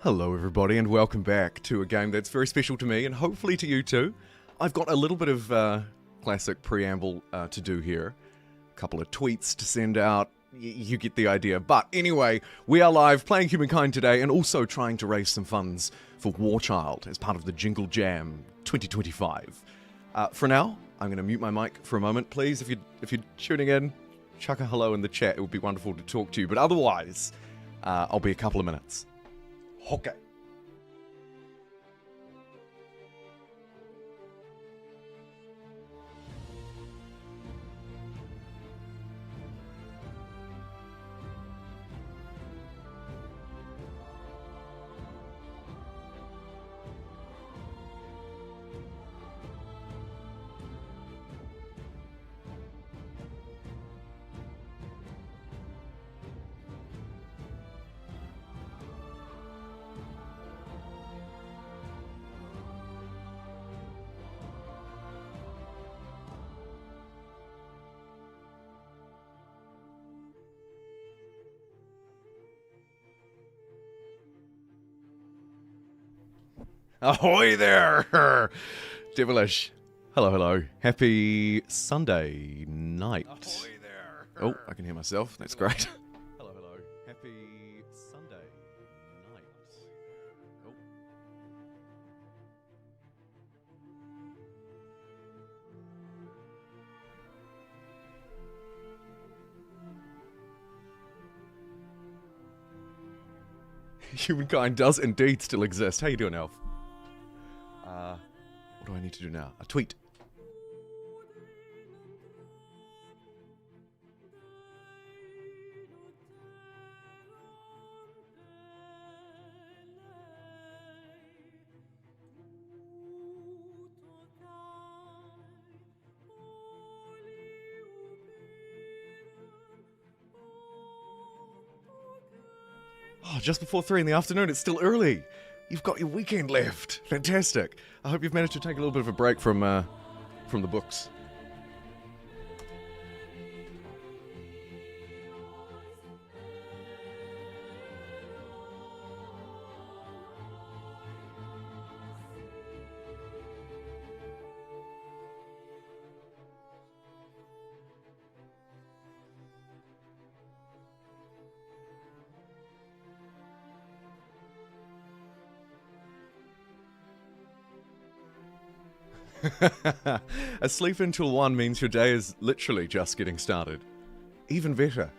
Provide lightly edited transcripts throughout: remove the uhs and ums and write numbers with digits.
Hello everybody and welcome back to a game that's very special to me and hopefully to you too. I've got a little bit of classic preamble to do here. A couple of tweets to send out, you get the idea. But anyway, we are live playing Humankind today and also trying to raise some funds for War Child as part of the Jingle Jam 2025. For now, I'm going to mute my mic for a moment. Please, if you're tuning in, chuck a hello in the chat. It would be wonderful to talk to you. But otherwise, I'll be a couple of minutes. Okay. Ahoy there! Devilish. Hello, hello. Happy Sunday night. Ahoy there! Oh, I can hear myself. That's great. Hello, hello. Happy Sunday night. Oh. Humankind does indeed still exist. How you doing, Elf? What do I need to do now? A tweet. Oh, just before 3 in the afternoon. It's still early. You've got your weekend left. Fantastic. I hope you've managed to take a little bit of a break from the books. Asleep until 1 means your day is literally just getting started. Even better.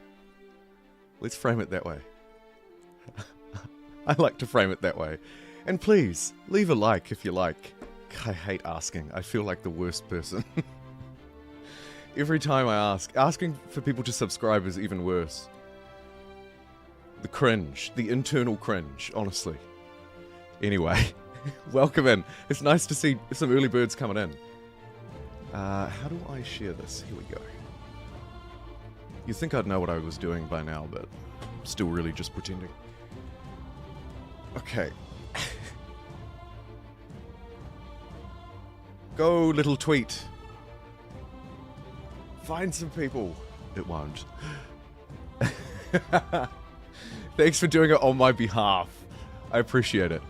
Let's frame it that way. I like to frame it that way. And please, leave a like if you like. I hate asking. I feel like the worst person. Every time I ask, asking for people to subscribe is even worse. The cringe. The internal cringe, honestly. Anyway. Welcome in. It's nice to see some early birds coming in. How do I share this? Here we go. You'd think I'd know what I was doing by now, but I'm still really just pretending. Okay. Go, little tweet. Find some people. It won't. Thanks for doing it on my behalf. I appreciate it.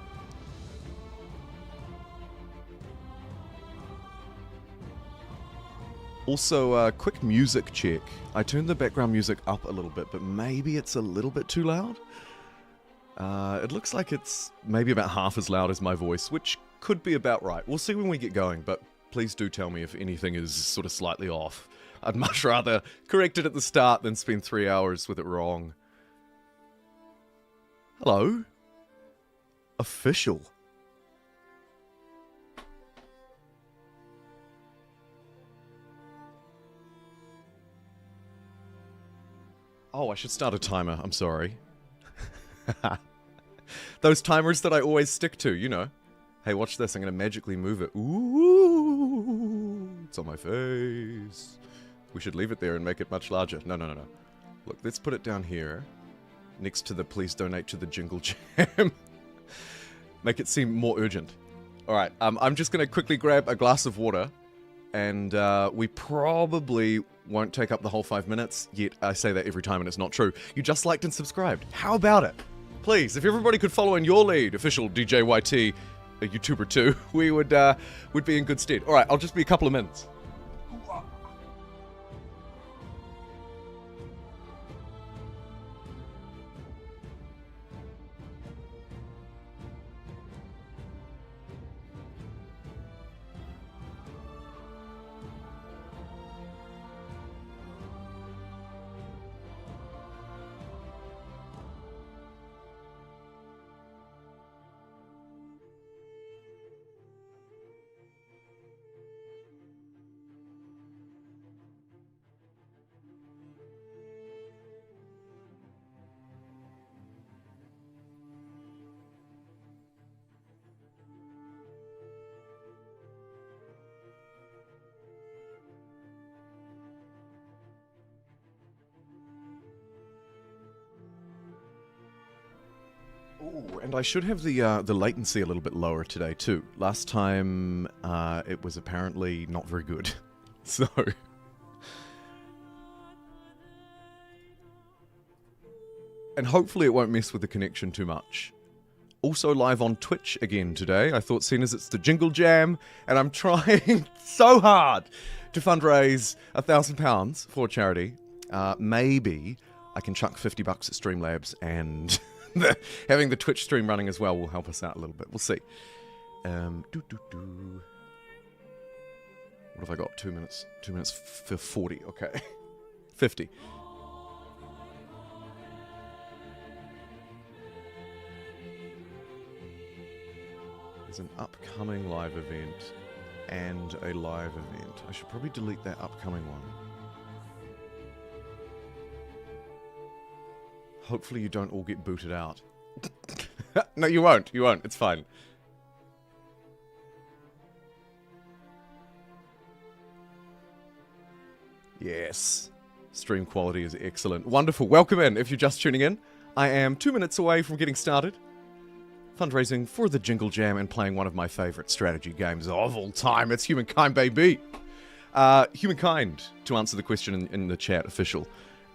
Also, quick music check. I turned the background music up a little bit, but maybe it's a little bit too loud. It looks like it's maybe about half as loud as my voice, which could be about right. We'll see when we get going, but please do tell me if anything is sort of slightly off. I'd much rather correct it at the start than spend 3 hours with it wrong. Hello? Official. Oh, I should start a timer. I'm sorry. Those timers that I always stick to, you know. Hey, watch this. I'm going to magically move it. Ooh, it's on my face. We should leave it there and make it much larger. No, no, no, no. Look, let's put it down here. Next to the please donate to the Jingle Jam. Make it seem more urgent. Alright, I'm just going to quickly grab a glass of water. And we probably won't take up the whole 5 minutes, yet I say that every time and it's not true. You just liked and subscribed. How about it? Please, if everybody could follow in your lead, official DJYT, a YouTuber too, we would be in good stead. All right, I'll just be a couple of minutes. Ooh, and I should have the latency a little bit lower today too. Last time it was apparently not very good, so. And hopefully it won't mess with the connection too much. Also live on Twitch again today. I thought, seeing as it's the Jingle Jam, and I'm trying so hard to fundraise £1,000 for charity, maybe I can chuck $50 at Streamlabs, and having the Twitch stream running as well will help us out a little bit. We'll see. What have I got? 2 minutes. 2 minutes for 40. Okay. 50. There's an upcoming live event and a live event. I should probably delete that upcoming one. Hopefully you don't all get booted out. No, you won't. You won't. It's fine. Yes. Stream quality is excellent. Wonderful. Welcome in. If you're just tuning in, I am 2 minutes away from getting started. Fundraising for the Jingle Jam and playing one of my favourite strategy games of all time. It's Humankind, baby. Humankind, to answer the question in the chat, official.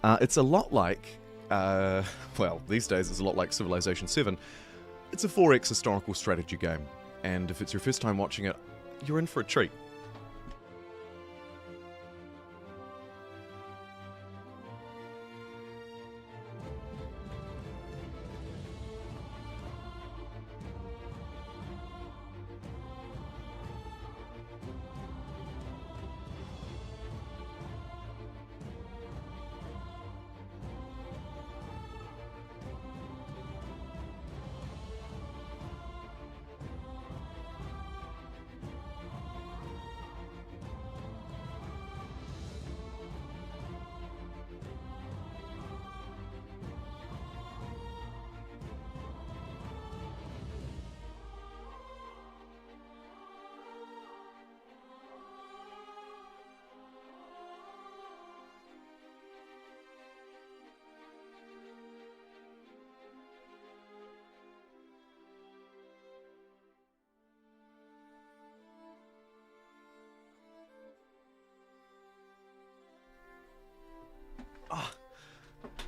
It's a lot like, well, these days it's a lot like Civilization 7. It's a 4X historical strategy game. And if it's your first time watching it, you're in for a treat.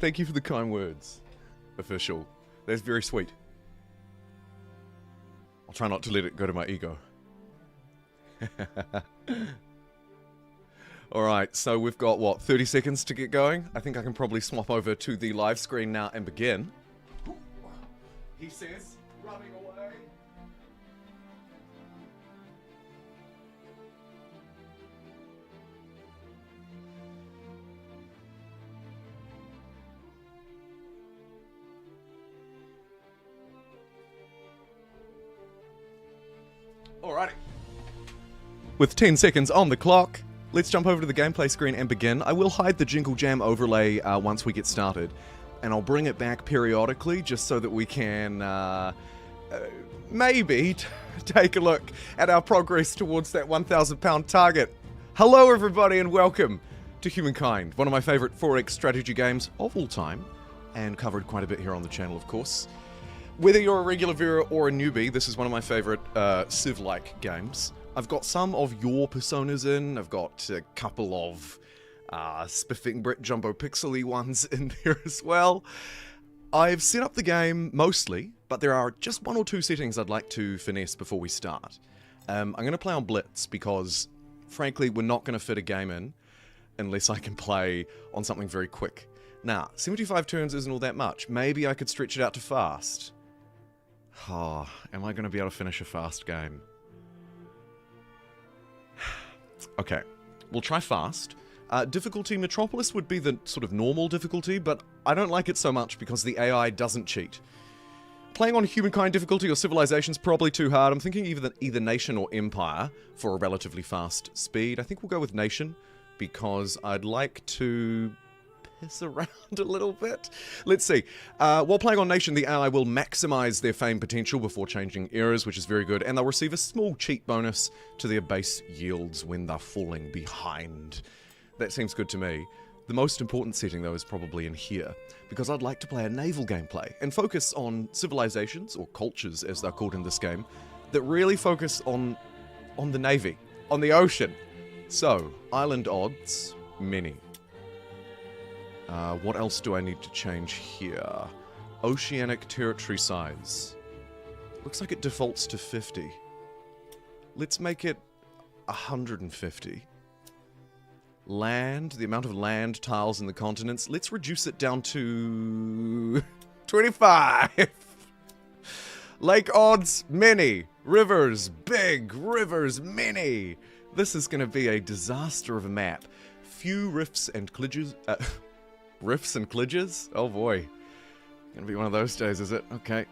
Thank you for the kind words, official. That's very sweet. I'll try not to let it go to my ego. Alright, so we've got, what, 30 seconds to get going? I think I can probably swap over to the live screen now and begin. He says, running away. Alrighty. With 10 seconds on the clock, let's jump over to the gameplay screen and begin. I will hide the Jingle Jam overlay once we get started, and I'll bring it back periodically just so that we can maybe take a look at our progress towards that £1,000 target. Hello everybody and welcome to Humankind, one of my favourite 4X strategy games of all time, and covered quite a bit here on the channel, of course. Whether you're a regular viewer or a newbie, this is one of my favourite Civ-like games. I've got some of your personas in, I've got a couple of spiffing Brit Jumbo Pixely ones in there as well. I've set up the game mostly, but there are just 1 or 2 settings I'd like to finesse before we start. I'm going to play on Blitz because, frankly, we're not going to fit a game in unless I can play on something very quick. Now, 75 turns isn't all that much. Maybe I could stretch it out to fast. Oh, am I going to be able to finish a fast game? Okay, we'll try fast. Difficulty Metropolis would be the sort of normal difficulty, but I don't like it so much because the AI doesn't cheat. Playing on Humankind difficulty or Civilization's probably too hard. I'm thinking either Nation or Empire for a relatively fast speed. I think we'll go with Nation because I'd like to piss around a little bit. Let's see. While playing on Nation, the AI will maximize their fame potential before changing eras, which is very good, and they'll receive a small cheat bonus to their base yields when they're falling behind. That seems good to me. The most important setting, though, is probably in here, because I'd like to play a naval gameplay and focus on civilizations, or cultures as they're called in this game, that really focus on the navy, on the ocean. So, island odds, many. What else do I need to change here? Oceanic territory size. Looks like it defaults to 50. Let's make it 150. Land, the amount of land tiles in the continents, let's reduce it down to 25. Lake odds, many. Rivers, big. Rivers, many. This is going to be a disaster of a map. Few rifts and klidges. Rifts and klidges? Oh boy. Gonna be one of those days, is it? Okay.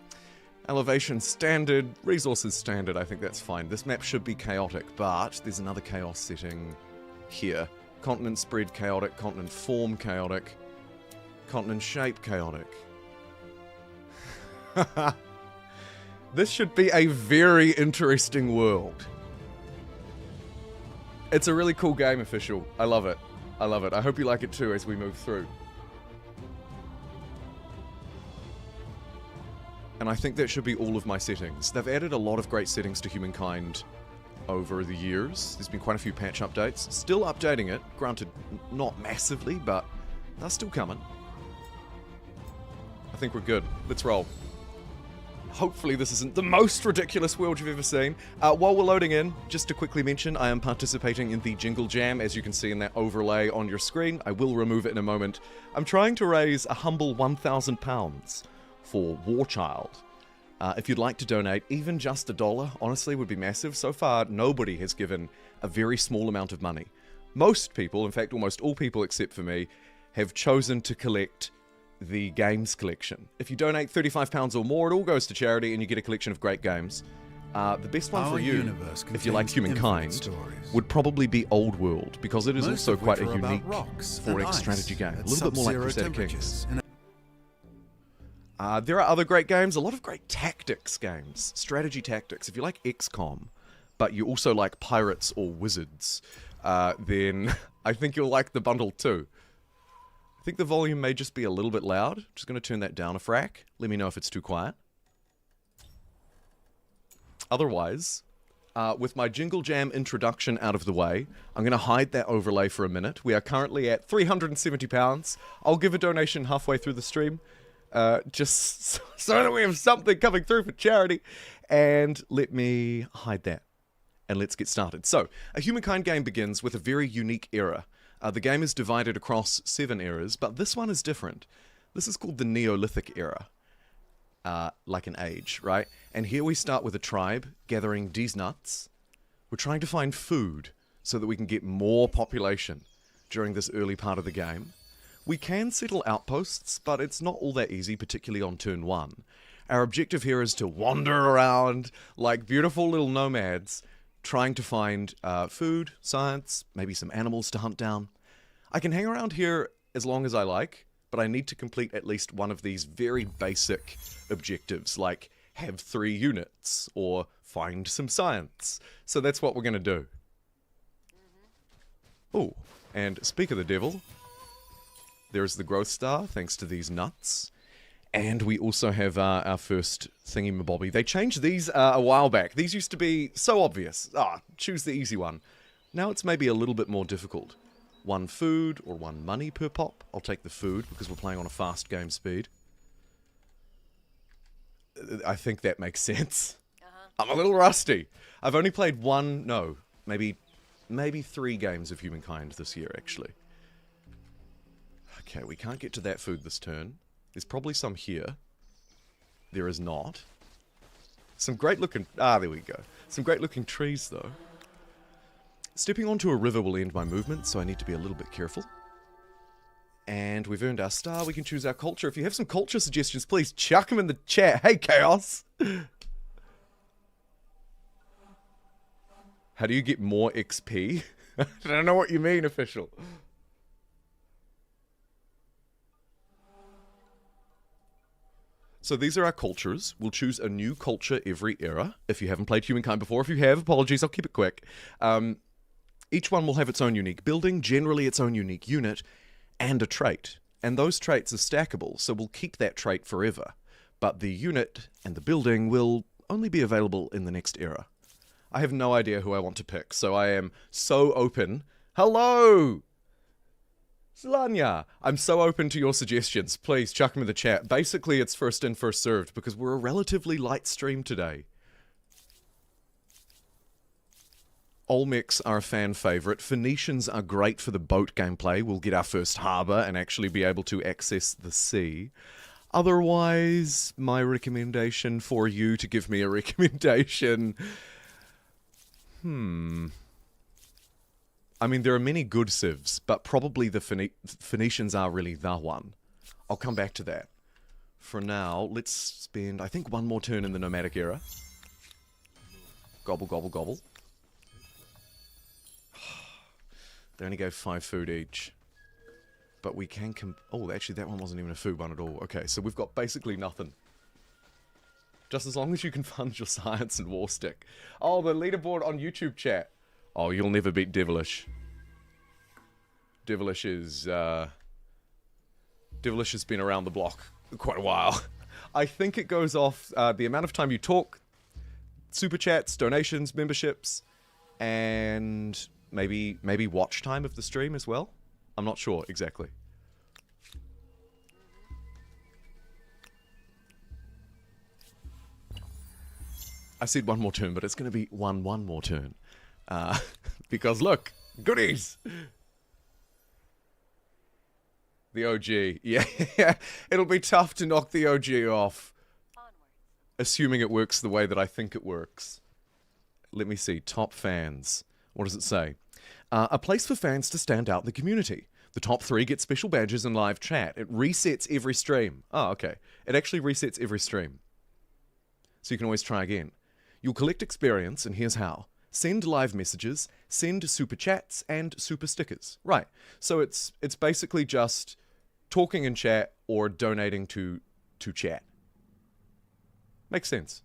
Elevation standard, resources standard, I think that's fine. This map should be chaotic, but there's another chaos setting here. Continent spread chaotic, continent form chaotic, continent shape chaotic. This should be a very interesting world. It's a really cool game, Official. I love it. I love it. I hope you like it too as we move through. And I think that should be all of my settings. They've added a lot of great settings to Humankind over the years. There's been quite a few patch updates. Still updating it. Granted, not massively, but they're still coming. I think we're good. Let's roll. Hopefully this isn't the most ridiculous world you've ever seen. While we're loading in, just to quickly mention, I am participating in the Jingle Jam, as you can see in that overlay on your screen. I will remove it in a moment. I'm trying to raise a humble £1,000 for War Child. If you'd like to donate, even just $1, honestly, would be massive. So far, nobody has given a very small amount of money. Most people, in fact, almost all people except for me, have chosen to collect the games collection. If you donate £35 or more, it all goes to charity and you get a collection of great games. The best one for you, if you like Humankind, would probably be Old World, because it is also quite a unique 4X strategy game. A little bit more like Crusader Kings. There are other great games, a lot of great tactics games, strategy tactics. If you like XCOM, but you also like Pirates or Wizards, then I think you'll like the bundle too. I think the volume may just be a little bit loud. Just going to turn that down a frac. Let me know if it's too quiet. Otherwise, with my Jingle Jam introduction out of the way, I'm going to hide that overlay for a minute. We are currently at £370. I'll give a donation halfway through the stream, just so that we have something coming through for charity. And let me hide that. And let's get started. So, a Humankind game begins with a very unique era. The game is divided across 7 eras, but this one is different. This is called the Neolithic era. Like an age, right? And here we start with a tribe gathering these nuts. We're trying to find food so that we can get more population during this early part of the game. We can settle outposts, but it's not all that easy, particularly on turn 1. Our objective here is to wander around like beautiful little nomads, trying to find food, science, maybe some animals to hunt down. I can hang around here as long as I like, but I need to complete at least one of these very basic objectives, like have 3 units, or find some science. So that's what we're going to do. Oh, and speak of the devil, there's the growth star, thanks to these nuts. And we also have our first thingy-mabobby. They changed these a while back. These used to be so obvious. Choose the easy one. Now it's maybe a little bit more difficult. 1 food or 1 money per pop. I'll take the food because we're playing on a fast game speed. I think that makes sense. I'm a little rusty. I've only played maybe 3 games of Humankind this year, actually. Okay, we can't get to that food this turn. There's probably some here. There is not. Some great looking... there we go. Some great looking trees, though. Stepping onto a river will end my movement, so I need to be a little bit careful. And we've earned our star. We can choose our culture. If you have some culture suggestions, please chuck them in the chat. Hey, Chaos! How do you get more XP? I don't know what you mean, official. So these are our cultures. We'll choose a new culture every era. If you haven't played Humankind before, if you have, apologies, I'll keep it quick. Each one will have its own unique building, generally its own unique unit, and a trait. And those traits are stackable, so we'll keep that trait forever. But the unit and the building will only be available in the next era. I have no idea who I want to pick, so I am so open. Hello! Slanya! I'm so open to your suggestions. Please chuck them in the chat. Basically, it's first in, first served, because we're a relatively light stream today. Olmecs are a fan favourite. Phoenicians are great for the boat gameplay. We'll get our first harbour and actually be able to access the sea. Otherwise, my recommendation for you to give me a recommendation... I mean, there are many good civs, but probably the Phoenicians are really the one. I'll come back to that. For now, let's spend, I think, one more turn in the nomadic era. Gobble, gobble, gobble. They only gave 5 food each. But we can oh, actually, that one wasn't even a food one at all. Okay, so we've got basically nothing. Just as long as you can fund your science and war stick. Oh, the leaderboard on YouTube chat. Oh, you'll never beat Devilish. Devilish has been around the block quite a while. I think it goes off the amount of time you talk, super chats, donations, memberships, and maybe watch time of the stream as well. I'm not sure exactly. I said one more turn, but it's going to be one more turn. Because look, goodies! The OG. Yeah, it'll be tough to knock the OG off. Assuming it works the way that I think it works. Let me see, top fans. What does it say? A place for fans to stand out in the community. The top 3 get special badges and live chat. It resets every stream. Oh, okay. It actually resets every stream. So you can always try again. You'll collect experience, and here's how. Send live messages, send super chats, and super stickers. Right. So it's basically just talking in chat or donating to chat. Makes sense.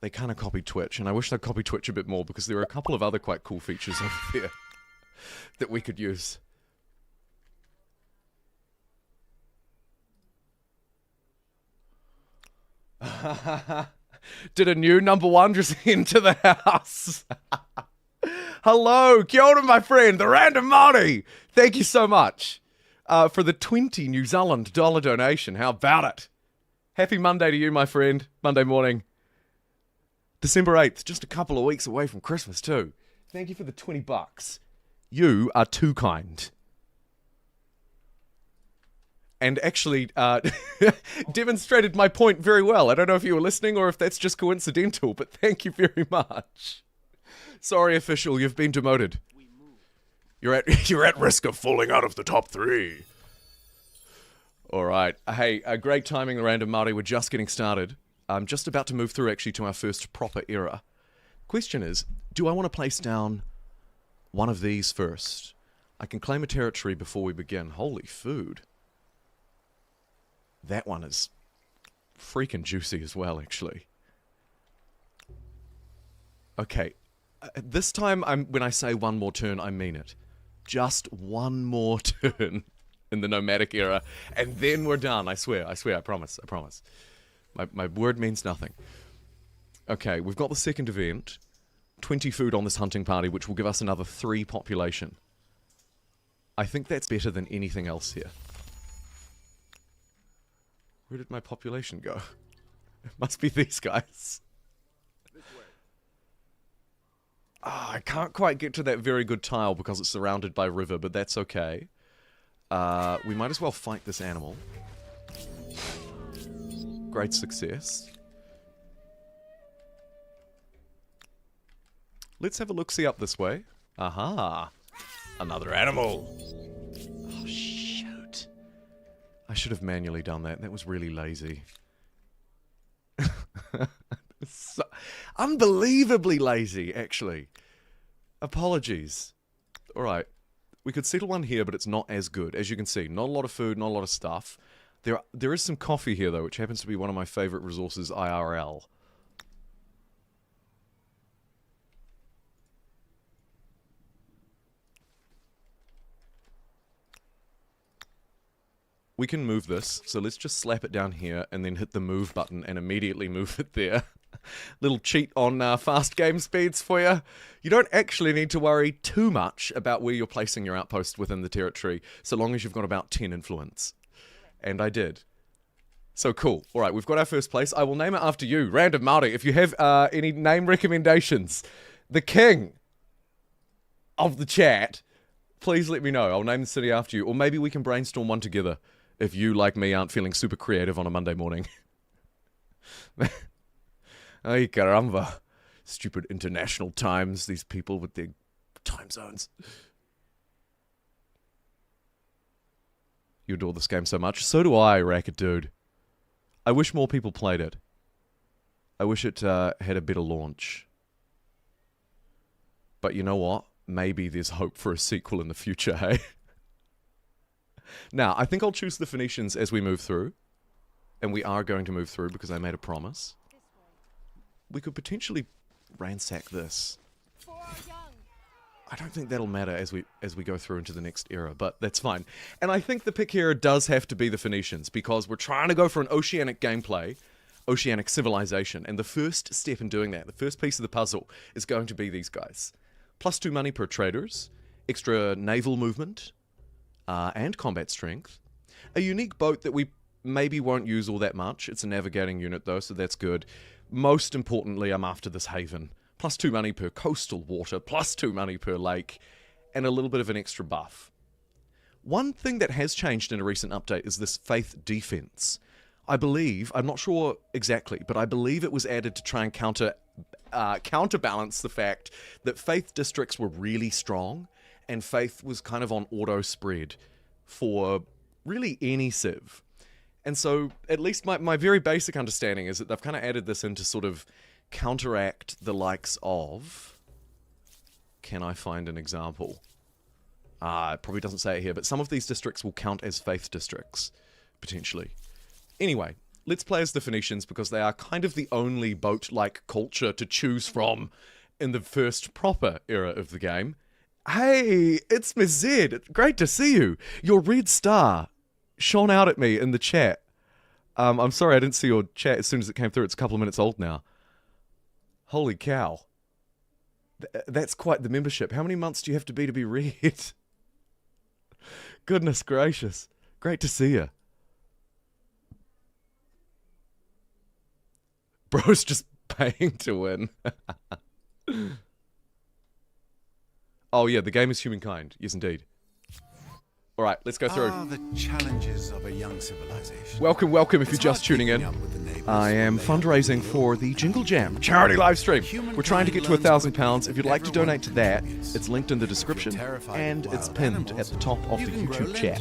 They kind of copied Twitch, and I wish they'd copied Twitch a bit more because there are a couple of other quite cool features over there that we could use. Did a new #1 just into the house? Hello, kia ora, my friend, the Random Māori. Thank you so much for the 20 New Zealand dollar donation. How about it? Happy Monday to you, my friend. Monday morning. December 8th, just a couple of weeks away from Christmas too. Thank you for the $20. You are too kind. And actually demonstrated my point very well. I don't know if you were listening or if that's just coincidental, but thank you very much. Sorry, official, you've been demoted. You're at risk of falling out of the top 3. All right. Hey, great timing, the Random Māori. We're just getting started. I'm just about to move through, actually, to our first proper era. Question is, do I want to place down one of these first? I can claim a territory before we begin. Holy food. That one is freaking juicy as well, actually. Okay. This time, when I say one more turn, I mean it. Just one more turn in the nomadic era, and then we're done. I swear, I promise. My word means nothing. Okay, we've got the second event. 20 food on this hunting party, which will give us another 3 population. I think that's better than anything else here. Where did my population go? It must be these guys. Ah, I can't quite get to that very good tile because it's surrounded by river, but that's okay. We might as well fight this animal. Great success. Let's have a look-see up this way. Aha! Another animal! Oh, shoot. I should have manually done that. That was really lazy. So, unbelievably lazy, actually. Apologies. Alright. We could settle one here, but it's not as good. As you can see, not a lot of food, not a lot of stuff. There is some coffee here, though, which happens to be one of my favorite resources, IRL. We can move this, so let's just slap it down here and then hit the move button and immediately move it there. Little cheat on fast game speeds for you. You don't actually need to worry too much about where you're placing your outpost within the territory, so long as you've got about 10 influence. And I did. So cool. Alright, we've got our first place. I will name it after you, Random Māori. If you have any name recommendations, the king of the chat, please let me know. I'll name the city after you, or maybe we can brainstorm one together. If you, like me, aren't feeling super creative on a Monday morning. Ay caramba. Stupid international times, these people with their time zones. You adore this game so much. So do I, Racket Dude. I wish more people played it. I wish it had a better launch. But you know what? Maybe there's hope for a sequel in the future, hey? Now, I think I'll choose the Phoenicians as we move through. And we are going to move through because I made a promise. We could potentially ransack this. I don't think that'll matter as we go through into the next era, but that's fine. And I think the pick here does have to be the Phoenicians, because we're trying to go for an oceanic gameplay, oceanic civilization, and the first step in doing that, the first piece of the puzzle, is going to be these guys. +2 money per traders, extra naval movement, and combat strength. A unique boat that we maybe won't use all that much. It's a navigating unit though, so that's good. Most importantly, I'm after this haven. +2 money per coastal water, +2 money per lake, and a little bit of an extra buff. One thing that has changed in a recent update is this faith defense. I believe, I'm not sure exactly, but I believe it was added to try and counterbalance the fact that faith districts were really strong, and faith was kind of on auto spread for really any civ. And so, at least my very basic understanding is that they've kind of added this in to sort of counteract the likes of... Can I find an example? It probably doesn't say it here, but some of these districts will count as faith districts, potentially. Anyway, let's play as the Phoenicians because they are kind of the only boat-like culture to choose from in the first proper era of the game. Hey, it's Miss Zed. Great to see you. Your red star shone out at me in the chat. I'm sorry I didn't see your chat as soon as it came through. It's a couple of minutes old now. Holy cow. That's quite the membership. How many months do you have to be read? Goodness gracious. Great to see you. Bro's just paying to win. Oh yeah, the game is Humankind. Yes, indeed. All right, let's go through. The challenges of a young civilization. Welcome, welcome if you're just tuning in. I am fundraising for the Jingle Jam charity live stream. We're trying to get to £1,000. If you'd like to donate to that, it's linked in the description and it's pinned at the top of the YouTube chat.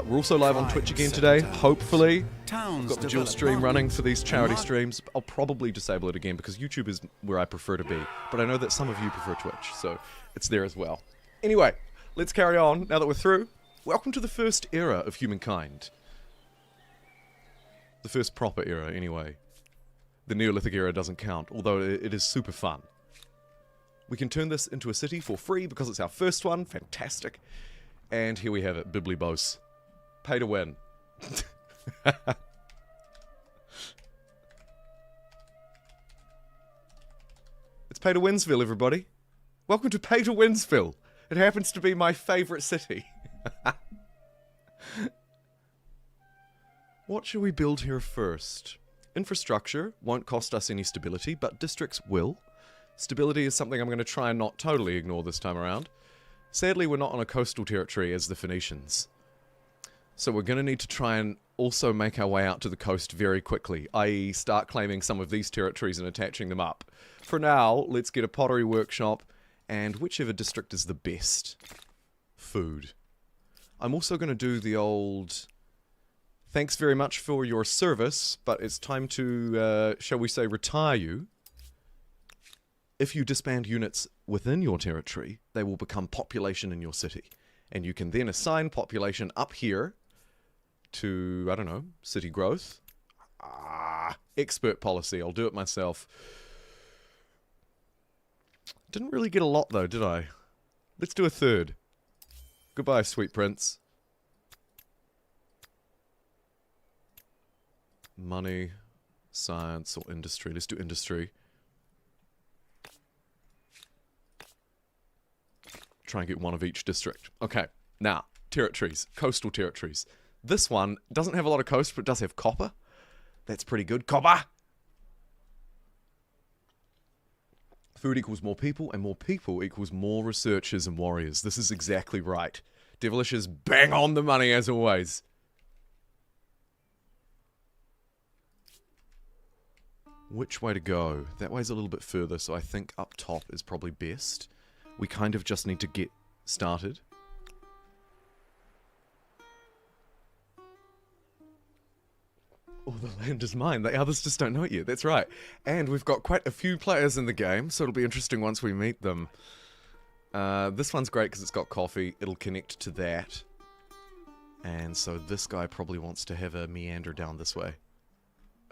We're also live on Twitch again today, hopefully. I've got the dual stream running for these charity streams. I'll probably disable it again because YouTube is where I prefer to be. But I know that some of you prefer Twitch, so it's there as well. Anyway, let's carry on now that we're through. Welcome to the first era of Humankind. The first proper era, anyway. The Neolithic era doesn't count, although it is super fun. We can turn this into a city for free because it's our first one. Fantastic. And here we have it, Biblibos. Pay to win. It's Pay to Winsville, everybody. Welcome to Pay to Winsville. It happens to be my favourite city. What shall we build here first? Infrastructure won't cost us any stability, but districts will. Stability is something I'm going to try and not totally ignore this time around. Sadly, we're not on a coastal territory as the Phoenicians. So we're going to need to try and also make our way out to the coast very quickly, i.e. start claiming some of these territories and attaching them up. For now, let's get a pottery workshop, and whichever district is the best. Food. I'm also going to do the old... Thanks very much for your service, but it's time to, shall we say, retire you. If you disband units within your territory, they will become population in your city. And you can then assign population up here to, I don't know, city growth. Expert policy, I'll do it myself. Didn't really get a lot though, did I? Let's do a third. Goodbye, sweet prince. Money, science, or industry. Let's do industry. Try and get one of each district. Okay, now, territories. Coastal territories. This one doesn't have a lot of coast, but it does have copper. That's pretty good. Copper! Food equals more people, and more people equals more researchers and warriors. This is exactly right. Devilish is bang on the money as always. Which way to go? That way's a little bit further, so I think up top is probably best. We kind of just need to get started. Oh, the land is mine. The others just don't know it yet. That's right. And we've got quite a few players in the game, so it'll be interesting once we meet them. This one's great because it's got coffee. It'll connect to that. And so this guy probably wants to have a meander down this way.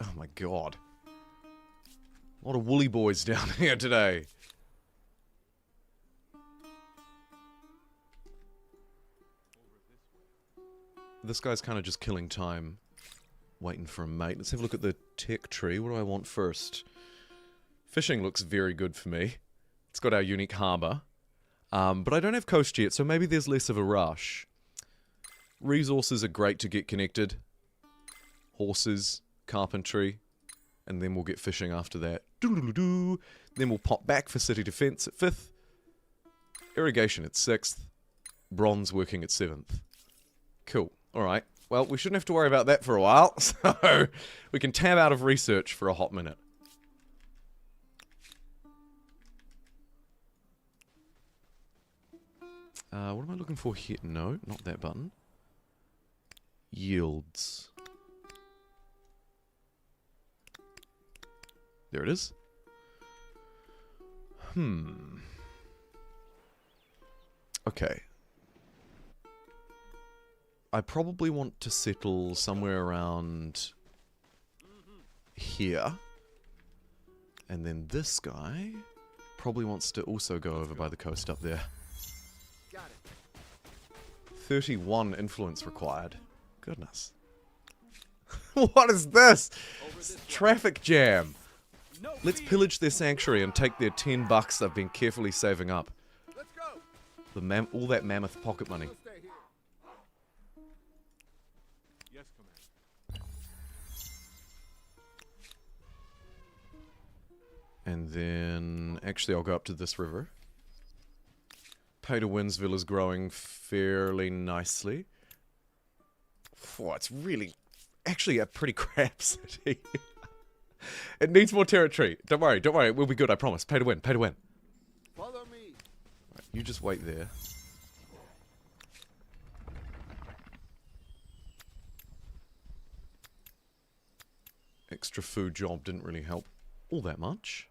Oh my god. A lot of woolly boys down here today. This guy's kind of just killing time. Waiting for a mate. Let's have a look at the tech tree. What do I want first? Fishing looks very good for me. It's got our unique harbour. But I don't have coast yet, so maybe there's less of a rush. Resources are great to get connected. Horses, carpentry, and then we'll get fishing after that. Doo-doo-doo-doo. Then we'll pop back for city defence at 5th. Irrigation at 6th. Bronze working at 7th. Cool. Alright. Well, we shouldn't have to worry about that for a while, so we can tab out of research for a hot minute. What am I looking for here? No, not that button. Yields. There it is. Okay. I probably want to settle somewhere around here. And then this guy probably wants to also go over by the coast up there. 31 influence required. Goodness. What is this? Traffic jam. Let's pillage their sanctuary and take their $10 I've been carefully saving up. All that mammoth pocket money. And then, actually I'll go up to this river. Pay to Winsville is growing fairly nicely. Oh, it's really, actually a pretty crap city. It needs more territory. Don't worry, we'll be good, I promise. Pay to win, pay to win. Follow me. Right, you just wait there. Extra food job didn't really help all that much.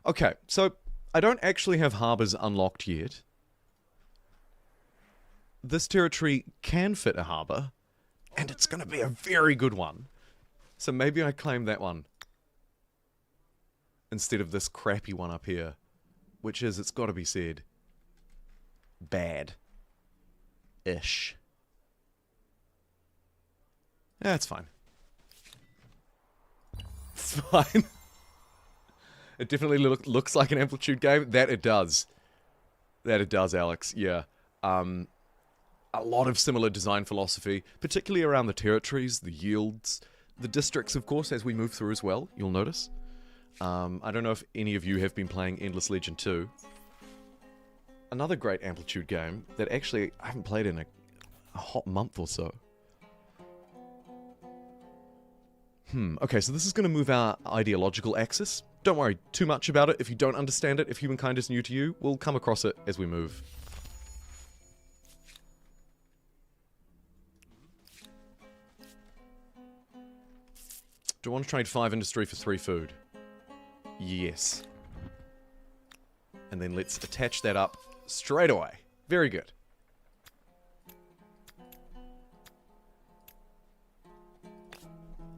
Okay, so I don't actually have harbours unlocked yet. This territory can fit a harbour, and it's going to be a very good one. So maybe I claim that one instead of this crappy one up here, which is, it's got to be said, bad-ish. Yeah, it's fine. It's fine. It definitely looks like an Amplitude game. That it does. That it does, Alex. Yeah. A lot of similar design philosophy, particularly around the territories, the yields, the districts, of course, as we move through as well, you'll notice. I don't know if any of you have been playing Endless Legend 2. Another great Amplitude game that actually I haven't played in a hot month or so. Okay, so this is going to move our ideological axis. Don't worry too much about it if you don't understand it. If humankind is new to you, we'll come across it as we move. Do I want to trade 5 industry for 3 food? Yes. And then let's attach that up straight away. Very good.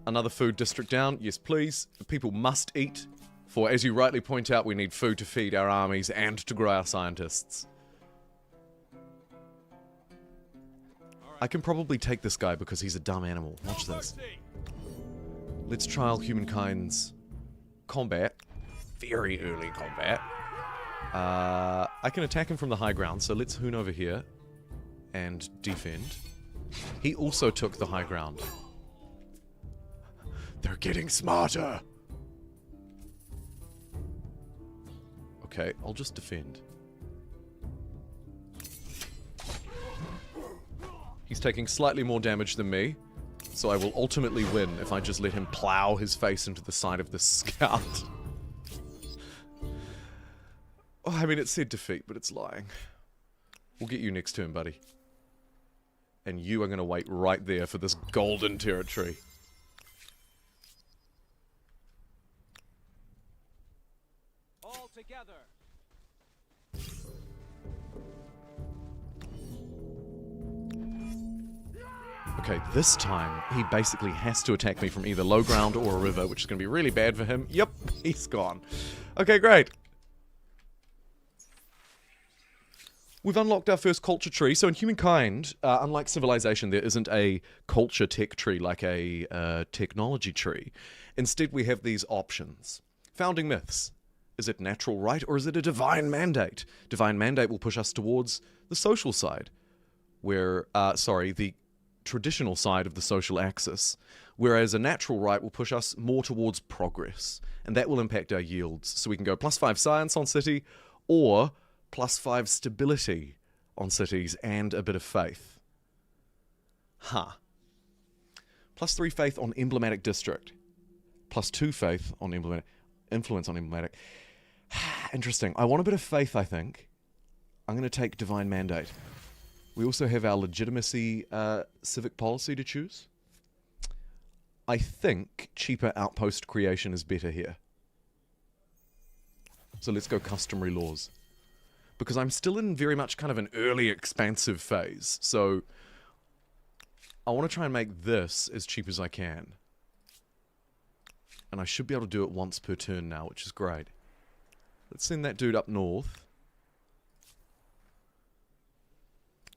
Another food district down. Yes, please. People must eat. For, as you rightly point out, we need food to feed our armies and to grow our scientists. I can probably take this guy because he's a dumb animal. Watch this. Let's trial humankind's combat. Very early combat. I can attack him from the high ground, so let's hoon over here and defend. He also took the high ground. They're getting smarter. Okay, I'll just defend. He's taking slightly more damage than me, so I will ultimately win if I just let him plow his face into the side of the scout. Oh, I mean, it said defeat, but it's lying. We'll get you next turn, buddy. And you are going to wait right there for this golden territory. All together. Okay, this time, he basically has to attack me from either low ground or a river, which is going to be really bad for him. Yep, he's gone. Okay, great. We've unlocked our first culture tree. So in humankind, unlike civilization, there isn't a culture tech tree like a technology tree. Instead, we have these options. Founding myths. Is it natural right or is it a divine mandate? Divine mandate will push us towards the social side. Where, the traditional side of the social axis. Whereas a natural right will push us more towards progress. And that will impact our yields. So we can go +5 science on city or +5 stability on cities and a bit of faith. +3 faith on emblematic district. +2 faith on emblematic. Influence on emblematic. Interesting. I want a bit of faith, I think. I'm going to take divine mandate. We also have our legitimacy civic policy to choose. I think cheaper outpost creation is better here. So let's go customary laws. Because I'm still in very much kind of an early expansive phase. So I want to try and make this as cheap as I can. And I should be able to do it once per turn now, which is great. Let's send that dude up north.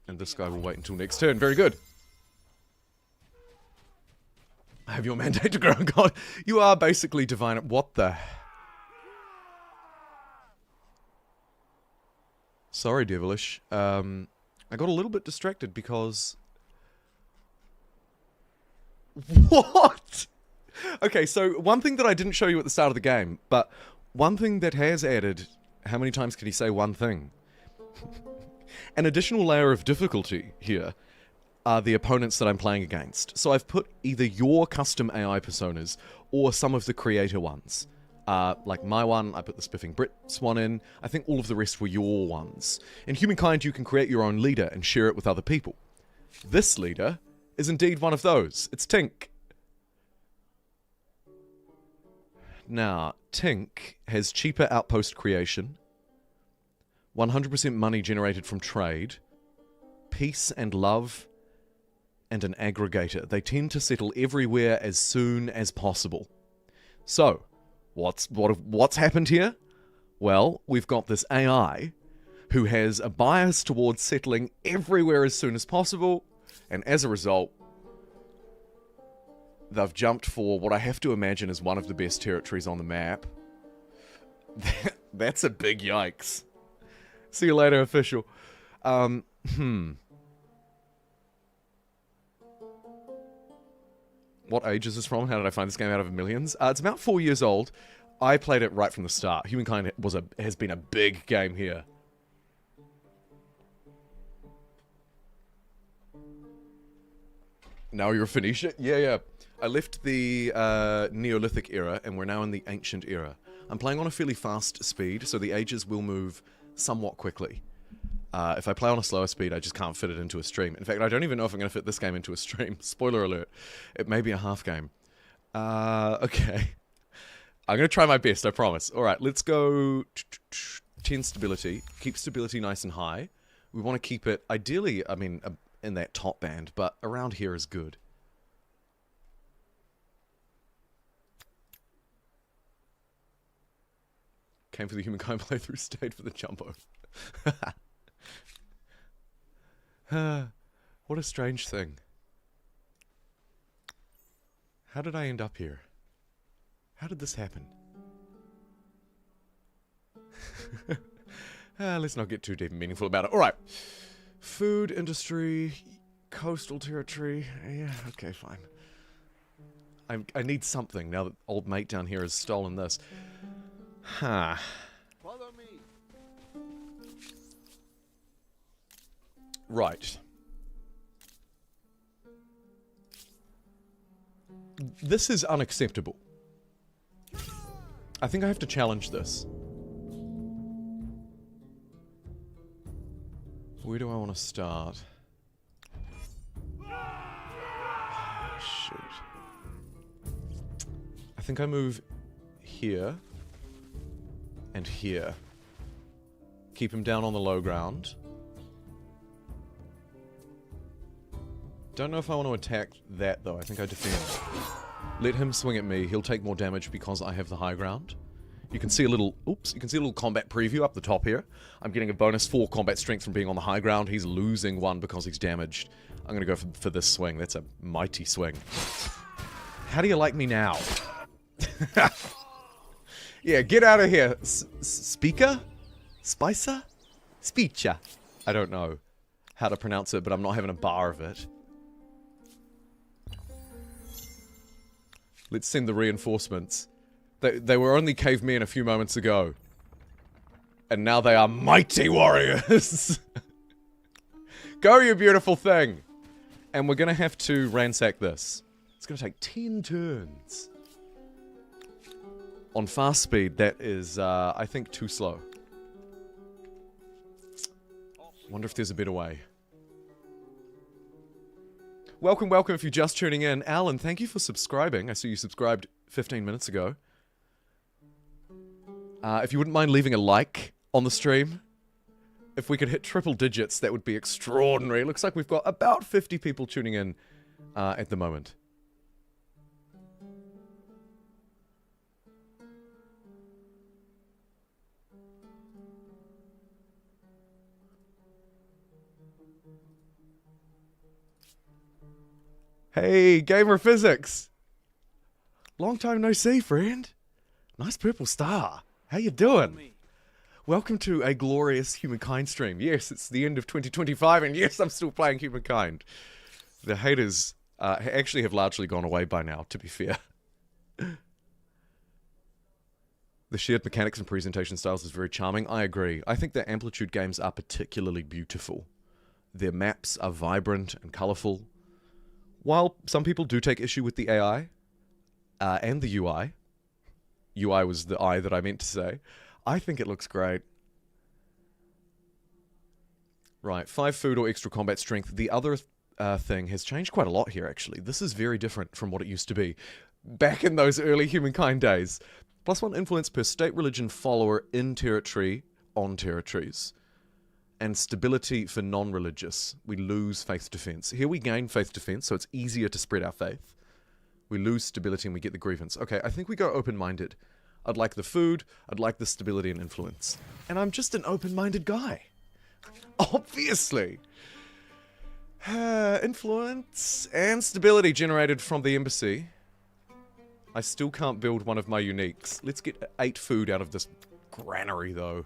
And this guy will wait until next turn. Very good. I have your mandate to grow. God, you are basically divine. What the... Sorry, Devilish. I got a little bit distracted because... What? Okay, so one thing that I didn't show you at the start of the game, but one thing that has added... How many times can he say one thing? An additional layer of difficulty here are the opponents that I'm playing against. So I've put either your custom AI personas or some of the creator ones. Like my one, I put the Spiffing Brits one in. I think all of the rest were your ones. In Humankind, you can create your own leader and share it with other people. This leader is indeed one of those. It's Tink. Now, Tink has cheaper outpost creation, 100% money generated from trade, peace and love, and an aggregator. They tend to settle everywhere as soon as possible. So, what's happened here? Well, we've got this AI who has a bias towards settling everywhere as soon as possible, and as a result, they've jumped for what I have to imagine is one of the best territories on the map. That's a big yikes. See you later, official. What age is this from? How did I find this game out of millions? It's about 4 years old. I played it right from the start. Humankind has been a big game here. Now you're Phoenicia? Yeah. I left the Neolithic era, and we're now in the Ancient era. I'm playing on a fairly fast speed, so the ages will move somewhat quickly. If I play on a slower speed, I just can't fit it into a stream. In fact, I don't even know if I'm going to fit this game into a stream. Spoiler alert. It may be a half game. Okay. I'm going to try my best, I promise. Alright, let's go 10 stability. Keep stability nice and high. We want to keep it, ideally, I mean, in that top band, but around here is good. Came for the Humankind playthrough, stayed for the jumbo. What a strange thing. How did I end up here? How did this happen? Let's not get too deep and meaningful about it. Alright. Food industry, coastal territory. Yeah, okay, fine. I need something now that old mate down here has stolen this. Huh. Follow me. Right. This is unacceptable. I think I have to challenge this. Where do I want to start? Shoot. I think I move here and here. Keep him down on the low ground. Don't know if I want to attack that though. I think I defend. Let him swing at me. He'll take more damage because I have the high ground. You can see a little, oops, you can see a little combat preview up the top here. I'm getting a bonus 4 combat strength from being on the high ground. He's losing 1 because he's damaged. I'm gonna go for this swing. That's a mighty swing. How do you like me now? Yeah, get out of here. Speaker? Spicer? Speecher? I don't know how to pronounce it, but I'm not having a bar of it. Let's send the reinforcements. They were only cavemen a few moments ago. And now they are mighty warriors! Go, you beautiful thing! And we're gonna have to ransack this. It's gonna take 10 turns. On fast speed, that is, I think, too slow. Wonder if there's a better way. Welcome, welcome if you're just tuning in. Alan, thank you for subscribing. I see you subscribed 15 minutes ago. If you wouldn't mind leaving a like on the stream. If we could hit triple digits, that would be extraordinary. It looks like we've got about 50 people tuning in at the moment. Hey, Gamer Physics! Long time no see, friend. Nice purple star. How you doing? Welcome to a glorious Humankind stream. Yes, it's the end of 2025, and yes, I'm still playing Humankind. The haters actually have largely gone away by now, to be fair. The shared mechanics and presentation styles is very charming. I agree. I think the Amplitude games are particularly beautiful. Their maps are vibrant and colourful. While some people do take issue with the AI and the UI, UI was the I that I meant to say, I think it looks great. Right, 5 food or extra combat strength. The other thing has changed quite a lot here, actually. This is very different from what it used to be back in those early Humankind days. +1 influence per state religion follower in territory on territories. And stability for non-religious. We lose faith defense. Here we gain faith defense, so it's easier to spread our faith. We lose stability and we get the grievance. Okay, I think we go open-minded. I'd like the food, I'd like the stability and influence. And I'm just an open-minded guy. Obviously. Influence and stability generated from the embassy. I still can't build one of my uniques. Let's get 8 food out of this granary, though.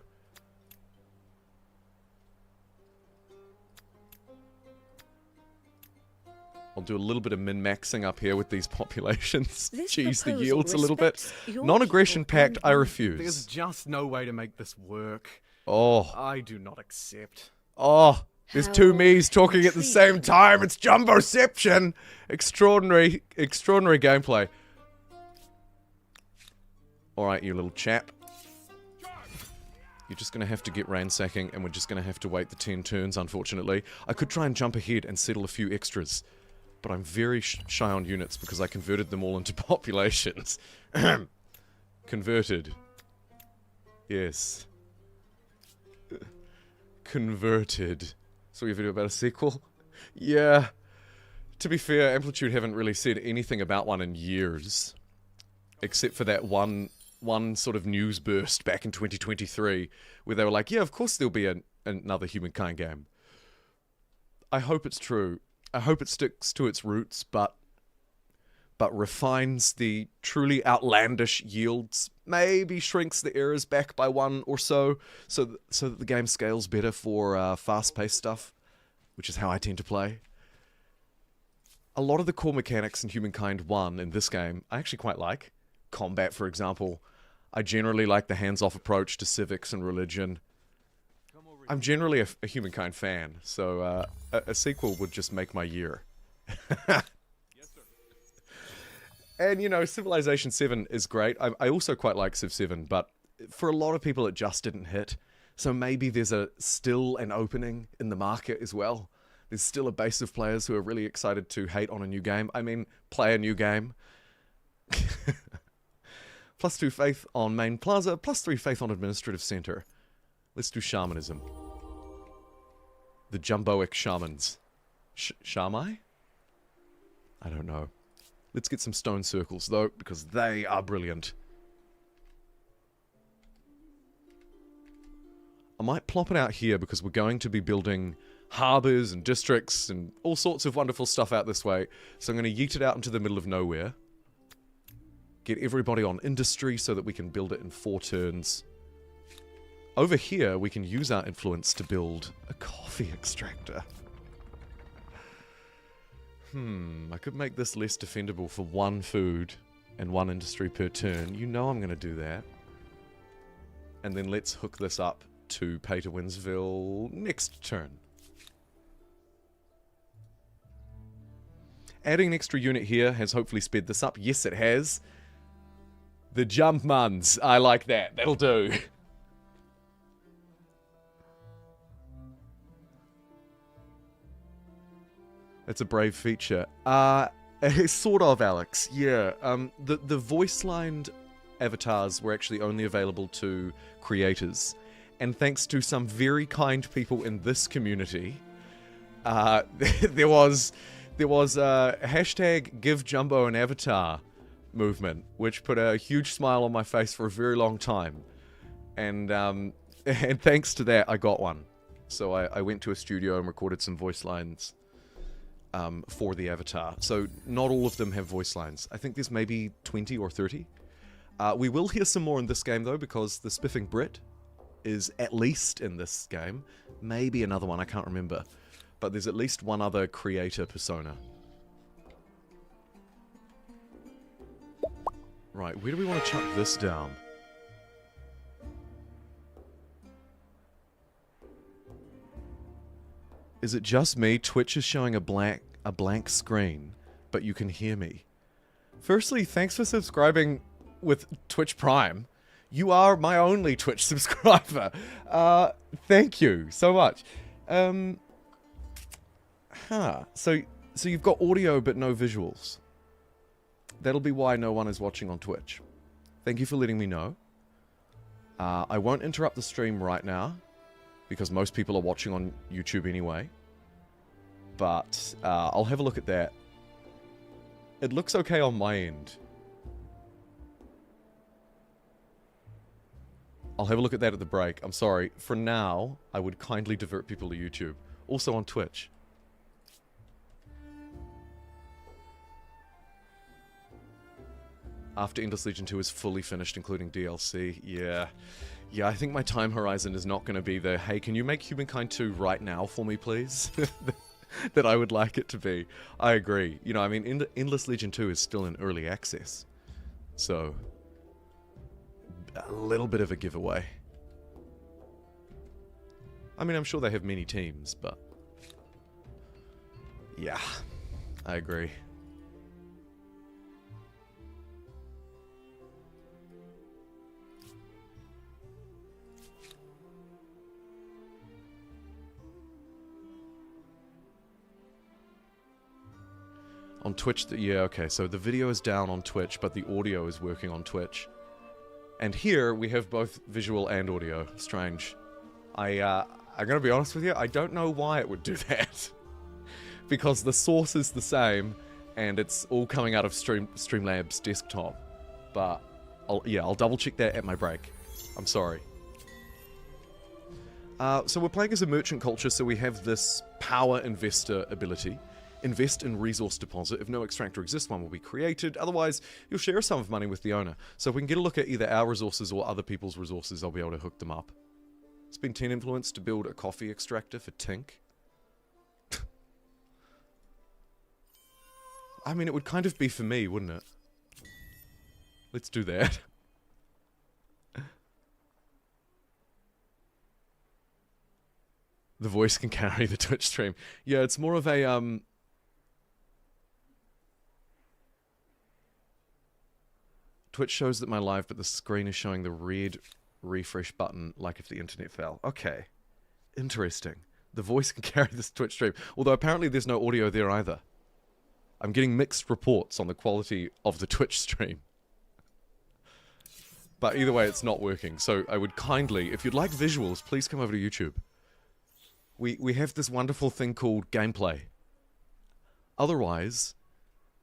I'll do a little bit of min-maxing up here with these populations. Cheese the yields a little bit. Non-aggression pact, I refuse. There's just no way to make this work. Oh. I do not accept. Oh. There's two me's talking at the same time. It's Jumboception. Extraordinary gameplay. Alright, you little chap. You're just going to have to get ransacking, and we're just going to have to wait the 10 turns, unfortunately. I could try and jump ahead and settle a few extras, but I'm very shy on units because I converted them all into populations. Converted. Yes. Converted. Saw your video about a sequel? Yeah. To be fair, Amplitude haven't really said anything about one in years. Except for that one sort of news burst back in 2023, where they were like, yeah, of course there'll be another Humankind game. I hope it's true. I hope it sticks to its roots, but refines the truly outlandish yields, maybe shrinks the errors back by 1 or so that the game scales better for fast-paced stuff, which is how I tend to play. A lot of the core mechanics in Humankind 1 in this game, I actually quite like. Combat, for example. I generally like the hands-off approach to civics and religion. I'm generally a Humankind fan, so a sequel would just make my year. And, you know, Civilization 7 is great. I also quite like Civ 7, but for a lot of people it just didn't hit. So maybe there's still an opening in the market as well. There's still a base of players who are really excited to hate on a new game. I mean, play a new game. +2 faith on main plaza, +3 faith on administrative center. Let's do shamanism. The Jumboic shamans. Shamai? I don't know. Let's get some stone circles, though, because they are brilliant. I might plop it out here because we're going to be building harbours and districts and all sorts of wonderful stuff out this way. So I'm going to yeet it out into the middle of nowhere. Get everybody on industry so that we can build it in 4 turns. Over here, we can use our influence to build a coffee extractor. I could make this less defendable for 1 food and 1 industry per turn. You know I'm going to do that. And then let's hook this up to Pay to Winsville next turn. Adding an extra unit here has hopefully sped this up. Yes, it has. The Jumpmans. I like that. That'll do. It's a brave feature. Sort of, Alex. Yeah. The voice-lined avatars were actually only available to creators. And thanks to some very kind people in this community, there was a hashtag Give Jumbo an Avatar movement, which put a huge smile on my face for a very long time. And thanks to that, I got one. So I went to a studio and recorded some voice lines for the avatar. So not all of them have voice lines. I think there's maybe 20 or 30. We will hear some more in this game, though, because the Spiffing Brit is at least in this game. Maybe another one, I can't remember. But there's at least one other creator persona. Right, where do we want to chuck this down? Is it just me? Twitch is showing a blank screen, but you can hear me. Firstly, thanks for subscribing with Twitch Prime. You are my only Twitch subscriber. Thank you so much. So you've got audio but no visuals. That'll be why no one is watching on Twitch. Thank you for letting me know. I won't interrupt the stream right now, because most people are watching on YouTube anyway. But I'll have a look at that. It looks okay on my end. I'll have a look at that at the break. I'm sorry. For now, I would kindly divert people to YouTube. Also on Twitch. After Endless Legion 2 is fully finished, including DLC. Yeah. Yeah, I think my time horizon is not going to be the, hey, can you make Humankind 2 right now for me, please? That I would like it to be. I agree. You know, I mean, Endless Legend 2 is still in early access. So, a little bit of a giveaway. I mean, I'm sure they have many teams, but... yeah, I agree. On Twitch, yeah, okay, so the video is down on Twitch, but the audio is working on Twitch. And here, we have both visual and audio. Strange. I'm gonna be honest with you, I don't know why it would do that. Because the source is the same, and it's all coming out of Streamlabs desktop. But, I'll double check that at my break. I'm sorry. So we're playing as a merchant culture, so we have this power investor ability. Invest in resource deposit. If no extractor exists, one will be created. Otherwise, you'll share a sum of money with the owner. So if we can get a look at either our resources or other people's resources, I'll be able to hook them up. Spend 10 influence to build a coffee extractor for Tink. I mean, it would kind of be for me, wouldn't it? Let's do that. The voice can carry the Twitch stream. Yeah, it's more of a, Twitch shows that my live, but the screen is showing the red refresh button, like if the internet fell. Okay. Interesting. The voice can carry this Twitch stream. Although apparently there's no audio there either. I'm getting mixed reports on the quality of the Twitch stream. But either way, it's not working. So I would kindly, if you'd like visuals, please come over to YouTube. We have this wonderful thing called gameplay. Otherwise,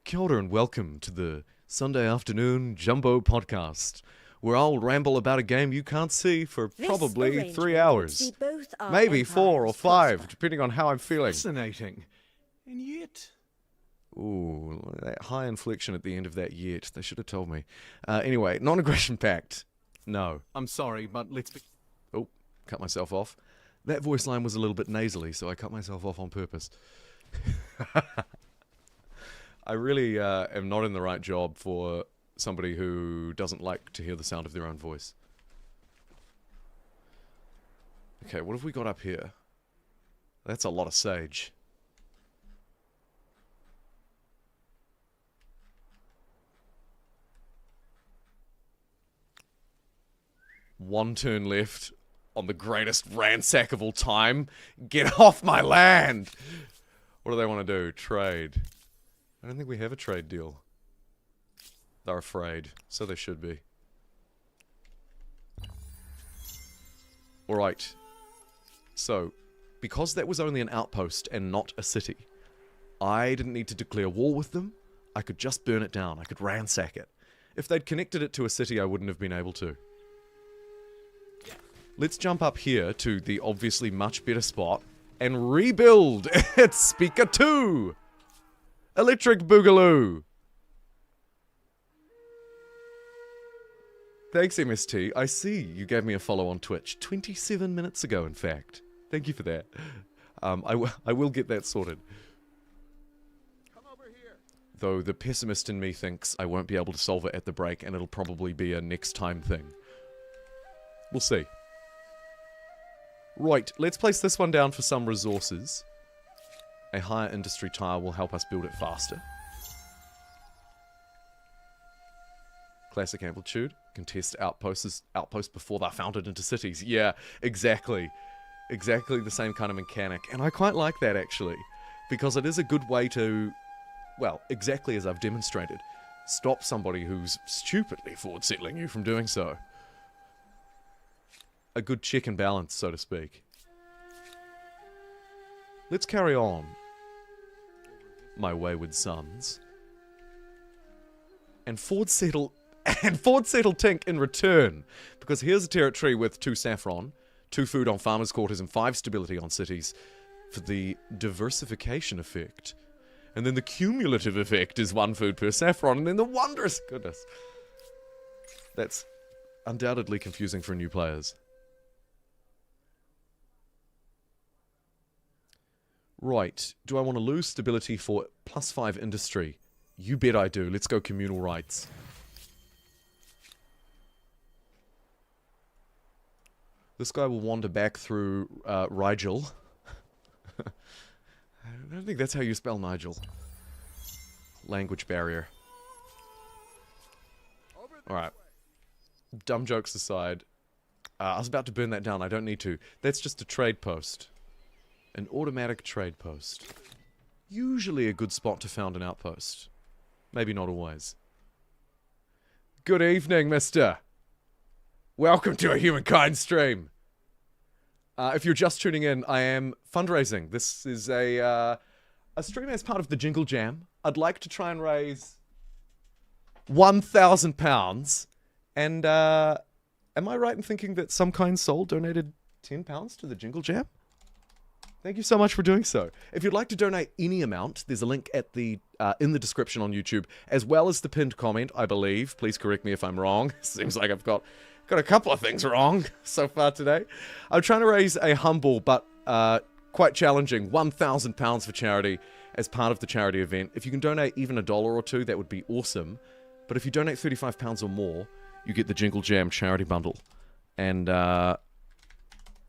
kia ora and welcome to the Sunday afternoon Jumbo podcast, where I'll ramble about a game you can't see for probably 3 hours. Maybe 4 or 5, depending on how I'm feeling. Fascinating. And yet... ooh, that high inflection at the end of that yet. They should have told me. Anyway, non-aggression pact. No. I'm sorry, but let's be... oh, cut myself off. That voice line was a little bit nasally, so I cut myself off on purpose. I really am not in the right job for somebody who doesn't like to hear the sound of their own voice. Okay, what have we got up here? That's a lot of sage. One turn left on the greatest ransack of all time. Get off my land! What do they want to do? Trade. I don't think we have a trade deal. They're afraid, so they should be. Alright. So, because that was only an outpost and not a city, I didn't need to declare war with them. I could just burn it down. I could ransack it. If they'd connected it to a city, I wouldn't have been able to. Let's jump up here to the obviously much better spot and rebuild! It's Speaker 2! Electric Boogaloo! Thanks, MST. I see you gave me a follow on Twitch 27 minutes ago, in fact. Thank you for that. I will get that sorted. Come over here. Though the pessimist in me thinks I won't be able to solve it at the break and it'll probably be a next time thing. We'll see. Right, let's place this one down for some resources. A higher industry tile will help us build it faster. Classic amplitude. Contest outposts before they're founded into cities. Yeah, exactly. Exactly the same kind of mechanic. And I quite like that, actually. Because it is a good way to, well, exactly as I've demonstrated, stop somebody who's stupidly forward settling you from doing so. A good check and balance, so to speak. Let's carry on, my wayward sons. And forward settle Tink in return. Because here's a territory with 2 saffron, 2 food on farmers' quarters, and 5 stability on cities for the diversification effect. And then the cumulative effect is 1 food per saffron, and then the wondrous goodness. That's undoubtedly confusing for new players. Right. Do I want to lose stability for +5 industry? You bet I do. Let's go communal rights. This guy will wander back through Rigel. I don't think that's how you spell Nigel. Language barrier. Alright. Dumb jokes aside. I was about to burn that down. I don't need to. That's just a trade post. An automatic trade post. Usually a good spot to found an outpost. Maybe not always. Good evening, mister. Welcome to a Humankind stream. If you're just tuning in, I am fundraising. This is a stream as part of the Jingle Jam. I'd like to try and raise £1,000. And, am I right in thinking that Some Kind Soul donated £10 to the Jingle Jam? Thank you so much for doing so. If you'd like to donate any amount, there's a link at the in the description on YouTube, as well as the pinned comment, I believe. Please correct me if I'm wrong. Seems like I've got a couple of things wrong so far today. I'm trying to raise a humble but quite challenging £1,000 for charity as part of the charity event. If you can donate even $1 or $2, that would be awesome. But if you donate £35 or more, you get the Jingle Jam charity bundle. And that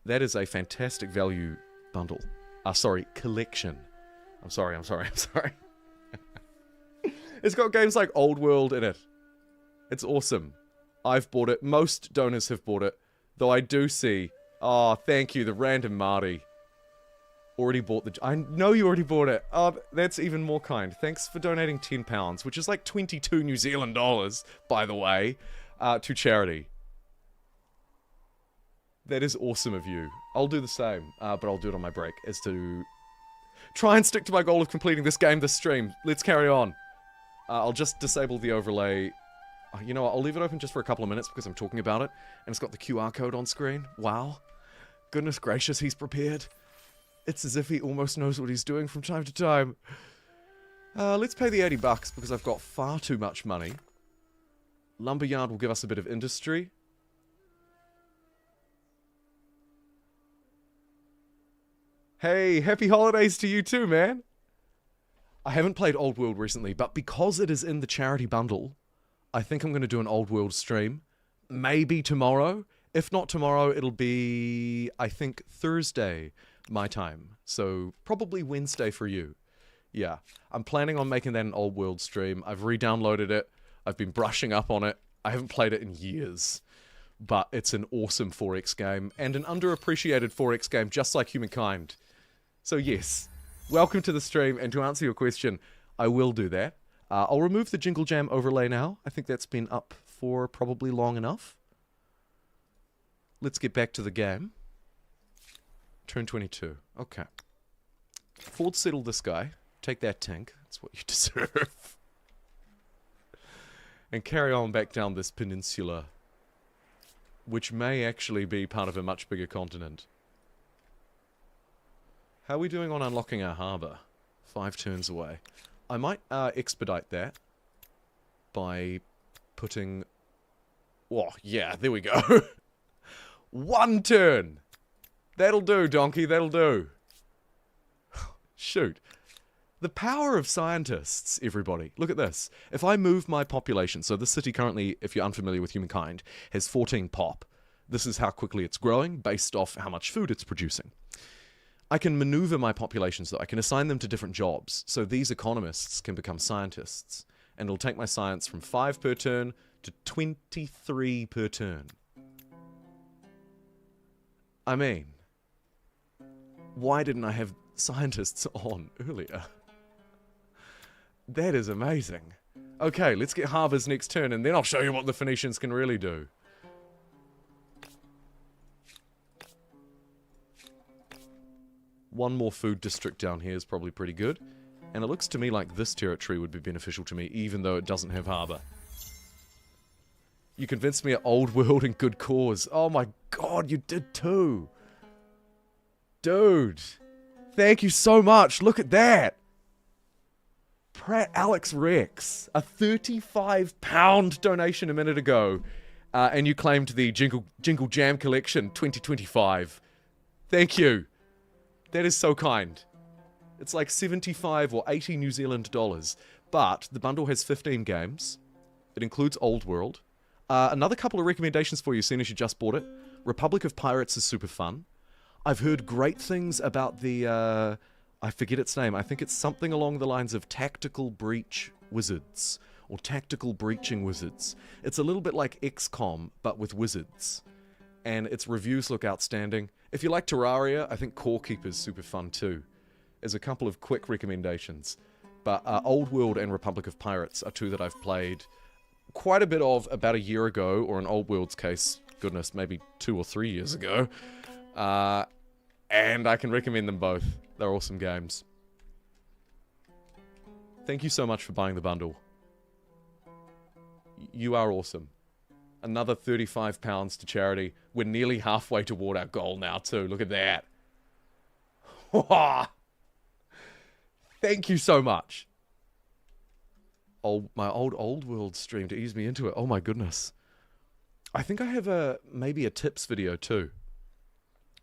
is a fantastic value bundle. Sorry, collection. I'm sorry. It's got games like Old World in it. It's awesome. I've bought it. Most donors have bought it. Though I do see... Oh, thank you. The random Marty. Already bought the... I know you already bought it. Oh, that's even more kind. Thanks for donating £10, which is like 22 New Zealand dollars, by the way, to charity. That is awesome of you. I'll do the same, but I'll do it on my break, as to try and stick to my goal of completing this game, this stream. Let's carry on. I'll just disable the overlay. You know what, I'll leave it open just for a couple of minutes because I'm talking about it, and it's got the QR code on screen. Wow. Goodness gracious, he's prepared. It's as if he almost knows what he's doing from time to time. Let's pay the $80 because I've got far too much money. Lumberyard will give us a bit of industry. Hey, happy holidays to you too, man. I haven't played Old World recently, but because it is in the charity bundle, I think I'm going to do an Old World stream. Maybe tomorrow. If not tomorrow, it'll be, I think, Thursday, my time. So, probably Wednesday for you. Yeah. I'm planning on making that an Old World stream. I've re-downloaded it. I've been brushing up on it. I haven't played it in years. But it's an awesome 4X game, and an underappreciated 4X game, just like Humankind. So yes, welcome to the stream, and to answer your question, I will do that. I'll remove the Jingle Jam overlay now. I think that's been up for probably long enough. Let's get back to the game. Turn 22. Okay. Forward settle this guy. Take that tank. That's what you deserve. And carry on back down this peninsula, which may actually be part of a much bigger continent. How are we doing on unlocking our harbour? 5 turns away. I might expedite that by putting... Oh, yeah, there we go. 1 turn! That'll do, donkey, that'll do. Shoot. The power of scientists, everybody. Look at this. If I move my population, so the city currently, if you're unfamiliar with Humankind, has 14 pop. This is how quickly it's growing, based off how much food it's producing. I can maneuver my populations, though. I can assign them to different jobs. So these economists can become scientists. And it'll take my science from 5 per turn to 23 per turn. I mean, why didn't I have scientists on earlier? That is amazing. Okay, let's get harbours next turn, and then I'll show you what the Phoenicians can really do. One more food district down here is probably pretty good. And it looks to me like this territory would be beneficial to me, even though it doesn't have harbour. You convinced me at Old World and good cause. Oh my god, you did too. Dude. Thank you so much. Look at that. Pratt Alex Rex. A £35 donation a minute ago. And you claimed the Jingle Jam Collection 2025. Thank you. That is so kind. It's like 75 or 80 New Zealand dollars. But the bundle has 15 games. It includes Old World. Another couple of recommendations for you, seeing as you just bought it. Republic of Pirates is super fun. I've heard great things about the... I forget its name. I think it's something along the lines of Tactical Breach Wizards. Or Tactical Breaching Wizards. It's a little bit like XCOM, but with wizards. And its reviews look outstanding. If you like Terraria, I think Core Keeper's super fun too. There's a couple of quick recommendations. But Old World and Republic of Pirates are two that I've played quite a bit of about a year ago, or in Old World's case, goodness, maybe 2 or 3 years ago. And I can recommend them both. They're awesome games. Thank you so much for buying the bundle. You are awesome. Another £35 to charity. We're nearly halfway toward our goal now too. Look at that. Thank you so much. My old world stream to ease me into it. Oh my goodness. I think I have maybe a tips video too.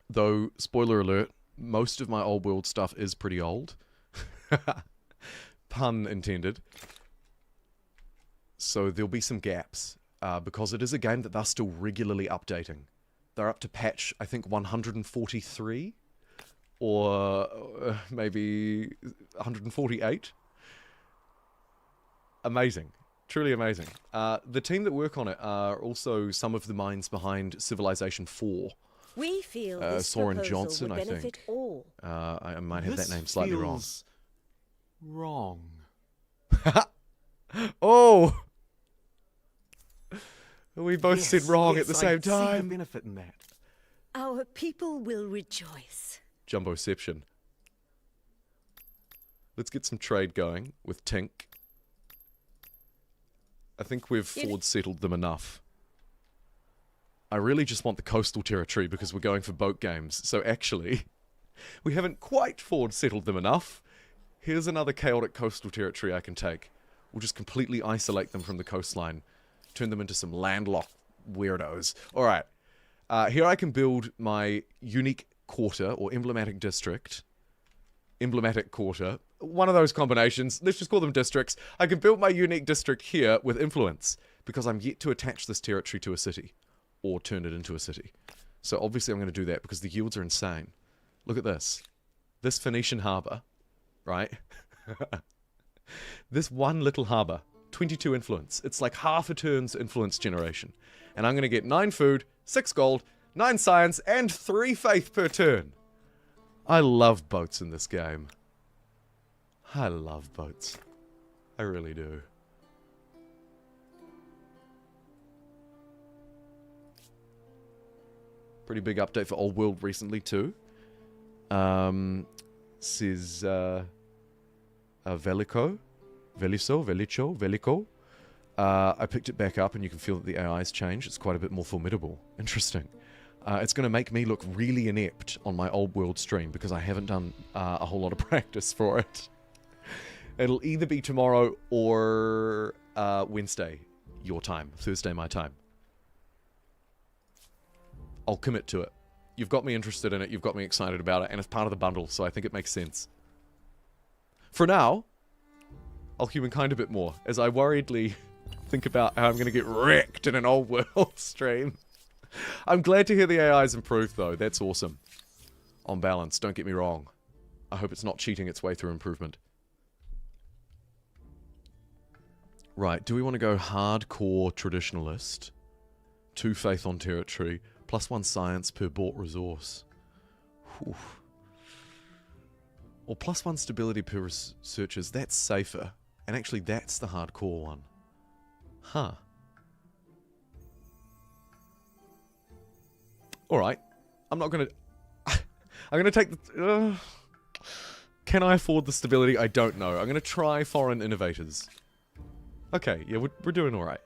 Though, spoiler alert, most of my old world stuff is pretty old. Pun intended. So there'll be some gaps, because it is a game that they're still regularly updating. They're up to patch, I think, 143? Or maybe 148? Amazing. Truly amazing. The team that work on it are also some of the minds behind Civilization 4. We feel this Soren proposal Johnson, would I benefit think. all. I might have that name slightly wrong. Wrong. Oh! We both said wrong yes, at the same I see the time. benefit in that. Our people will rejoice. Jumboception. Let's get some trade going with Tink. I think we've forward settled them enough. I really just want the coastal territory because we're going for boat games. So actually, we haven't quite forward settled them enough. Here's another chaotic coastal territory I can take. We'll just completely isolate them from the coastline. Turn them into some landlocked weirdos. Alright. Here I can build my unique quarter, or emblematic district. Emblematic quarter. One of those combinations. Let's just call them districts. I can build my unique district here with influence, because I'm yet to attach this territory to a city. Or turn it into a city. So obviously I'm going to do that, because the yields are insane. Look at this. This Phoenician harbour, right? This one little harbour. 22 influence. It's like half a turn's influence generation. And I'm going to get 9 food, 6 gold, 9 science, and 3 faith per turn. I love boats in this game. I love boats. I really do. Pretty big update for Old World recently too. Says Velico. I picked it back up and you can feel that the AI's changed. It's quite a bit more formidable. Interesting. It's going to make me look really inept on my Old World stream because I haven't done a whole lot of practice for it. It'll either be tomorrow or Wednesday, your time. Thursday, my time. I'll commit to it. You've got me interested in it, you've got me excited about it, and it's part of the bundle, so I think it makes sense. For now, I'll humankind a bit more, as I worriedly think about how I'm going to get wrecked in an Old World stream. I'm glad to hear the AI's improved, though. That's awesome. On balance, don't get me wrong. I hope it's not cheating its way through improvement. Right, do we want to go hardcore traditionalist? 2 faith on territory, +1 science per bought resource. Whew. Or +1 stability per researchers. That's safer. And actually, that's the hardcore one. Huh. Alright. I'm not gonna... I'm gonna take the... Can I afford the stability? I don't know. I'm gonna try foreign innovators. Okay, yeah, we're doing alright.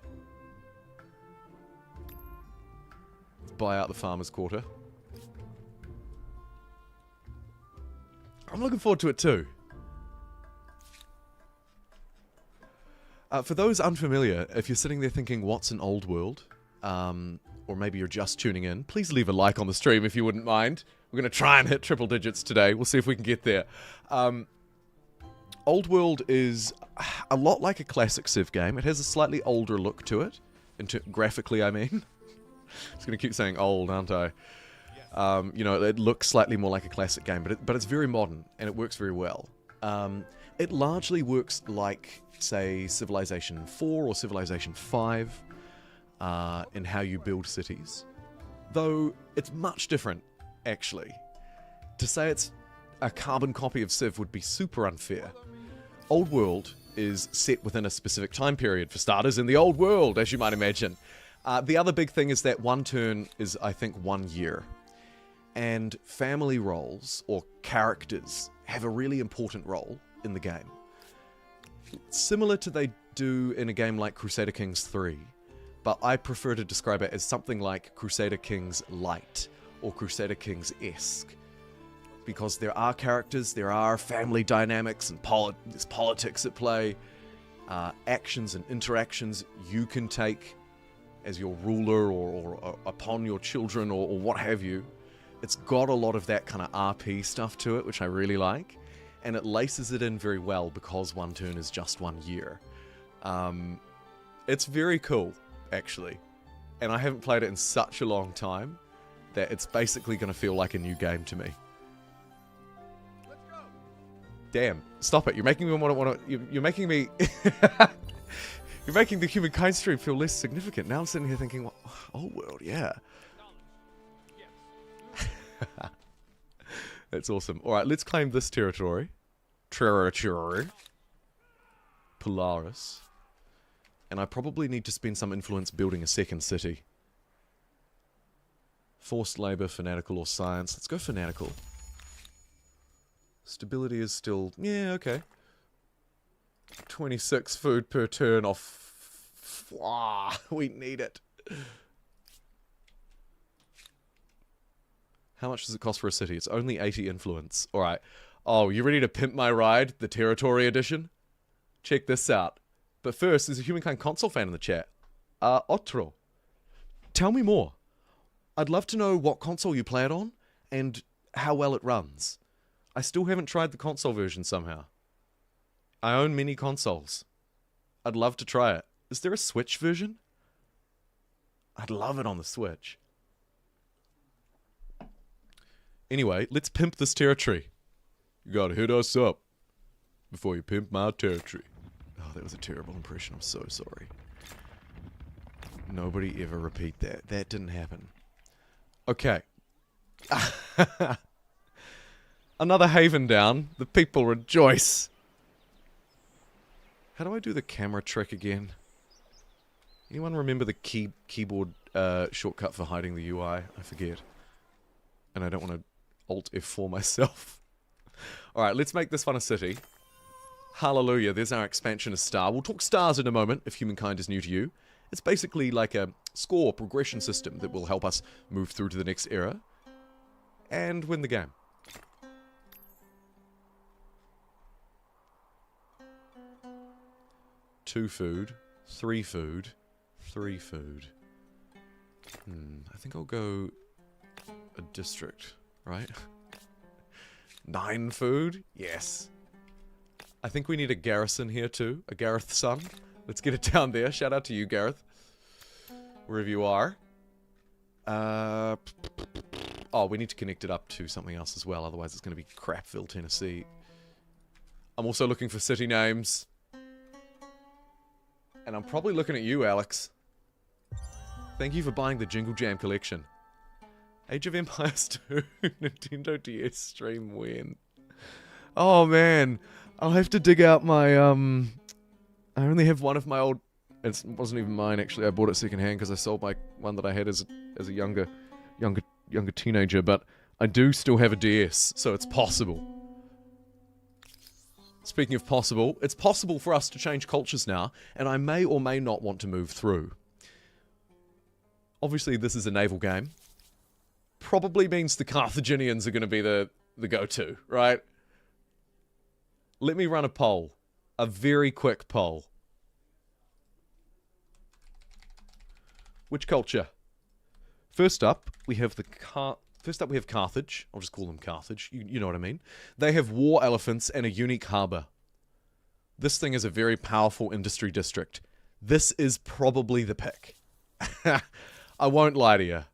Buy out the farmer's quarter. I'm looking forward to it too. For those unfamiliar, if you're sitting there thinking, what's an Old World? Or maybe you're just tuning in, please leave a like on the stream if you wouldn't mind. We're going to try and hit triple digits today. We'll see if we can get there. Old World is a lot like a classic Civ game. It has a slightly older look to it. Graphically, I mean. I'm just going to keep saying old, aren't I? You know, it looks slightly more like a classic game, but it's very modern, and it works very well. It largely works like, say, Civilization 4 or Civilization 5 in how you build cities. Though, it's much different, actually. To say it's a carbon copy of Civ would be super unfair. Old World is set within a specific time period, for starters, in the Old World, as you might imagine. The other big thing is that one turn is, I think, 1 year. And family roles, or characters, have a really important role in the game. Similar to they do in a game like Crusader Kings 3, but I prefer to describe it as something like Crusader Kings Light, or Crusader Kings-esque. Because there are characters, there are family dynamics, and there's politics at play, actions and interactions you can take as your ruler or upon your children or what have you. It's got a lot of that kind of RP stuff to it, which I really like, and it laces it in very well because one turn is just 1 year. It's very cool, actually, and I haven't played it in such a long time that it's basically going to feel like a new game to me. Damn, stop it. You're making me want to... You're making me... You're making the Humankind stream feel less significant. Now I'm sitting here thinking, well, Old World, yeah. That's awesome. Alright, let's claim this territory. Territory. Polaris. And I probably need to spend some influence building a second city. Forced labor, fanatical, or science. Let's go fanatical. Stability is still... yeah, okay. 26 food per turn off... we need it. How much does it cost for a city? It's only 80 influence. Alright. Oh, you ready to pimp my ride? The Territory Edition? Check this out. But first, there's a Humankind console fan in the chat. Otro. Tell me more. I'd love to know what console you play it on, and how well it runs. I still haven't tried the console version somehow. I own many consoles. I'd love to try it. Is there a Switch version? I'd love it on the Switch. Anyway, let's pimp this territory. You gotta hit us up before you pimp my territory. Oh, that was a terrible impression. I'm so sorry. Nobody ever repeat that. That didn't happen. Okay. Another haven down. The people rejoice. How do I do the camera trick again? Anyone remember the keyboard shortcut for hiding the UI? I forget. And I don't want to Alt F4 myself. Alright, let's make this one a city. Hallelujah, there's our expansionist star. We'll talk stars in a moment if Humankind is new to you. It's basically like a score progression system that will help us move through to the next era and win the game. Two food, three food, three food. I think I'll go a district, right? 9 food? Yes. I think we need a garrison here too. A Gareth son. Let's get it down there. Shout out to you, Gareth. Wherever you are. Oh, we need to connect it up to something else as well. Otherwise it's going to be Crapville, Tennessee. I'm also looking for city names. And I'm probably looking at you, Alex. Thank you for buying the Jingle Jam collection. Age of Empires 2 Nintendo DS stream when? Oh man, I'll have to dig out my I only have one of my old. It wasn't even mine actually. I bought it secondhand because I sold my one that I had as a younger teenager. But I do still have a DS, so it's possible. Speaking of possible, it's possible for us to change cultures now, and I may or may not want to move through. Obviously, this is a naval game. Probably means the Carthaginians are going to be the go-to, right? Let me run a poll. A very quick poll. Which culture? First up, we have Carthage. I'll just call them Carthage. You know what I mean. They have war elephants and a unique harbour. This thing is a very powerful industry district. This is probably the pick. I won't lie to you.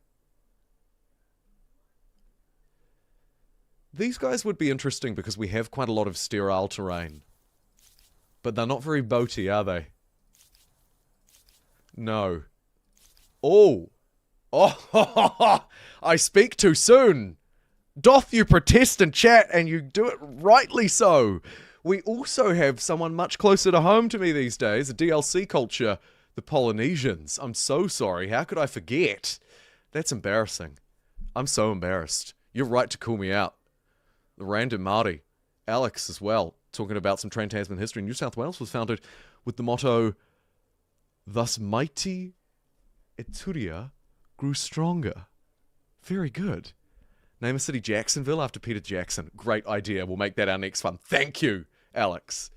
These guys would be interesting because we have quite a lot of sterile terrain. But they're not very boaty, are they? No. Oh! Oh! I speak too soon! Doth you protest and chat, and you do it rightly so. We also have someone much closer to home to me these days, a DLC culture, the Polynesians. I'm so sorry, how could I forget? That's embarrassing. I'm so embarrassed. You're right to call me out. The random Māori, Alex as well, talking about some Trans-Tasman history. New South Wales was founded with the motto, "Thus mighty Eturia grew stronger." Very good. Name a city Jacksonville after Peter Jackson. Great idea. We'll make that our next one. Thank you, Alex.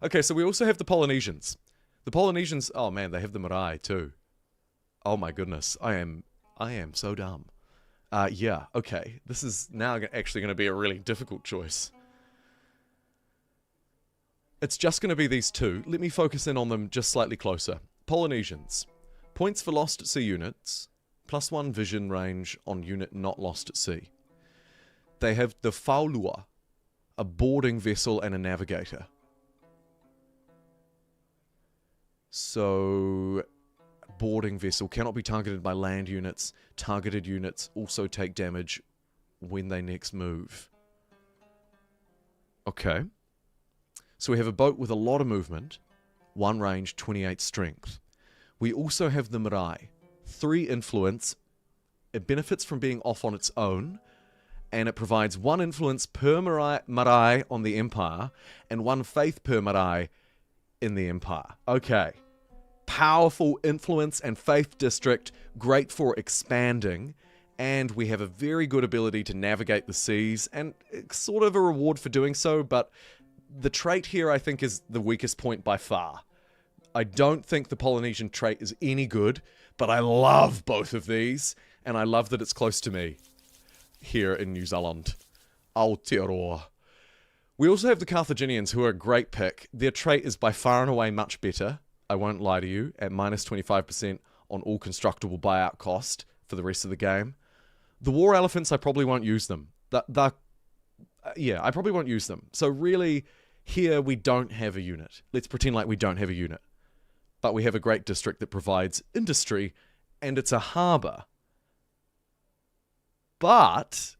Okay, so we also have the Polynesians. The Polynesians, oh man, they have the marae too. Oh my goodness, I am so dumb. Yeah, okay. This is now actually going to be a really difficult choice. It's just going to be these two. Let me focus in on them just slightly closer. Polynesians. Points for lost at sea units. +1 vision range on unit not lost at sea. They have the Faulua, a boarding vessel and a navigator. So, boarding vessel cannot be targeted by land units. Targeted units also take damage when they next move. Okay. So we have a boat with a lot of movement. 1 range, 28 strength. We also have the marae. 3 influence. It benefits from being off on its own. And it provides 1 influence per marae on the Empire. And 1 faith per marae in the Empire. Okay. Powerful influence and faith district. Great for expanding. And we have a very good ability to navigate the seas. And it's sort of a reward for doing so. But the trait here, I think, is the weakest point by far. I don't think the Polynesian trait is any good. But I love both of these. And I love that it's close to me. Here in New Zealand. Aotearoa. We also have the Carthaginians, who are a great pick. Their trait is by far and away much better. I won't lie to you. At -25% on all constructible buyout cost for the rest of the game. The War Elephants, I probably won't use them. Yeah, I probably won't use them. So really, here we don't have a unit. Let's pretend like we don't have a unit. But we have a great district that provides industry, and it's a harbour. But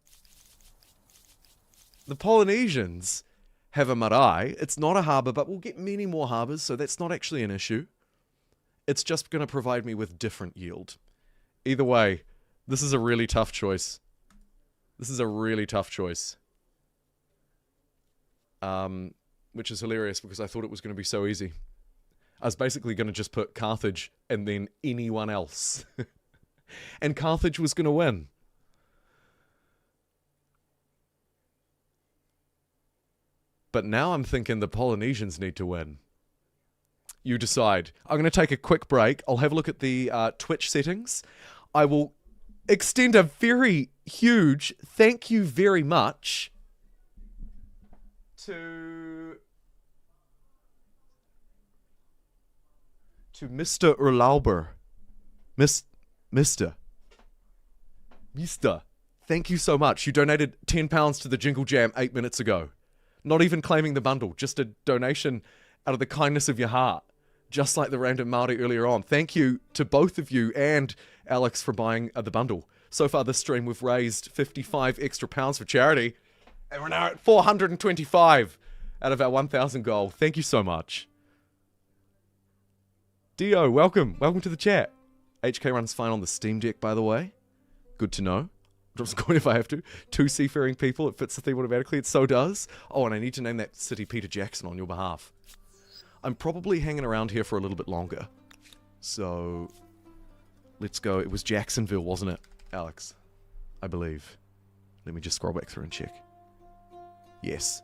the Polynesians have a marae. It's not a harbour, but we'll get many more harbours, so that's not actually an issue. It's just going to provide me with different yield. Either way, this is a really tough choice. This is a really tough choice. Which is hilarious because I thought it was going to be so easy. I was basically going to just put Carthage and then anyone else. And Carthage was going to win. But now I'm thinking the Polynesians need to win. You decide. I'm going to take a quick break. I'll have a look at the Twitch settings. I will extend a very huge thank you very much to Mr. Urlauber. Mr. Thank you so much. You donated £10 to the Jingle Jam 8 minutes ago. Not even claiming the bundle, just a donation out of the kindness of your heart. Just like the random Māori earlier on. Thank you to both of you and Alex for buying the bundle. So far this stream we've raised 55 extra pounds for charity. And we're now at 425 out of our 1,000 goal. Thank you so much. Dio, welcome. Welcome to the chat. HK runs fine on the Steam Deck, by the way. Good to know. Drops a coin if I have to. 2 seafaring people, it fits the theme automatically. It so does. Oh, and I need to name that city Peter Jackson on your behalf. I'm probably hanging around here for a little bit longer. So, let's go. It was Jacksonville, wasn't it, Alex? I believe. Let me just scroll back through and check. Yes.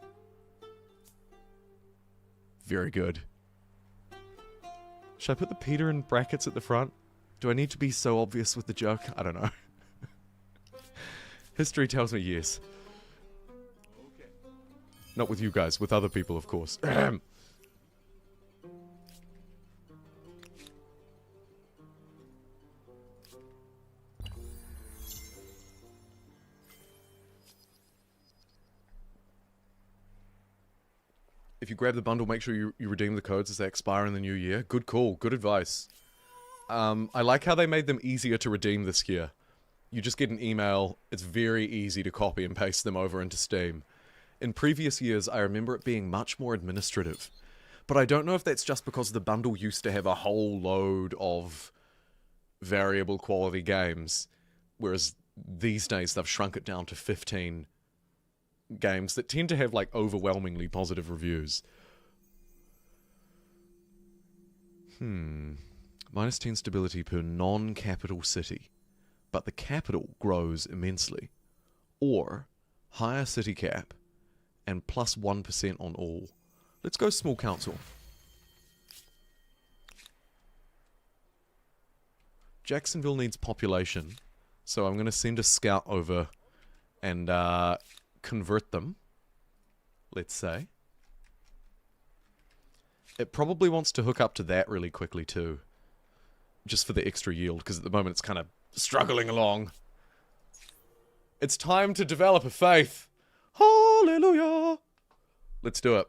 Very good. Should I put the Peter in brackets at the front? Do I need to be so obvious with the joke? I don't know. History tells me yes. Okay. Not with you guys, with other people, of course. If you grab the bundle, make sure you redeem the codes as they expire in the new year. Good call. Good advice. I like how they made them easier to redeem this year. You just get an email. It's very easy to copy and paste them over into Steam. In previous years, I remember it being much more administrative. But I don't know if that's just because the bundle used to have a whole load of variable quality games, whereas these days they've shrunk it down to 15 games that tend to have like overwhelmingly positive reviews. Minus 10 stability per non-capital city, but the capital grows immensely. Or higher city cap and plus 1% on all. Let's go small council. Jacksonville needs population, so I'm going to send a scout over and convert them, let's say. It probably wants to hook up to that really quickly too, just for the extra yield, because at the moment it's kind of struggling along. It's time to develop a faith. Hallelujah! Let's do it.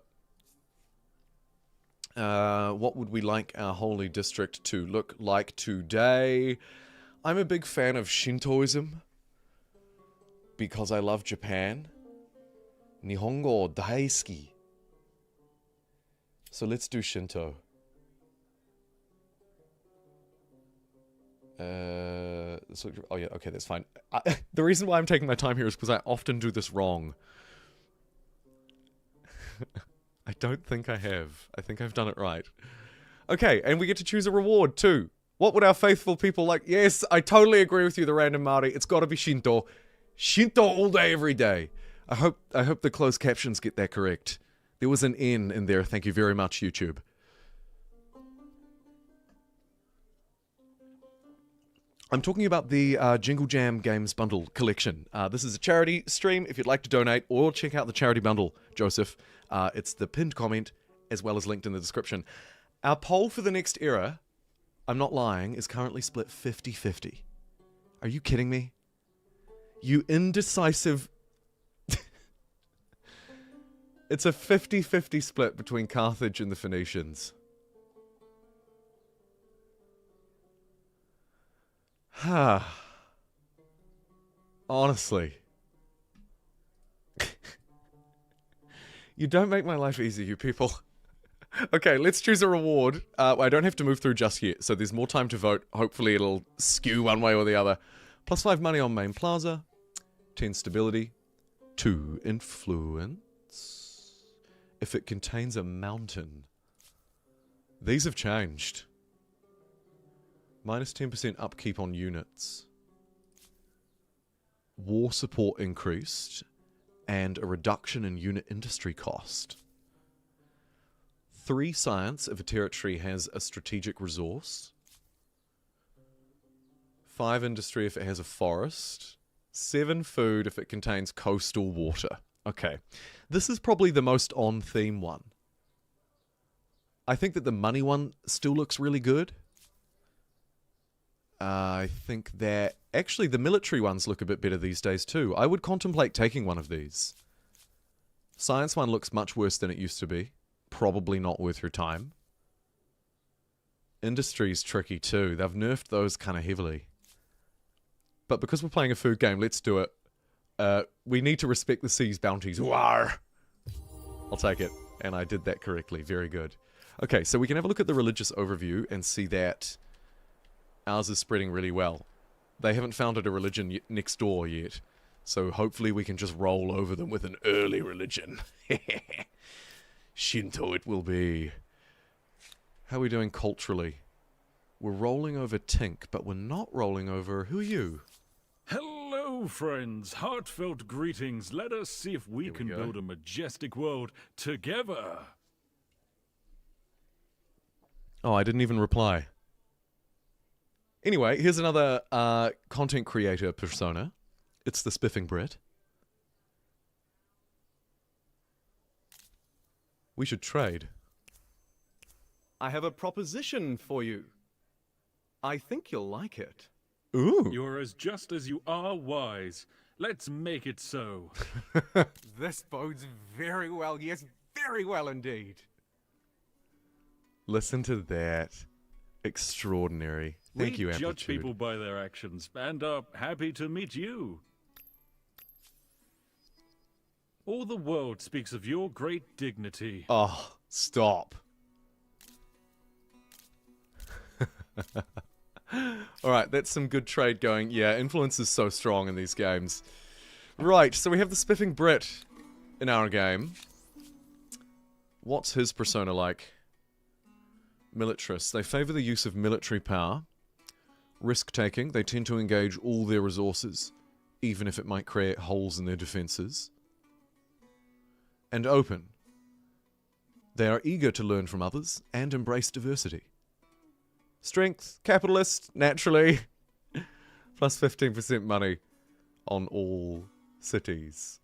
What would we like our holy district to look like today? I'm a big fan of Shintoism because I love Japan. Nihongo daisuki. So let's do Shinto. Oh yeah, okay, that's fine. The reason why I'm taking my time here is because I often do this wrong. I don't think I have. I think I've done it right. Okay, and we get to choose a reward too. What would our faithful people like? Yes, I totally agree with you, the random Māori. It's got to be Shinto. Shinto all day, every day. I hope the closed captions get that correct. There was an N in there. Thank you very much, YouTube. I'm talking about the Jingle Jam Games Bundle collection. This is a charity stream. If you'd like to donate or check out the charity bundle, Joseph, it's the pinned comment as well as linked in the description. Our poll for the next era, I'm not lying, is currently split 50-50. Are you kidding me? You indecisive... It's a 50-50 split between Carthage and the Phoenicians. Honestly. You don't make my life easy, you people. Okay, let's choose a reward. I don't have to move through just yet, so there's more time to vote. Hopefully it'll skew one way or the other. Plus 5 money on main plaza. 10 stability. 2 influence. If it contains a mountain. These have changed. Minus 10% upkeep on units. War support increased. And a reduction in unit industry cost. 3 science if a territory has a strategic resource. 5 industry if it has a forest. 7 food if it contains coastal water. Okay. This is probably the most on-theme one. I think that the money one still looks really good. I think that... Actually, the military ones look a bit better these days too. I would contemplate taking one of these. Science one looks much worse than it used to be. Probably not worth your time. Industry's tricky too. They've nerfed those kind of heavily. But because we're playing a food game, let's do it. We need to respect the sea's bounties. War! I'll take it. And I did that correctly. Very good. Okay, so we can have a look at the religious overview and see that ours is spreading really well. They haven't founded a religion next door yet. So hopefully we can just roll over them with an early religion. Shinto it will be. How are we doing culturally? We're rolling over Tink, but we're not rolling over... Who are you? Hello, friends. Heartfelt greetings. Let us see if we can build a majestic world together. Oh, I didn't even reply. Anyway, here's another content creator persona. It's the Spiffing Brit. We should trade. I have a proposition for you. I think you'll like it. Ooh. You're as just as you are wise. Let's make it so. This bodes very well. Yes, very well indeed. Listen to that. Extraordinary. Thank you, We judge Amplitude. people by their actions and are happy to meet you. All the world speaks of your great dignity. Oh, stop. Alright, that's some good trade going. Yeah, influence is so strong in these games. Right, so we have the Spiffing Brit in our game. What's his persona like? Militarists. They favour the use of military power. Risk-taking. They tend to engage all their resources, even if it might create holes in their defences. And open. They are eager to learn from others and embrace diversity. Strength, capitalist, naturally. Plus 15% money on all cities.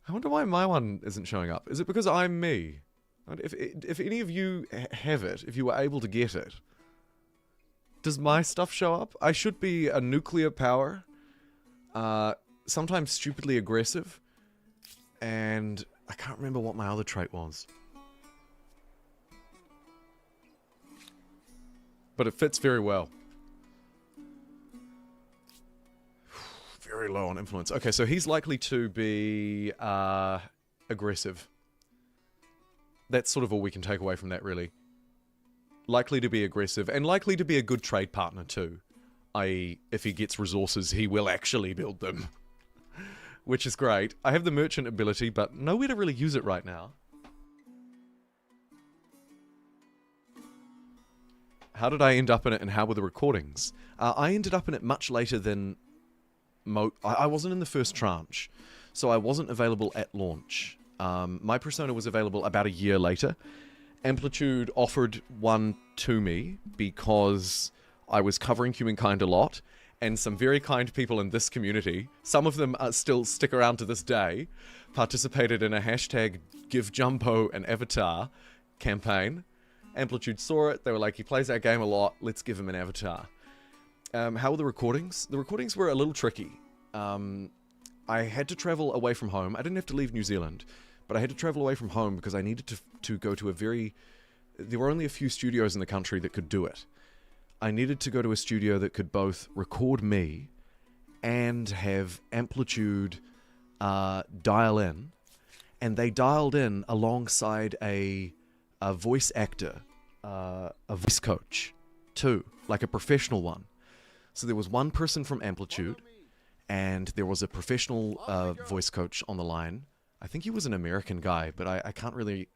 I wonder why my one isn't showing up. Is it because I'm me? If any of you have it, if you were able to get it, does my stuff show up? I should be a nuclear power, sometimes stupidly aggressive, and I can't remember what my other trait was. But it fits very well. Very low on influence. Okay, so he's likely to be aggressive. That's sort of all we can take away from that, really. Likely to be aggressive, and likely to be a good trade partner too. I.e., if he gets resources, he will actually build them. Which is great. I have the merchant ability, but nowhere to really use it right now. How did I end up in it, and how were the recordings? I ended up in it much later than... I wasn't in the first tranche, so I wasn't available at launch. My persona was available about a year later. Amplitude offered one to me because I was covering Humankind a lot, and some very kind people in this community, some of them still stick around to this day, participated in a hashtag #GiveJumbo an Avatar campaign. Amplitude saw it, they were like, he plays our game a lot, let's give him an avatar. How were the recordings? The recordings were a little tricky. I had to travel away from home. I didn't have to leave New Zealand, but I had to travel away from home because I needed to go to a very... There were only a few studios in the country that could do it. I needed to go to a studio that could both record me and have Amplitude dial in. And they dialed in alongside a voice actor, a voice coach, too, like a professional one. So there was one person from Amplitude, and there was a professional voice coach on the line. I think he was an American guy, but I can't really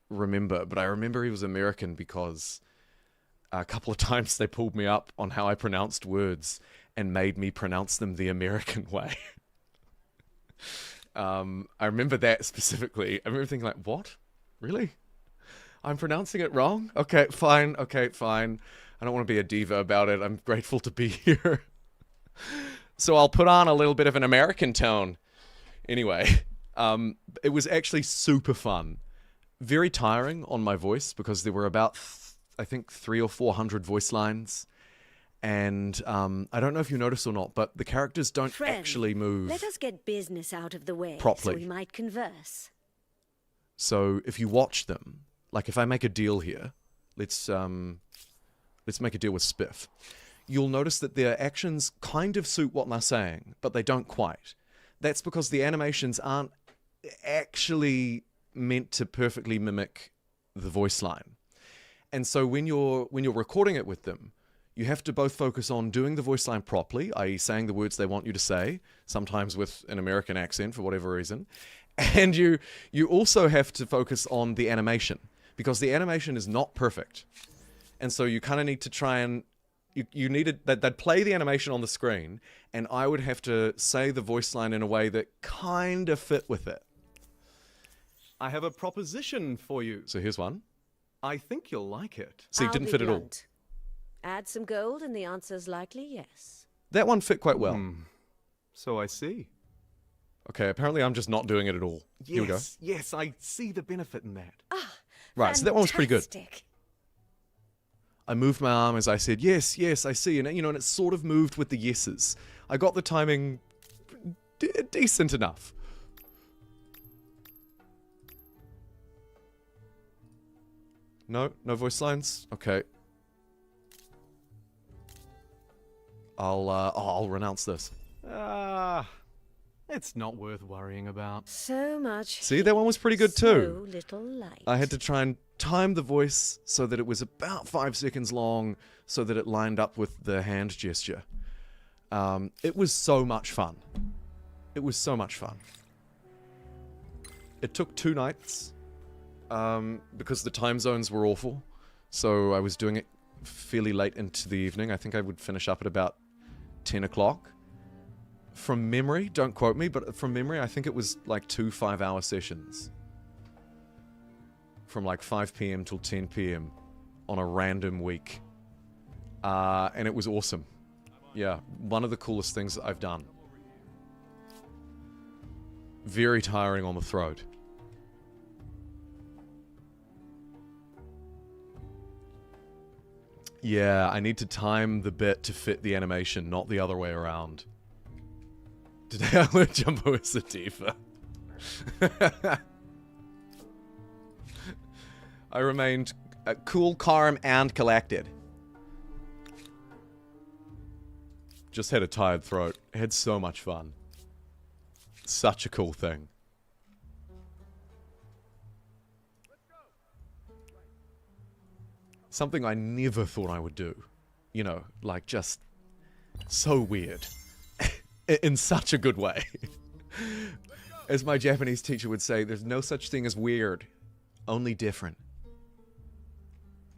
remember. But I remember he was American because a couple of times they pulled me up on how I pronounced words and made me pronounce them the American way. I remember that specifically. I remember thinking like, what? Really? I'm pronouncing it wrong? Okay, fine. Okay, fine. I don't want to be a diva about it. I'm grateful to be here. So I'll put on a little bit of an American tone. Anyway, it was actually super fun. Very tiring on my voice because there were about, I think, 300 or 400 voice lines. And I don't know if you noticed or not, but the characters don't actually move. Let us get business out of the way properly. So we might converse. So if you watch them, like if I make a deal here, let's make a deal with Spiff. You'll notice that their actions kind of suit what they're saying, but they don't quite. That's because the animations aren't actually meant to perfectly mimic the voice line. And so when you're recording it with them, you have to both focus on doing the voice line properly, i.e. saying the words they want you to say, sometimes with an American accent for whatever reason. And you also have to focus on the animation, because the animation is not perfect. And so you kind of need to try and... You needed that they'd play the animation on the screen, and I would have to say the voice line in a way that kind of fit with it. I have a proposition for you. So here's one. I think you'll like it. See, it didn't fit at all. Add some gold, and the answer's likely yes. That one fit quite well. So I see. Okay, apparently I'm just not doing it at all. Here we go. Yes, I see the benefit in that. Right, so that one was pretty good. Fantastic. I moved my arm as I said, yes, yes, I see. And, and it sort of moved with the yeses. I got the timing decent enough. No? No voice lines? Okay. I'll renounce this. It's not worth worrying about. So much. See, that one was pretty good too. So little light. I had to try and time the voice so that it was about 5 seconds long, so that it lined up with the hand gesture. It was so much fun. It was so much fun. It took 2 nights, because the time zones were awful. So I was doing it fairly late into the evening. I think I would finish up at about 10 o'clock. From memory, don't quote me, but from memory, I think it was like 2 5-hour sessions. From like 5 p.m. till 10 p.m. on a random week. And it was awesome. Yeah, one of the coolest things that I've done. Very tiring on the throat. Yeah, I need to time the bit to fit the animation, not the other way around. Today I learned Jumbo is a diva. I remained cool, calm, and collected. Just had a tired throat. Had so much fun. Such a cool thing. Something I never thought I would do. You know, like just so weird. In such a good way. As my Japanese teacher would say, there's no such thing as weird, only different.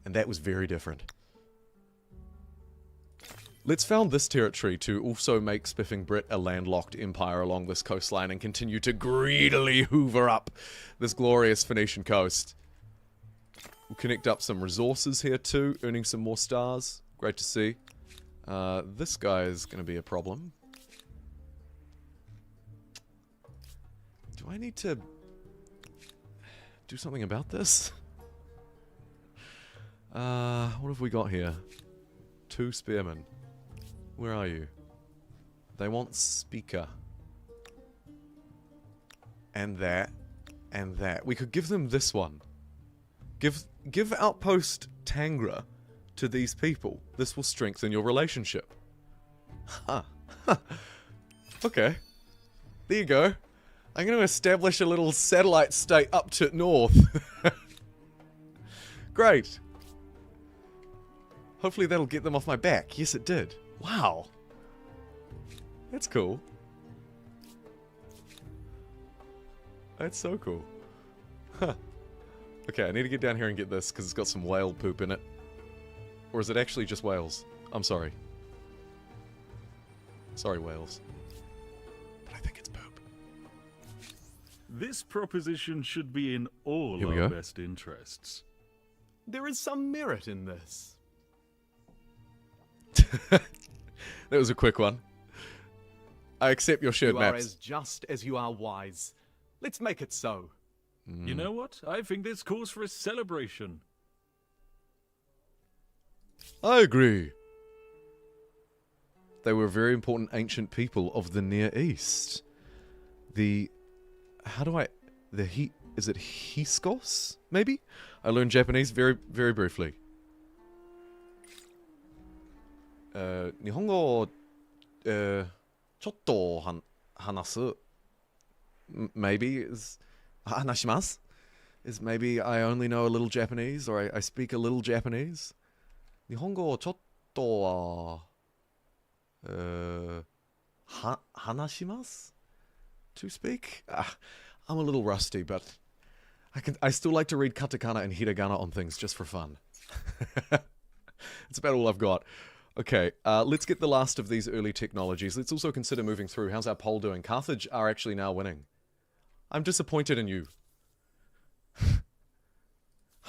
And that was very different. Let's found this territory to also make Spiffing Brit a landlocked empire along this coastline and continue to greedily hoover up this glorious Phoenician coast. We'll connect up some resources here too, earning some more stars. Great to see. This guy is going to be a problem. Do I need to do something about this? What have we got here? 2 spearmen. Where are you? They want speaker. And that. And that. We could give them this one. Give Outpost Tangra to these people. This will strengthen your relationship. Huh. Okay. There you go. I'm going to establish a little satellite state up to north. Great. Hopefully that'll get them off my back. Yes, it did. Wow. That's cool. That's so cool. Huh. Okay, I need to get down here and get this, because it's got some whale poop in it. Or is it actually just whales? I'm sorry. Sorry, whales. But I think it's poop. This proposition should be in all Here we our go. best interests. There is some merit in this. That was a quick one. I accept your shared You are maps. as just as you are wise. Let's make it so. You know what? I think this calls for a celebration. I agree. They were very important ancient people of the Near East. Is it Hiskos, maybe? I learned Japanese very, very briefly. Nihongo, chotto hanasu. Maybe is hanashimasu. Is maybe I only know a little Japanese, or I speak a little Japanese. Nihongo chotto wa hanashimasu? To speak? I'm a little rusty, but I still like to read katakana and hiragana on things just for fun. It's about all I've got. Okay, let's get the last of these early technologies. Let's also consider moving through. How's our poll doing? Carthage are actually now winning. I'm disappointed in you.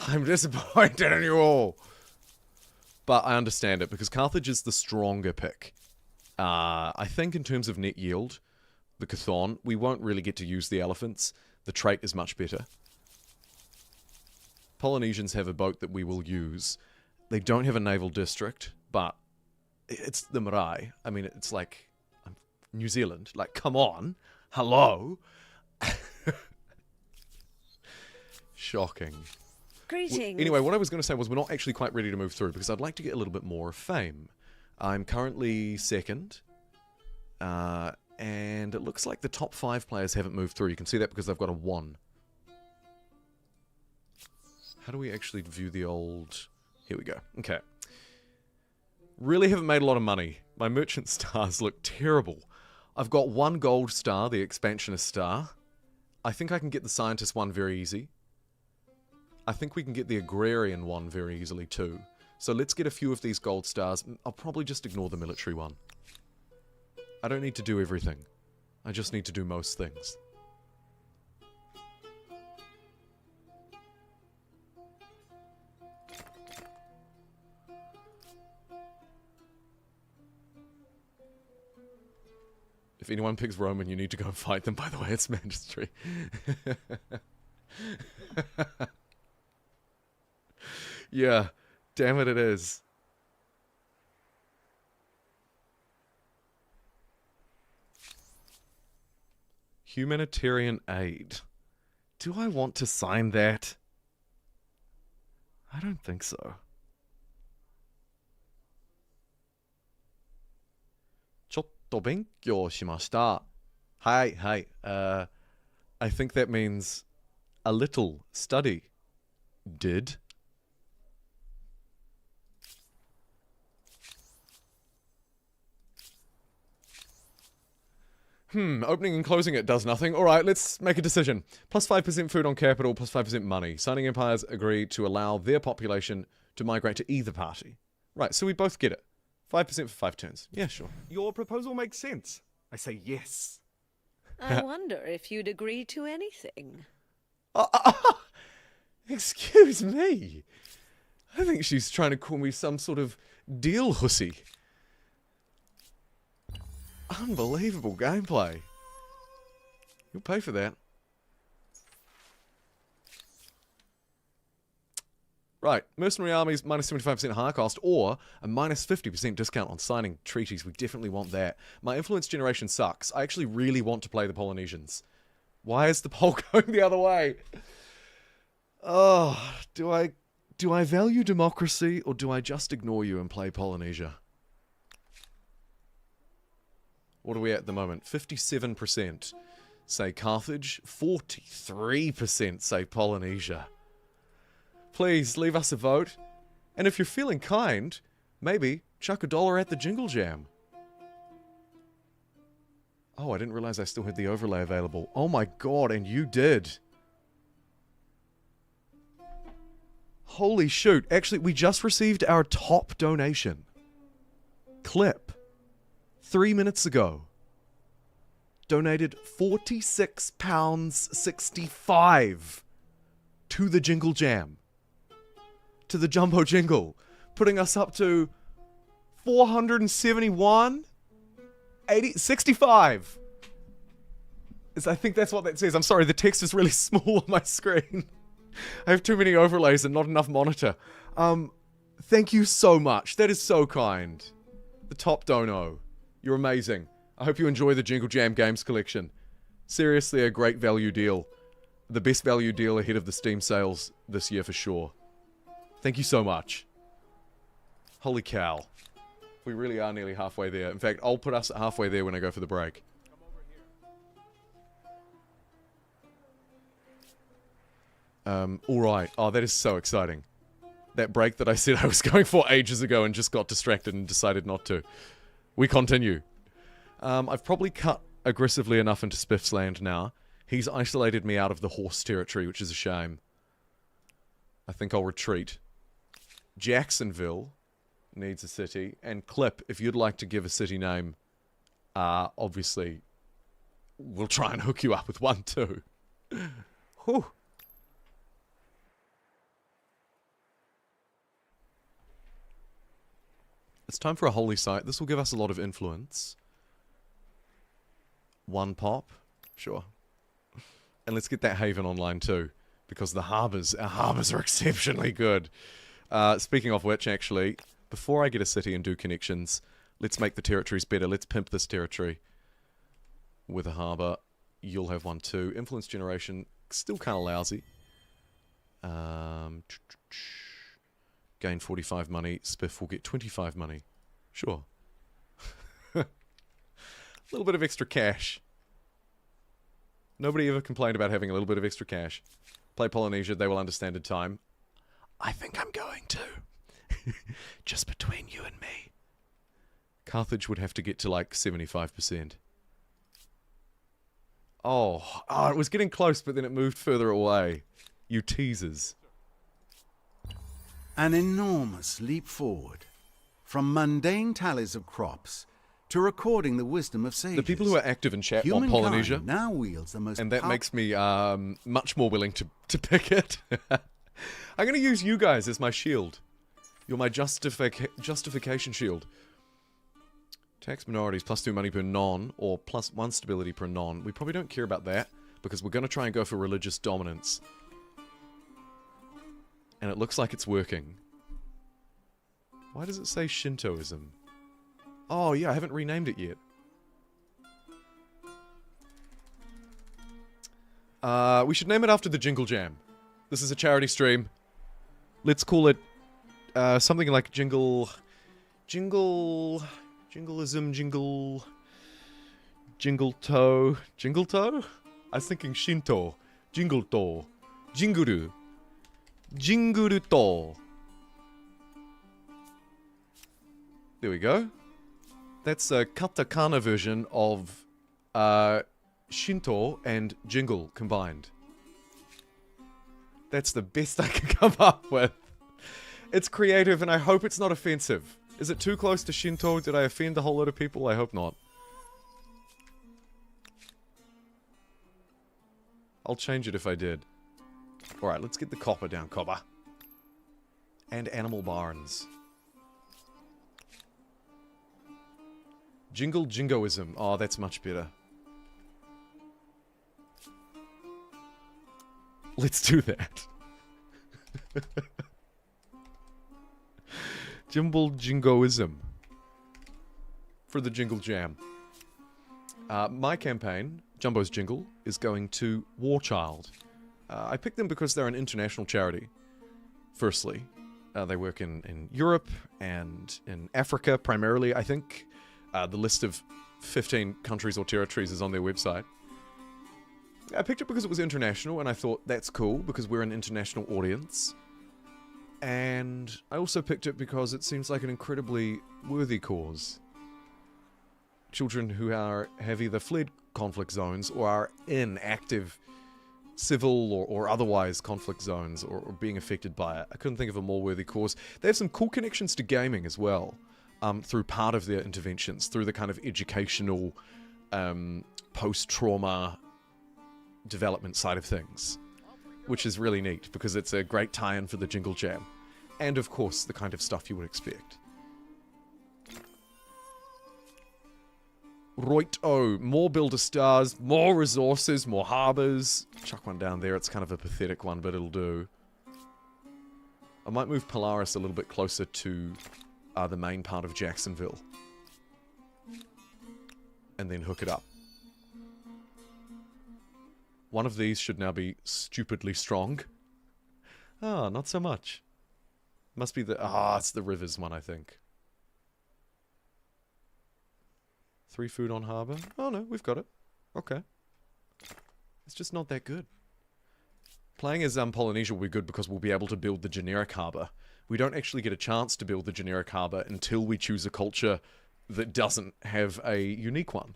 I'm disappointed in you all. But I understand it, because Carthage is the stronger pick. I think in terms of net yield, the Chthon, we won't really get to use the elephants. The trait is much better. Polynesians have a boat that we will use. They don't have a naval district, but it's the Marae. I mean, it's like New Zealand. Like, come on. Hello? Shocking. Greetings. Anyway, what I was going to say was we're not actually quite ready to move through because I'd like to get a little bit more fame. I'm currently second, and it looks like the top 5 players haven't moved through. You can see that because I've got a 1. How do we actually view the old... Here we go. Okay. Really haven't made a lot of money. My merchant stars look terrible. I've got 1 gold star, the expansionist star. I think I can get the scientist one very easy. I think we can get the agrarian one very easily too. So let's get a few of these gold stars. I'll probably just ignore the military one. I don't need to do everything. I just need to do most things. If anyone picks Roman, you need to go and fight them. By the way, it's mandatory. Yeah, damn it, it is. Humanitarian aid. Do I want to sign that? I don't think so. Chotto benkyou shimashita. Hi. I think that means a little study. Did. Opening and closing it does nothing. Alright, let's make a decision. Plus 5% food on capital, plus 5% money. Signing empires agree to allow their population to migrate to either party. Right, so we both get it. 5% for 5 turns. Yeah, sure. Your proposal makes sense. I say yes. I wonder if you'd agree to anything. Excuse me. I think she's trying to call me some sort of deal hussy. Unbelievable gameplay. You'll pay for that. Right, mercenary armies minus 75% higher cost, or a minus 50% discount on signing treaties. We definitely want that. My influence generation sucks. I actually really want to play the Polynesians. Why is the poll going the other way? Oh, do I value democracy, or do I just ignore you and play Polynesia? What are we at the moment? 57% say Carthage, 43% say Polynesia. Please, leave us a vote. And if you're feeling kind, maybe chuck $1 at the Jingle Jam. Oh, I didn't realize I still had the overlay available. Oh my god, and you did. Holy shoot. Actually, we just received our top donation. Clip. 3 minutes ago. Donated £46.65 to the Jingle Jam. To the Jumbo Jingle. Putting us up to 471 65. I think that's what that says. I'm sorry, the text is really small on my screen. I have too many overlays and not enough monitor. Thank you so much. That is so kind. The top dono. You're amazing. I hope you enjoy the Jingle Jam Games collection. Seriously, a great value deal. The best value deal ahead of the Steam sales this year for sure. Thank you so much. Holy cow. We really are nearly halfway there. In fact, I'll put us at halfway there when I go for the break. Alright. Oh, that is so exciting. That break that I said I was going for ages ago and just got distracted and decided not to. We continue. I've probably cut aggressively enough into Spiff's land now. He's isolated me out of the horse territory, which is a shame. I think I'll retreat. Jacksonville needs a city. And Clip, if you'd like to give a city name, obviously, we'll try and hook you up with one too. Whew. It's time for a holy site. This will give us a lot of influence. 1 pop. Sure. And let's get that haven online too. Because our harbors are exceptionally good. Speaking of which, actually, before I get a city and do connections, let's make the territories better. Let's pimp this territory with a harbor. You'll have one too. Influence generation, still kind of lousy. Gain 45 money. Spiff will get 25 money. Sure. A little bit of extra cash. Nobody ever complained about having a little bit of extra cash. Play Polynesia, they will understand in time. I think I'm going to. Just between you and me. Carthage would have to get to like 75%. Oh, it was getting close, but then it moved further away. You teasers. An enormous leap forward. From mundane tallies of crops to recording the wisdom of sages. The people who are active in chat on Humankind Polynesia, now wields the most and that makes me much more willing to pick it. I'm going to use you guys as my shield. You're my justification shield. Tax minorities, +2 money per non, or +1 stability per non. We probably don't care about that, because we're going to try and go for religious dominance. And it looks like it's working. Why does it say Shintoism? Oh yeah, I haven't renamed it yet. We should name it after the Jingle Jam. This is a charity stream. Let's call it something like Jingleism, Jingle Toe. I was thinking Shinto, Jingle To, Jinguru, Jinguru To. There we go. That's a katakana version of Shinto and Jingle combined. That's the best I can come up with. It's creative and I hope it's not offensive. Is it too close to Shinto? Did I offend a whole lot of people? I hope not. I'll change it if I did. Alright, let's get the copper down, copper. And animal barns. Jingoism. Oh, that's much better. Let's do that. Jingoism. For the Jingle Jam. My campaign, Jumbo's Jingle, is going to War Child. I picked them because they're an international charity. Firstly, they work in Europe and in Africa primarily, I think. The list of 15 countries or territories is on their website. I picked it because it was international, and I thought that's cool, because we're an international audience. And I also picked it because it seems like an incredibly worthy cause. Children who have either fled conflict zones or are in active civil or otherwise conflict zones or being affected by it. I couldn't think of a more worthy cause. They have some cool connections to gaming as well. Through part of their interventions, through the kind of educational, post-trauma development side of things, which is really neat, because it's a great tie-in for the Jingle Jam. And, of course, the kind of stuff you would expect. Right-o, more Builder Stars, more resources, more harbours. Chuck one down there, it's kind of a pathetic one, but it'll do. I might move Polaris a little bit closer to the main part of Jacksonville. And then hook it up. One of these should now be stupidly strong. Ah, not so much. Must be the... it's the rivers one, I think. 3 food on harbour. Oh no, we've got it. Okay. It's just not that good. Playing as Polynesia will be good because we'll be able to build the generic harbour. We don't actually get a chance to build the generic harbour until we choose a culture that doesn't have a unique one.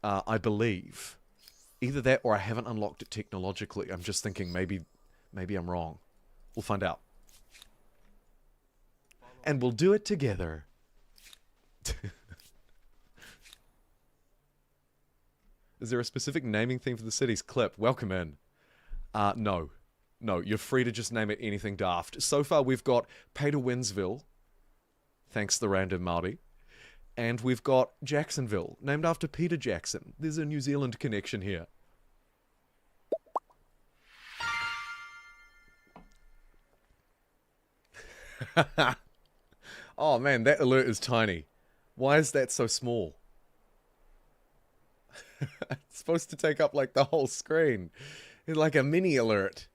I believe. Either that or I haven't unlocked it technologically. I'm just thinking maybe I'm wrong. We'll find out. And we'll do it together. Is there a specific naming theme for the city's clip? Welcome in. No. No, you're free to just name it anything daft. So far we've got Peter Winsville, thanks the random Māori, and we've got Jacksonville, named after Peter Jackson. There's a New Zealand connection here. Oh man, that alert is tiny. Why is that so small? It's supposed to take up like the whole screen. It's like a mini alert.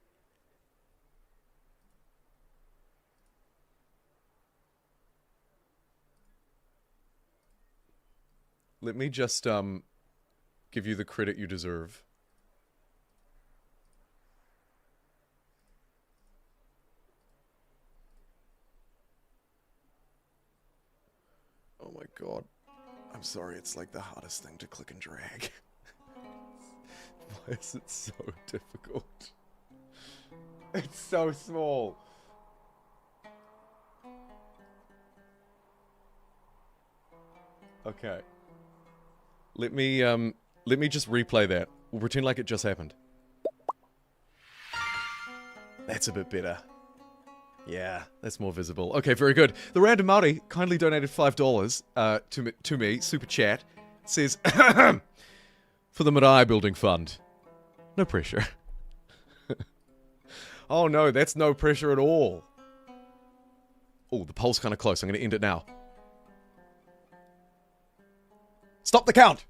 Let me just give you the credit you deserve. Oh my god. I'm sorry, it's like the hardest thing to click and drag. Why is it so difficult? It's so small. Okay. Let me just replay that. We'll pretend like it just happened. That's a bit better. Yeah, that's more visible. Okay, very good. The Random Māori kindly donated $5 to me, super chat. Says, for the Marae Building Fund. No pressure. Oh no, that's no pressure at all. Oh, the poll's kind of close. I'm going to end it now. Stop the count!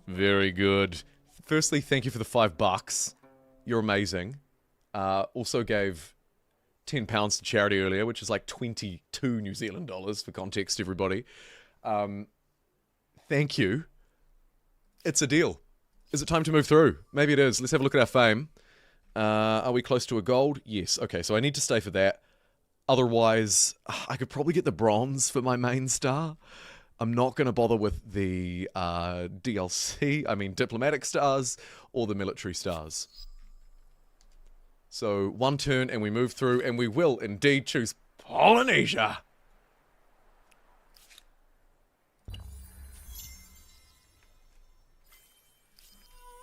Very good. Firstly, thank you for the $5. You're amazing. Also gave £10 to charity earlier, which is like 22 New Zealand dollars for context, everybody. Thank you. It's a deal. Is it time to move through? Maybe it is. Let's have a look at our fame. Are we close to a gold? Yes. Okay, so I need to stay for that. Otherwise, I could probably get the bronze for my main star. I'm not going to bother with the DLC, I mean diplomatic stars, or the military stars. So, one turn and we move through, and we will indeed choose Polynesia.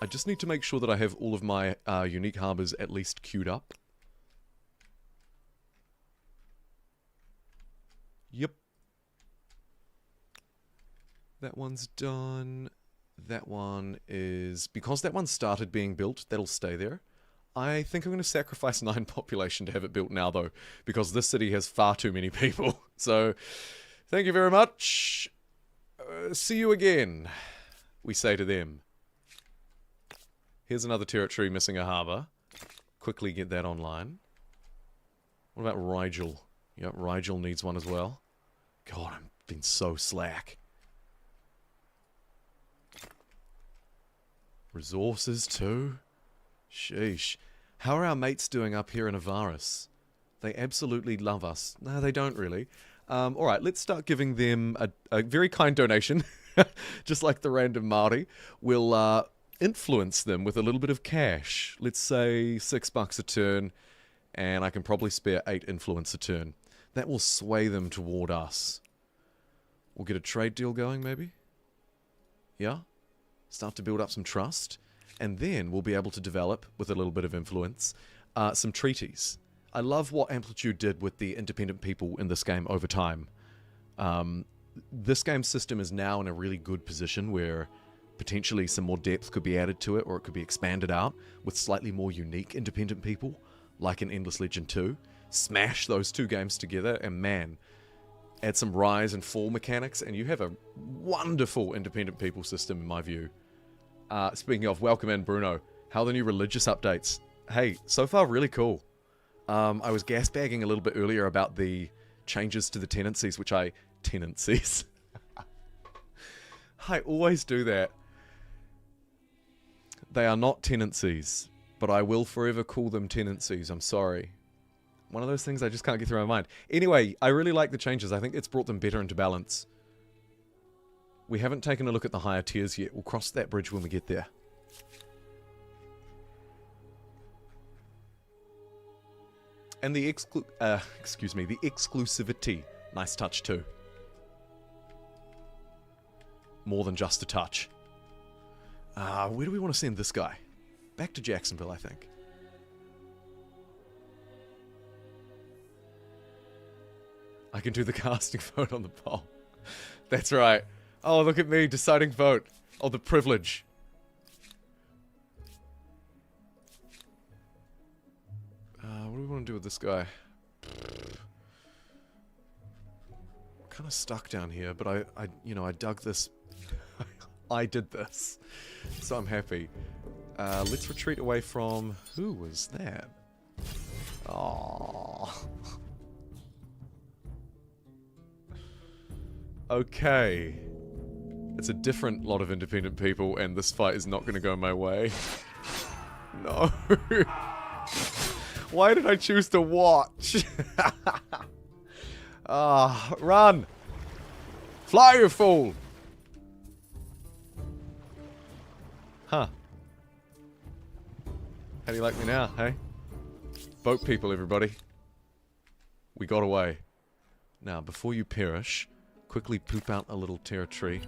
I just need to make sure that I have all of my unique harbors at least queued up. Yep. That one's done. That one is... Because that one started being built, that'll stay there. I think I'm going to sacrifice 9 population to have it built now, though. Because this city has far too many people. So, thank you very much. See you again, we say to them. Here's another territory missing a harbour. Quickly get that online. What about Rigel? Yep, Rigel needs one as well. God, I've been so slack. Resources too? Sheesh. How are our mates doing up here in Avaris? They absolutely love us. No, they don't really. Alright, let's start giving them a very kind donation. Just like the Random Māori. We'll influence them with a little bit of cash. Let's say $6 a turn. And I can probably spare 8 influence a turn. That will sway them toward us. We'll get a trade deal going, maybe? Yeah? Start to build up some trust. And then we'll be able to develop, with a little bit of influence, some treaties. I love what Amplitude did with the independent people in this game over time. This game system is now in a really good position where potentially some more depth could be added to it, or it could be expanded out with slightly more unique independent people, like in Endless Legend 2. Smash those two games together, and man, add some rise and fall mechanics, and you have a wonderful independent people system, in my view. Speaking of, welcome in, Bruno. How are the new religious updates? Hey, so far really cool. I was gasbagging a little bit earlier about the changes to the tenancies, which I... Tenancies? I always do that. They are not tenancies, but I will forever call them tenancies. I'm sorry. One of those things I just can't get through my mind. Anyway, I really like the changes. I think it's brought them better into balance. We haven't taken a look at the higher tiers yet. We'll cross that bridge when we get there. And the the exclusivity. Nice touch too. More than just a touch. Where do we want to send this guy? Back to Jacksonville, I think. I can do the casting vote on the poll. That's right. Oh, look at me, deciding vote. Oh, the privilege. What do we want to do with this guy? Kind of stuck down here, but I dug this. I did this, so I'm happy. Let's retreat away from... Who was that? Oh. Okay. It's a different lot of independent people, and this fight is not going to go my way. No. Why did I choose to watch? Ah, run! Fly, you fool! Huh. How do you like me now, hey? Boat people, everybody. We got away. Now, before you perish, quickly poop out a little territory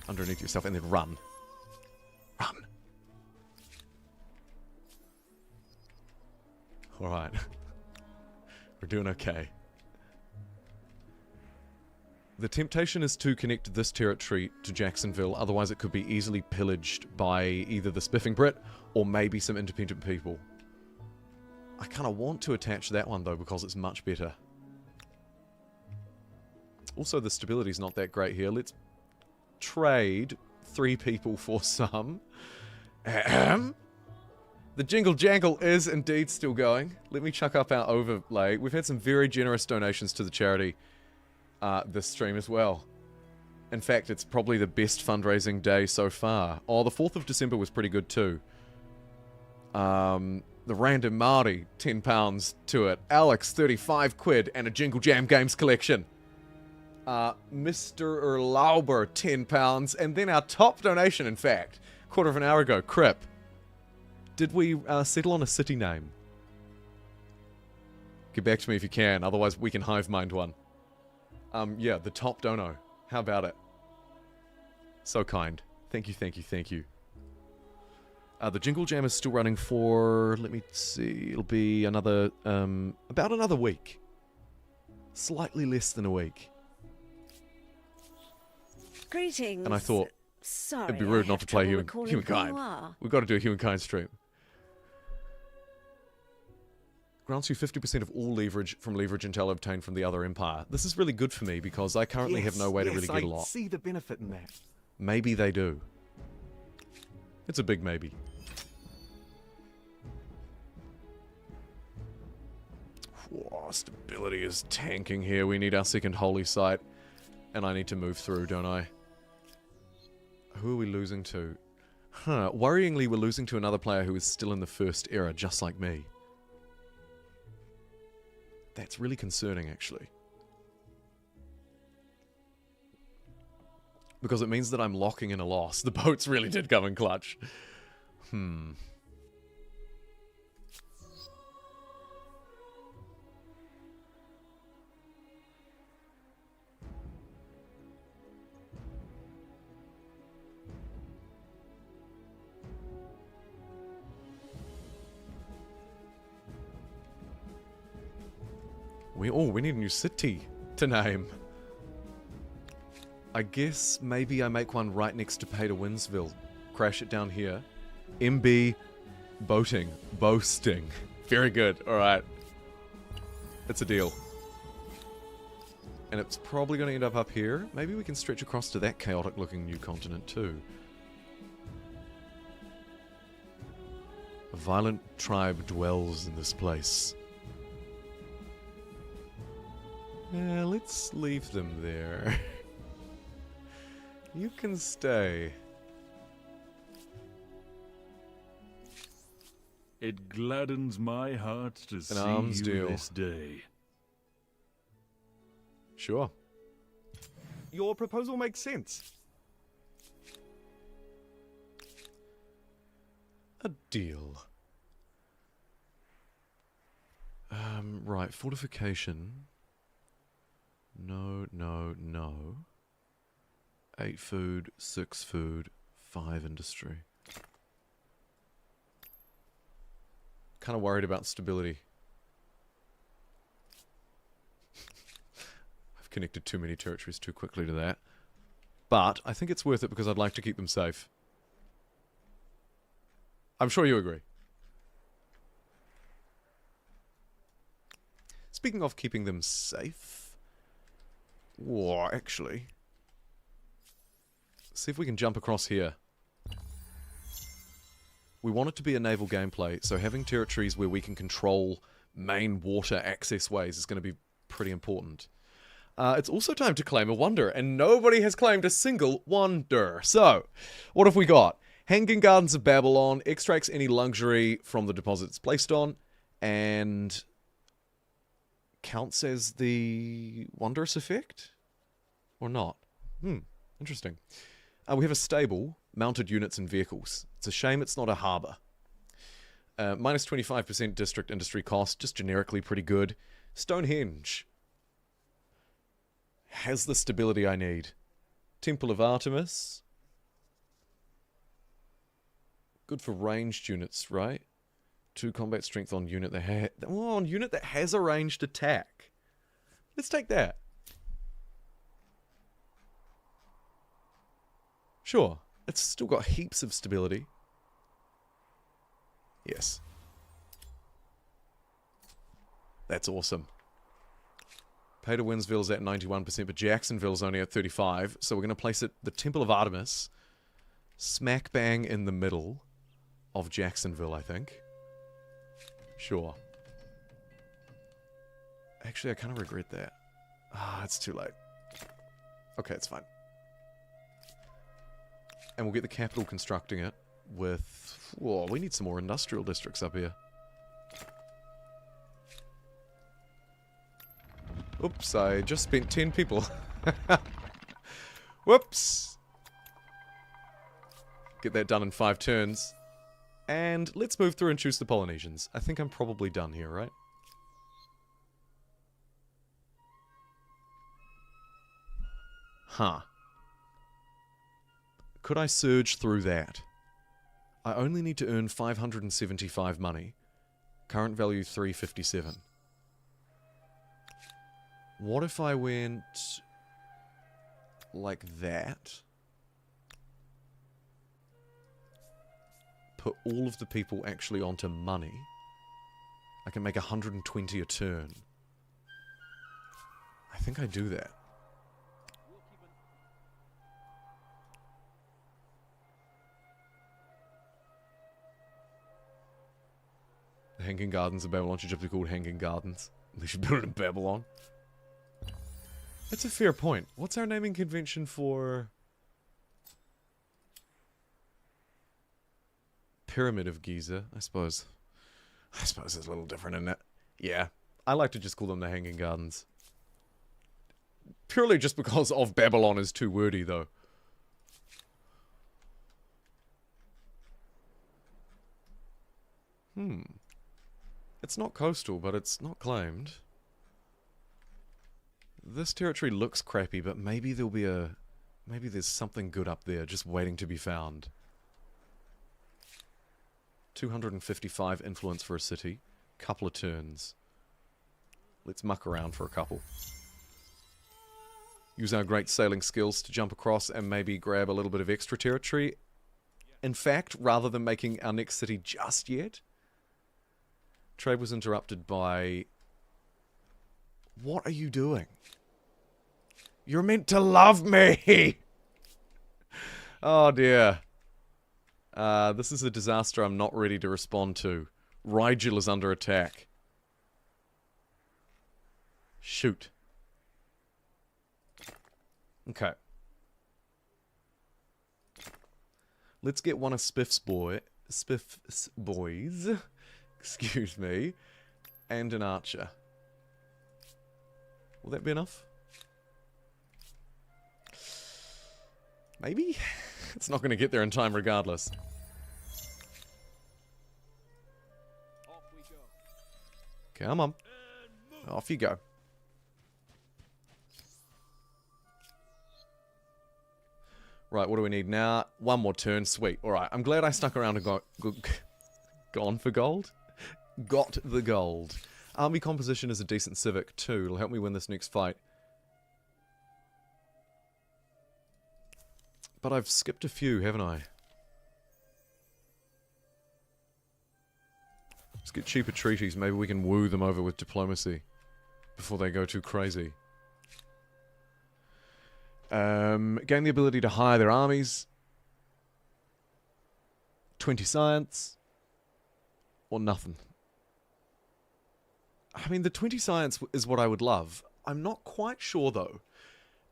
underneath yourself and then run. Run! Alright. We're doing okay. The temptation is to connect this territory to Jacksonville, otherwise it could be easily pillaged by either the Spiffing Brit or maybe some independent people. I kind of want to attach that one though because it's much better. Also, the stability's not that great here. Let's trade 3 people for some. Ahem. The Jingle Jangle is indeed still going. Let me chuck up our overlay. We've had some very generous donations to the charity this stream as well. In fact, it's probably the best fundraising day so far. Oh, the 4th of December was pretty good too. The Random Māori, £10 to it. Alex, 35 quid and a Jingle Jam Games collection. Mr. Erlauber, £10. And then our top donation, in fact, quarter of an hour ago, Crip. Did we settle on a city name? Get back to me if you can, otherwise we can hive mind one. Yeah, the top dono. How about it? So kind. Thank you, thank you, thank you. The Jingle Jam is still running for, let me see, it'll be another, about another week. Slightly less than a week. Greetings. And I thought, Sorry, it'd be rude not to play Humankind. Humankind. We've got to do a Humankind stream. Grants you 50% of all leverage from leverage intel obtained from the other empire. This is really good for me because I currently have no way to really get a lot. I see the benefit in that. Maybe they do. It's a big maybe. Whoa, stability is tanking here. We need our second holy site. And I need to move through, don't I? Who are we losing to? Huh, worryingly we're losing to another player who is still in the first era, just like me. That's really concerning, actually. Because it means that I'm locking in a loss. The boats really did come in clutch. We need a new city to name. I guess maybe I make one right next to Payta Winsville. Crash it down here. MB boating. Boasting. Very good. Alright. It's a deal. And it's probably going to end up here. Maybe we can stretch across to that chaotic looking new continent too. A violent tribe dwells in this place. Yeah, let's leave them there. You can stay. It gladdens my heart to see arms you deal. this day. Sure. Your proposal makes sense. A deal. Right, fortification. No, no, no. 8 food, 6 food, 5 industry. Kind of worried about stability. I've connected too many territories too quickly to that. But I think it's worth it because I'd like to keep them safe. I'm sure you agree. Speaking of keeping them safe... Whoa, actually. See if we can jump across here. We want it to be a naval gameplay, so having territories where we can control main water access ways is going to be pretty important. It's also time to claim a wonder, and nobody has claimed a single wonder. So, what have we got? Hanging Gardens of Babylon extracts any luxury from the deposits placed on, and counts as the wondrous effect? Or not? Interesting. We have a stable, mounted units and vehicles. It's a shame it's not a harbour. Minus 25% district industry cost, just generically pretty good. Stonehenge has the stability I need. Temple of Artemis. Good for ranged units, right? 2 combat strength on unit that on unit that has a ranged attack. Let's take that. Sure, it's still got heaps of stability. Yes. That's awesome. Pay to Winsville's at 91%, but Jacksonville's only at 35%. So we're going to place it, the Temple of Artemis, smack bang in the middle of Jacksonville, I think. Sure. Actually, I kind of regret that. It's too late. Okay, it's fine. And we'll get the capital constructing it with... Whoa, we need some more industrial districts up here. Oops, I just spent 10 people. Whoops. Get that done in 5 turns. And let's move through and choose the Polynesians. I think I'm probably done here, right? Huh. Could I surge through that? I only need to earn 575 money. Current value 357. What if I went like that? Put all of the people actually onto money. I can make 120 a turn. I think I do that. The Hanging Gardens of Babylon should just be called Hanging Gardens. They should build it in Babylon. That's a fair point. What's our naming convention for... Pyramid of Giza, I suppose. I suppose it's a little different, isn't it? Yeah. I like to just call them the Hanging Gardens. Purely just because of Babylon is too wordy, though. It's not coastal, but it's not claimed. This territory looks crappy, but maybe there'll be a... Maybe there's something good up there just waiting to be found. 255 influence for a city. Couple of turns. Let's muck around for a couple. Use our great sailing skills to jump across and maybe grab a little bit of extra territory. In fact, rather than making our next city just yet. Trade was interrupted by... What are you doing? You're meant to love me! Oh dear. This is a disaster I'm not ready to respond to. Rigel is under attack. Shoot. Okay. Let's get one of Spiff's boys, excuse me, and an archer. Will that be enough? Maybe? It's not going to get there in time regardless. Come on. Off you go. Right, what do we need now? One more turn. Sweet. Alright, I'm glad I stuck around and gone for gold? Got the gold. Army composition is a decent civic too. It'll help me win this next fight. But I've skipped a few, haven't I? Let's get cheaper treaties. Maybe we can woo them over with diplomacy before they go too crazy. Gain the ability to hire their armies. 20 science. Or nothing. I mean, the 20 science is what I would love. I'm not quite sure, though.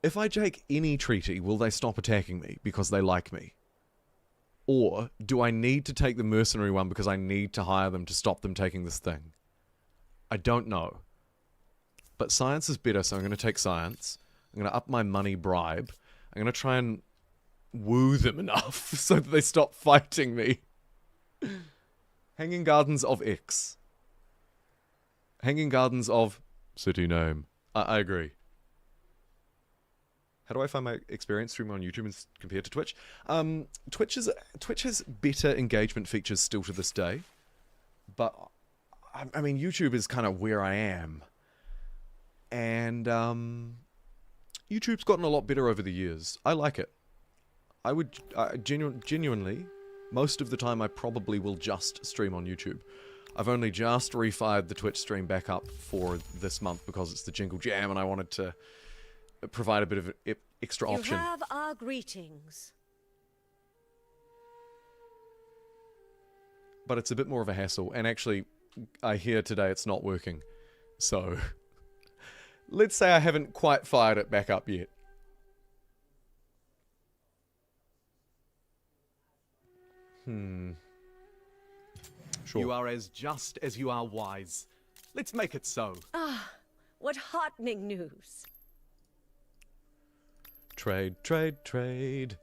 If I take any treaty, will they stop attacking me because they like me? Or do I need to take the mercenary one because I need to hire them to stop them taking this thing? I don't know. But science is better, so I'm going to take science. I'm going to up my money bribe. I'm going to try and woo them enough so that they stop fighting me. Hanging Gardens of X. Hanging Gardens of city name. I agree. How do I find my experience streaming on YouTube compared to Twitch? Twitch has better engagement features still to this day. But, I mean, YouTube is kind of where I am. And, YouTube's gotten a lot better over the years. I like it. I would, genuinely, most of the time I probably will just stream on YouTube. I've only just refired the Twitch stream back up for this month because it's the Jingle Jam and I wanted to provide a bit of an extra option. You have our greetings. But it's a bit more of a hassle, and actually, I hear today it's not working. So, let's say I haven't quite fired it back up yet. Sure. You are as just as you are wise. Let's make it so. Ah, what heartening news. Trade, trade, trade.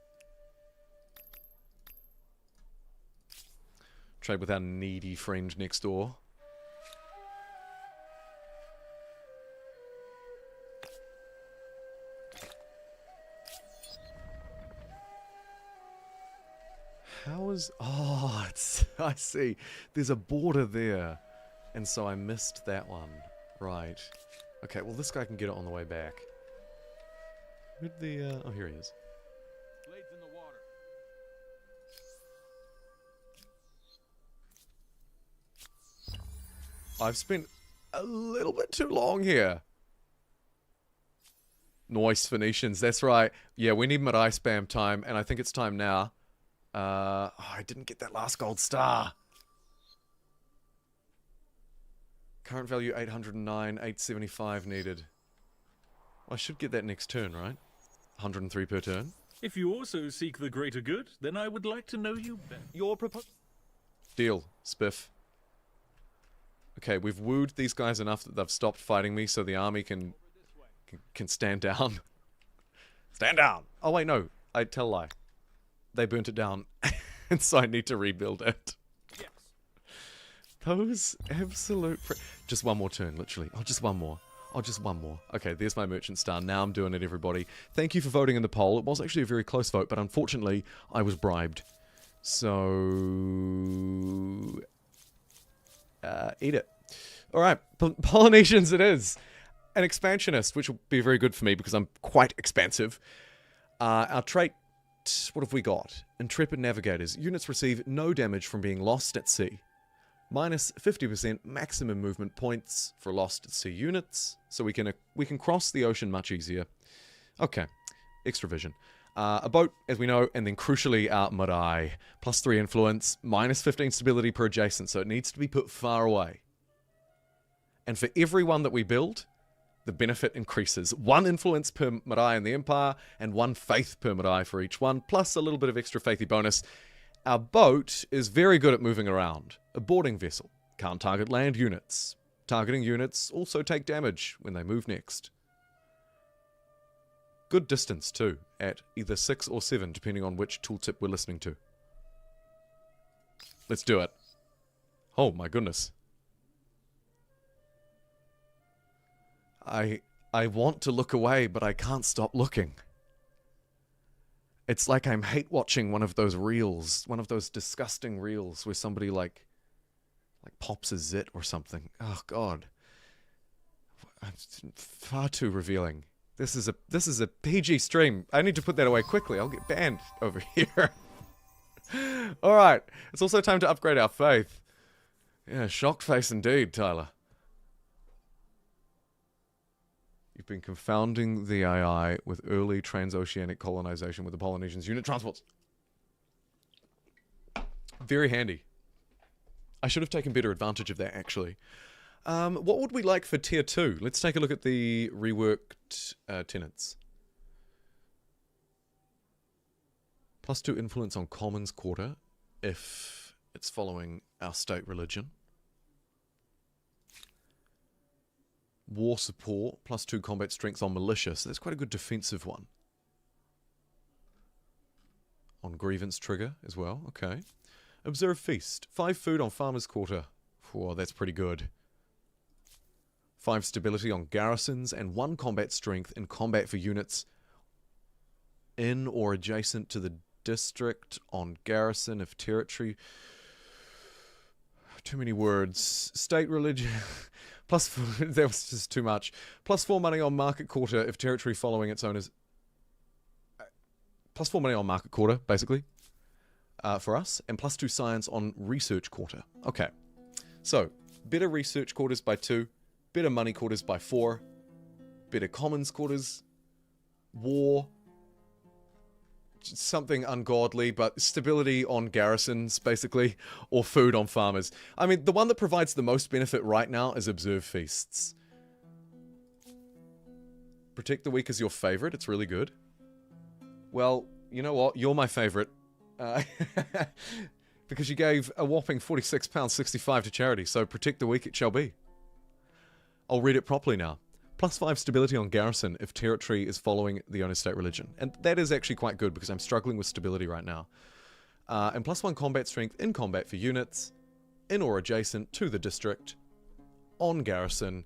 Trade with our needy friend next door. How is... Oh, it's... I see. There's a border there. And so I missed that one. Right. Okay, well this guy can get it on the way back. Where'd the... Oh, here he is. Blades in the water. I've spent a little bit too long here. Nice Phoenicians, that's right. Yeah, we need Mirai spam time, and I think it's time now. Oh, I didn't get that last gold star. Current value 809, 875 needed. I should get that next turn, right? 103 per turn. If you also seek the greater good, then I would like to know you better. Your proposal. Deal, Spiff. Okay, we've wooed these guys enough that they've stopped fighting me so the army can stand down. Stand down! Oh wait, no. I tell a lie. They burnt it down, and so I need to rebuild it. Yes. Those absolute... Just one more turn, literally. Oh, just one more. Oh, just one more. Okay, there's my merchant star. Now I'm doing it, everybody. Thank you for voting in the poll. It was actually a very close vote, but unfortunately, I was bribed. So... eat it. Alright, Polynesians it is. An expansionist, which will be very good for me because I'm quite expansive. Our trait... What have we got? Intrepid Navigators. Units receive no damage from being lost at sea. Minus 50% maximum movement points for lost at sea units. So we can cross the ocean much easier. Okay. Extra vision. A boat, as we know, and then crucially our Mirai. Plus 3 influence, minus 15 stability per adjacent, so it needs to be put far away. And for every one that we build, the benefit increases. 1 influence per Mirai in the Empire, and 1 faith per Mirai for each one, plus a little bit of extra faithy bonus. Our boat is very good at moving around. A boarding vessel. Can't target land units. Targeting units also take damage when they move next. Good distance too, at either 6 or 7, depending on which tooltip we're listening to. Let's do it. Oh my goodness. I want to look away, but I can't stop looking. It's like I'm hate watching one of those reels, one of those disgusting reels where somebody like pops a zit or something. Oh god. It's far too revealing. This is a PG stream. I need to put that away quickly. I'll get banned over here. Alright. It's also time to upgrade our faith. Yeah, shocked face indeed, Tyler. You've been confounding the AI with early transoceanic colonization with the Polynesians' unit transports. Very handy. I should have taken better advantage of that, actually. What would we like for tier 2? Let's take a look at the reworked tenants. +2 influence on Commons Quarter if it's following our state religion. War support, +2 combat strength on militia, so that's quite a good defensive one. On grievance trigger as well, okay. Observe feast, 5 food on farmer's quarter. Whoa, that's pretty good. 5 stability on garrisons, and 1 combat strength in combat for units in or adjacent to the district on garrison if territory. Too many words. State religion. +4, that was just too much. +4 money on market quarter if territory following its owners. +4 money on market quarter, basically, for us, and +2 science on research quarter. Okay, so better research quarters by 2, better money quarters by 4, better commons quarters, war, something ungodly, but stability on garrisons, basically, or food on farmers. I mean, the one that provides the most benefit right now is observe feasts. Protect the weak is your favorite. It's really good. Well, you know what? You're my favorite. Because you gave a whopping £46.65 to charity, so protect the weak it shall be. I'll read it properly now. +5 stability on garrison if territory is following the owner's state religion. And that is actually quite good because I'm struggling with stability right now. And +1 combat strength in combat for units in or adjacent to the district on garrison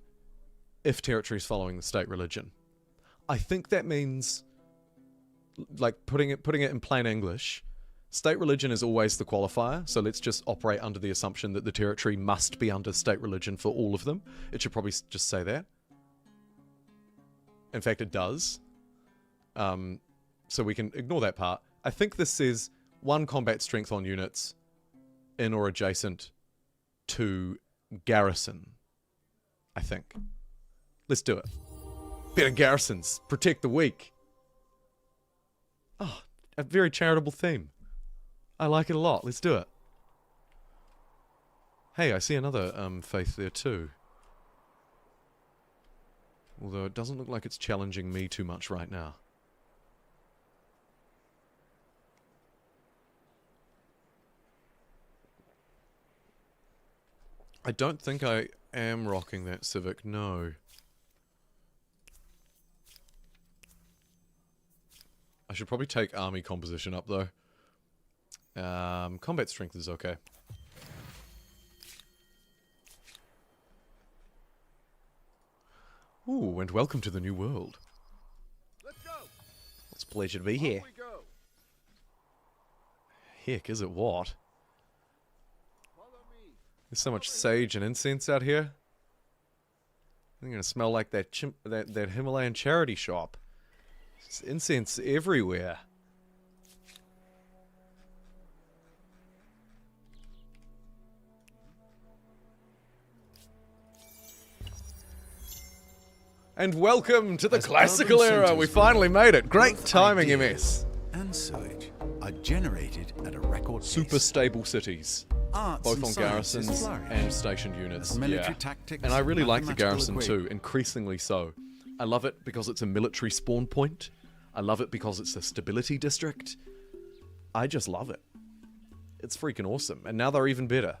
if territory is following the state religion. I think that means, like, putting it in plain English, state religion is always the qualifier, so let's just operate under the assumption that the territory must be under state religion for all of them. It should probably just say that. In fact, it does. So we can ignore that part. I think this says 1 combat strength on units in or adjacent to garrison. I think. Let's do it. Better garrisons. Protect the weak. Oh, a very charitable theme. I like it a lot. Let's do it. Hey, I see another faith there too. Although it doesn't look like it's challenging me too much right now. I don't think I am rocking that Civic, no. I should probably take army composition up though. Combat strength is okay. Ooh, and welcome to the new world. Let's go. It's a pleasure to be here. Off we go. Heck, is it what? Follow me. There's so much sage and incense out here. I'm gonna smell like that that Himalayan charity shop. There's incense everywhere. And welcome to the As classical urban era. centres We grow, finally made it. Great both timing, ideas MS. and sewage are generated at a record Super pace. stable cities. Arts Both and on sciences garrisons flourish. and stationed units. As military Yeah. tactics And I really and like the mathematical garrison too, equation. increasingly so. I love it because it's a military spawn point. I love it because it's a stability district. I just love it. It's freaking awesome. And now they're even better.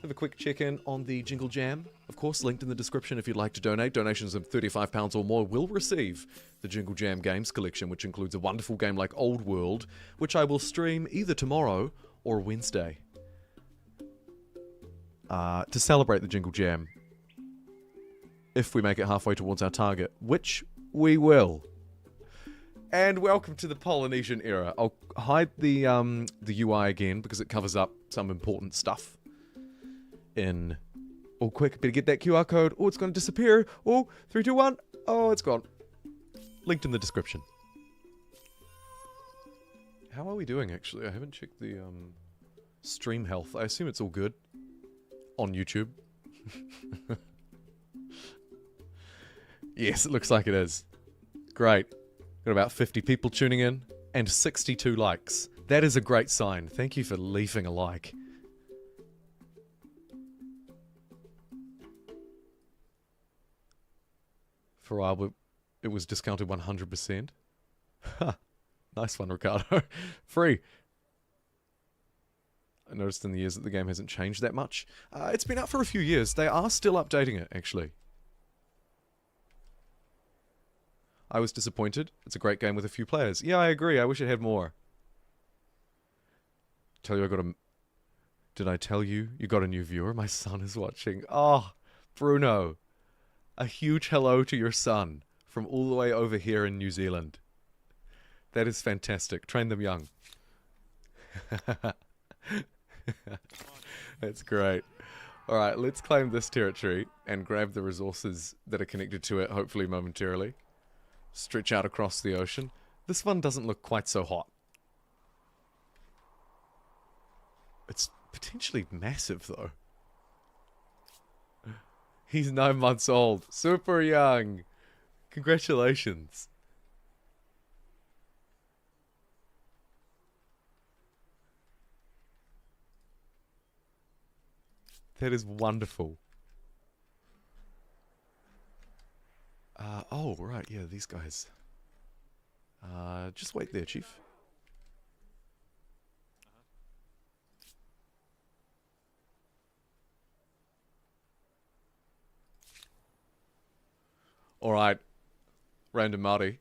Have a quick check-in on the Jingle Jam. Of course, linked in the description if you'd like to donate. Donations of £35 or more will receive the Jingle Jam Games collection, which includes a wonderful game like Old World, which I will stream either tomorrow or Wednesday. To celebrate the Jingle Jam. If we make it halfway towards our target, which we will. And welcome to the Polynesian era. I'll hide the UI again because it covers up some important stuff. Oh, quick, better get that QR code. Oh, it's going to disappear. Oh, 3, 2, 1. Oh, it's gone. Linked in the description. How are we doing, actually? I haven't checked the stream health. I assume it's all good. On YouTube. Yes, it looks like it is. Great. Got about 50 people tuning in and 62 likes. That is a great sign. Thank you for leaving a like. For a while, but it was discounted 100%. Ha! Nice one, Ricardo. Free. I noticed in the years that the game hasn't changed that much. It's been out for a few years. They are still updating it, actually. I was disappointed. It's a great game with a few players. Yeah, I agree. I wish it had more. Tell you I got a... Did I tell you you got a new viewer? My son is watching. Oh, Bruno. A huge hello to your son from all the way over here in New Zealand. That is fantastic. Train them young. That's great. Alright, let's claim this territory and grab the resources that are connected to it, hopefully momentarily. Stretch out across the ocean. This one doesn't look quite so hot. It's potentially massive, though. He's 9 months old. Super young. Congratulations. That is wonderful. Oh, right, yeah, these guys. Just wait there, Chief. Alright. Random Māori.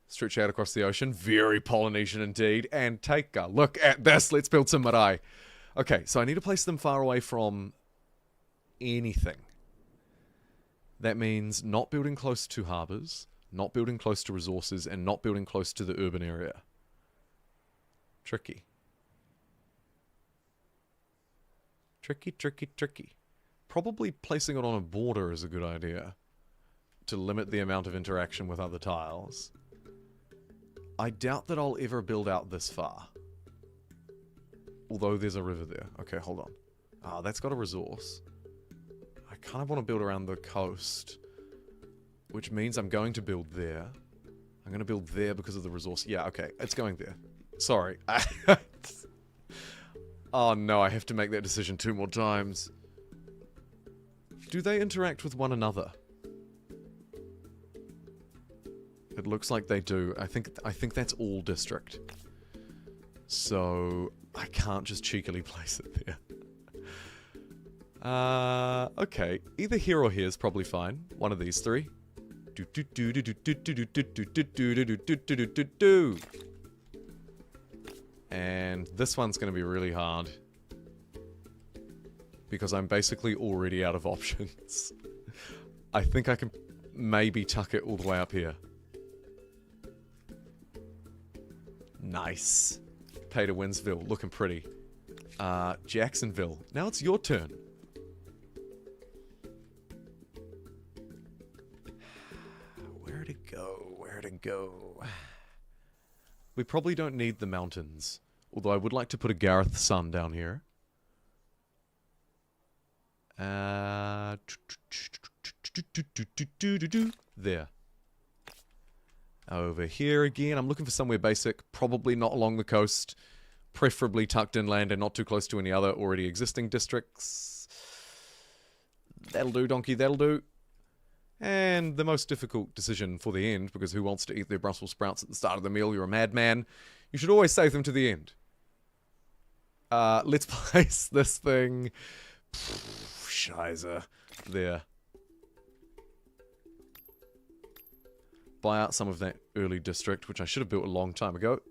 Stretch out across the ocean. Very Polynesian indeed. And take a look at this. Let's build some marae. Okay, so I need to place them far away from anything. That means not building close to harbours, not building close to resources, and not building close to the urban area. Tricky. Tricky, tricky, tricky. Probably placing it on a border is a good idea to limit the amount of interaction with other tiles. I doubt that I'll ever build out this far. Although there's a river there. Okay, hold on. Ah, that's got a resource. I kind of want to build around the coast, which means I'm going to build there. I'm going to build there because of the resource. Yeah, okay, it's going there. Sorry. Oh no, I have to make that decision 2 more times. Do they interact with one another? It looks like they do. I think that's all district. So I can't just cheekily place it there. Okay. Either here or here is probably fine. One of these three. And this one's going to be really hard. Because I'm basically already out of options. I think I can maybe tuck it all the way up here. Nice. Pay to Winsville, looking pretty. Jacksonville. Now it's your turn. Where to go? Where to go? We probably don't need the mountains. Although I would like to put a Gareth Sun down here. There. Over here again. I'm looking for somewhere basic. Probably not along the coast. Preferably tucked inland and not too close to any other already existing districts. That'll do, donkey. That'll do. And the most difficult decision for the end, because who wants to eat their Brussels sprouts at the start of the meal? You're a madman. You should always save them to the end. Let's place this thing. Scheiße. There. Buy out some of that early district, which I should have built a long time ago.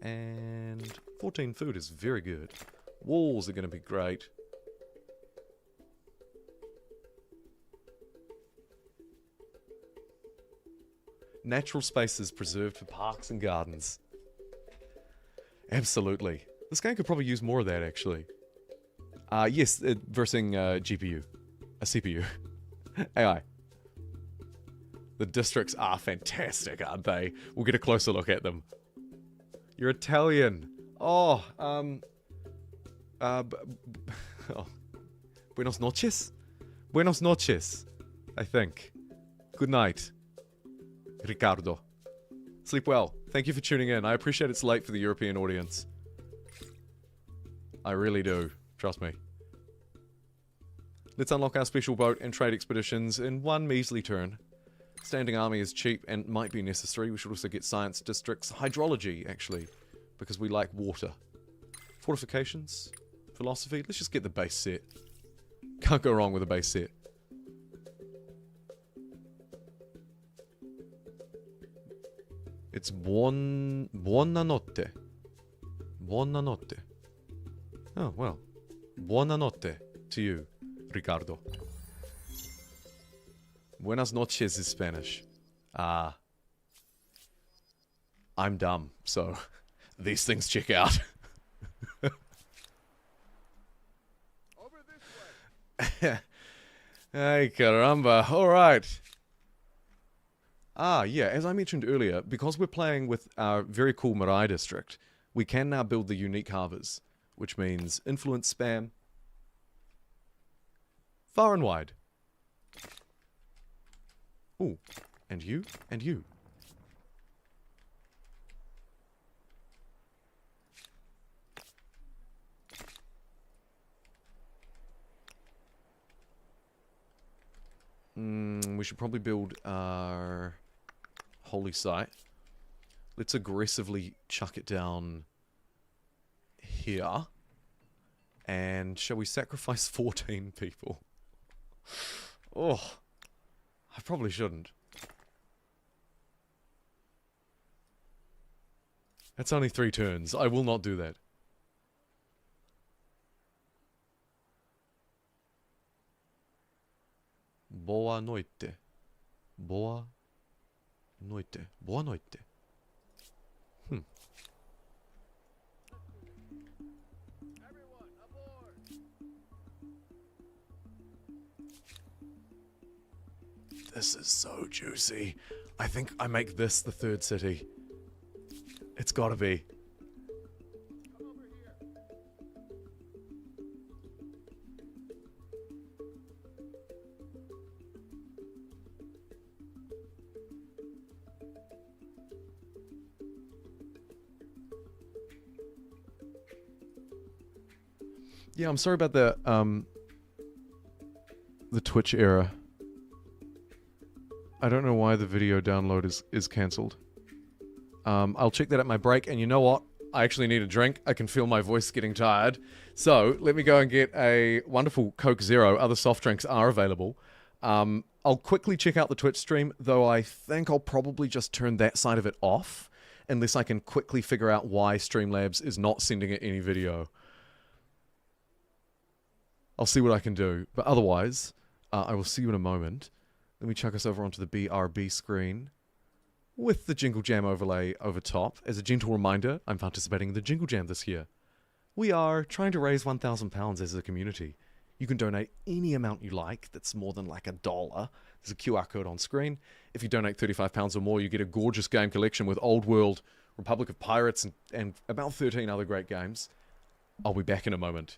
And 14 food is very good. Walls are going to be great. Natural spaces preserved for parks and gardens. Absolutely. This game could probably use more of that, actually. Yes, versing GPU. A CPU. AI. The districts are fantastic, aren't they? We'll get a closer look at them. You're Italian. Oh, oh. Buenos noches? Buenos noches, I think. Good night, Ricardo. Sleep well. Thank you for tuning in. I appreciate it's late for the European audience. I really do. Trust me. Let's unlock our special boat and trade expeditions in one measly turn. Standing army is cheap and might be necessary. We should also get science districts. Hydrology, actually, because we like water. Fortifications. Philosophy. Let's just get the base set. Can't go wrong with a base set. It's buonanotte. Buonanotte. Oh, well. Buonanotte to you, Ricardo. Buenas noches is Spanish. I'm dumb, so these things check out. Over this way. Hey, caramba. Alright. Yeah, as I mentioned earlier, because we're playing with our very cool Mirai district, we can now build the unique harbours, which means influence spam far and wide. Ooh, and you, and you. We should probably build our holy site. Let's aggressively chuck it down here. And shall we sacrifice 14 people? Oh, I probably shouldn't. That's only 3 turns. I will not do that. Boa noite. Boa noite. Boa noite. Everyone, aboard. This is so juicy. I think I make this the 3rd city. It's gotta be. Come over here. Yeah, I'm sorry about the Twitch error. I don't know why the video download is cancelled. I'll check that at my break, and you know what? I actually need a drink. I can feel my voice getting tired. So, let me go and get a wonderful Coke Zero. Other soft drinks are available. I'll quickly check out the Twitch stream, though I think I'll probably just turn that side of it off, unless I can quickly figure out why Streamlabs is not sending it any video. I'll see what I can do. But otherwise, I will see you in a moment. Let me chuck us over onto the BRB screen with the Jingle Jam overlay over top. As a gentle reminder, I'm participating in the Jingle Jam this year. We are trying to raise £1,000 as a community. You can donate any amount you like that's more than like $1. There's a QR code on screen. If you donate £35 or more, you get a gorgeous game collection with Old World, Republic of Pirates, and about 13 other great games. I'll be back in a moment.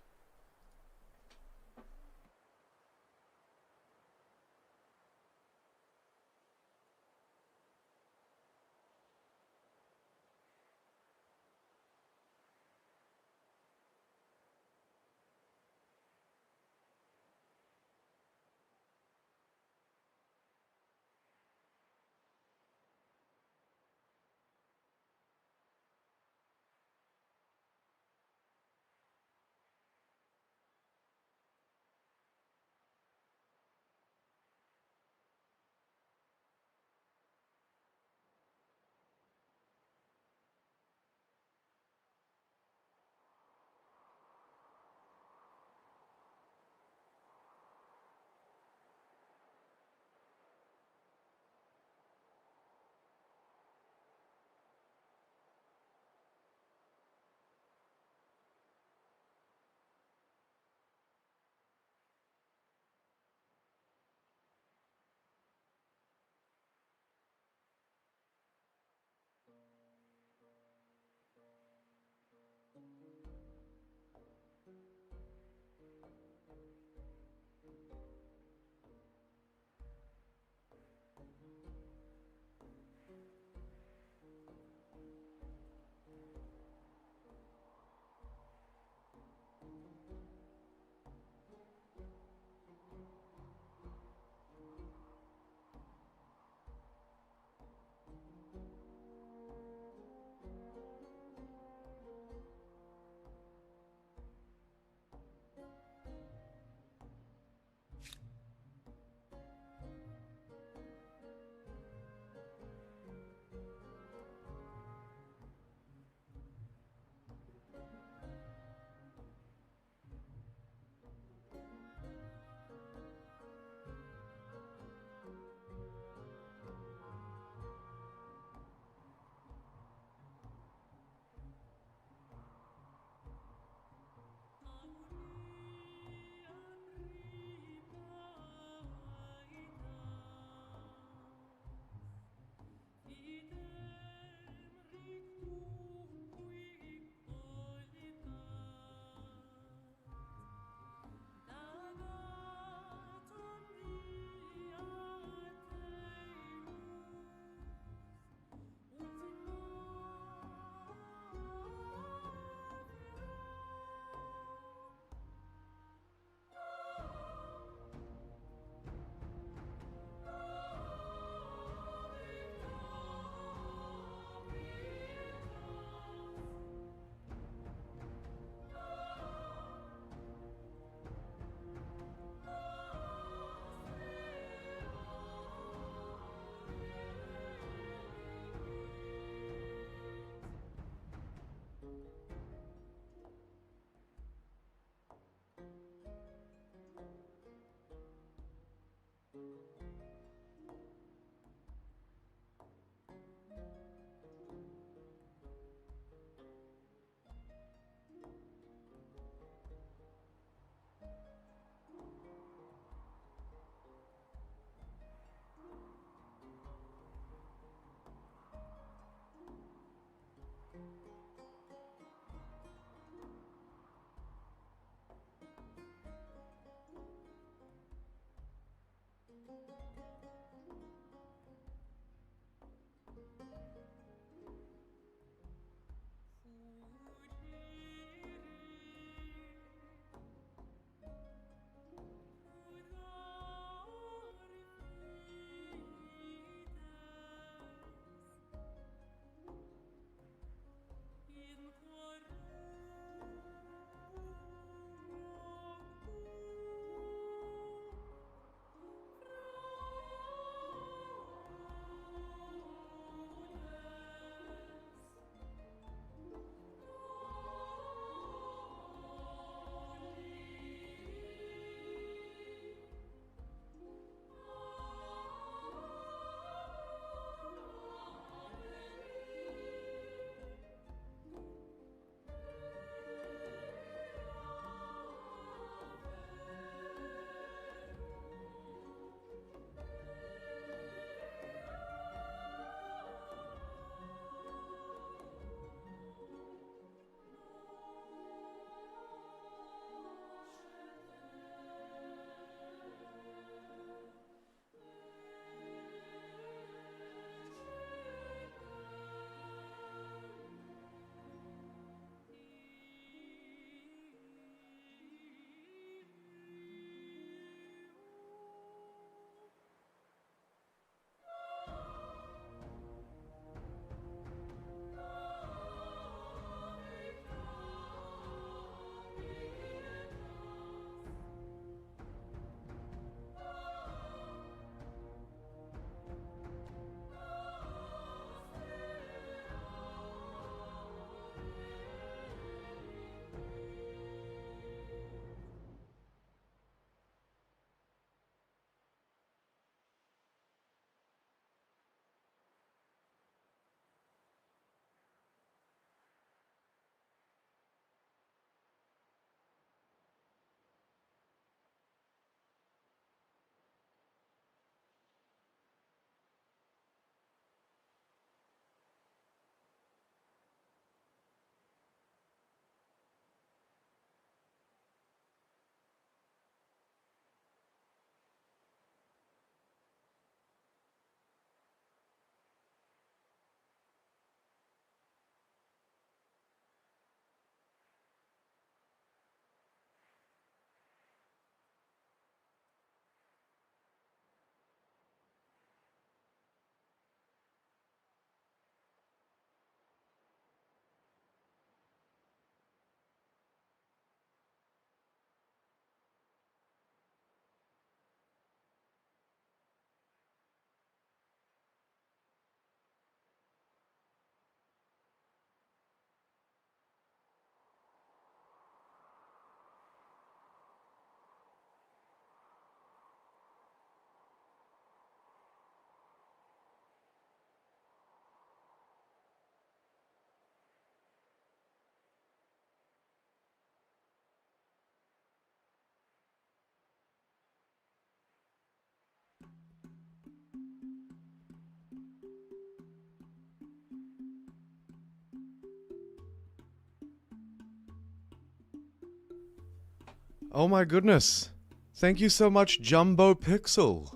Oh my goodness. Thank you so much, Jumbo Pixel,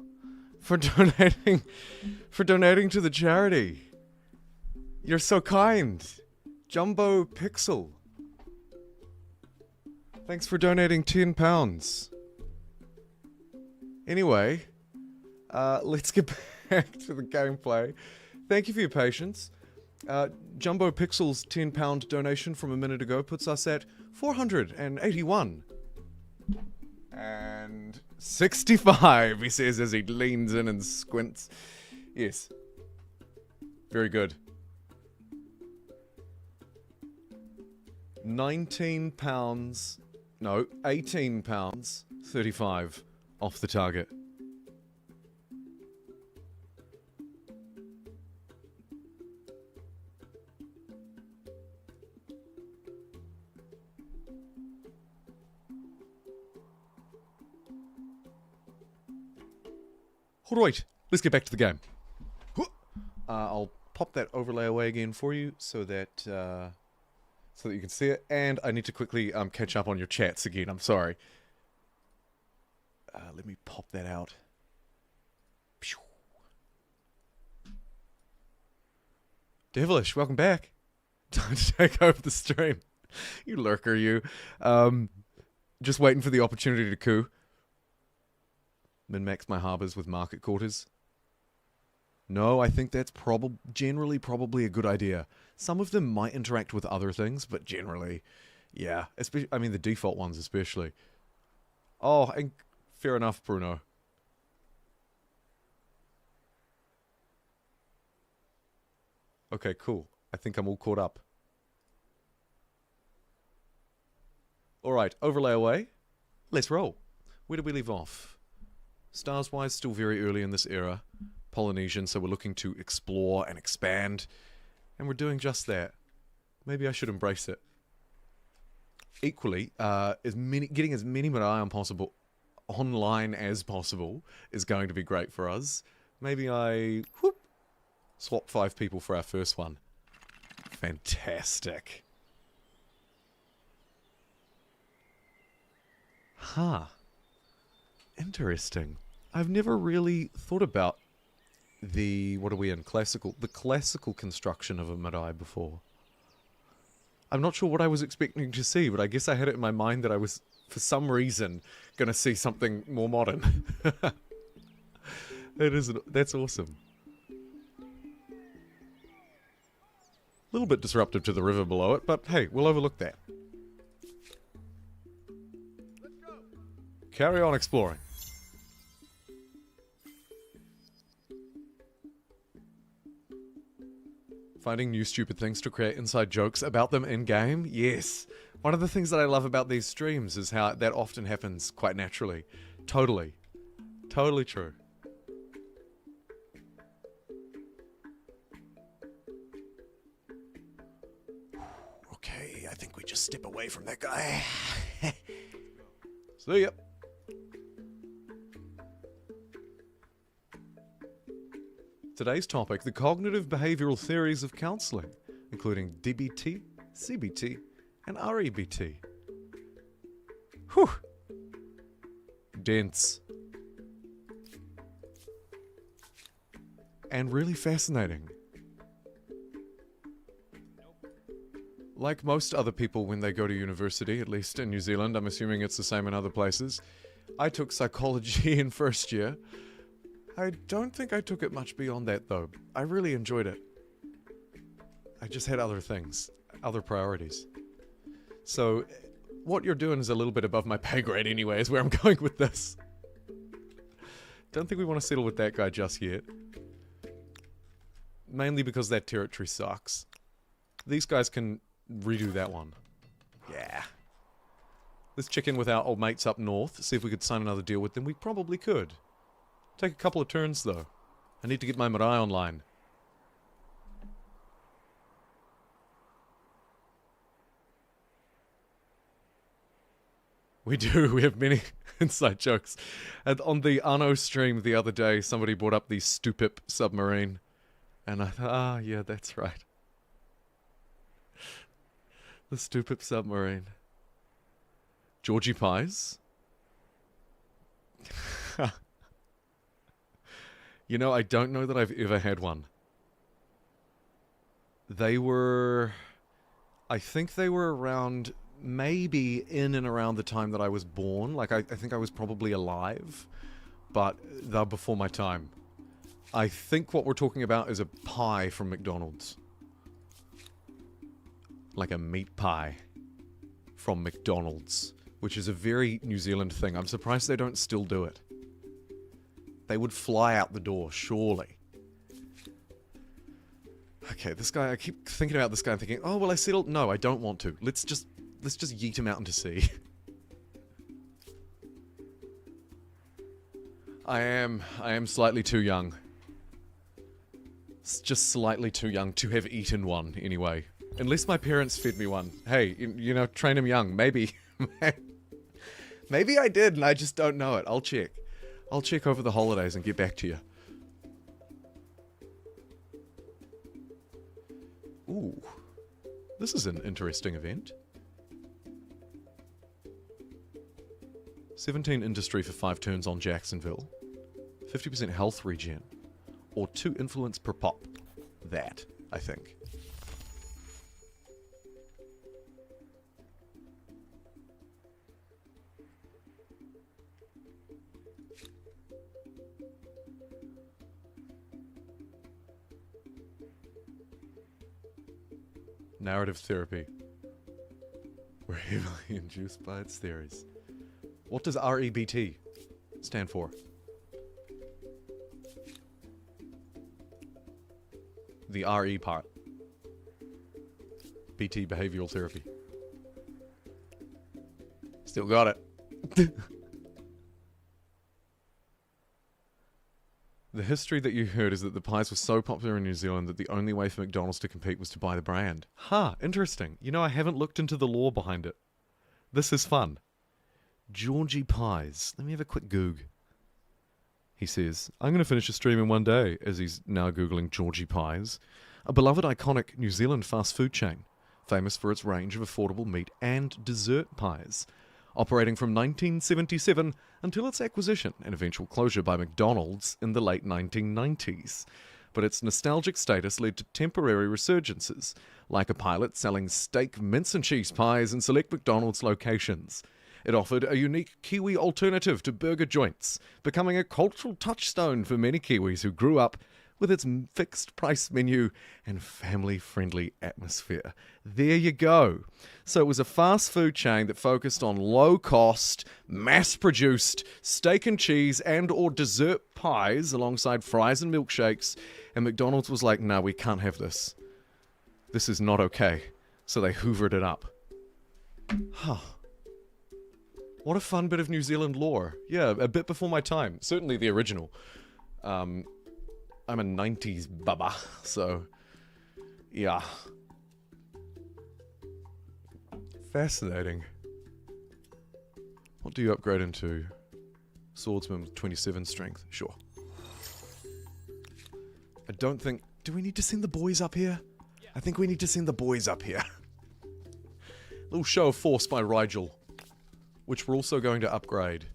for donating to the charity. You're so kind. Jumbo Pixel. Thanks for donating £10. Anyway, let's get back to the gameplay. Thank you for your patience. Jumbo Pixel's £10 donation from a minute ago puts us at 481. And 65, he says as he leans in and squints. Yes. Very good. £19. No, £18. 35 off the target. Alright, let's get back to the game. I'll pop that overlay away again for you so that you can see it. And I need to quickly catch up on your chats again. I'm sorry. Let me pop that out. Devilish, welcome back. Time to take over the stream. You lurker, you. Just waiting for the opportunity to coup. Min-max my harbours with market quarters. No, I think that's generally probably a good idea. Some of them might interact with other things, but generally, yeah. I mean, the default ones especially. Oh, and fair enough, Bruno. Okay, cool. I think I'm all caught up. Alright, overlay away. Let's roll. Where did we leave off? Stars-wise, still very early in this era. Polynesian, so we're looking to explore and expand. And we're doing just that. Maybe I should embrace it. Equally, getting as many Marion possible online as possible is going to be great for us. Maybe I swap 5 people for our first one. Fantastic. Huh. Interesting. I've never really thought about the classical construction of a marae before. I'm not sure what I was expecting to see, but I guess I had it in my mind that I was, for some reason, going to see something more modern. That's awesome. A little bit disruptive to the river below it, but hey, we'll overlook that. Let's go. Carry on exploring. Finding new stupid things to create inside jokes about them in-game? Yes. One of the things that I love about these streams is how that often happens quite naturally. Totally. Totally true. Okay, I think we just step away from that guy. See ya. Today's topic, the cognitive behavioral theories of counseling, including DBT, CBT, and REBT. Whew. Dense. And really fascinating. Like most other people when they go to university, at least in New Zealand, I'm assuming it's the same in other places, I took psychology in first year. I don't think I took it much beyond that, though. I really enjoyed it. I just had other things, other priorities. So, what you're doing is a little bit above my pay grade anyway, is where I'm going with this. Don't think we want to settle with that guy just yet. Mainly because that territory sucks. These guys can redo that one. Yeah. Let's check in with our old mates up north, see if we could sign another deal with them. We probably could. Take a couple of turns, though. I need to get my marae online. We do. We have many inside jokes. And on the Arno stream the other day, somebody brought up the Stupip submarine. And I thought, yeah, that's right. The Stupip submarine. Georgie Pies. You know, I don't know that I've ever had one. They were... I think they were around... maybe in and around the time that I was born. Like, I think I was probably alive. But they're before my time. I think what we're talking about is a pie from McDonald's. Like a meat pie from McDonald's. Which is a very New Zealand thing. I'm surprised they don't still do it. They would fly out the door, surely. Okay, this guy, I keep thinking about this guy and thinking, oh, well, I settled. No, I don't want to. Let's just yeet him out into sea. I am slightly too young. It's just slightly too young to have eaten one, anyway. Unless my parents fed me one. Hey, you know, train him young. Maybe. Maybe I did and I just don't know it. I'll check. I'll check over the holidays and get back to you. Ooh. This is an interesting event. 17 industry for 5 turns on Jacksonville. 50% health regen. Or 2 influence per pop. That, I think. Narrative therapy. We're heavily induced by its theories. What does REBT stand for? The RE part. BT, behavioral therapy. Still got it. The history that you heard is that the pies were so popular in New Zealand that the only way for McDonald's to compete was to buy the brand. Huh, interesting. You know, I haven't looked into the lore behind it. This is fun. Georgie Pies. Let me have a quick Goog. He says, I'm going to finish a stream in one day, as he's now Googling Georgie Pies, a beloved iconic New Zealand fast food chain, famous for its range of affordable meat and dessert pies, operating from 1977 until its acquisition and eventual closure by McDonald's in the late 1990s. But its nostalgic status led to temporary resurgences, like a pilot selling steak, mince and cheese pies in select McDonald's locations. It offered a unique Kiwi alternative to burger joints, becoming a cultural touchstone for many Kiwis who grew up with its fixed price menu and family-friendly atmosphere. There you go. So it was a fast food chain that focused on low-cost, mass-produced steak and cheese and or dessert pies alongside fries and milkshakes, and McDonald's was like, no, we can't have this. This is not okay. So they hoovered it up. Huh. What a fun bit of New Zealand lore. Yeah, a bit before my time. Certainly the original. I'm a 90s baba, so yeah. Fascinating. What do you upgrade into? Swordsman with 27 strength, sure. I don't think... Do we need to send the boys up here? I think we need to send the boys up here. Little show of force by Rigel, which we're also going to upgrade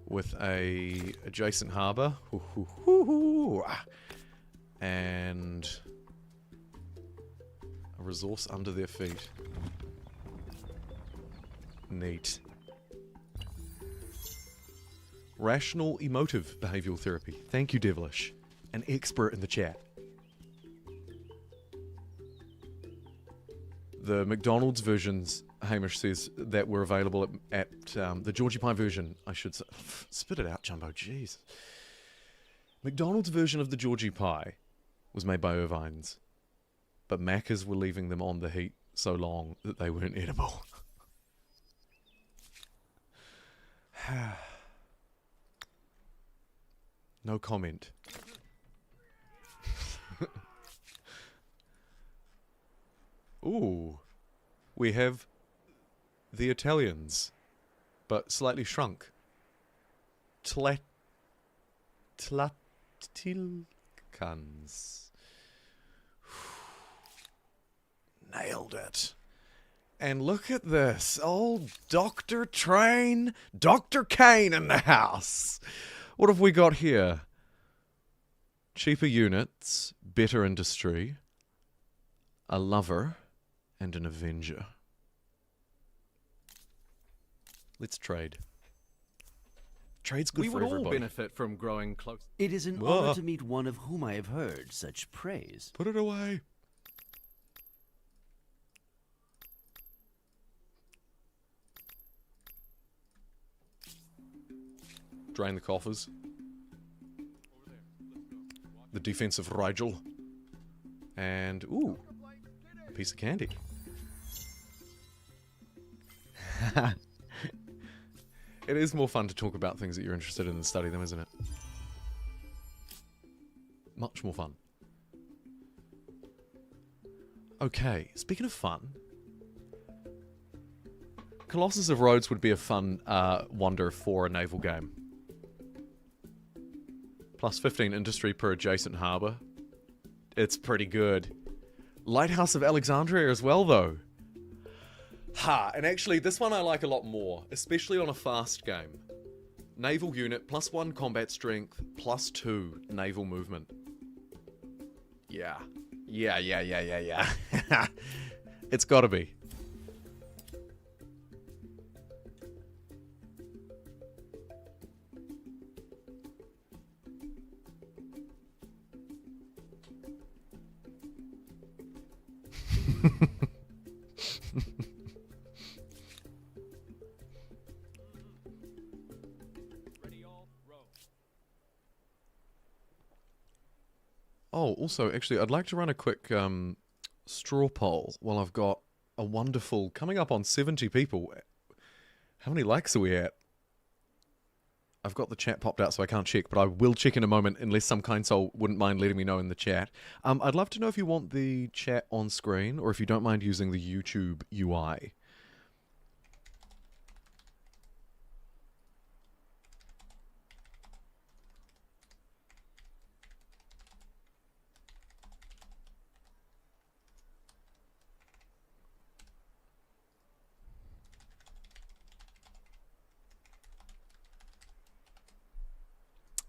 with a adjacent harbour. And a resource under their feet. Neat. Rational emotive behavioural therapy. Thank you, Devilish. An expert in the chat. The McDonald's versions, Hamish says, that were available at the Georgie Pie version, I should say. Spit it out, Jumbo, jeez. McDonald's version of the Georgie Pie was made by Irvine's, but Macca's were leaving them on the heat so long that they weren't edible. No comment. Ooh, we have the Italians, but slightly shrunk. Tlatilcans. Nailed it. And look at this. Old Dr. Train, Dr. Kane in the house. What have we got here? Cheaper units, better industry, a lover, and an avenger. Let's trade. Trade's good We for would all everybody. benefit from growing close. It is an Whoa. honor to meet one of whom I have heard such praise. Put it away. Drain the coffers. The defensive Rigel. And, ooh, a piece of candy. It is more fun to talk about things that you're interested in and study them, isn't it? Much more fun. Okay, speaking of fun, Colossus of Rhodes would be a fun wonder for a naval game. Plus 15 industry per adjacent harbour. It's pretty good. Lighthouse of Alexandria as well, though. Ha! And actually, this one I like a lot more, especially on a fast game. Naval unit, +1 combat strength, +2 naval movement. Yeah. Yeah. It's gotta be. Oh, also, actually, I'd like to run a quick straw poll while I've got a wonderful... Coming up on 70 people. How many likes are we at? I've got the chat popped out, so I can't check, but I will check in a moment, unless some kind soul wouldn't mind letting me know in the chat. I'd love to know if you want the chat on screen, or if you don't mind using the YouTube UI.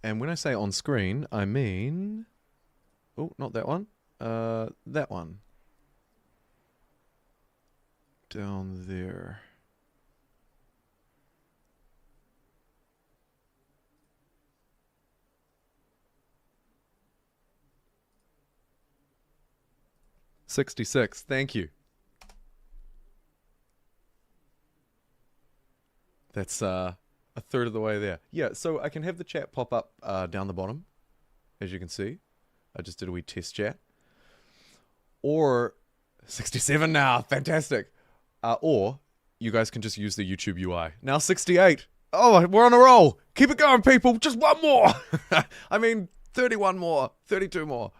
And when I say on screen, I mean... Oh, not that one. That one. Down there. $66. Thank you. That's a third of the way there. Yeah, so I can have the chat pop up down the bottom, as you can see. I just did a wee test chat. Or 67 now, fantastic. Or you guys can just use the YouTube UI. Now 68. Oh, we're on a roll. Keep it going, people. Just one more. I mean, 31 more, 32 more.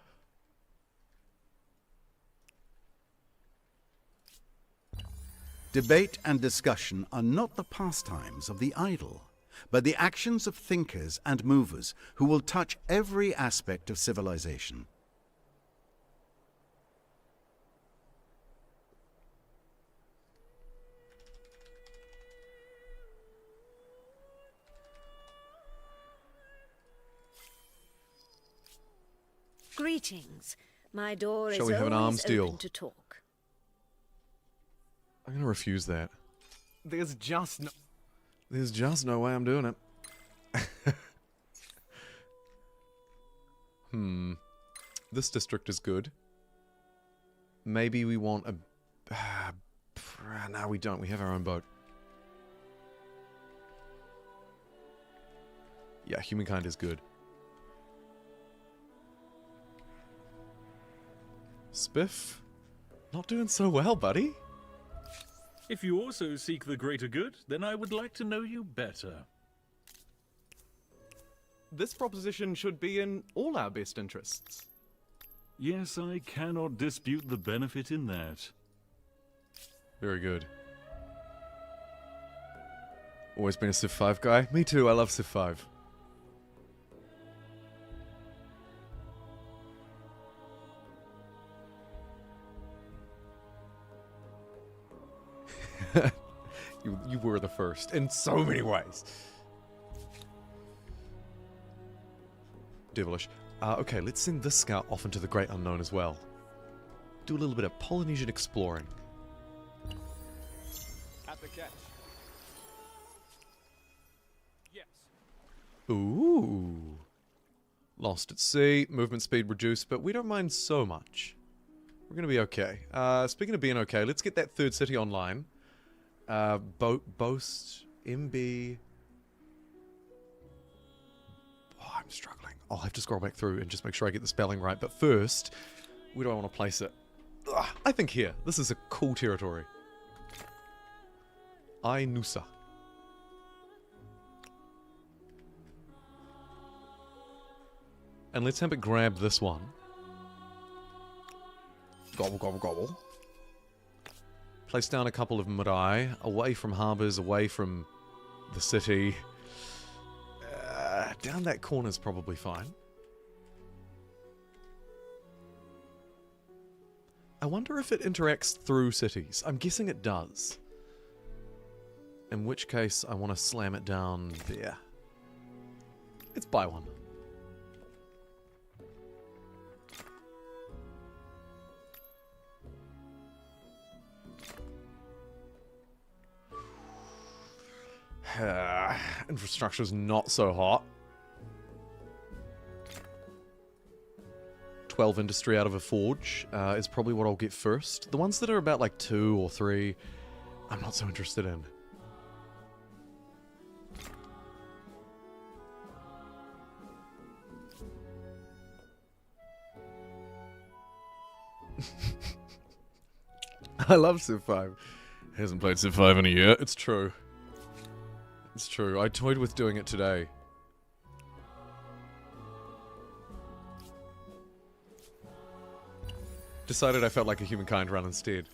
Debate and discussion are not the pastimes of the idle, but the actions of thinkers and movers who will touch every aspect of civilization. Greetings. My door Shall is we have an always arms deal? open to talk. I'm going to refuse that. There's just no... There's just no way I'm doing it. This district is good. Maybe we want a... no, we don't. We have our own boat. Yeah, humankind is good. Spiff? Not doing so well, buddy. If you also seek the greater good, then I would like to know you better. This proposition should be in all our best interests. Yes, I cannot dispute the benefit in that. Very good. Always been a Civ 5 guy. Me too, I love Civ 5. You were the first in so many ways. Devilish. Okay, let's send this scout off into the great unknown as well. Do a little bit of Polynesian exploring. At the catch. Yes. Ooh. Lost at sea, movement speed reduced, but we don't mind so much. We're gonna be okay. Speaking of being okay, let's get that third city online. Boast, MB... Oh, I'm struggling. I'll have to scroll back through and just make sure I get the spelling right. But first, where do I want to place it? Ugh, I think here. This is a cool territory. Nusa. And let's have it grab this one. Gobble, gobble, gobble. Place down a couple of marae, away from harbours, away from the city. Down that corner's probably fine. I wonder if it interacts through cities. I'm guessing it does. In which case, I want to slam it down there. Let's buy one. Infrastructure's not so hot. 12 industry out of a forge is probably what I'll get first. The ones that are about like 2 or 3, I'm not so interested in. I love Civ 5. Hasn't played Civ 5 in a year. It's true. It's true. I toyed with doing it today. Decided I felt like a humankind run instead.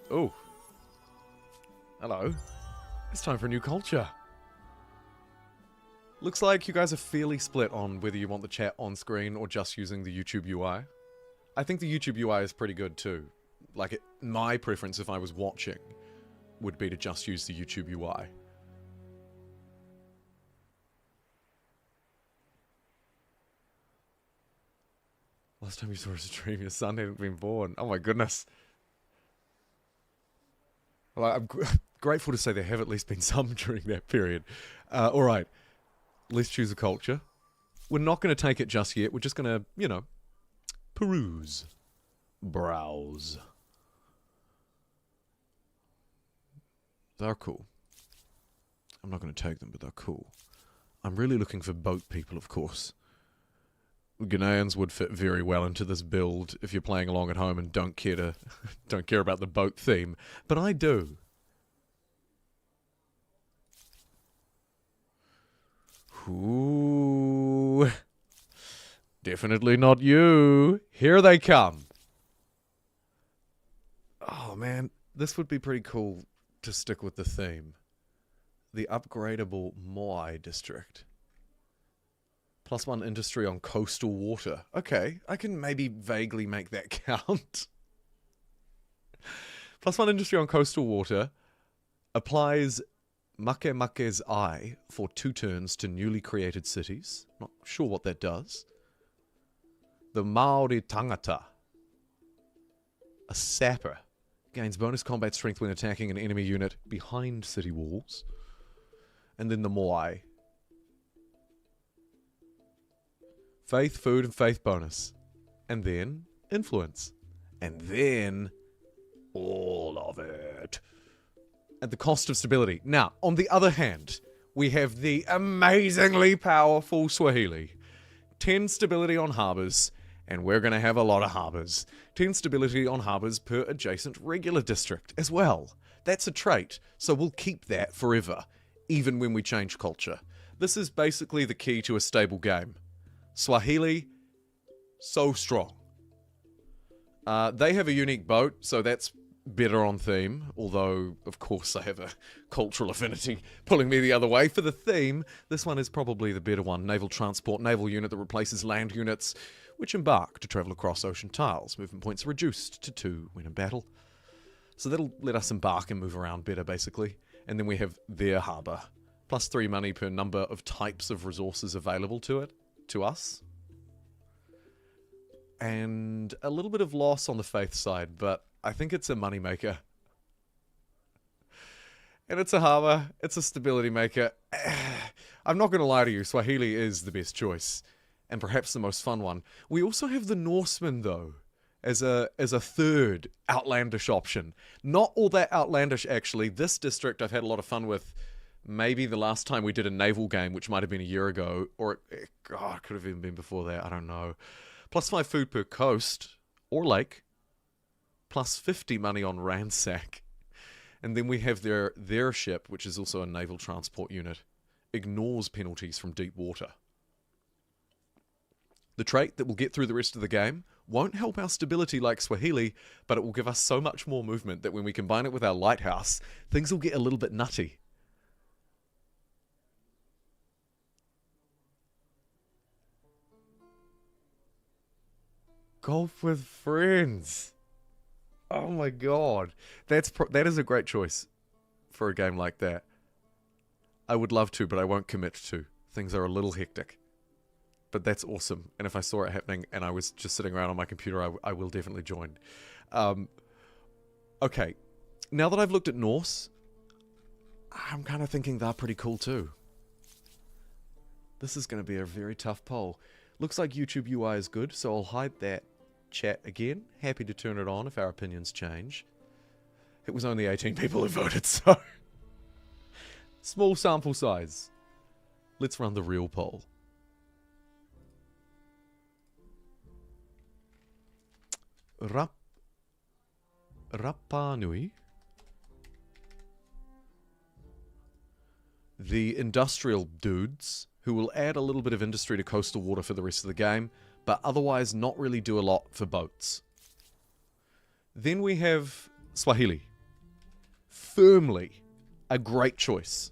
Oh. Hello. It's time for a new culture. Looks like you guys are fairly split on whether you want the chat on screen or just using the YouTube UI. I think the YouTube UI is pretty good too. Like, my preference if I was watching would be to just use the YouTube UI. Last time you saw a stream, your son hadn't been born. Oh my goodness. Well, I'm grateful to say there have at least been some during that period. Alright, let's choose a culture. We're not going to take it just yet. We're just going to, you know, peruse. Browse. They're cool. I'm not going to take them, but they're cool. I'm really looking for boat people, of course. Ghanaians would fit very well into this build if you're playing along at home and don't care about the boat theme, but I do. Ooh. Definitely not you. Here they come. Oh man, this would be pretty cool to stick with the theme. The upgradable Moai district. +1 industry on coastal water. Okay, I can maybe vaguely make that count. +1 industry on coastal water applies Makemake's Eye for 2 turns to newly created cities. Not sure what that does. The Maori Tangata. A sapper. Gains bonus combat strength when attacking an enemy unit behind city walls. And then the Moai. Faith, food, and faith bonus. And then influence. And then all of it. At the cost of stability. Now, on the other hand, we have the amazingly powerful Swahili. 10 stability on harbours, and we're going to have a lot of harbours. 10 stability on harbours per adjacent regular district as well. That's a trait, so we'll keep that forever, even when we change culture. This is basically the key to a stable game. Swahili, so strong. They have a unique boat, so that's better on theme, although, of course, I have a cultural affinity pulling me the other way. For the theme, this one is probably the better one. Naval transport, naval unit that replaces land units, which embark to travel across ocean tiles. Movement points are reduced to 2 when in battle. So that'll let us embark and move around better, basically. And then we have their harbour. Plus 3 money per number of types of resources available to us. And a little bit of loss on the faith side, but I think it's a money maker. And it's a harbour, it's a stability maker. I'm not going to lie to you, Swahili is the best choice. And perhaps the most fun one. We also have the Norsemen, though, as a third outlandish option. Not all that outlandish, actually. This district I've had a lot of fun with. Maybe the last time we did a naval game, which might have been a year ago, or it could have even been before that, I don't know. Plus 5 food per coast, or lake. Plus 50 money on ransack. And then we have their ship, which is also a naval transport unit. Ignores penalties from deep water. The trait that will get through the rest of the game won't help our stability like Swahili, but it will give us so much more movement that when we combine it with our lighthouse, things will get a little bit nutty. Golf with friends. Oh my god. That is a great choice for a game like that. I would love to, but I won't commit to. Things are a little hectic. But that's awesome. And if I saw it happening and I was just sitting around on my computer, I will definitely join. Okay. Now that I've looked at Norse, I'm kind of thinking they're pretty cool too. This is going to be a very tough poll. Looks like YouTube UI is good, so I'll hide that chat again. Happy to turn it on if our opinions change. It was only 18 people who voted, so... Small sample size. Let's run the real poll. Rapa Nui. The industrial dudes, who will add a little bit of industry to coastal water for the rest of the game, but otherwise not really do a lot for boats. Then we have Swahili. Firmly a great choice.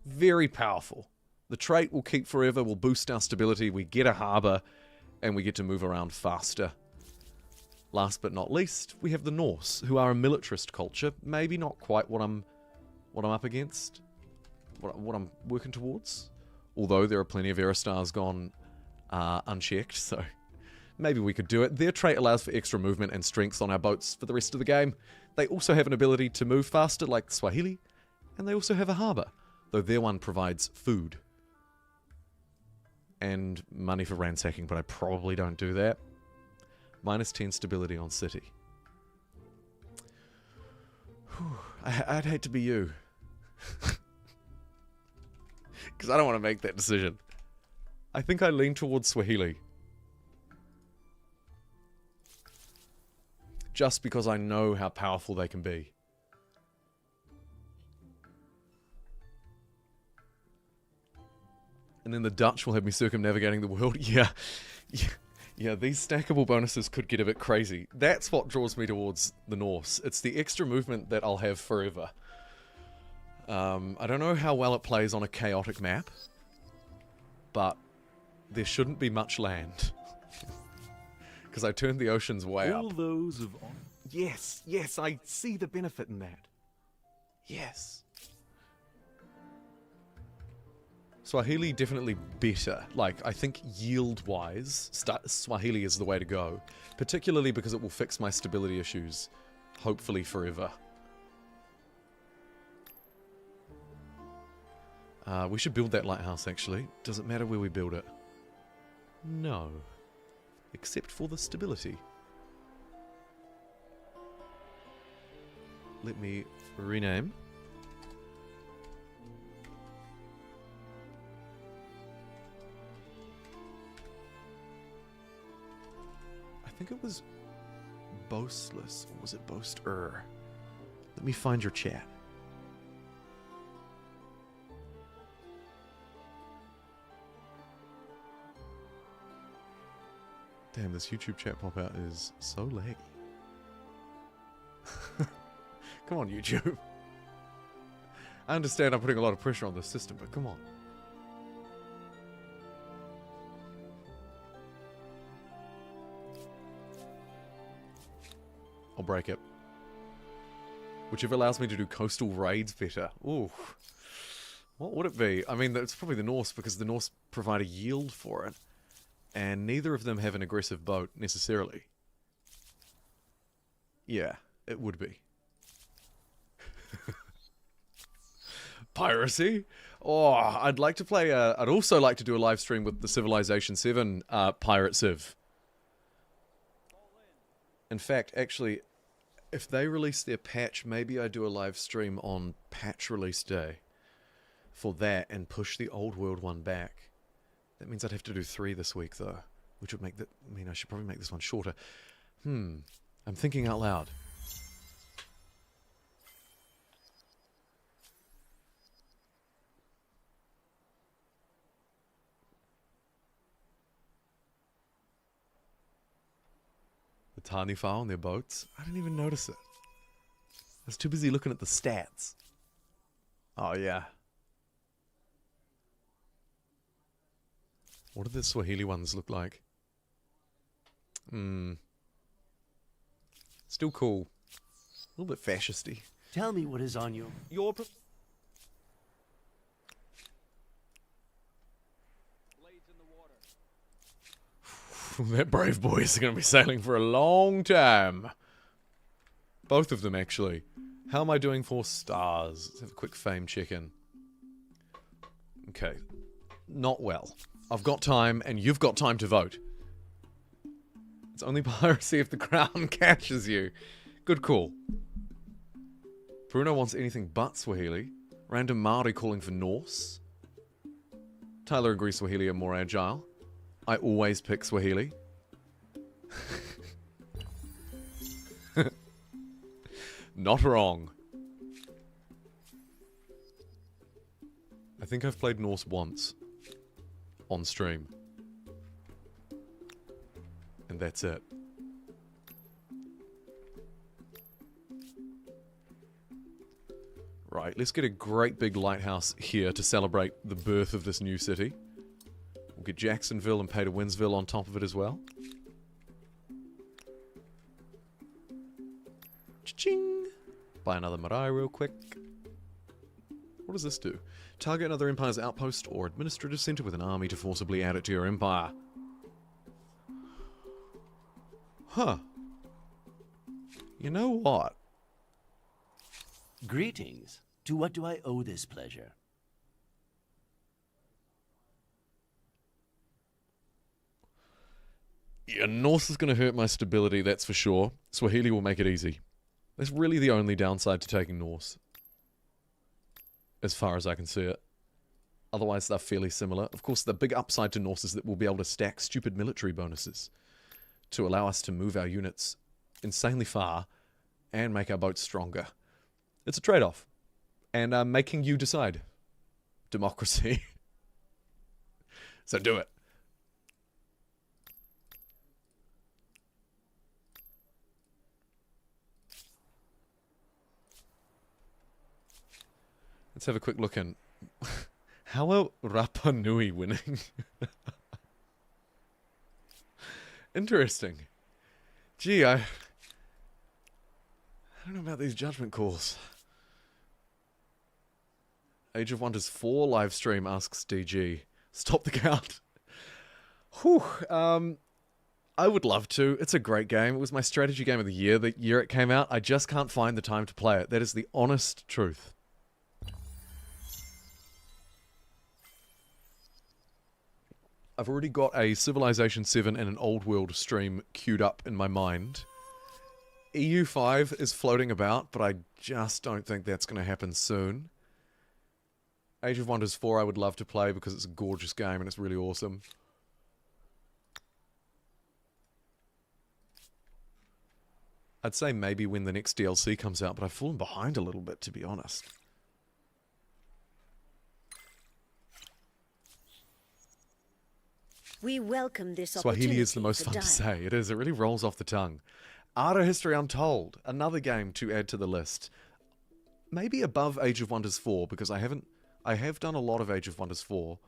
Very powerful. The trait will keep forever, will boost our stability, we get a harbour, and we get to move around faster. Last but not least, we have the Norse, who are a militarist culture. Maybe not quite what I'm up against, what I'm working towards. Although there are plenty of Aerostars gone unchecked, so maybe we could do it. Their trait allows for extra movement and strength on our boats for the rest of the game. They also have an ability to move faster, like Swahili, and they also have a harbour, though their one provides food and money for ransacking, but I probably don't do that. Minus 10 stability on city. Whew, I'd hate to be you. Because I don't want to make that decision. I think I lean towards Swahili. Just because I know how powerful they can be. And then the Dutch will have me circumnavigating the world. Yeah, these stackable bonuses could get a bit crazy. That's what draws me towards the Norse. It's the extra movement that I'll have forever. I don't know how well it plays on a chaotic map, but there shouldn't be much land. Because I turned the oceans way up. All those of... Yes, I see the benefit in that. Yes. Swahili definitely better. Like, I think yield-wise, Swahili is the way to go. Particularly because it will fix my stability issues, hopefully forever. We should build that lighthouse, actually. Does it matter where we build it? No. Except for the stability. Let me rename. I think it was boastless, or was it boaster? Let me find your chat. Damn, this YouTube chat pop-out is so laggy. Come on, YouTube. I understand I'm putting a lot of pressure on the system, but come on. I'll break it. Whichever allows me to do coastal raids better. Ooh. What would it be? I mean, it's probably the Norse, because the Norse provide a yield for it. And neither of them have an aggressive boat, necessarily. Yeah, it would be. Piracy? Oh, I'd like to play I'd also like to do a live stream with the Civilization 7 Pirate Civ. In fact, actually, if they release their patch, maybe I do a live stream on patch release day for that and push the old world one back. That means I'd have to do 3 this week, though, which would make I mean, I should probably make this one shorter. I'm thinking out loud. The tiny fowl on their boats? I didn't even notice it. I was too busy looking at the stats. Oh, yeah. What do the Swahili ones look like? Still cool. A little bit fascisty. Tell me what is on your... Blades in the water. That brave boy is going to be sailing for a long time. Both of them, actually. How am I doing for stars? Let's have a quick fame check-in. Okay. Not well. I've got time, and you've got time to vote. It's only piracy if the crown catches you. Good call. Bruno wants anything but Swahili. Random Maori calling for Norse. Tyler agrees Swahili are more agile. I always pick Swahili. Not wrong. I think I've played Norse once. On stream. And that's it. Right, let's get a great big lighthouse here to celebrate the birth of this new city. We'll get Jacksonville and Peter Winsville on top of it as well. Cha-ching! Buy another marae real quick. What does this do? Target another empire's outpost or administrative center with an army to forcibly add it to your empire. Huh. You know what? Greetings. To what do I owe this pleasure? Yeah, Norse is going to hurt my stability, that's for sure. Swahili will make it easy. That's really the only downside to taking Norse. As far as I can see it. Otherwise, they're fairly similar. Of course, the big upside to Norse is that we'll be able to stack stupid military bonuses to allow us to move our units insanely far and make our boats stronger. It's a trade-off. And I'm making you decide. Democracy. So do it. Let's have a quick look in. How are Rapa Nui winning? Interesting. Gee, I don't know about these judgment calls. Age of Wonders 4 live stream, asks DG. Stop the count. Whew. I would love to. It's a great game. It was my strategy game of the year it came out. I just can't find the time to play it. That is the honest truth. I've already got a Civilization 7 and an Old World stream queued up in my mind. EU5 is floating about, but I just don't think that's going to happen soon. Age of Wonders 4 I would love to play because it's a gorgeous game and it's really awesome. I'd say maybe when the next DLC comes out, but I've fallen behind a little bit, to be honest. We welcome this Swahili is the most for fun to dialogue. say. It is. It really rolls off the tongue. Art of History Untold. Another game to add to the list. Maybe above Age of Wonders 4, because I have done a lot of Age of Wonders 4.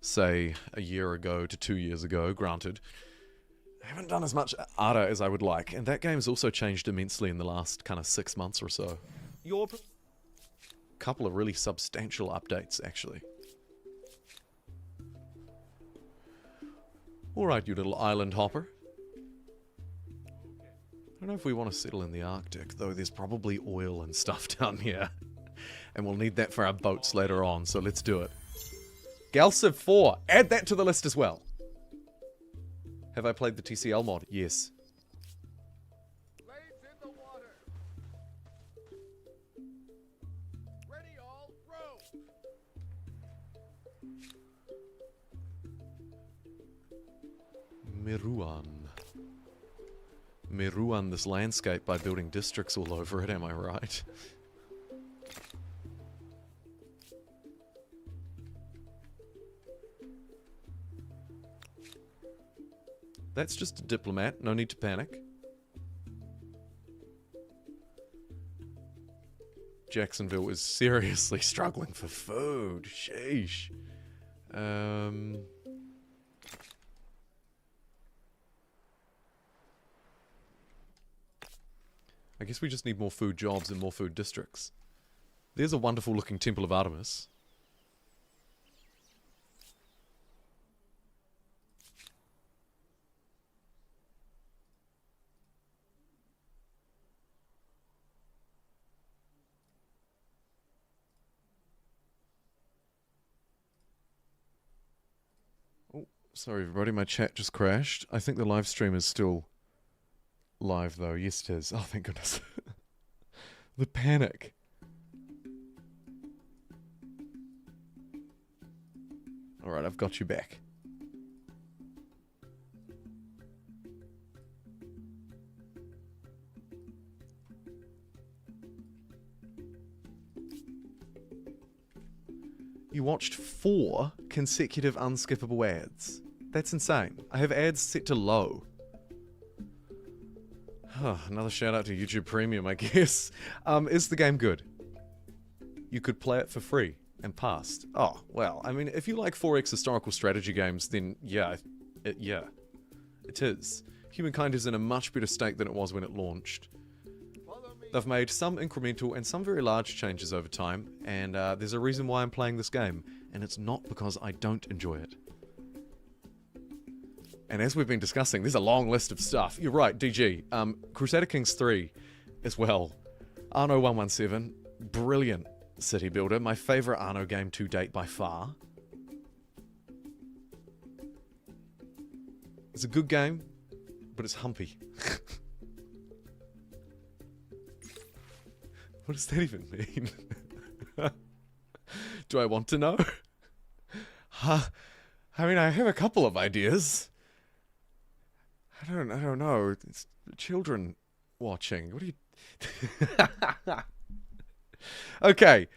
Say, a year ago to 2 years ago, granted. I haven't done as much Ara as I would like. And that game has also changed immensely in the last kind of 6 months or so. Your... Couple of really substantial updates, actually. Alright, you little island hopper. I don't know if we want to settle in the Arctic, though there's probably oil and stuff down here. And we'll need that for our boats later on, so let's do it. Galciv 4, add that to the list as well. Have I played the TCL mod? Yes. Blades in the water. Ready, all, row. Meruan. Meruan this landscape by building districts all over it, am I right? That's just a diplomat, no need to panic. Jacksonville is seriously struggling for food, sheesh. I guess we just need more food jobs and more food districts. There's a wonderful looking Temple of Artemis. Oh, sorry everybody, my chat just crashed. I think the live stream is still live though. Yes it is. Oh thank goodness. The panic. Alright, I've got you back. You watched 4 consecutive unskippable ads. That's insane. I have ads set to low. Another shout out to YouTube Premium, I guess. Is the game good? You could play it for free and passed. Oh, well, I mean, if you like 4X historical strategy games, then yeah, it is. Humankind is in a much better state than it was when it launched. They've made some incremental and some very large changes over time, and there's a reason why I'm playing this game, and it's not because I don't enjoy it. And as we've been discussing, there's a long list of stuff. You're right, DG. Crusader Kings 3 as well. Arno 117, brilliant city builder. My favourite Arno game to date by far. It's a good game, but it's humpy. What does that even mean? Do I want to know? I mean, I have a couple of ideas. I don't know. It's children watching. What are you... Okay.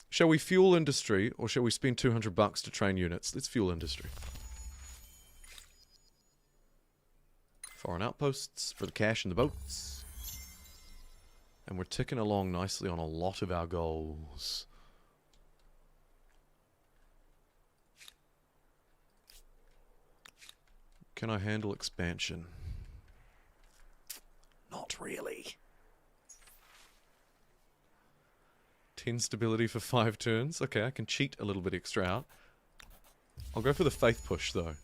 Shall we fuel industry, or shall we spend 200 bucks to train units? Let's fuel industry. Foreign outposts for the cash and the boats. And we're ticking along nicely on a lot of our goals. Can I handle expansion? Not really. 10 stability for 5 turns. Okay, I can cheat a little bit extra out. I'll go for the faith push though.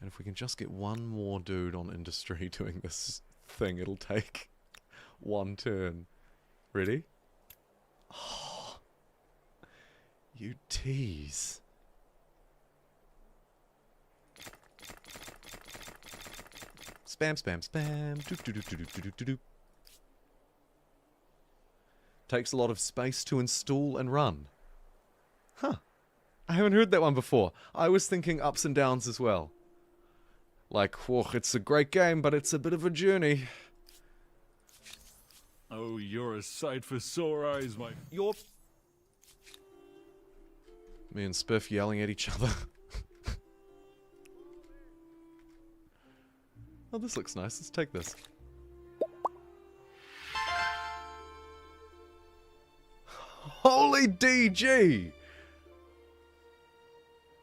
And if we can just get one more dude on industry doing this thing, it'll take 1 turn. Ready? Oh, you tease. Spam, spam, spam. Doop, doop, doop, doop, doop, doop, doop. Takes a lot of space to install and run. Huh. I haven't heard that one before. I was thinking ups and downs as well. Like, whoa, it's a great game, but it's a bit of a journey. Oh, you're a sight for sore eyes, my... You're... Me and Spiff yelling at each other. Oh, this looks nice. Let's take this. Holy DG!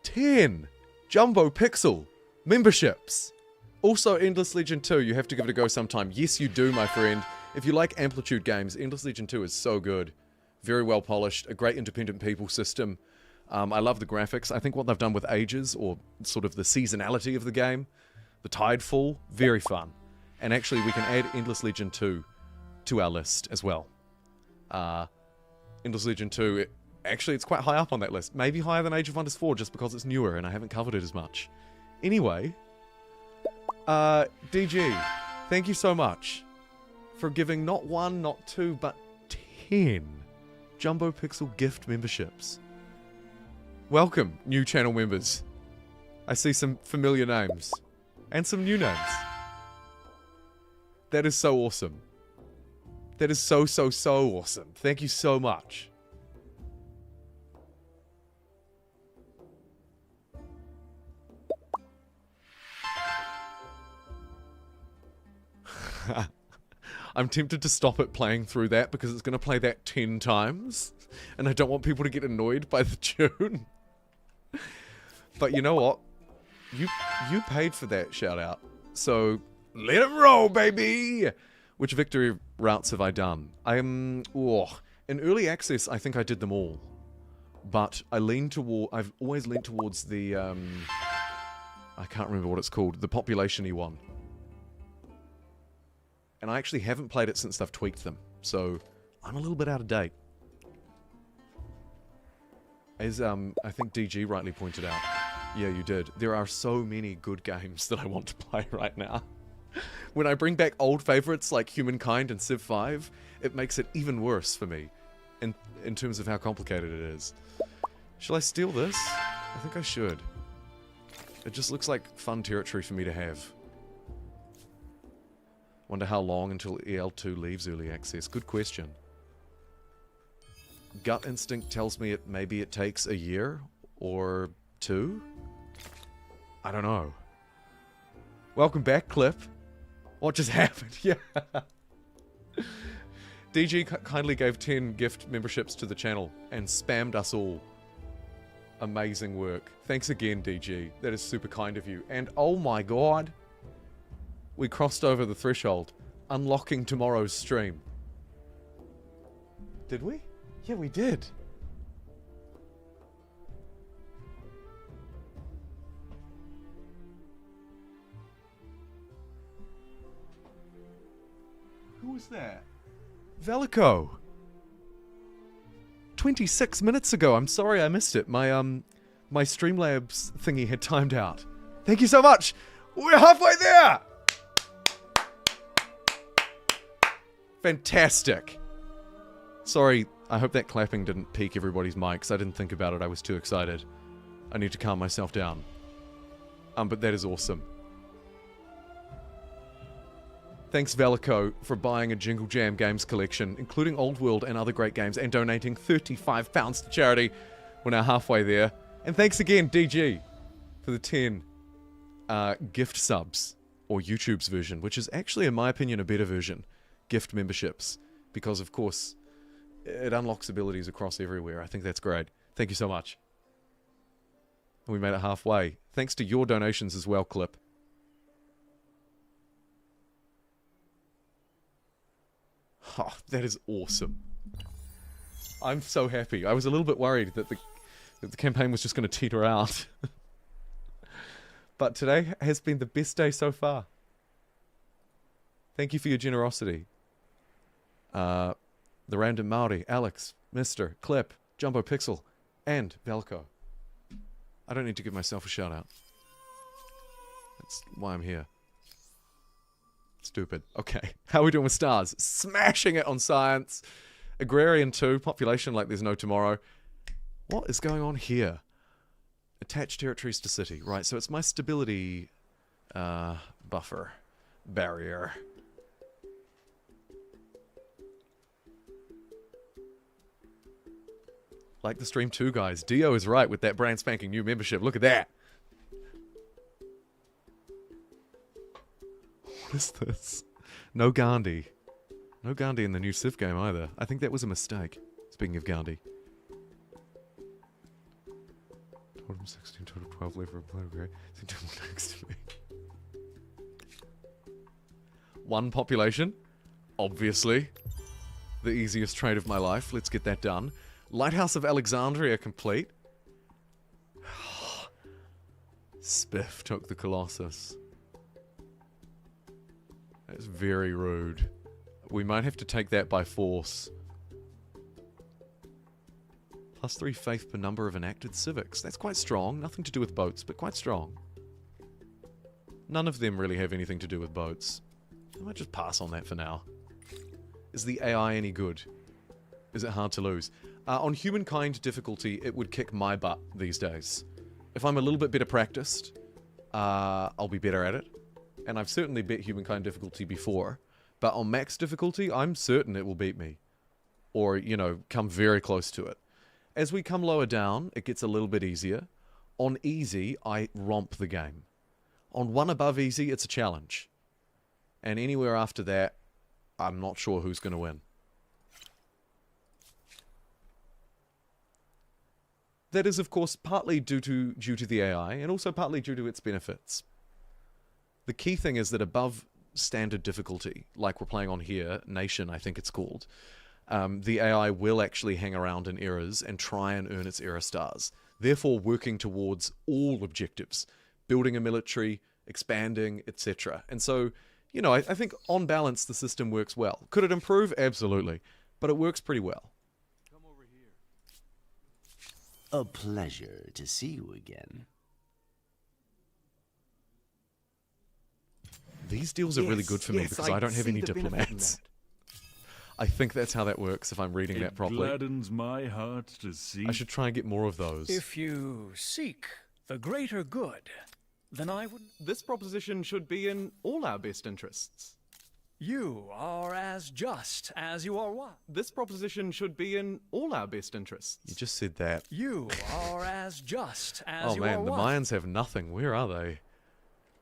10 Jumbo Pixel memberships. Also, Endless Legend 2, you have to give it a go sometime. Yes, you do, my friend. If you like Amplitude games, Endless Legion 2 is so good. Very well polished, a great independent people system. I love the graphics. I think what they've done with ages, or sort of the seasonality of the game, the tidefall, very fun. And actually, we can add Endless Legion 2 to our list as well. Endless Legion 2, actually, it's quite high up on that list. Maybe higher than Age of Wonders 4, just because it's newer and I haven't covered it as much. Anyway, DG, thank you so much for giving not 1, not 2, but 10 Jumbo Pixel gift memberships. Welcome, new channel members. I see some familiar names. And some new names. That is so awesome. That is so awesome. Thank you so much. I'm tempted to stop it playing through that because it's going to play that 10 times. And I don't want people to get annoyed by the tune. But you know what? You paid for that shout out. So let it roll, baby! Which victory routes have I done? In early access, I think I did them all. But I've always leaned towards the, I can't remember what it's called, the population-y one. And I actually haven't played it since they've tweaked them. So I'm a little bit out of date. As I think DG rightly pointed out. Yeah, you did. There are so many good games that I want to play right now. When I bring back old favorites like Humankind and Civ 5, it makes it even worse for me in terms of how complicated it is. Shall I steal this? I think I should. It just looks like fun territory for me to have. Wonder how long until EL2 leaves early access. Good question. Gut instinct tells me maybe it takes a year or 2? I don't know. Welcome back, Clip. What just happened? Yeah. DG kindly gave 10 gift memberships to the channel and spammed us all. Amazing work. Thanks again, DG. That is super kind of you. And oh my god, we crossed over the threshold, unlocking tomorrow's stream. Did we? Yeah, we did. Who was that? Velico. 26 minutes ago. I'm sorry I missed it. My Streamlabs thingy had timed out. Thank you so much. We're halfway there. Fantastic. Sorry, I hope that clapping didn't peak everybody's mics. I didn't think about it. I was too excited. I need to calm myself down. But that is awesome. Thanks, Velico, for buying a Jingle Jam games collection, including Old World and other great games, and donating £35 to charity. We're now halfway there. And thanks again, DG, for the 10 gift subs, or YouTube's version, which is actually, in my opinion, a better version. Gift memberships. Because, of course, it unlocks abilities across everywhere. I think that's great. Thank you so much. And we made it halfway. Thanks to your donations as well, Clip. Oh, that is awesome. I'm so happy. I was a little bit worried that the campaign was just going to teeter out. But today has been the best day so far. Thank you for your generosity. The Random Maori, Alex, Mr., Clip, Jumbo Pixel, and Velco. I don't need to give myself a shout out. That's why I'm here. Stupid. Okay. How are we doing with stars? Smashing it on science. Agrarian 2. Population like there's no tomorrow. What is going on here? Attach territories to city. Right, so it's my stability buffer. Barrier. Like the stream too, guys. Dio is right with that brand spanking new membership. Look at that. What is this? No Gandhi. No Gandhi in the new Civ game either. I think that was a mistake. Speaking of Gandhi. Totem 16, total 12, lever of blue, grey. Next to me. One population. Obviously. The easiest trade of my life. Let's get that done. Lighthouse of Alexandria complete. Spiff took the Colossus. That's very rude. We might have to take that by force. +3 faith per number of enacted civics. That's quite strong. Nothing to do with boats, but quite strong. None of them really have anything to do with boats. I might just pass on that for now. Is the AI any good? Is it hard to lose? On humankind difficulty, it would kick my butt these days. If I'm a little bit better practiced, I'll be better at it. And I've certainly beat humankind difficulty before. But on max difficulty, I'm certain it will beat me. Or, you know, come very close to it. As we come lower down, it gets a little bit easier. On easy, I romp the game. On one above easy, it's a challenge. And anywhere after that, I'm not sure who's going to win. That is, of course, partly due to the AI, and also partly due to its benefits. The key thing is that above standard difficulty, like we're playing on here, Nation, I think it's called, the AI will actually hang around in errors and try and earn its error stars, therefore working towards all objectives, building a military, expanding, etc. And so, you know, I think on balance the system works well. Could it improve? Absolutely. But it works pretty well. Come over here. A pleasure to see you again. These deals are really good for me because I don't have any diplomats. I think that's how that works if I'm reading that properly. It gladdens my heart to see. I should try and get more of those. If you seek the greater good, then I would... This proposition should be in all our best interests. You are as just as you are wise. This proposition should be in all our best interests. You just said that. You are as just as Oh you are man, the wise. Mayans have nothing. Where are they?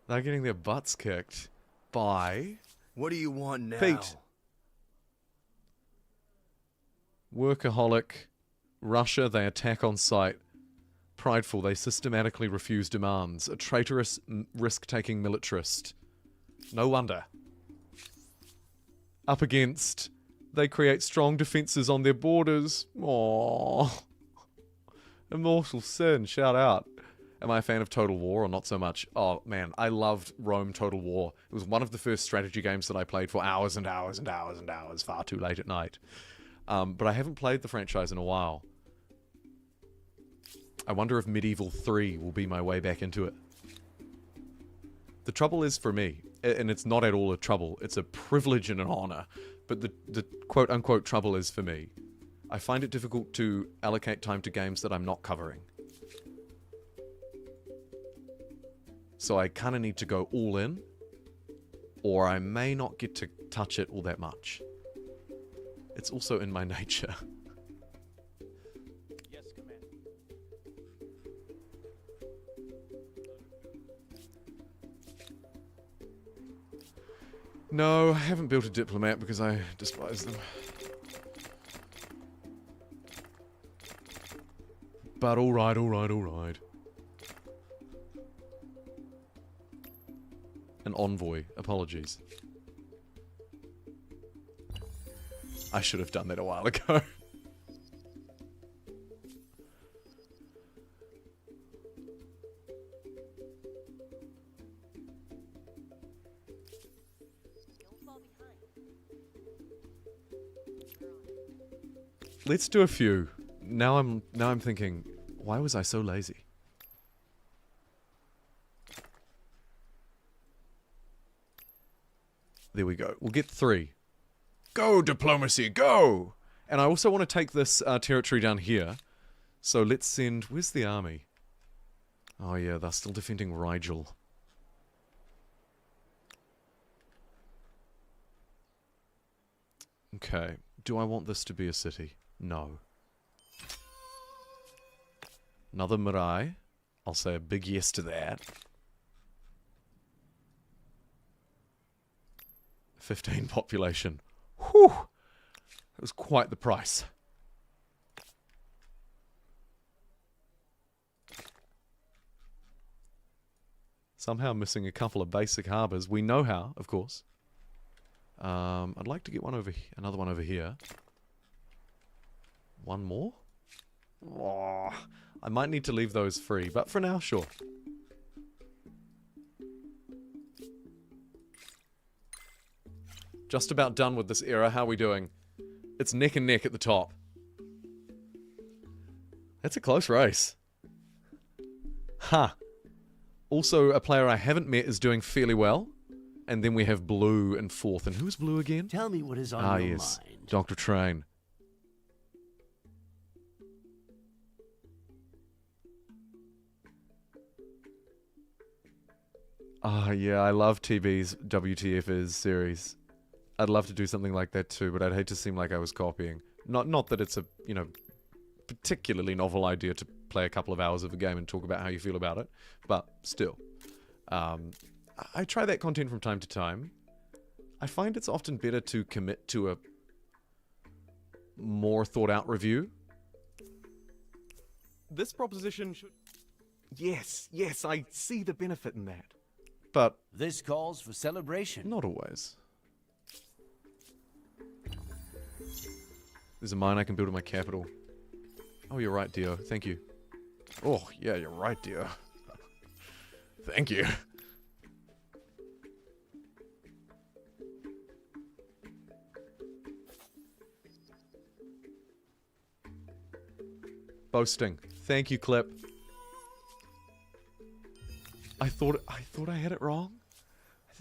They're getting their butts kicked by... What do you want now? Pete. Workaholic. Russia, they attack on sight. Prideful, they systematically refuse demands. A traitorous, risk-taking militarist. No wonder. Up against, they create strong defences on their borders. Aww. Immortal Sin, shout out. Am I a fan of Total War or not so much? Oh man, I loved Rome Total War. It was one of the first strategy games that I played for hours and hours and hours and hours, far too late at night. But I haven't played the franchise in a while. I wonder if Medieval 3 will be my way back into it. The trouble is for me, and it's not at all a trouble, it's a privilege and an honor, but the quote-unquote trouble is for me. I find it difficult to allocate time to games that I'm not covering. So I kind of need to go all in, or I may not get to touch it all that much. It's also in my nature. Yes, Commander. No, I haven't built a diplomat because I despise them. But alright, alright, alright. An envoy. Apologies. I should have done that a while ago. Let's do a few. Now I'm thinking, why was I so lazy? There we go. We'll get 3. Go, diplomacy, go! And I also want to take this territory down here. So let's send... Where's the army? Oh yeah, they're still defending Rigel. Okay. Do I want this to be a city? No. Another Mirai. I'll say a big yes to that. 15 population. Whew! That was quite the price. Somehow missing a couple of basic harbours. We know how, of course. I'd like to get one over another one over here. One more? Oh, I might need to leave those free, but for now, sure. Just about done with this era. How are we doing? It's neck and neck at the top. That's a close race. Huh. Also, a player I haven't met is doing fairly well. And then we have Blue in 4th. And who's Blue again? Tell me what is on your yes. mind. Dr. Train. Yeah, I love TB's WTF's series. I'd love to do something like that too, but I'd hate to seem like I was copying. Not that it's a, you know, particularly novel idea to play a couple of hours of a game and talk about how you feel about it, but still. I try that content from time to time. I find it's often better to commit to a more thought-out review. This proposition should... Yes, I see the benefit in that. But This calls for celebration. not always. There's a mine I can build at my capital. Oh, you're right, Dio. Thank you. Oh, yeah, you're right, Dio. Thank you. Boasting. Thank you, Clip. I thought I had it wrong.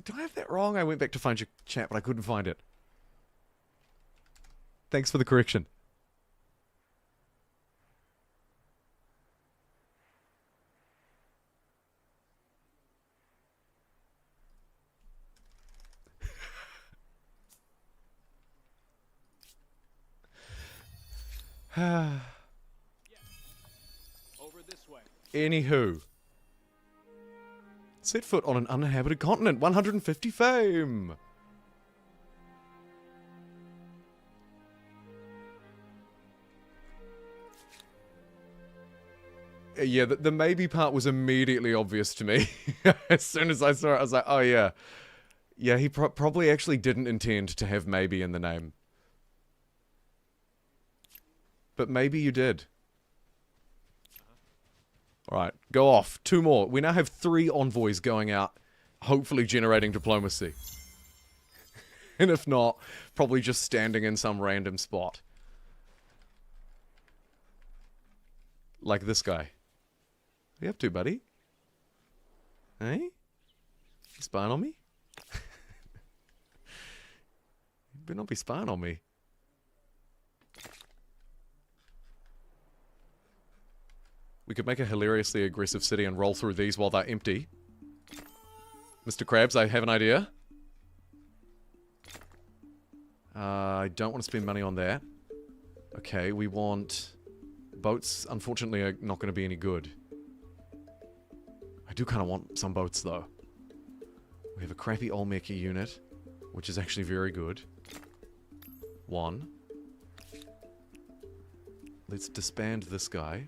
Did I have that wrong? I went back to find your chat, but I couldn't find it. Thanks for the correction. Over this way. Anywho. Set foot on an uninhabited continent. 150 fame. Yeah, the maybe part was immediately obvious to me. As soon as I saw it, I was like, oh yeah. Yeah, he probably actually didn't intend to have maybe in the name. But maybe you did. Alright, go off. 2 more. We now have 3 envoys going out, hopefully generating diplomacy. And if not, probably just standing in some random spot. Like this guy. What are you up to, buddy? Hey? You spying on me? You better not be spying on me. We could make a hilariously aggressive city and roll through these while they're empty. Mr. Krabs, I have an idea. I don't want to spend money on that. Okay, we want... Boats, unfortunately, are not going to be any good. I do kind of want some boats, though. We have a crappy Olmec unit, which is actually very good. 1. Let's disband this guy.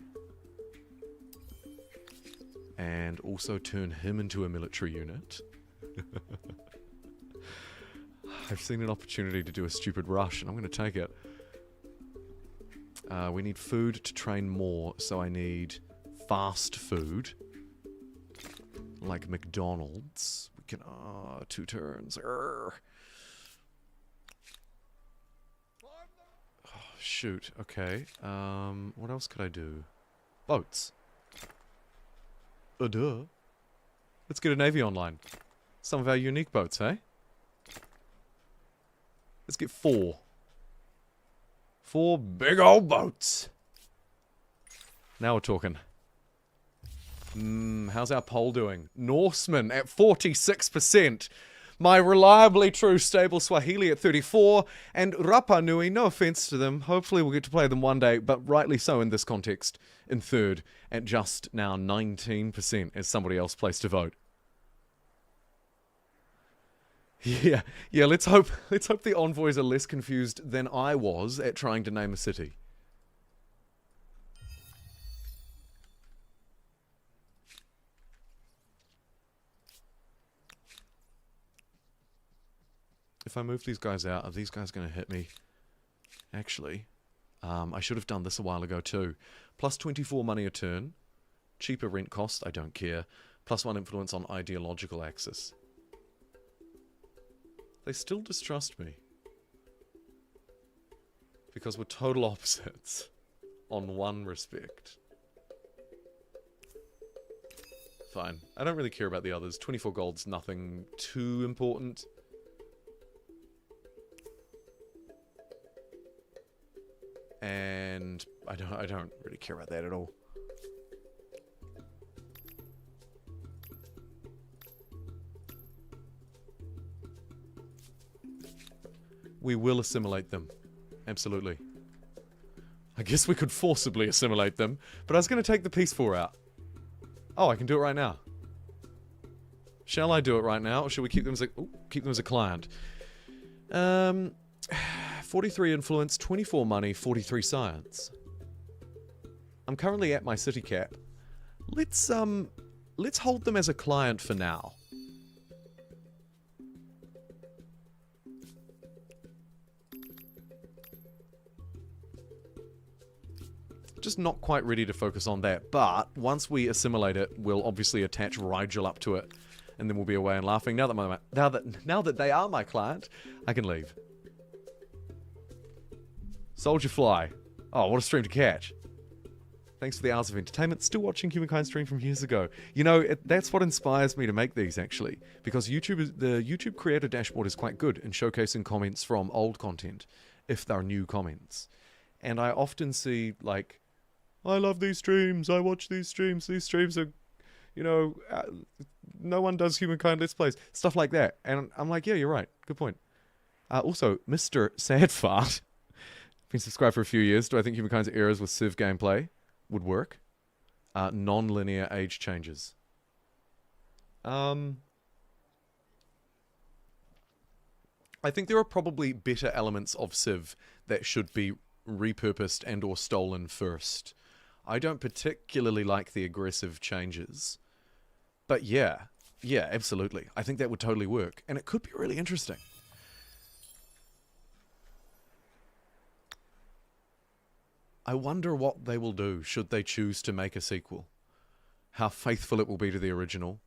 And also turn him into a military unit. I've seen an opportunity to do a stupid rush, and I'm going to take it. We need food to train more, so I need fast food. Like McDonald's. We can... 2 turns. Urgh. Oh, shoot. Okay. What else could I do? Boats. Duh. Let's get a navy online. Some of our unique boats, hey? Let's get 4. 4 big old boats. Now we're talking. How's our poll doing? Norseman at 46%. My reliably true stable Swahili at 34. And Rapa Nui, no offense to them. Hopefully we'll get to play them one day, but rightly so in this context. In 3rd at just now 19% as somebody else placed a vote. Yeah, let's hope the envoys are less confused than I was at trying to name a city. If I move these guys out, are these guys going to hit me? Actually, I should have done this a while ago too. Plus 24 money a turn. Cheaper rent cost, I don't care. Plus 1 influence on ideological axis. They still distrust me. Because we're total opposites. On one respect. Fine. I don't really care about the others. 24 gold's nothing too important. And I don't really care about that at all. We will assimilate them. Absolutely. I guess we could forcibly assimilate them, but I was going to take the peaceful route. Oh, I can do it right now. Shall I do it right now, or should we keep them as a, keep them as a client? 43 influence, 24 money, 43 science. I'm currently at my city cap. Let's hold them as a client for now. Just not quite ready to focus on that, but once we assimilate it, we'll obviously attach Rigel up to it, and then we'll be away and laughing. Now that they are my client, I can leave. Soldier Fly. Oh, what a stream to catch. Thanks for the hours of entertainment. Still watching Humankind stream from years ago. You know, that's what inspires me to make these, actually. Because the YouTube creator dashboard is quite good in showcasing comments from old content, if they're new comments. And I often see, like, I love these streams, I watch these streams are, you know, no one does Humankind Let's Plays. Stuff like that. And I'm like, yeah, you're right. Good point. Also, Mr. Sadfart, been subscribed for a few years. Do I think Humankind's errors with Civ gameplay would work? Non-linear age changes. I think there are probably better elements of Civ that should be repurposed and or stolen first. I don't particularly like the aggressive changes. But yeah, absolutely. I think that would totally work. And it could be really interesting. I wonder what they will do should they choose to make a sequel. How faithful it will be to the original.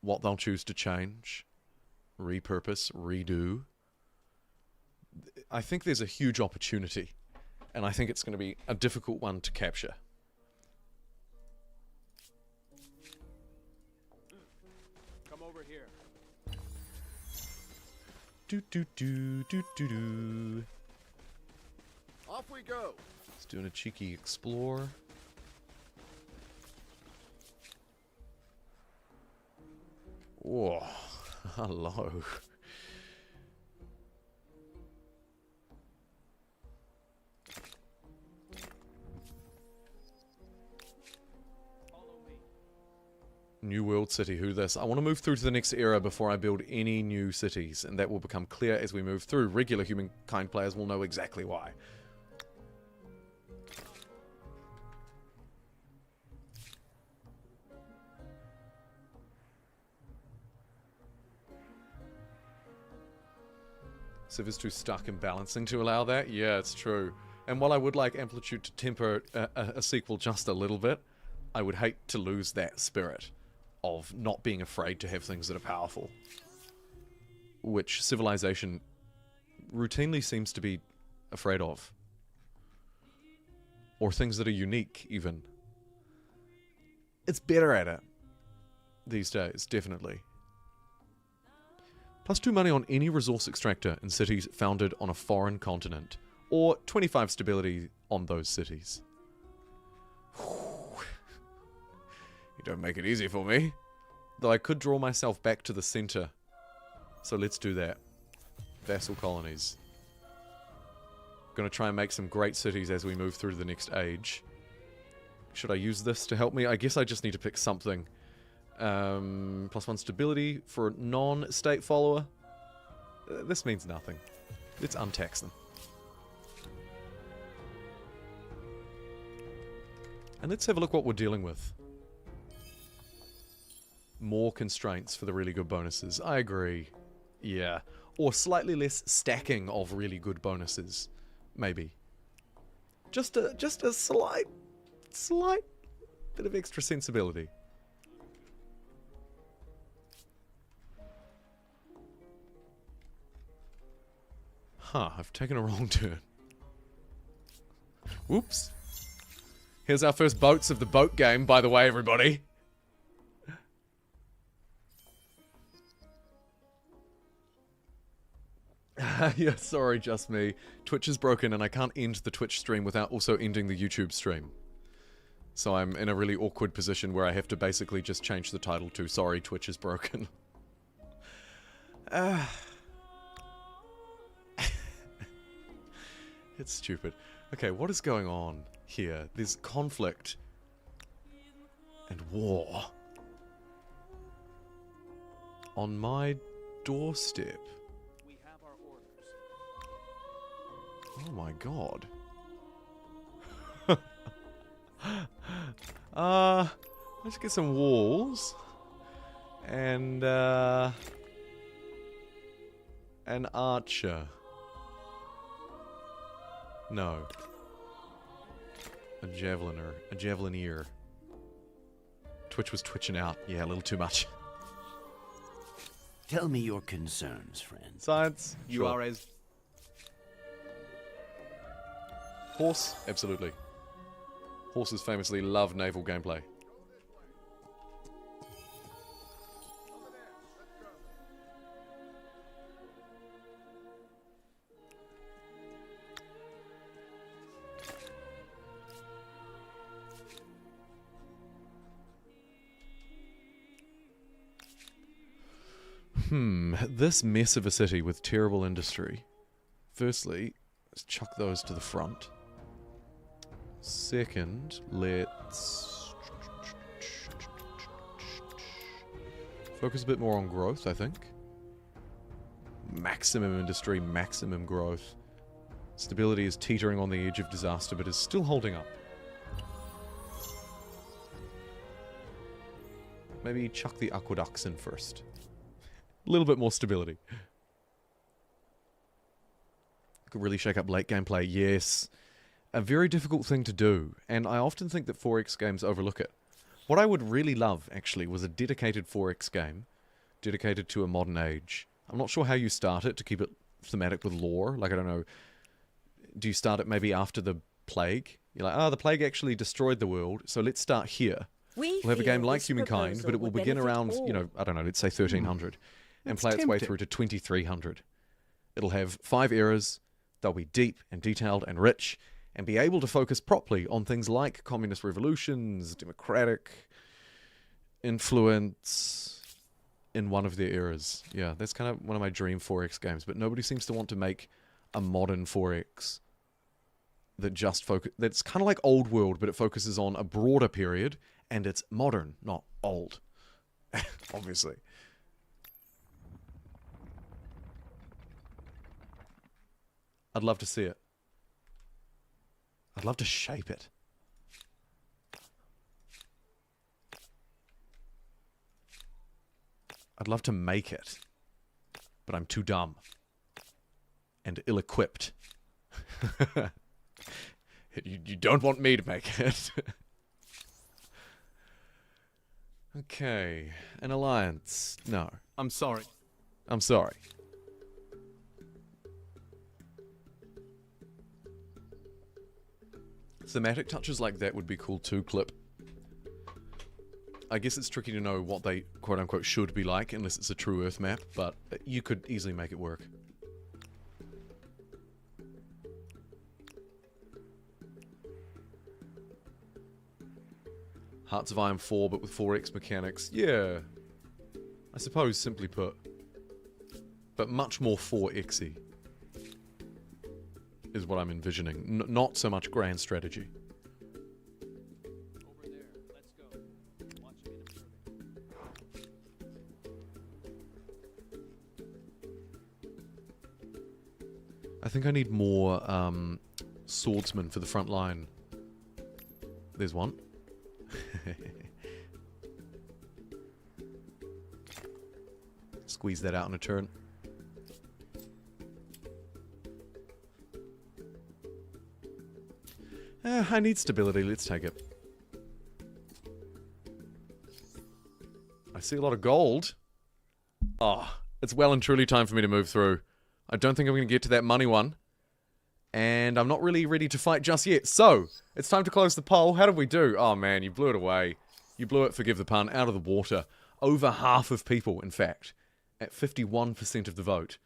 What they'll choose to change. Repurpose, redo. I think there's a huge opportunity. And I think it's going to be a difficult one to capture. Come over here. Do. Off we go. Let's do a cheeky explore. Whoa, hello. New World City, who this? I want to move through to the next era before I build any new cities, and that will become clear as we move through. Regular Humankind players will know exactly why. Civ is too stuck in balancing to allow that? Yeah, it's true. And while I would like Amplitude to temper a sequel just a little bit, I would hate to lose that spirit of not being afraid to have things that are powerful. Which Civilization routinely seems to be afraid of. Or things that are unique, even. It's better at it these days, definitely. Plus 2 money on any resource extractor in cities founded on a foreign continent. Or 25 stability on those cities. You don't make it easy for me. Though I could draw myself back to the center. So let's do that. Vassal colonies. Gonna try and make some great cities as we move through the next age. Should I use this to help me? I guess I just need to pick something. +1 stability for a non-state follower. This means nothing. Let's untax them. And let's have a look what we're dealing with. More constraints for the really good bonuses. I agree. Yeah. Or slightly less stacking of really good bonuses, maybe. Just a slight bit of extra sensibility. Huh, I've taken a wrong turn. Whoops. Here's our first boats of the boat game, by the way, everybody. Yeah, sorry, just me. Twitch is broken and I can't end the Twitch stream without also ending the YouTube stream. So I'm in a really awkward position where I have to basically just change the title to "Sorry, Twitch is broken." It's stupid. Okay, what is going on here? There's conflict and war on my doorstep. We have our orders. Oh my god. Let's get some walls. And, an archer. No. A javeliner. A javelineer. Twitch was twitching out. Yeah, a little too much. Tell me your concerns, friend. Science. You Sure. are as... Horse? Absolutely. Horses famously love naval gameplay. This mess of a city with terrible industry. Firstly, let's chuck those to the front. Second, let's focus a bit more on growth, I think. Maximum industry, maximum growth. Stability is teetering on the edge of disaster, but is still holding up. Maybe chuck the aqueducts in first. A little bit more stability. Could really shake up late gameplay, yes. A very difficult thing to do, and I often think that 4X games overlook it. What I would really love, actually, was a dedicated 4X game, dedicated to a modern age. I'm not sure how you start it to keep it thematic with lore. Like, I don't know, do you start it maybe after the plague? You're like, the plague actually destroyed the world, so let's start here. We'll have a game like Humankind, but it will begin around, I don't know, let's say 1300, and play its way through to 2300. It'll have 5 eras, they'll be deep and detailed and rich, and be able to focus properly on things like communist revolutions, democratic influence in one of their eras. Yeah, that's kind of one of my dream 4X games, but nobody seems to want to make a modern 4X that just that's kind of like Old World, but it focuses on a broader period, and it's modern, not old. Obviously. I'd love to see it. I'd love to shape it. I'd love to make it. But I'm too dumb. And ill-equipped. You don't want me to make it. Okay. An alliance. No. I'm sorry. I'm sorry. Thematic touches like that would be cool too, Clip. I guess it's tricky to know what they quote-unquote should be like unless it's a true Earth map, but you could easily make it work. Hearts of Iron 4, but with 4X mechanics. Yeah. I suppose, simply put. But much more 4X-y. Is what I'm envisioning. Not so much grand strategy. Over there. Let's go. Watching and observing. I think I need more swordsmen for the front line. There's one. Squeeze that out in a turn. I need stability. Let's take it. I see a lot of gold. Oh, it's well and truly time for me to move through. I don't think I'm going to get to that money one. And I'm not really ready to fight just yet. So, it's time to close the poll. How did we do? Oh man, you blew it away. You blew it, forgive the pun, out of the water. Over half of people, in fact, at 51% of the vote,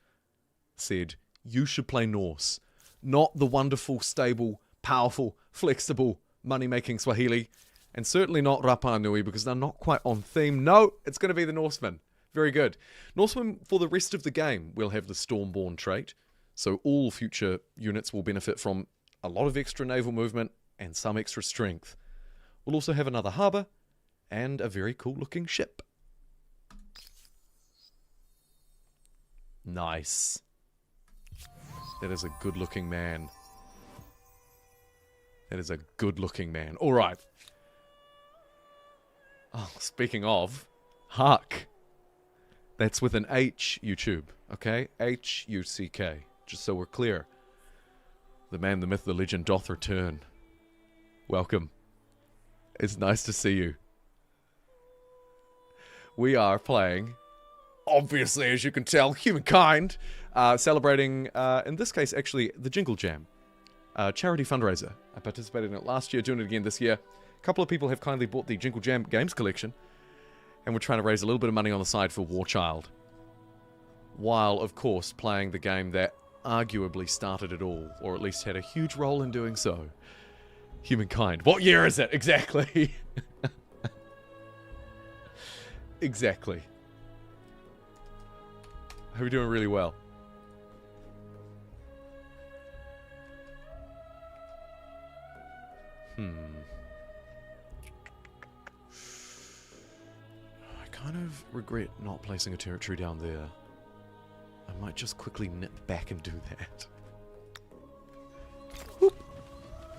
said you should play Norse. Not the wonderful, stable, powerful, flexible, money-making Swahili. And certainly not Rapa Nui, because they're not quite on theme. No, it's going to be the Norsemen. Very good. Norsemen, for the rest of the game, will have the Stormborn trait. So all future units will benefit from a lot of extra naval movement and some extra strength. We'll also have another harbour and a very cool looking ship. Nice. That is a good looking man. That is a good looking man. Alright. Oh, speaking of, Huck. That's with an H, YouTube. Okay? H-U-C-K. Just so we're clear. The man, the myth, the legend doth return. Welcome. It's nice to see you. We are playing, obviously, as you can tell, Humankind. Celebrating, in this case, actually, the Jingle Jam. Charity fundraiser. I participated in it last year, doing it again this year. A couple of people have kindly bought the Jingle Jam Games collection. And we're trying to raise a little bit of money on the side for War Child. While, of course, playing the game that arguably started it all, or at least had a huge role in doing so. Humankind. What year is it? Exactly. Exactly. Hope you're doing really well. I kind of regret not placing a territory down there. I might just quickly nip back and do that. Whoop.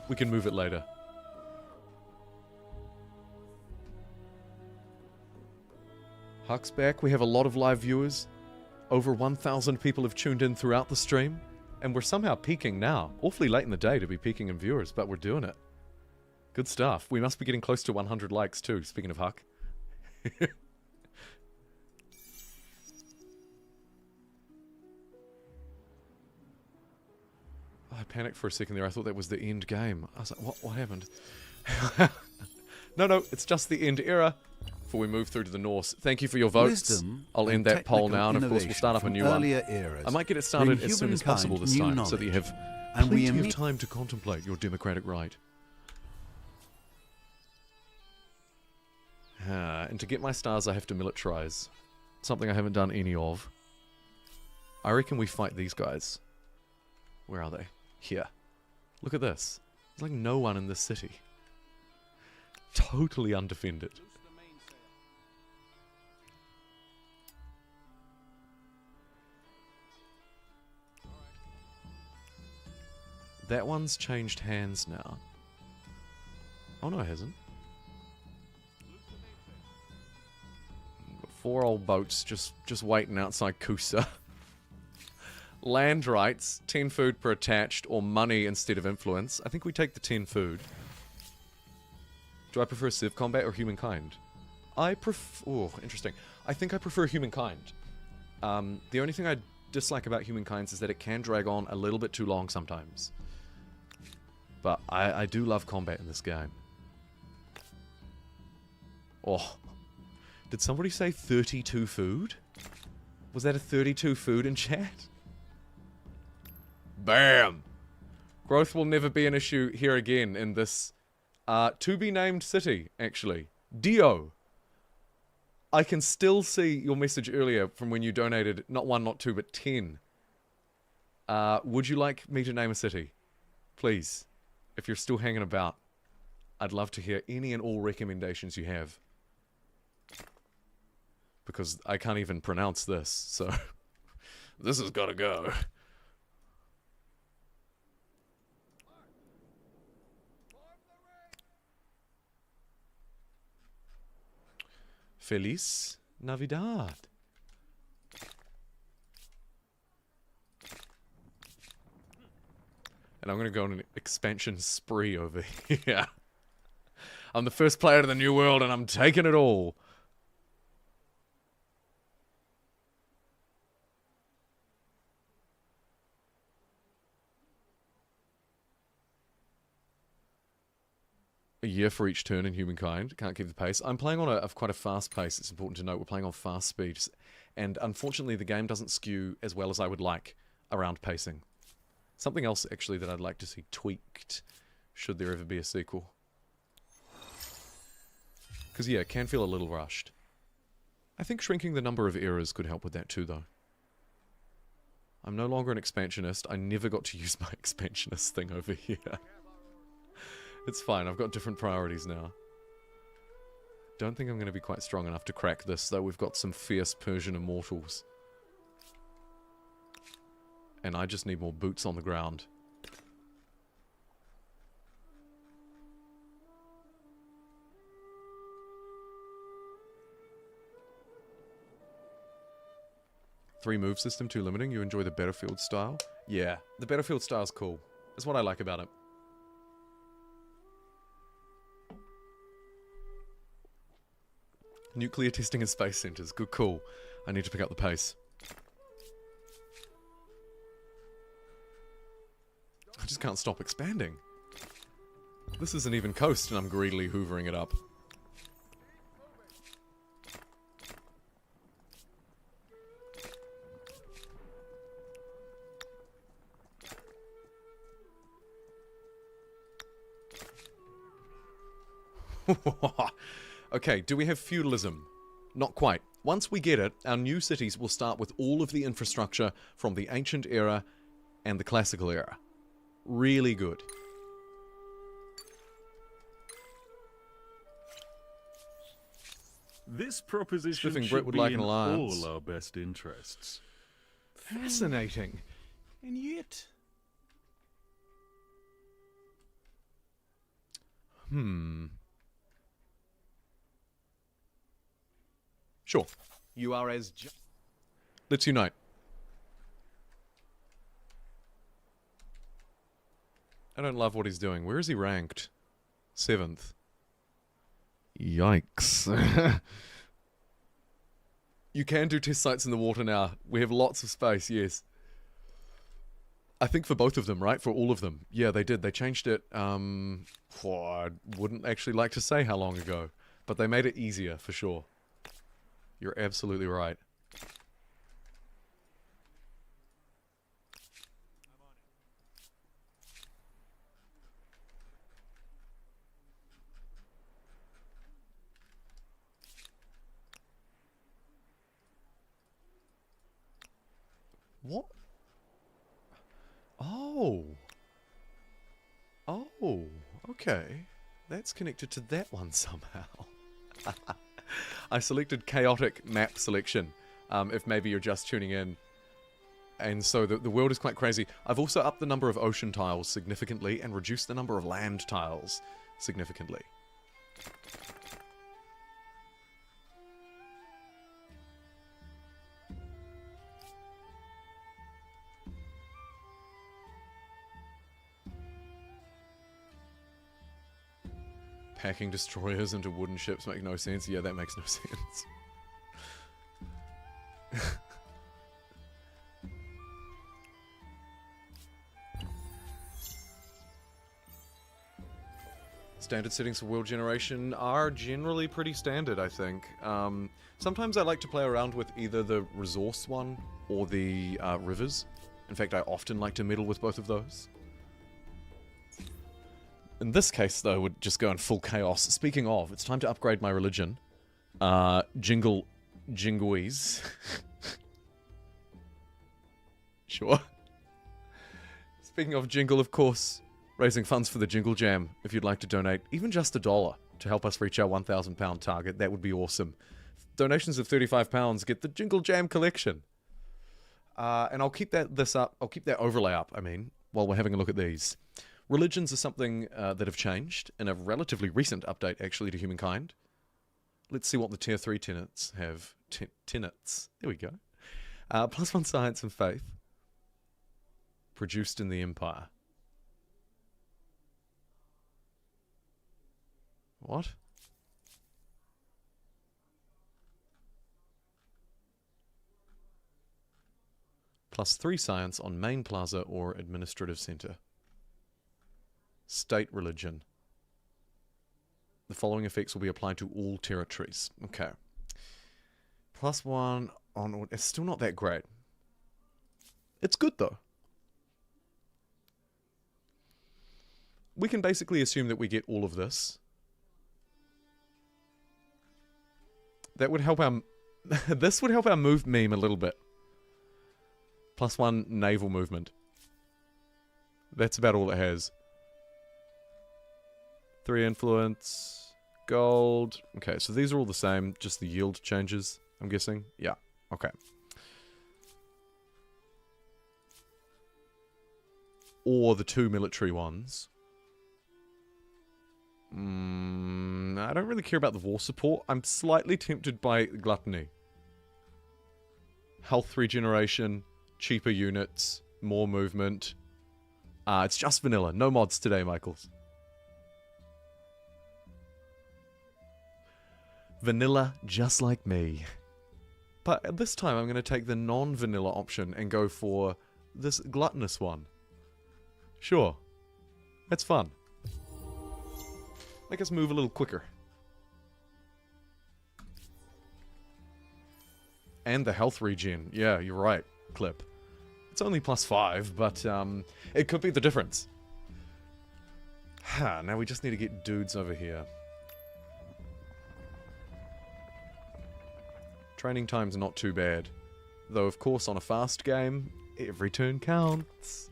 We can move it later. Huck's back. We have a lot of live viewers. Over 1,000 people have tuned in throughout the stream. And we're somehow peaking now. Awfully late in the day to be peaking in viewers, but we're doing it. Good stuff. We must be getting close to 100 likes too, speaking of Huck. I panicked for a second there. I thought that was the end game. I was like, what happened? No, it's just the end era before we move through to the Norse. Thank you for your votes. Wisdom I'll end that poll now, and of course we'll start up a new one. Eras I might get it started bring as soon as possible this humankind time, new so that you have and we plenty of time to contemplate your democratic right. And to get my stars I have to militarize. Something I haven't done any of. I reckon we fight these guys. Where are they? Here. Look at this. There's like no one in this city. Totally undefended. That one's changed hands now. Oh no, it hasn't. Got 4 old boats just waiting outside Kusa. Land rights, 10 food per attached, or money instead of influence. I think we take the 10 food. Do I prefer Civ combat or Humankind? I prefer... Oh, interesting. I think I prefer Humankind. The only thing I dislike about Humankind is that it can drag on a little bit too long sometimes. But I do love combat in this game. Oh. Did somebody say 32 food? Was that a 32 food in chat? Bam! Growth will never be an issue here again in this to-be-named city, actually. Dio. I can still see your message earlier from when you donated, not 1, not 2, but 10. Would you like me to name a city? Please. If you're still hanging about, I'd love to hear any and all recommendations you have. Because I can't even pronounce this, so... this has gotta go. Feliz Navidad. And And I'm going to go on an expansion spree over here. I'm the first player to the New World, and I'm taking it all. A year for each turn in Humankind. Can't keep the pace. I'm playing on quite a fast pace. It's important to note we're playing on fast speeds. And unfortunately, the game doesn't skew as well as I would like around pacing. Something else, actually, that I'd like to see tweaked, should there ever be a sequel. Because, yeah, it can feel a little rushed. I think shrinking the number of errors could help with that too, though. I'm no longer an expansionist. I never got to use my expansionist thing over here. It's fine, I've got different priorities now. Don't think I'm going to be quite strong enough to crack this, though. We've got some fierce Persian immortals. And I just need more boots on the ground. Three move system, too limiting. You enjoy the Battlefield style? Yeah, the Battlefield style's cool. That's what I like about it. Nuclear testing in space centers. Good call. I need to pick up the pace. I just can't stop expanding. This isn't even coast and I'm greedily hoovering it up. Okay, do we have feudalism? Not quite. Once we get it, our new cities will start with all of the infrastructure from the ancient era and the classical era. Really good. This proposition Spiffing should Brit would be like in an alliance. all our best interests. Fascinating. And yet... Sure. You are as... Let's unite. I don't love what he's doing. Where is he ranked? 7th. Yikes. You can do test sites in the water now. We have lots of space, yes. I think for both of them, right? For all of them. Yeah, they did. They changed it, I wouldn't actually like to say how long ago. But they made it easier, for sure. You're absolutely right. What? Oh. Oh, okay. That's connected to that one somehow. I selected chaotic map selection, if maybe you're just tuning in. And so the world is quite crazy. I've also upped the number of ocean tiles significantly and reduced the number of land tiles significantly. Packing destroyers into wooden ships make no sense. Yeah, that makes no sense. Standard settings for world generation are generally pretty standard, I think. Sometimes I like to play around with either the resource one or the rivers. In fact, I often like to meddle with both of those. In this case, though, we're just going full chaos. Speaking of, it's time to upgrade my religion. Jingoese. Sure. Speaking of Jingle, of course, raising funds for the Jingle Jam. If you'd like to donate even just $1 to help us reach our £1,000 target, that would be awesome. Donations of £35 get the Jingle Jam collection. And I'll keep that overlay up, while we're having a look at these. Religions are something that have changed in a relatively recent update, actually, to Humankind. Let's see what the Tier 3 tenets have. Tenets. There we go. +1 science and faith. Produced in the Empire. What? +3 science on main plaza or administrative center. State religion. The following effects will be applied to all territories. Okay. +1 on... It's still not that great. It's good, though. We can basically assume that we get all of this. That would help our... this would help our move meme a little bit. +1 naval movement. That's about all it has. 3 influence. Gold. Okay, so these are all the same. Just the yield changes, I'm guessing. Yeah, okay. Or the 2 military ones. I don't really care about the war support. I'm slightly tempted by gluttony. Health regeneration. Cheaper units, more movement. It's just vanilla. No mods today, Michaels. Vanilla, just like me. But this time I'm going to take the non-vanilla option and go for this gluttonous one. Sure. That's fun. Make us move a little quicker. And the health regen. Yeah, you're right, Clip. It's only +5, but it could be the difference. Now we just need to get dudes over here. Training time's not too bad. Though, of course, on a fast game, every turn counts.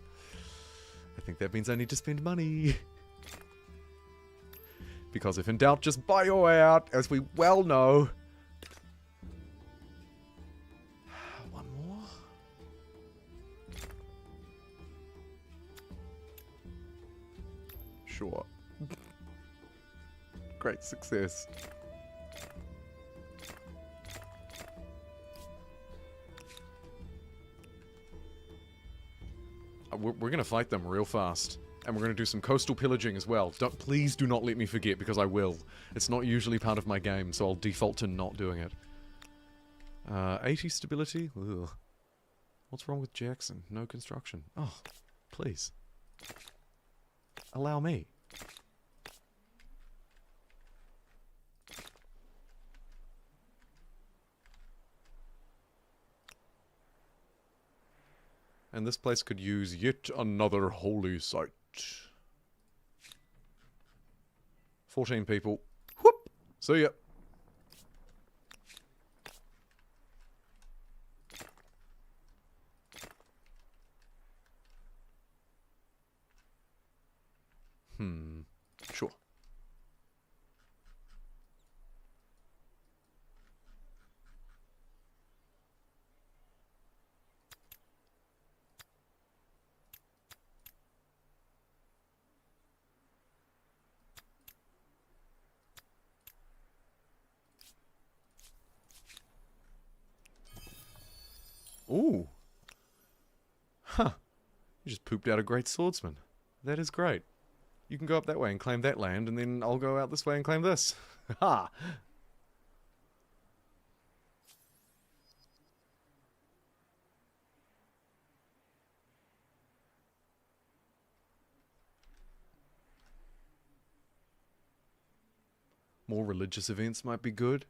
I think that means I need to spend money. Because if in doubt, just buy your way out, as we well know. Sure. Great success. We're going to fight them real fast. And we're going to do some coastal pillaging as well. Please do not let me forget, because I will. It's not usually part of my game, so I'll default to not doing it. 80 stability? Ugh. What's wrong with Jackson? No construction. Oh, please. Allow me. And this place could use yet another holy site. 14 people. Whoop! See ya. Sure. Ooh. Huh. You just pooped out a great swordsman. That is great. You can go up that way and claim that land, and then I'll go out this way and claim this. Ha! More religious events might be good.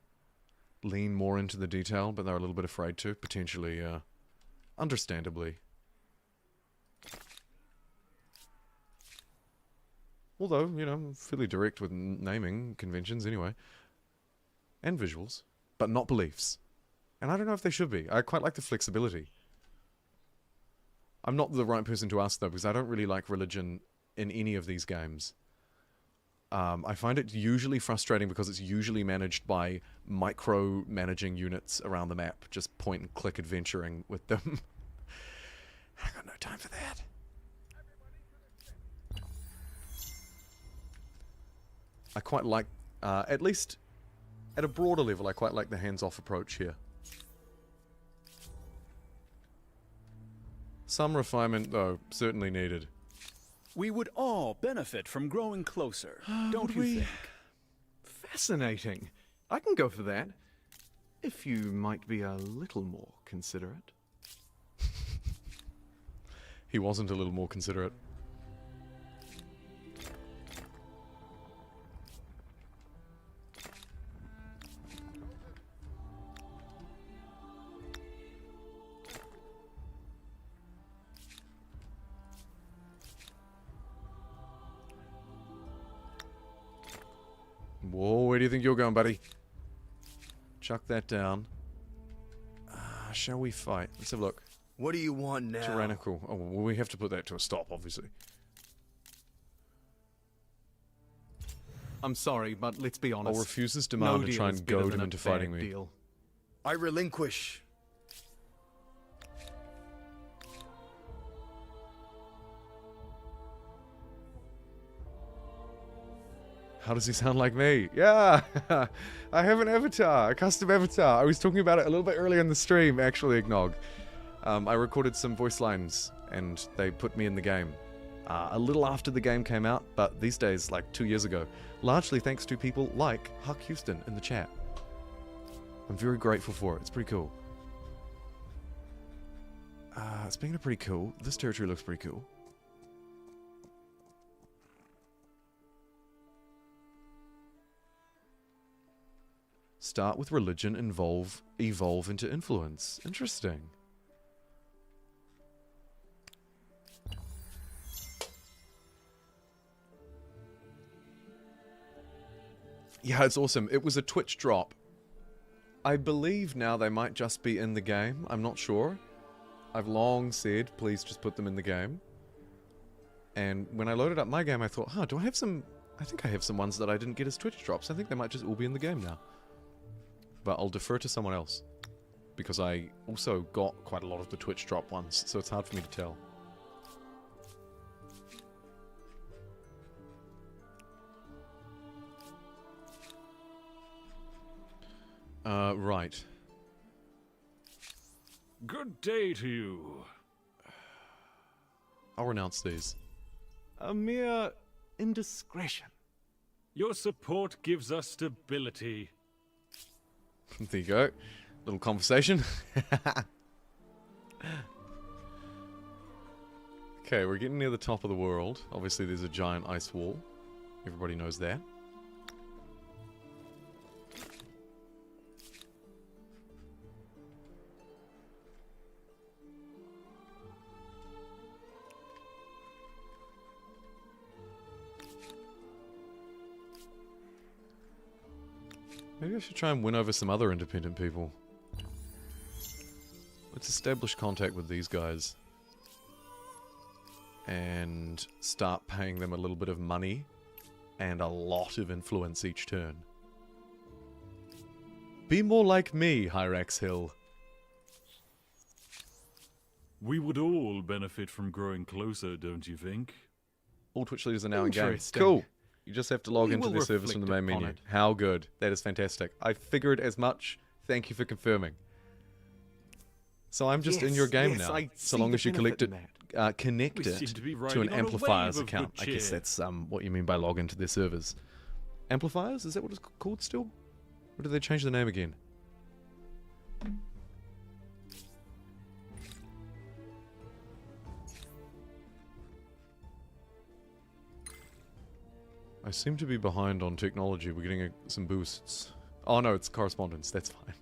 Lean more into the detail, but they're a little bit afraid to, potentially, understandably. Although, you know, I'm fairly direct with naming conventions anyway. And visuals. But not beliefs. And I don't know if they should be. I quite like the flexibility. I'm not the right person to ask, though, because I don't really like religion in any of these games. I find it usually frustrating because it's usually managed by micro-managing units around the map. Just point-and-click adventuring with them. I got no time for that. I quite like, at least at a broader level, I quite like the hands-off approach here. Some refinement, though, certainly needed. We would all benefit from growing closer, don't you think? fascinating. I can go for that. If you might be a little more considerate. He wasn't a little more considerate. Whoa, where do you think you're going, buddy? Chuck that down. Shall we fight? Let's have a look. What do you want now? Tyrannical. Oh, well, we have to put that to a stop, obviously. I'm sorry, but let's be honest. I'll refuse this demand to try and goad him into fighting me. Deal. I relinquish. How does he sound like me? Yeah! I have an avatar, a custom avatar. I was talking about it a little bit earlier in the stream, actually, Ignog. I recorded some voice lines, and they put me in the game. A little after the game came out, but these days, like 2 years ago. Largely thanks to people like Huck Houston in the chat. I'm very grateful for it. It's pretty cool. Speaking of pretty cool, this territory looks pretty cool. Start with religion, evolve into influence. Interesting. Yeah, it's awesome. It was a Twitch drop. I believe now they might just be in the game. I'm not sure. I've long said, please just put them in the game. And when I loaded up my game, I thought, do I have some... I think I have some ones that I didn't get as Twitch drops. I think they might just all be in the game now. But I'll defer to someone else. Because I also got quite a lot of the Twitch drop ones, so it's hard for me to tell. Right. Good day to you. I'll renounce these. A mere indiscretion. Your support gives us stability. There you go. Little conversation. Okay, we're getting near the top of the world. Obviously there's a giant ice wall. Everybody knows that. Maybe I should try and win over some other independent people. Let's establish contact with these guys. And start paying them a little bit of money. And a lot of influence each turn. Be more like me, Hyrax Hill. We would all benefit from growing closer, don't you think? All Twitch leaders are now in game. Interesting. Cool. You just have to log We into will their service from the main reflect menu. upon it. How good. That is fantastic. I figured as much. Thank you for confirming. So I'm just in your game now. I So see long the as you benefit in connect We it seem to be to riding an on a amplifier's wave of account. good I guess cheer. that's what you mean by log into their servers. Amplifiers? Is that what it's called still? Or did they change the name again? I seem to be behind on technology. We're getting some boosts. Oh no, it's correspondence. That's fine.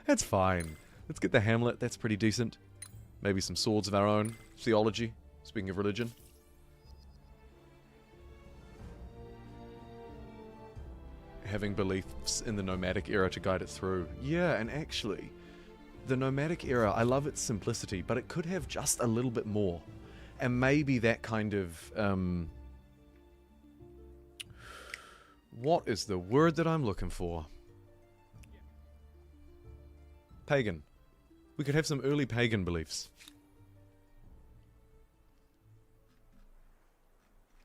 That's fine. Let's get the Hamlet. That's pretty decent. Maybe some swords of our own. Theology. Speaking of religion. Having beliefs in the nomadic era to guide it through. Yeah, and actually, the nomadic era, I love its simplicity, but it could have just a little bit more. And maybe that kind of... what is the word that I'm looking for? Pagan. We could have some early pagan beliefs.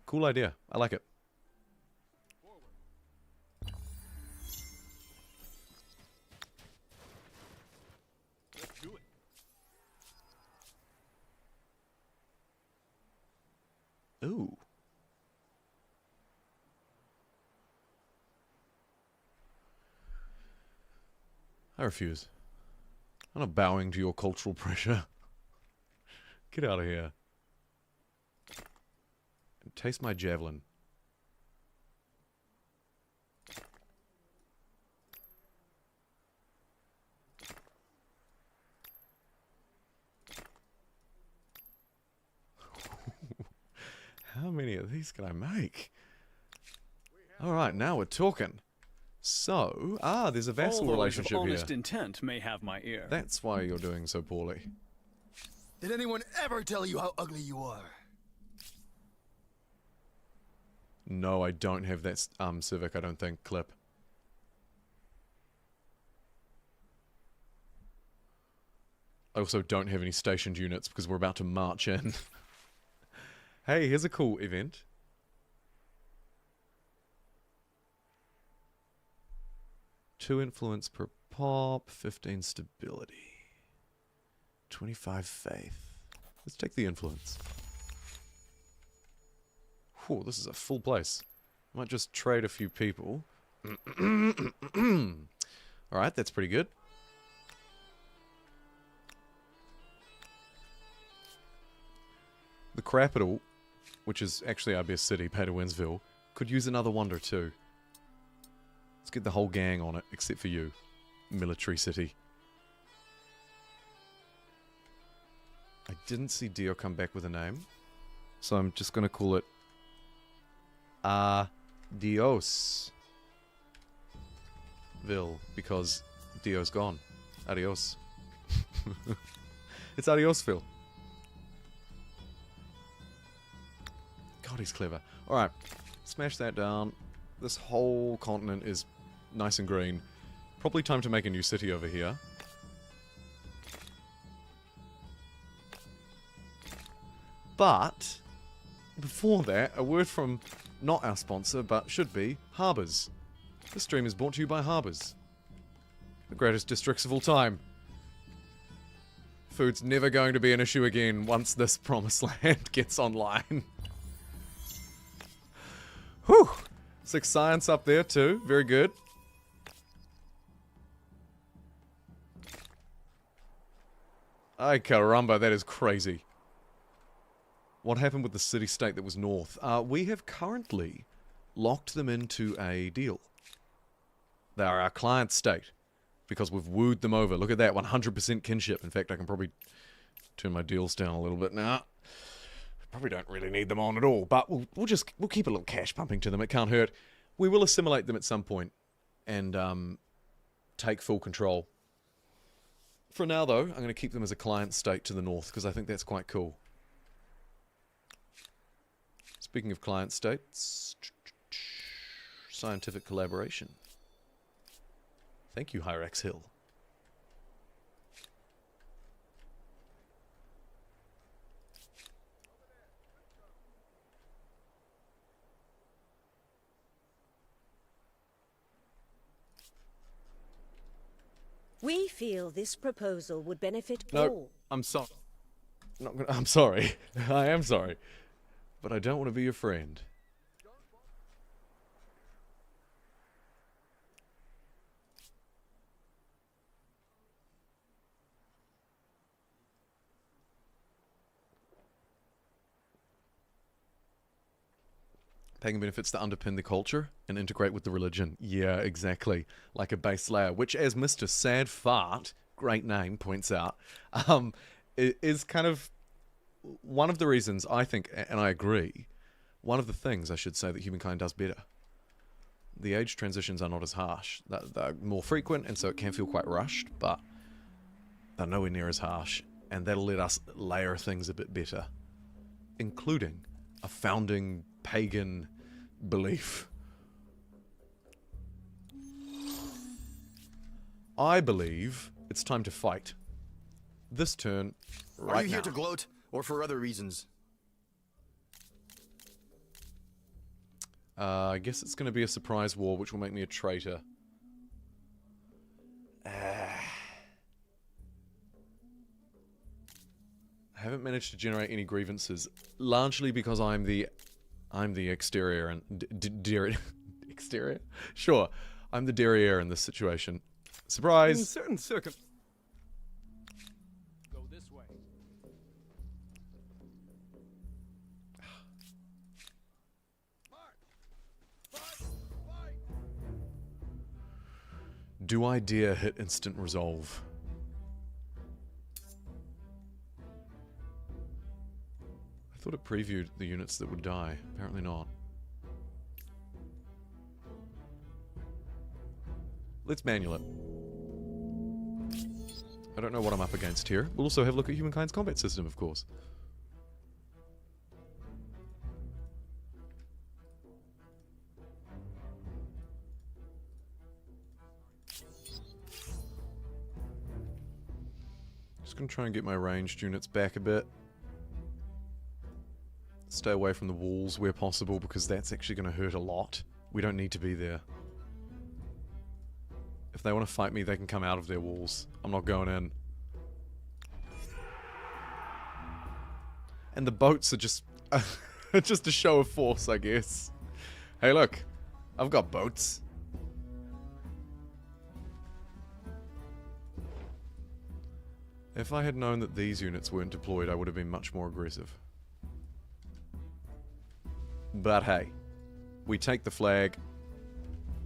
Cool idea. I like it. Ooh. I refuse. I'm not bowing to your cultural pressure. Get out of here. Taste my javelin. How many of these can I make? Alright, now we're talking. So, there's a vassal All those of relationship here. honest intent may have my ear. That's why you're doing so poorly. Did anyone ever tell you how ugly you are? No, I don't have that civic, I don't think, clip. I also don't have any stationed units because we're about to march in. Hey, here's a cool event. Two influence per pop, 15 stability, 25 faith. Let's take the influence. Whew, this is a full place. I might just trade a few people. Alright, that's pretty good. The capital, which is actually our best city, Padawinsville, could use another wonder too. Let's get the whole gang on it, except for you. Military city. I didn't see Dio come back with a name, so I'm just going to call it Adios Ville, because Dio's gone. Adios. It's Adiosville. God, he's clever. Alright, smash that down. This whole continent is nice and green. Probably time to make a new city over here. But, before that, a word from not our sponsor, but should be, Harbours. This stream is brought to you by Harbours. The greatest districts of all time. Food's never going to be an issue again once this promised land gets online. Whew! 6 science up there too, very good. Ay caramba, that is crazy. What happened with the city-state that was north? We have currently locked them into a deal. They are our client state, because we've wooed them over. Look at that, 100% kinship. In fact, I can probably turn my deals down a little bit now. Probably don't really need them on at all, but we'll keep a little cash pumping to them. It can't hurt. We will assimilate them at some point and take full control. For now, though, I'm going to keep them as a client state to the north because I think that's quite cool. Speaking of client states, scientific collaboration. Thank you, Hyrax Hill. We feel this proposal would benefit No, all. I'm sorry. I'm sorry. I am sorry. But I don't want to be your friend. Paying benefits to underpin the culture and integrate with the religion. Yeah, exactly. Like a base layer, which, as Mr. Sad Fart, great name, points out, is kind of one of the reasons I think, and I agree, one of the things I should say that humankind does better. The age transitions are not as harsh. They're more frequent, and so it can feel quite rushed, but they're nowhere near as harsh, and that'll let us layer things a bit better, including a founding pagan belief. I believe it's time to fight. This turn, right now. Are you here to gloat, or for other reasons? I guess it's going to be a surprise war, which will make me a traitor. I haven't managed to generate any grievances, largely because I'm the exterior and exterior. Sure, I'm the derriere in this situation. In Surprise! certain circum... Go this way. Do I dare hit instant resolve? I thought it previewed the units that would die. Apparently not. Let's manual it. I don't know what I'm up against here. We'll also have a look at Humankind's combat system, of course. Just gonna try and get my ranged units back a bit. Stay away from the walls where possible, because that's actually gonna hurt a lot. We don't need to be there. If they want to fight me, they can come out of their walls. I'm not going in. And the boats are just... just a show of force, I guess. Hey look, I've got boats. If I had known that these units weren't deployed, I would have been much more aggressive. But hey, we take the flag,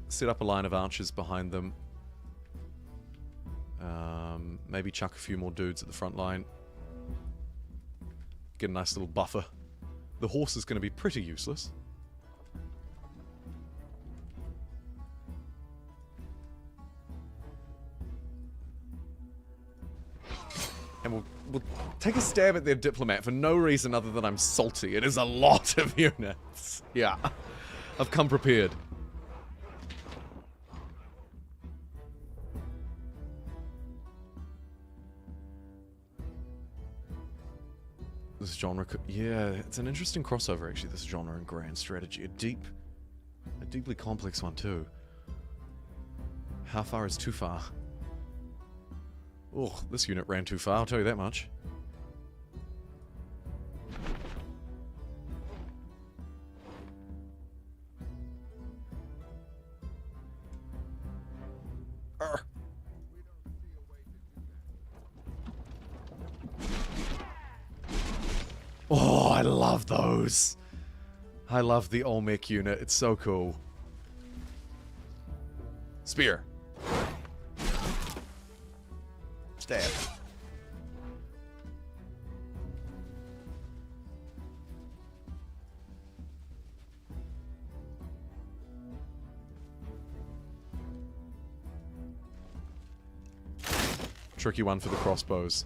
set up a line of archers behind them, maybe chuck a few more dudes at the front line, get a nice little buffer. The horse is going to be pretty useless. And we'll take a stab at their diplomat for no reason other than I'm salty. It is a lot of units. Yeah. I've come prepared. This genre could... Yeah, it's an interesting crossover, actually, this genre and grand strategy. A deeply complex one, too. How far is too far? Oh, this unit ran too far, I'll tell you that much. Arr. Oh, I love those. I love the Olmec unit, it's so cool. Spear. Stab. Tricky one for the crossbows.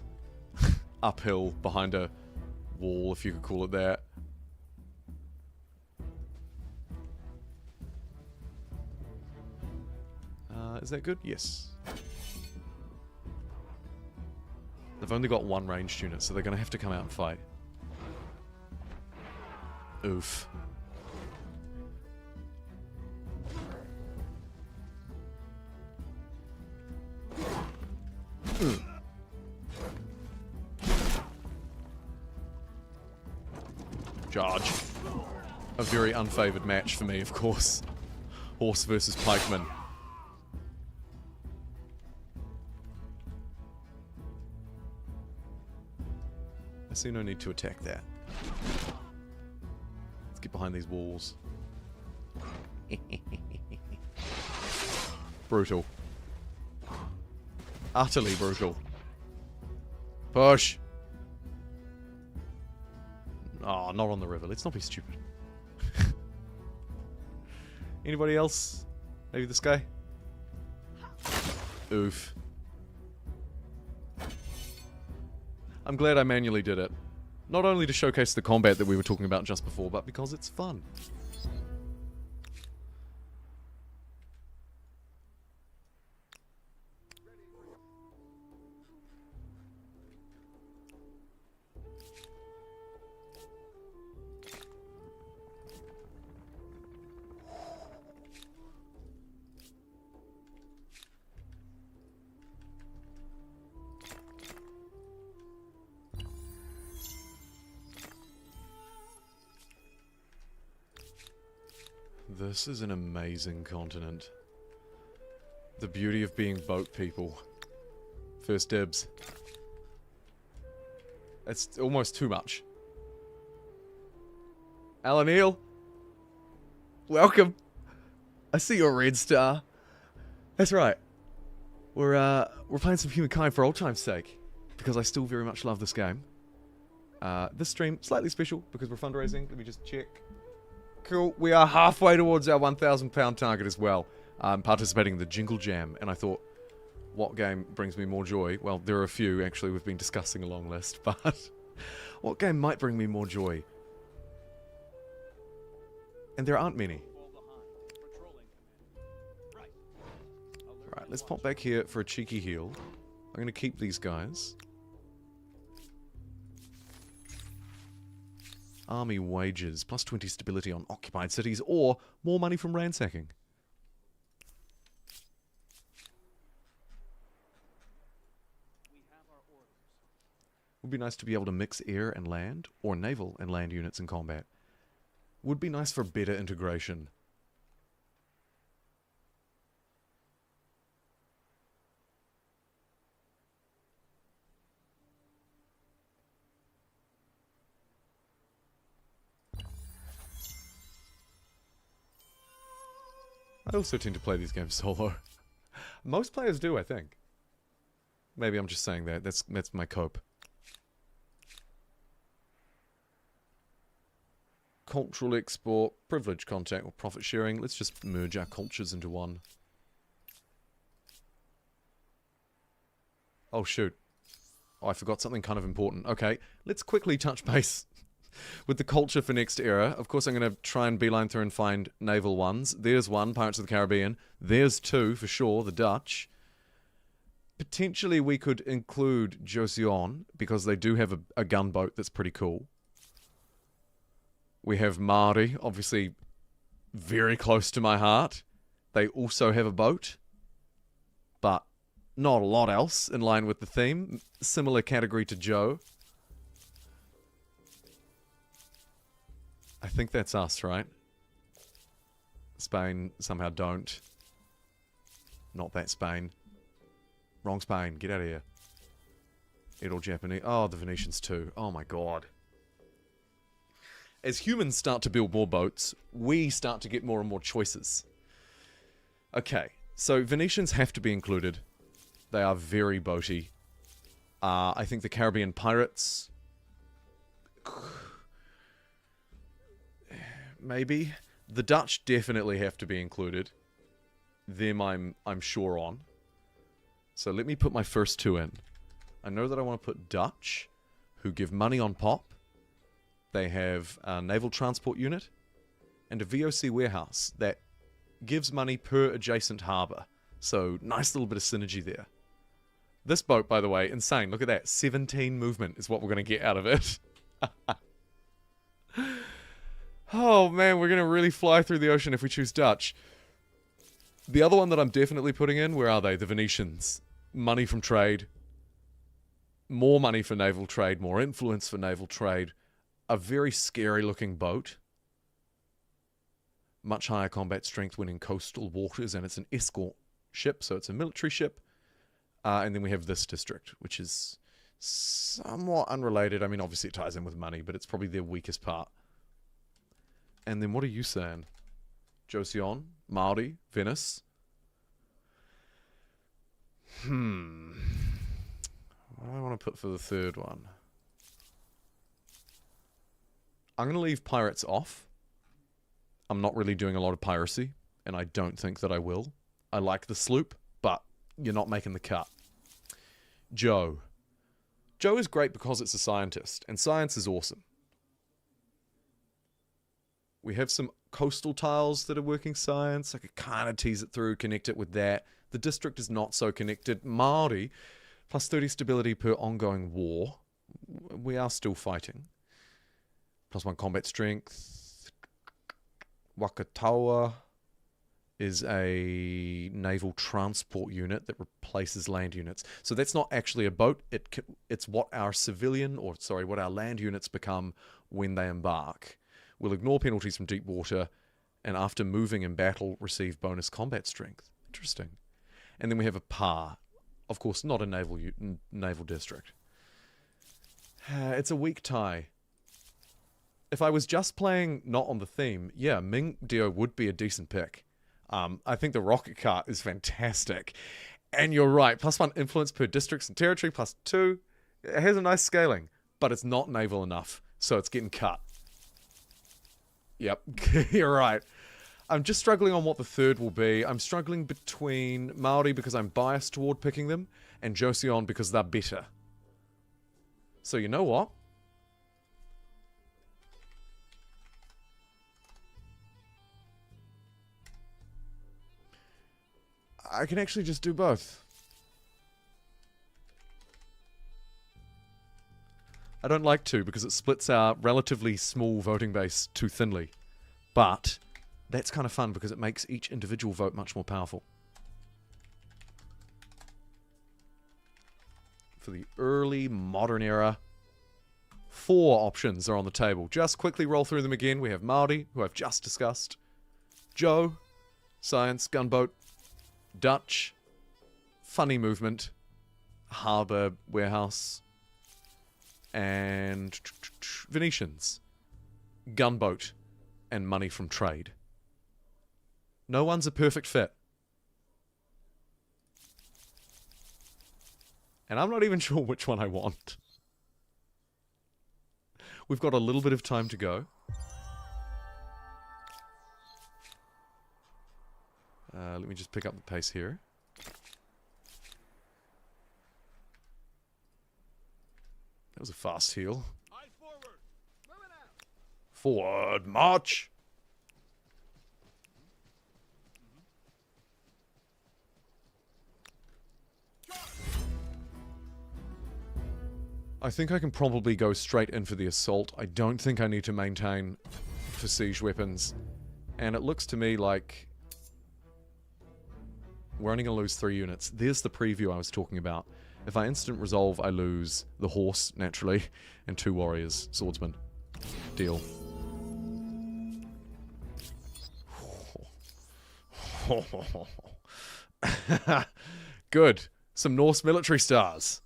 Uphill behind a wall, if you could call it that. Is that good? Yes. They've only got one ranged unit, so they're going to have to come out and fight. Oof. Charge. A very unfavoured match for me, of course. Horse versus pikeman. I see no need to attack that. Let's get behind these walls. Brutal. Utterly brutal. Push! Oh, not on the river. Let's not be stupid. Anybody else? Maybe this guy? Oof. I'm glad I manually did it. Not only to showcase the combat that we were talking about just before, but because it's fun. This is an amazing continent. The beauty of being boat people. First dibs. It's almost too much. Alan Neal. Welcome. I see your red star. That's right. We're playing some Humankind for old time's sake. Because I still very much love this game. This stream, slightly special because we're fundraising. Let me just check. Cool. We are halfway towards our £1,000 target as well. I'm participating in the Jingle Jam, and I thought, what game brings me more joy? Well, there are a few, actually. We've been discussing a long list, but what game might bring me more joy? And there aren't many. Alright, let's pop back here for a cheeky heal. I'm going to keep these guys. Army wages, plus 20 stability on occupied cities, or more money from ransacking. Would be nice to be able to mix air and land, or naval and land units in combat. Would be nice for better integration. I also tend to play these games solo. Most players do, I think. Maybe I'm just saying that. That's my cope. Cultural export, privilege contact, or profit sharing. Let's just merge our cultures into one. Oh, shoot. Oh, I forgot something kind of important. Okay, let's quickly touch base with the culture for next era. Of course, I'm going to try and beeline through and find naval ones. There's one, Pirates of the Caribbean. There's two, for sure, the Dutch. Potentially, we could include Joseon, because they do have a gunboat that's pretty cool. We have Māori, obviously very close to my heart. They also have a boat, but not a lot else in line with the theme. Similar category to Joe. I think that's us, right? Spain somehow don't. Not that Spain. Wrong Spain. Get out of here. Edo Japanese. Oh, the Venetians too. Oh my god. As humans start to build more boats, we start to get more and more choices. Okay, so Venetians have to be included. They are very boaty. I think the Caribbean pirates... Maybe. The Dutch definitely have to be included. Them I'm sure on. So let me put my first two in. I know that I want to put Dutch, who give money on pop. They have a naval transport unit and a VOC warehouse that gives money per adjacent harbour. So nice little bit of synergy there. This boat, by the way, insane. Look at that. 17 movement is what we're going to get out of it. Oh man, we're going to really fly through the ocean if we choose Dutch. The other one that I'm definitely putting in, where are they? The Venetians. Money from trade. More money for naval trade. More influence for naval trade. A very scary looking boat. Much higher combat strength when in coastal waters, and it's an escort ship, so it's a military ship. And then we have this district, which is somewhat unrelated. I mean, obviously it ties in with money, but it's probably their weakest part. And then what are you saying? Joseon, Māori, Venice. What do I want to put for the third one? I'm going to leave pirates off. I'm not really doing a lot of piracy, and I don't think that I will. I like the sloop, but you're not making the cut. Joe. Joe is great because it's a scientist, and science is awesome. We have some coastal tiles that are working science. I could kind of tease it through, connect it with that. The district is not so connected. Māori, plus 30 stability per ongoing war. We are still fighting. Plus 1 combat strength. Wakatawa is a naval transport unit that replaces land units. So that's not actually a boat. It's what our what our land units become when they embark. We'll ignore penalties from deep water, and after moving in battle, receive bonus combat strength. Interesting. And then we have a par. Of course, not a naval district. It's a weak tie. If I was just playing not on the theme, yeah, Ming Dio would be a decent pick. I think the rocket cart is fantastic. And you're right, +1 influence per districts and territory, +2. It has a nice scaling, but it's not naval enough, so it's getting cut. Yep, you're right. I'm just struggling on what the third will be. I'm struggling between Maori because I'm biased toward picking them, and Joseon because they're better. So you know what? I can actually just do both. I don't like to because it splits our relatively small voting base too thinly. But that's kind of fun because it makes each individual vote much more powerful. For the early modern era, 4 options are on the table. Just quickly roll through them again. We have Māori, who I've just discussed. Joe, science, gunboat. Dutch, funny movement, harbour, warehouse, and Venetians, gunboat, and money from trade. No one's a perfect fit. And I'm not even sure which one I want. We've got a little bit of time to go. Let me just pick up the pace here. That was a fast heal. Forward march! I think I can probably go straight in for the assault. I don't think I need to maintain for siege weapons. And it looks to me like we're only going to lose 3 units. There's the preview I was talking about. If I instant resolve, I lose the horse, naturally, and 2 warriors, swordsmen. Deal. Good. Some Norse military stars.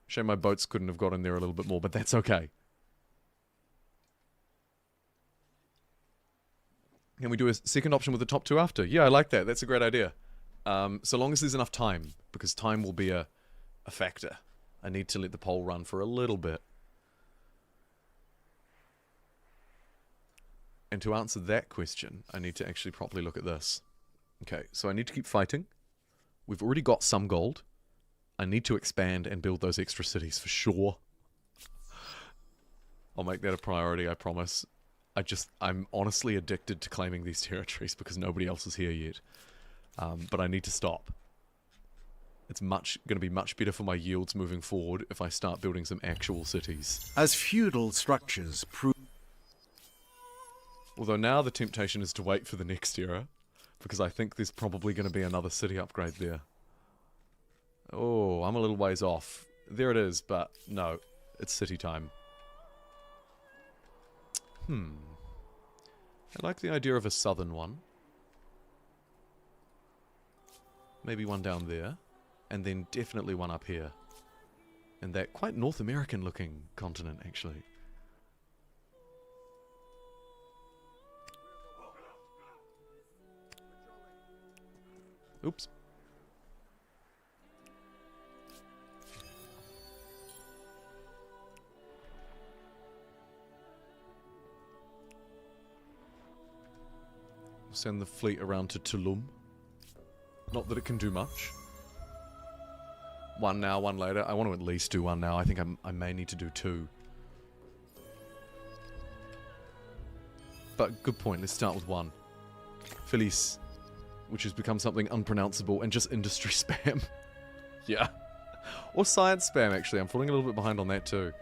Shame my boats couldn't have got in there a little bit more, but that's okay. Can we do a second option with the top 2 after? Yeah, I like that. That's a great idea. So long as there's enough time, because time will be a factor. I need to let the poll run for a little bit. And to answer that question, I need to actually properly look at this. Okay, so I need to keep fighting. We've already got some gold. I need to expand and build those extra cities for sure. I'll make that a priority, I promise. I'm honestly addicted to claiming these territories because nobody else is here yet. But I need to stop. It's going to be much better for my yields moving forward if I start building some actual cities. As feudal structures prove... Although now the temptation is to wait for the next era, because I think there's probably going to be another city upgrade there. Oh, I'm a little ways off. There it is, but no, it's city time. I like the idea of a southern one. Maybe one down there. And then definitely one up here. And that quite North American looking continent, actually. Oops. Send the fleet around to Tulum. Not that it can do much. One now, one later. I want to at least do one now. I think I may need to do 2. But good point. Let's start with 1. Feliz. Which has become something unpronounceable and just industry spam. Yeah. Or science spam, actually. I'm falling a little bit behind on that too.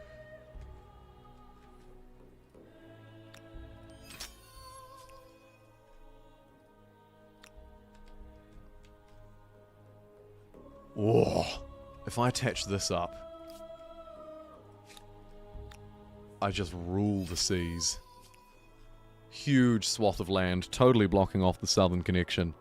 Whoa. If I attach this up, I just rule the seas. Huge swath of land, totally blocking off the southern connection.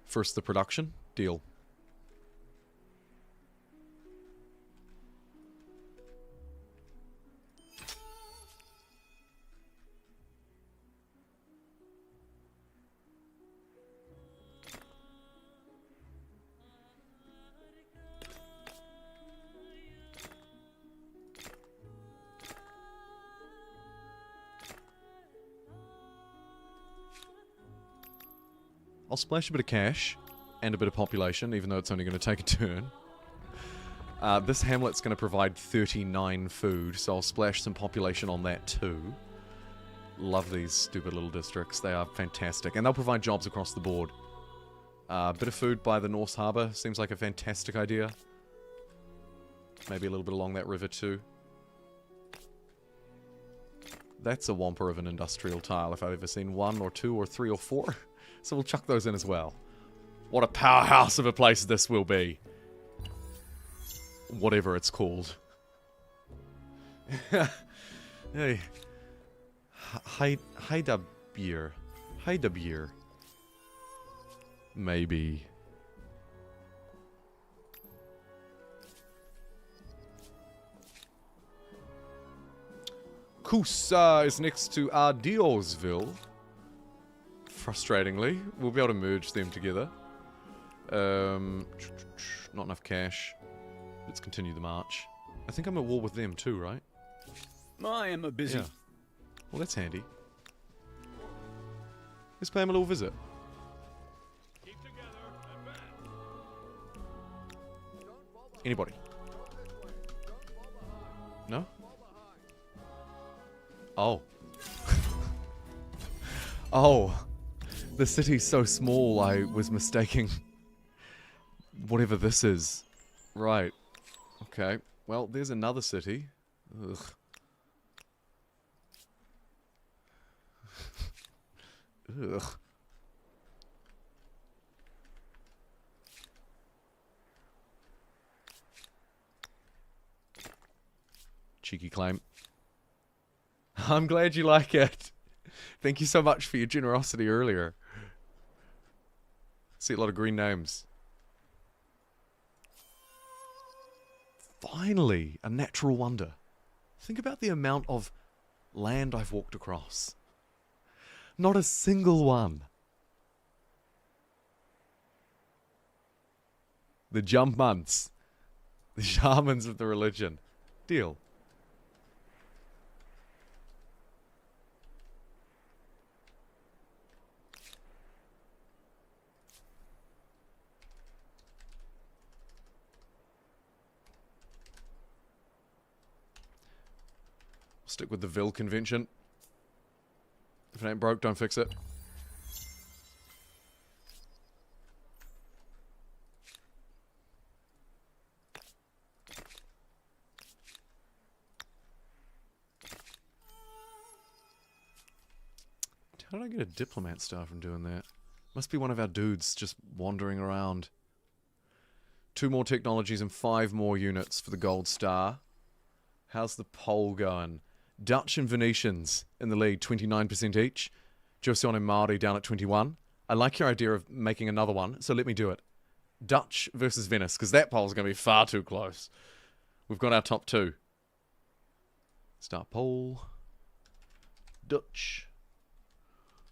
First the production. Deal. I'll splash a bit of cash and a bit of population, even though it's only going to take a turn. This hamlet's going to provide 39 food, so I'll splash some population on that too. Love these stupid little districts. They are fantastic. And they'll provide jobs across the board. A bit of food by the Norse Harbour seems like a fantastic idea. Maybe a little bit along that river too. That's a whomper of an industrial tile if I've ever seen one or two or three or four. So we'll chuck those in as well. What a powerhouse of a place this will be. Whatever it's called. Hey. Heidabier. Heidabier. Maybe. Kusa is next to Adiosville. Frustratingly, we'll be able to merge them together. Not enough cash. Let's continue the march. I think I'm at war with them too, right? I am a busy... Yeah. Well, that's handy. Let's pay him a little visit. Anybody? No? Oh. Oh. The city's so small, I was mistaking whatever this is. Right. Okay. Well, there's another city. Ugh. Ugh. Cheeky claim. I'm glad you like it. Thank you so much for your generosity earlier. See a lot of green names. Finally, a natural wonder. Think about the amount of land I've walked across. Not a single one. The jump months. The shamans of the religion. Deal. Stick with the Vil convention. If it ain't broke, don't fix it. How did I get a diplomat star from doing that? Must be one of our dudes just wandering around. 2 more technologies and 5 more units for the gold star. How's the poll going? Dutch and Venetians in the lead, 29% each. Joseon and Maori down at 21. I like your idea of making another one, so let me do it. Dutch versus Venice, because that poll's going to be far too close. We've got our top 2. Start poll. Dutch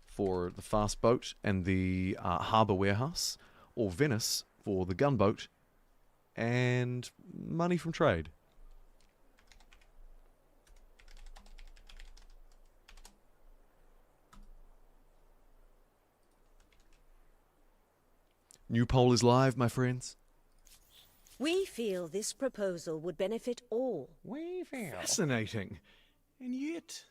for the fast boat and the harbour warehouse, or Venice for the gunboat and money from trade. New poll is live, my friends. We feel this proposal would benefit all. We feel. Fascinating. And yet...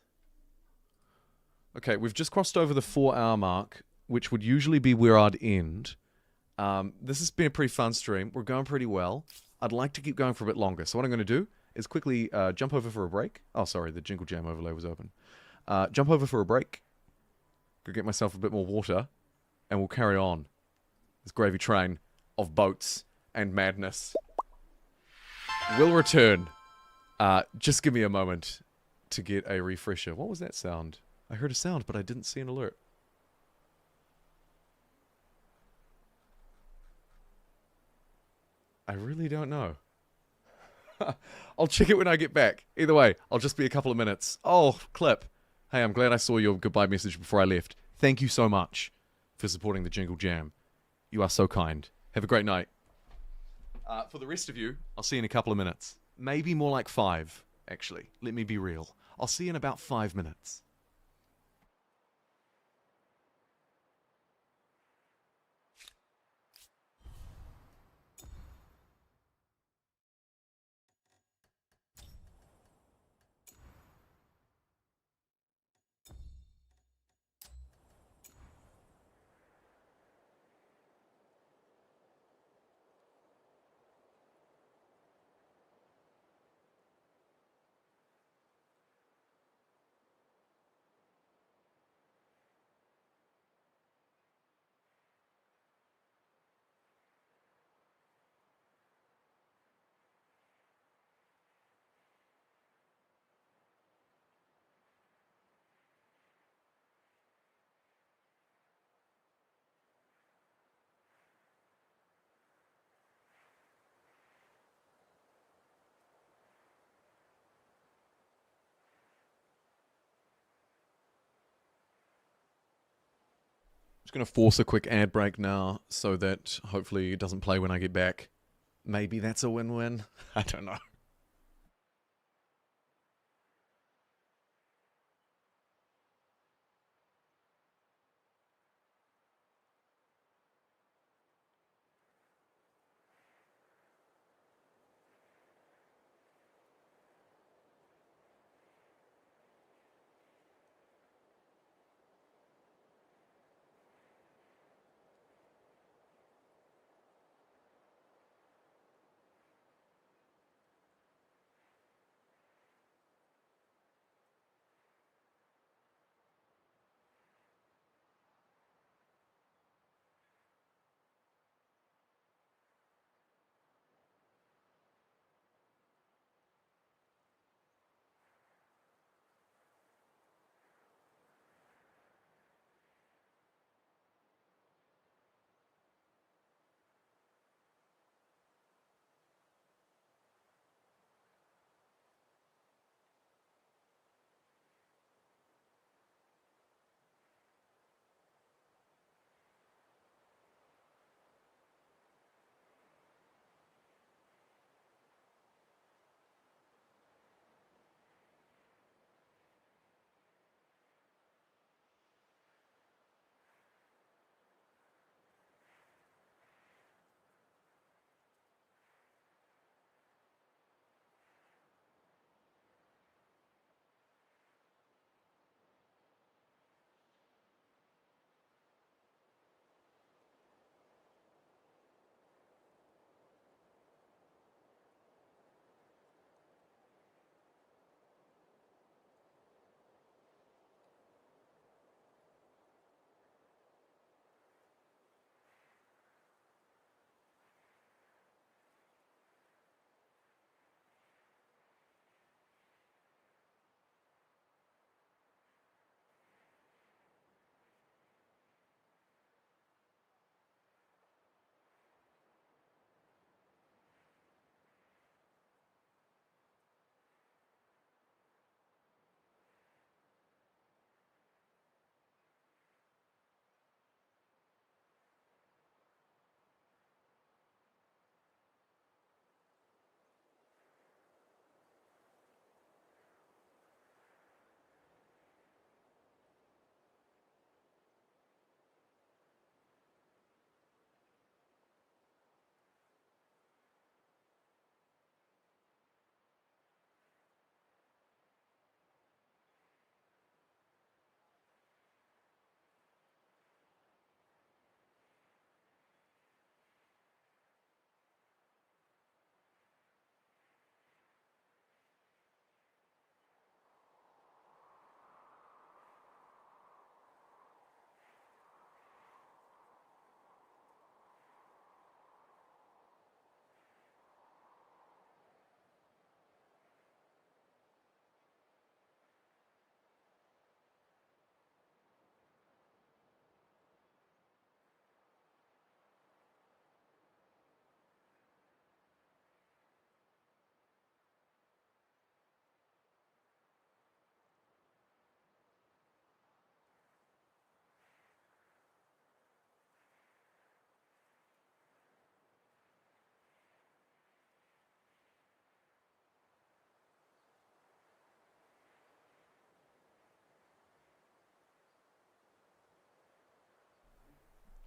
Okay, we've just crossed over the 4-hour mark, which would usually be where I'd end. This has been a pretty fun stream. We're going pretty well. I'd like to keep going for a bit longer. So what I'm going to do is quickly jump over for a break. Oh, sorry, the Jingle Jam overlay was open. Jump over for a break. Go get myself a bit more water. And we'll carry on this gravy train of boats and madness will return. Just give me a moment to get a refresher. What was that sound? I heard a sound, but I didn't see an alert. I really don't know. I'll check it when I get back. Either way, I'll just be a couple of minutes. Oh, clip. Hey, I'm glad I saw your goodbye message before I left. Thank you so much for supporting the Jingle Jam. You are so kind. Have a great night. For the rest of you, I'll see you in a couple of minutes. Maybe more like 5, actually. Let me be real. I'll see you in about 5 minutes. Just going to force a quick ad break now so that hopefully it doesn't play when I get back. Maybe that's a win-win. I don't know.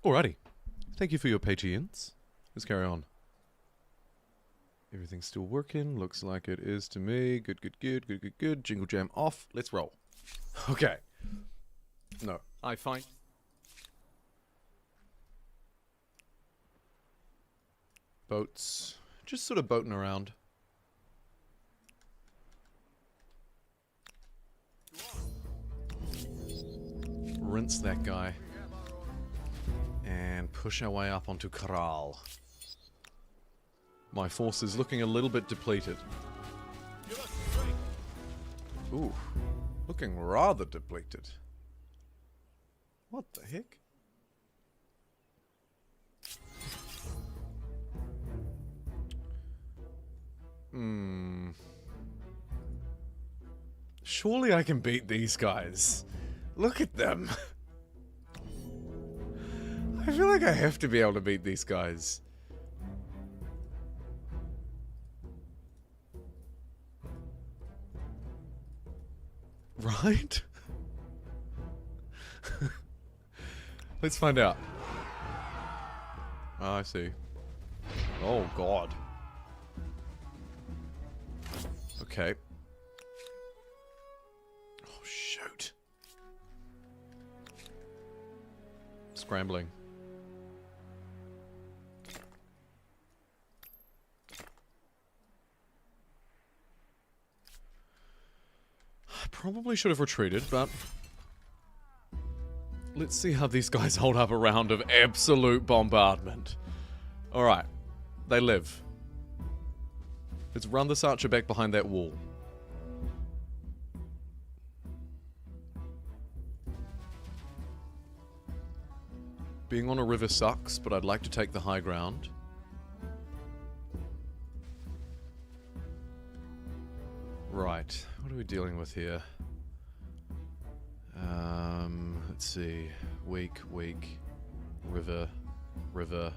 Alrighty. Thank you for your patience. Let's carry on. Everything's still working. Looks like it is to me. Good, good, good, good, good, good. Jingle jam off. Let's roll. Okay. No. I find... Boats. Just sort of boating around. Rinse that guy. And push our way up onto Kral. My force is looking a little bit depleted. Ooh. Looking rather depleted. What the heck? Surely I can beat these guys. Look at them. I feel like I have to be able to beat these guys. Right? Let's find out. Oh, I see. Oh, God. Okay. Oh, shoot. Scrambling. I probably should have retreated, but... let's see how these guys hold up a round of absolute bombardment. Alright. They live. Let's run this archer back behind that wall. Being on a river sucks, but I'd like to take the high ground. Right, what are we dealing with here? Let's see. Weak, weak. River, river.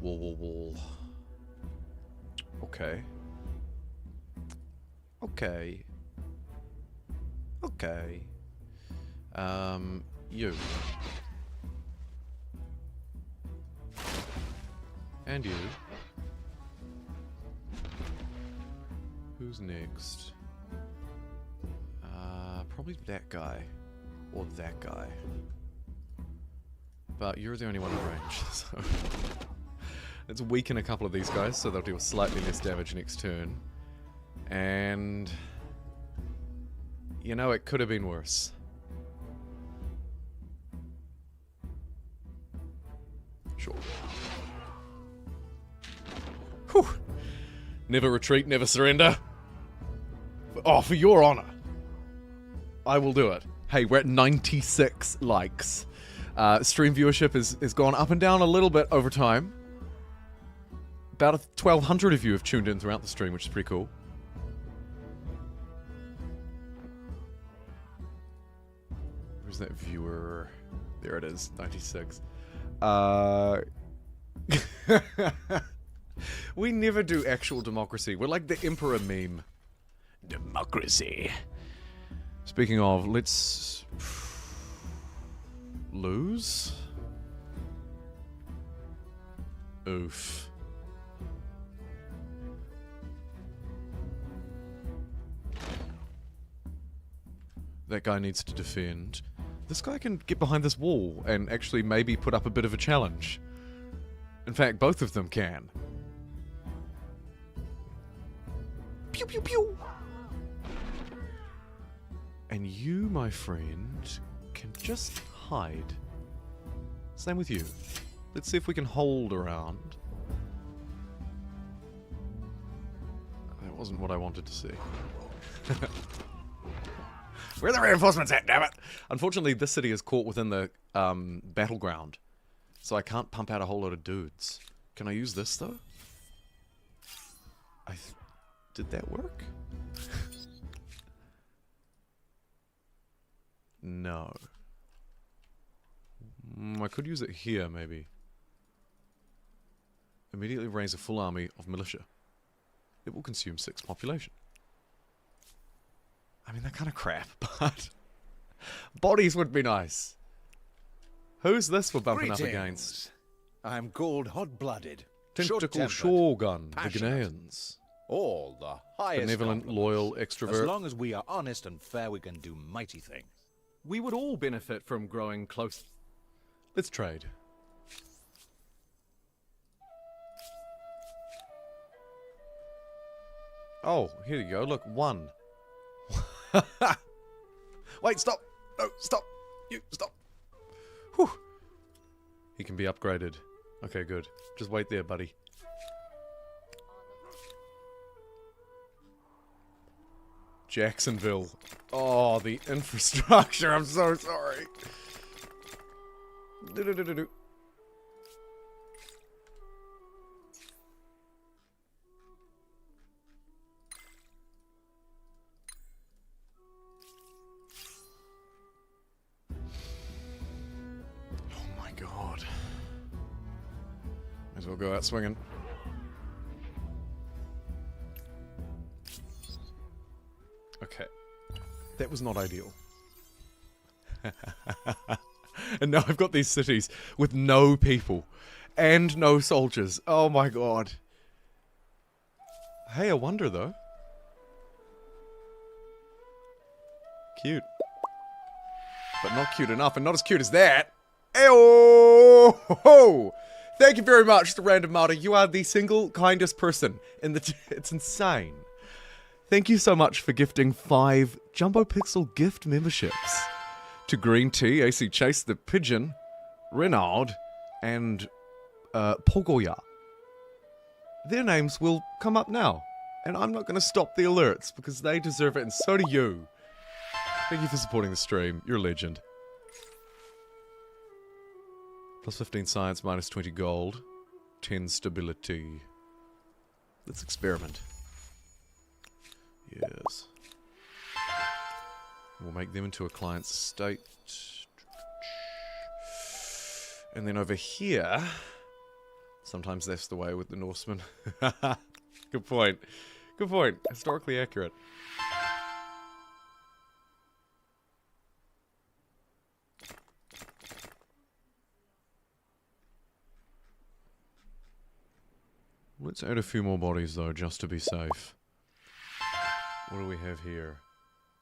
Wall, wall, wall. Okay. Okay. Okay. You. And you. Who's next? Probably that guy. Or that guy. But you're the only one in range, so... let's weaken a couple of these guys so they'll deal slightly less damage next turn. And... you know, it could have been worse. Sure. Whew. Never retreat, never surrender. Oh, for your honor. I will do it. Hey, we're at 96 likes. Stream viewership has gone up and down a little bit over time. About 1,200 of you have tuned in throughout the stream, which is pretty cool. Where's that viewer? There it is, 96. We never do actual democracy. We're like the Emperor meme. Democracy. Speaking of, let's... lose? Oof. That guy needs to defend. This guy can get behind this wall and actually maybe put up a bit of a challenge. In fact, both of them can. Pew pew pew! And you, my friend, can just hide. Same with you. Let's see if we can hold around. That wasn't what I wanted to see. Where are the reinforcements at, damn it? Unfortunately, this city is caught within the battleground. So I can't pump out a whole lot of dudes. Can I use this, though? Did that work? No. I could use it here, maybe. Immediately raise a full army of militia. It will consume 6 population. I mean, they're kind of crap, but... bodies would be nice. Who's this we're bumping up against? I'm called Hot-Blooded. Tentacle short-tempered, Shogun, the passionate. Ghanaians. All the highest Benevolent, compliments. loyal, As extrovert. long as we are honest and fair, we can do mighty things. We would all benefit from growing close. Let's trade. Oh, here you go. Look, 1. Wait, stop! No, stop! You, stop! Whew. He can be upgraded. Okay, good. Just wait there, buddy. Jacksonville. Oh, the infrastructure. I'm so sorry. Do-do-do-do-do. Oh my god. Might as well go out swinging. Okay. That was not ideal. And now I've got these cities with no people and no soldiers. Oh my god. Hey, I wonder though. Cute. But not cute enough, and not as cute as that. Ayo! Thank you very much, the Random Martyr. You are the single kindest person in the... It's insane. Thank you so much for gifting 5 Jumbo Pixel gift memberships to Green Tea, AC Chase the Pigeon, Renaud, and Pogoya. Their names will come up now, and I'm not going to stop the alerts because they deserve it, and so do you. Thank you for supporting the stream. You're a legend. Plus 15 science, minus 20 gold, 10 stability. Let's experiment. Yes. We'll make them into a client state. And then over here, sometimes that's the way with the Norsemen. Good point. Good point. Historically accurate. Let's add a few more bodies though, just to be safe. What do we have here?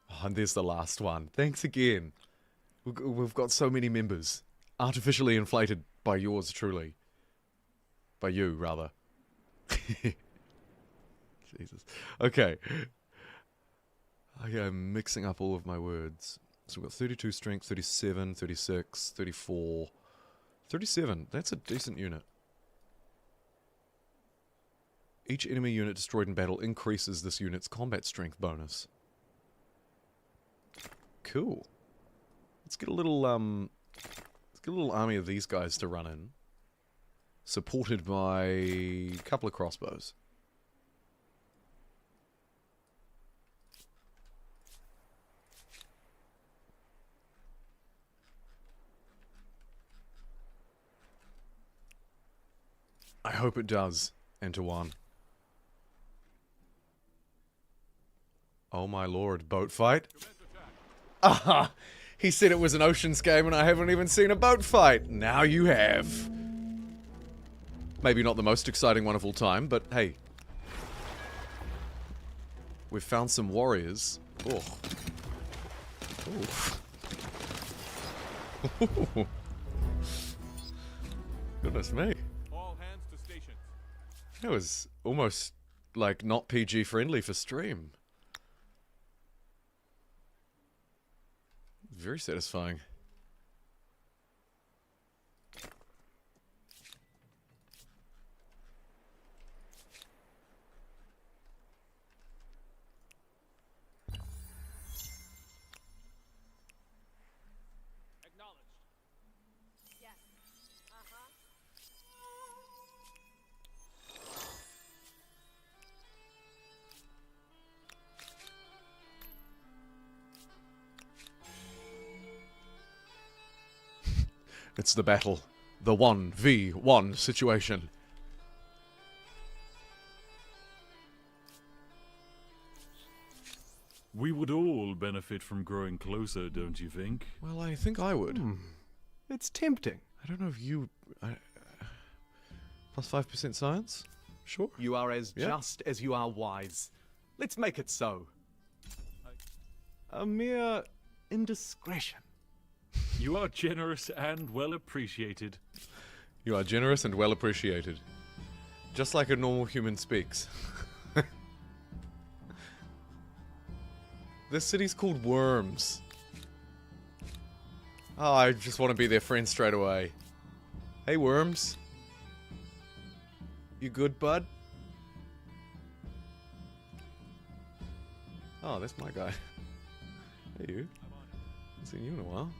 Oh, and there's the last one. Thanks again. We've got so many members. Artificially inflated by yours truly. By you, rather. Jesus. Okay. I am mixing up all of my words. So we've got 32 strength, 37, 36, 34, 37. That's a decent unit. Each enemy unit destroyed in battle increases this unit's combat strength bonus. Cool. Let's get a little army of these guys to run in. Supported by a couple of crossbows. I hope it does, enter one. Oh my lord, boat fight? Ah, he said it was an Oceans game and I haven't even seen a boat fight. Now you have. Maybe not the most exciting one of all time, but hey. We've found some warriors. Oh. Ooh. Goodness me. All hands to stations. That was almost like not PG friendly for stream. Very satisfying. Acknowledged. Yes. Uh-huh. It's the battle. The 1v1 situation. We would all benefit from growing closer, don't you think? Well, I think I would. It's tempting. I don't know if you... plus 5% science? Sure. You are as Yeah. just as you are wise. Let's make it so. A mere indiscretion. You are generous and well appreciated. You are generous and well appreciated. Just like a normal human speaks. This city's called Worms. Oh, I just want to be their friend straight away. Hey, Worms. You good, bud? Oh, that's my guy. Hey, you. Haven't seen you in a while.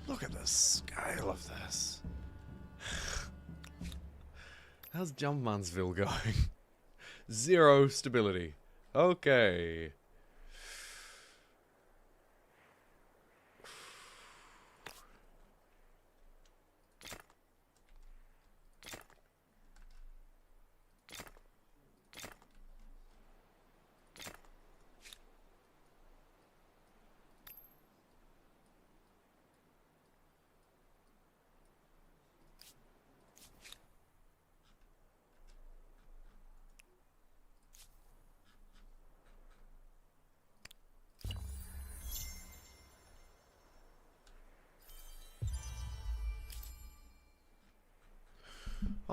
Look at the scale of this. How's Jumpmansville going? 0 stability. Okay.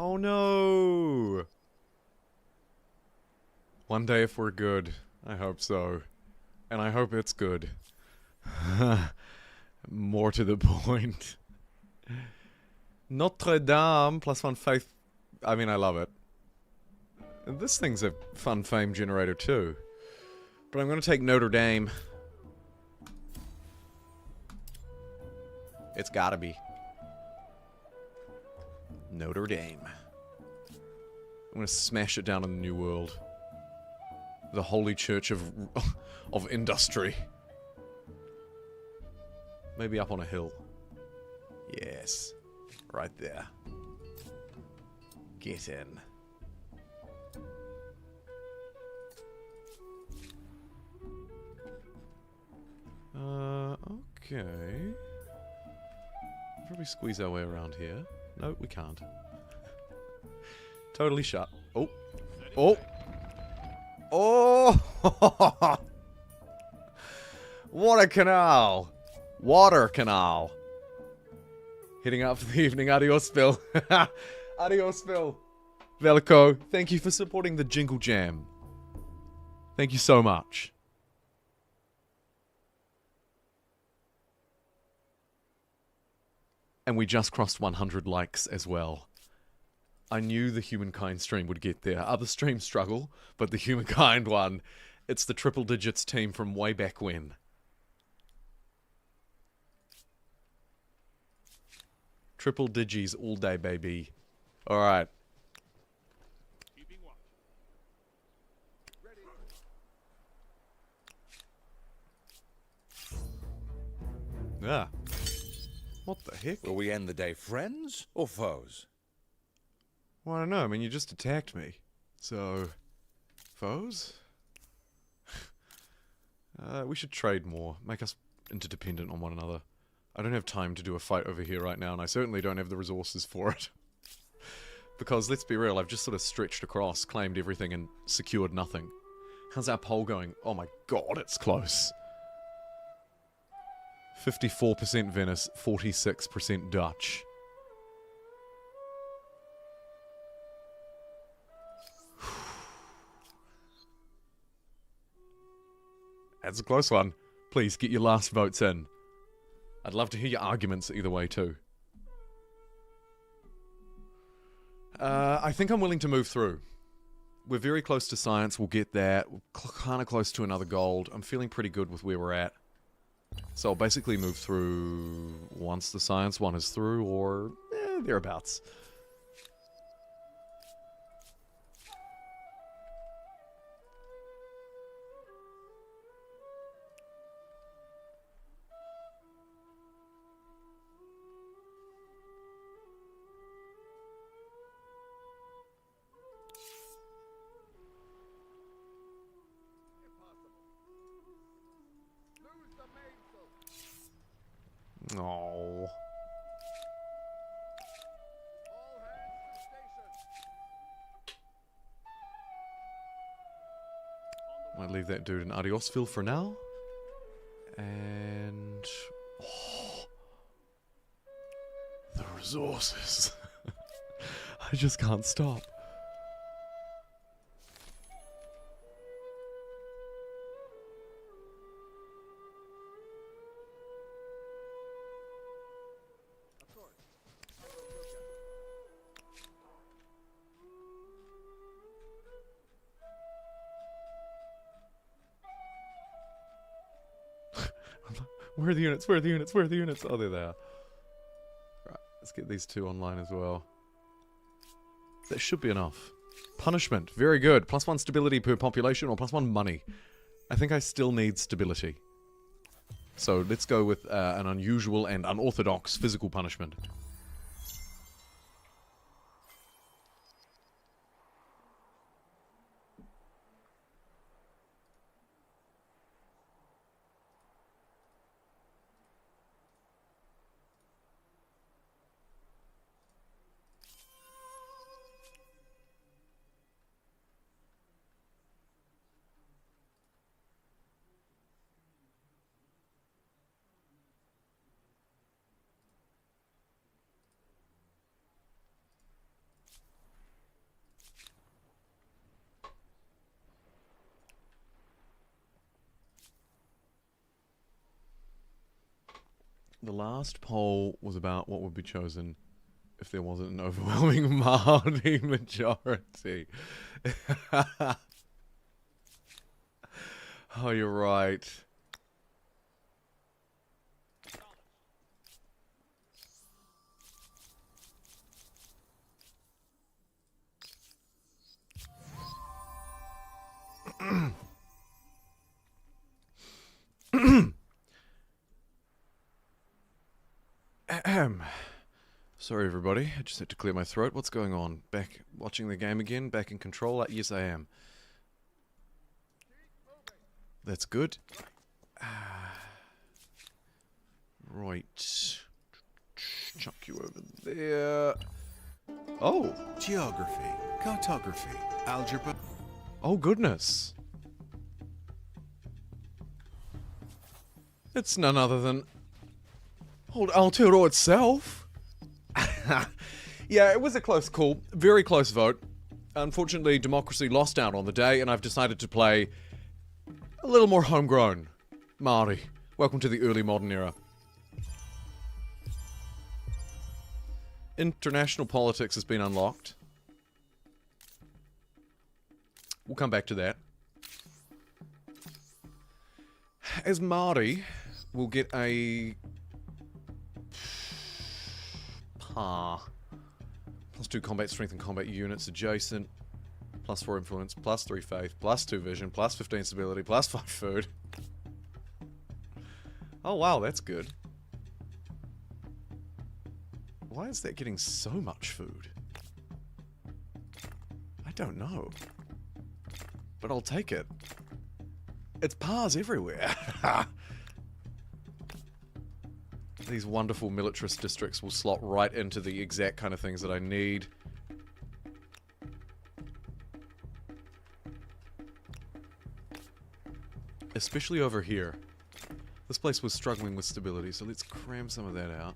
Oh no! One day if we're good. I hope so. And I hope it's good. More to the point. Notre Dame plus 1 faith. I mean, I love it. And this thing's a fun fame generator too. But I'm gonna take Notre Dame. It's gotta be. Notre Dame. I'm gonna smash it down in the New World. The holy church of industry. Maybe up on a hill. Yes. Right there. Get in. Okay. Probably squeeze our way around here. No, we can't. Totally shut. Oh. Oh! Oh! What a canal! Water canal! Heading out for the evening. Adios, Phil. Adios, Phil. Velico, thank you for supporting the Jingle Jam. Thank you so much. And we just crossed 100 likes as well. I knew the Humankind stream would get there. Other streams struggle, but the Humankind one, it's the triple digits team from way back when. Triple digis all day, baby. Alright. Ah. What the heck? Will we end the day friends or foes? Well, I don't know. I mean, you just attacked me. So, foes? We should trade more. Make us interdependent on one another. I don't have time to do a fight over here right now, and I certainly don't have the resources for it. Because, let's be real, I've just sort of stretched across, claimed everything, and secured nothing. How's our poll going? Oh my god, it's close. 54% Venice, 46% Dutch. That's a close one. Please, get your last votes in. I'd love to hear your arguments either way, too. I think I'm willing to move through. We're very close to science, we'll get that. We're kind of close to another gold. I'm feeling pretty good with where we're at. So I'll basically move through once the science one is through, or thereabouts. Oh. I'm gonna leave that dude in Adiosville for now. And... Oh, the resources. I just can't stop. Where are the units? Where are the units? Where are the units? Oh, there they are. Right, let's get these two online as well. That should be enough. Punishment. Very good. +1 stability per population or +1 money. I think I still need stability. So let's go with an unusual and unorthodox physical punishment. The last poll was about what would be chosen if there wasn't an overwhelming Māori majority. Oh, you're right. Sorry everybody, I just had to clear my throat. What's going on? Back watching the game again? Back in control? Yes I am. That's good. Right. Chuck you over there. Oh! Geography, cartography, algebra. Oh goodness. It's none other than old Aotearoa itself. Yeah, it was a close call. Very close vote. Unfortunately, democracy lost out on the day, and I've decided to play a little more homegrown Māori. Welcome to the early modern era. International politics has been unlocked. We'll come back to that. As Māori, we'll get a... +2 combat strength and combat units adjacent. +4 influence, +3 faith, +2 vision, +15 stability, +5 food. Oh wow, that's good. Why is that getting so much food? I don't know. But I'll take it. It's pars everywhere. These wonderful militarist districts will slot right into the exact kind of things that I need. Especially over here. This place was struggling with stability, so let's cram some of that out.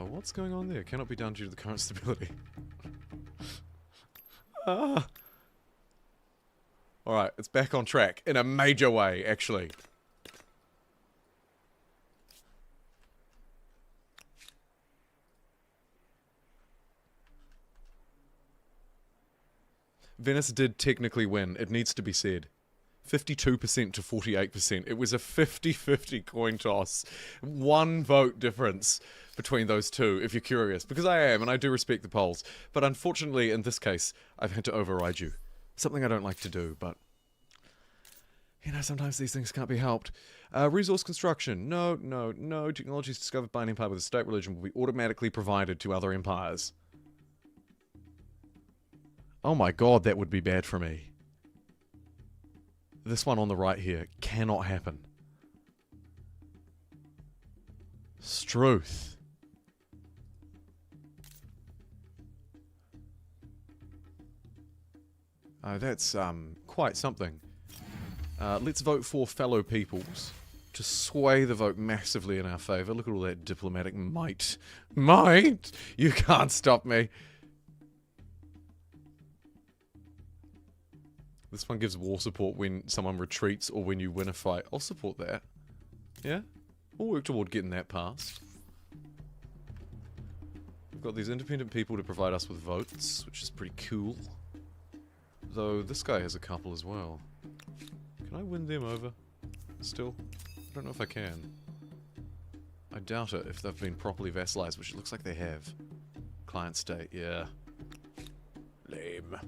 What's going on there? Cannot be done due to the current stability. Alright, it's back on track. In a major way, actually. Venice did technically win, it needs to be said. 52% to 48%. It was a 50-50 coin toss. 1 vote difference between those two, if you're curious. Because I am, and I do respect the polls. But unfortunately, in this case, I've had to override you. Something I don't like to do, but... you know, sometimes these things can't be helped. Resource construction. No. Technologies discovered by an empire with a state religion will be automatically provided to other empires. Oh my god, that would be bad for me. This one on the right here cannot happen. Struth. Oh, that's quite something. Let's vote for fellow peoples to sway the vote massively in our favour. Look at all that diplomatic might. Might! You can't stop me. This one gives war support when someone retreats or when you win a fight. I'll support that. Yeah? We'll work toward getting that passed. We've got these independent people to provide us with votes, which is pretty cool. Though this guy has a couple as well. Can I win them over? Still? I don't know if I can. I doubt it if they've been properly vassalized, which it looks like they have. Client state, yeah. Lame.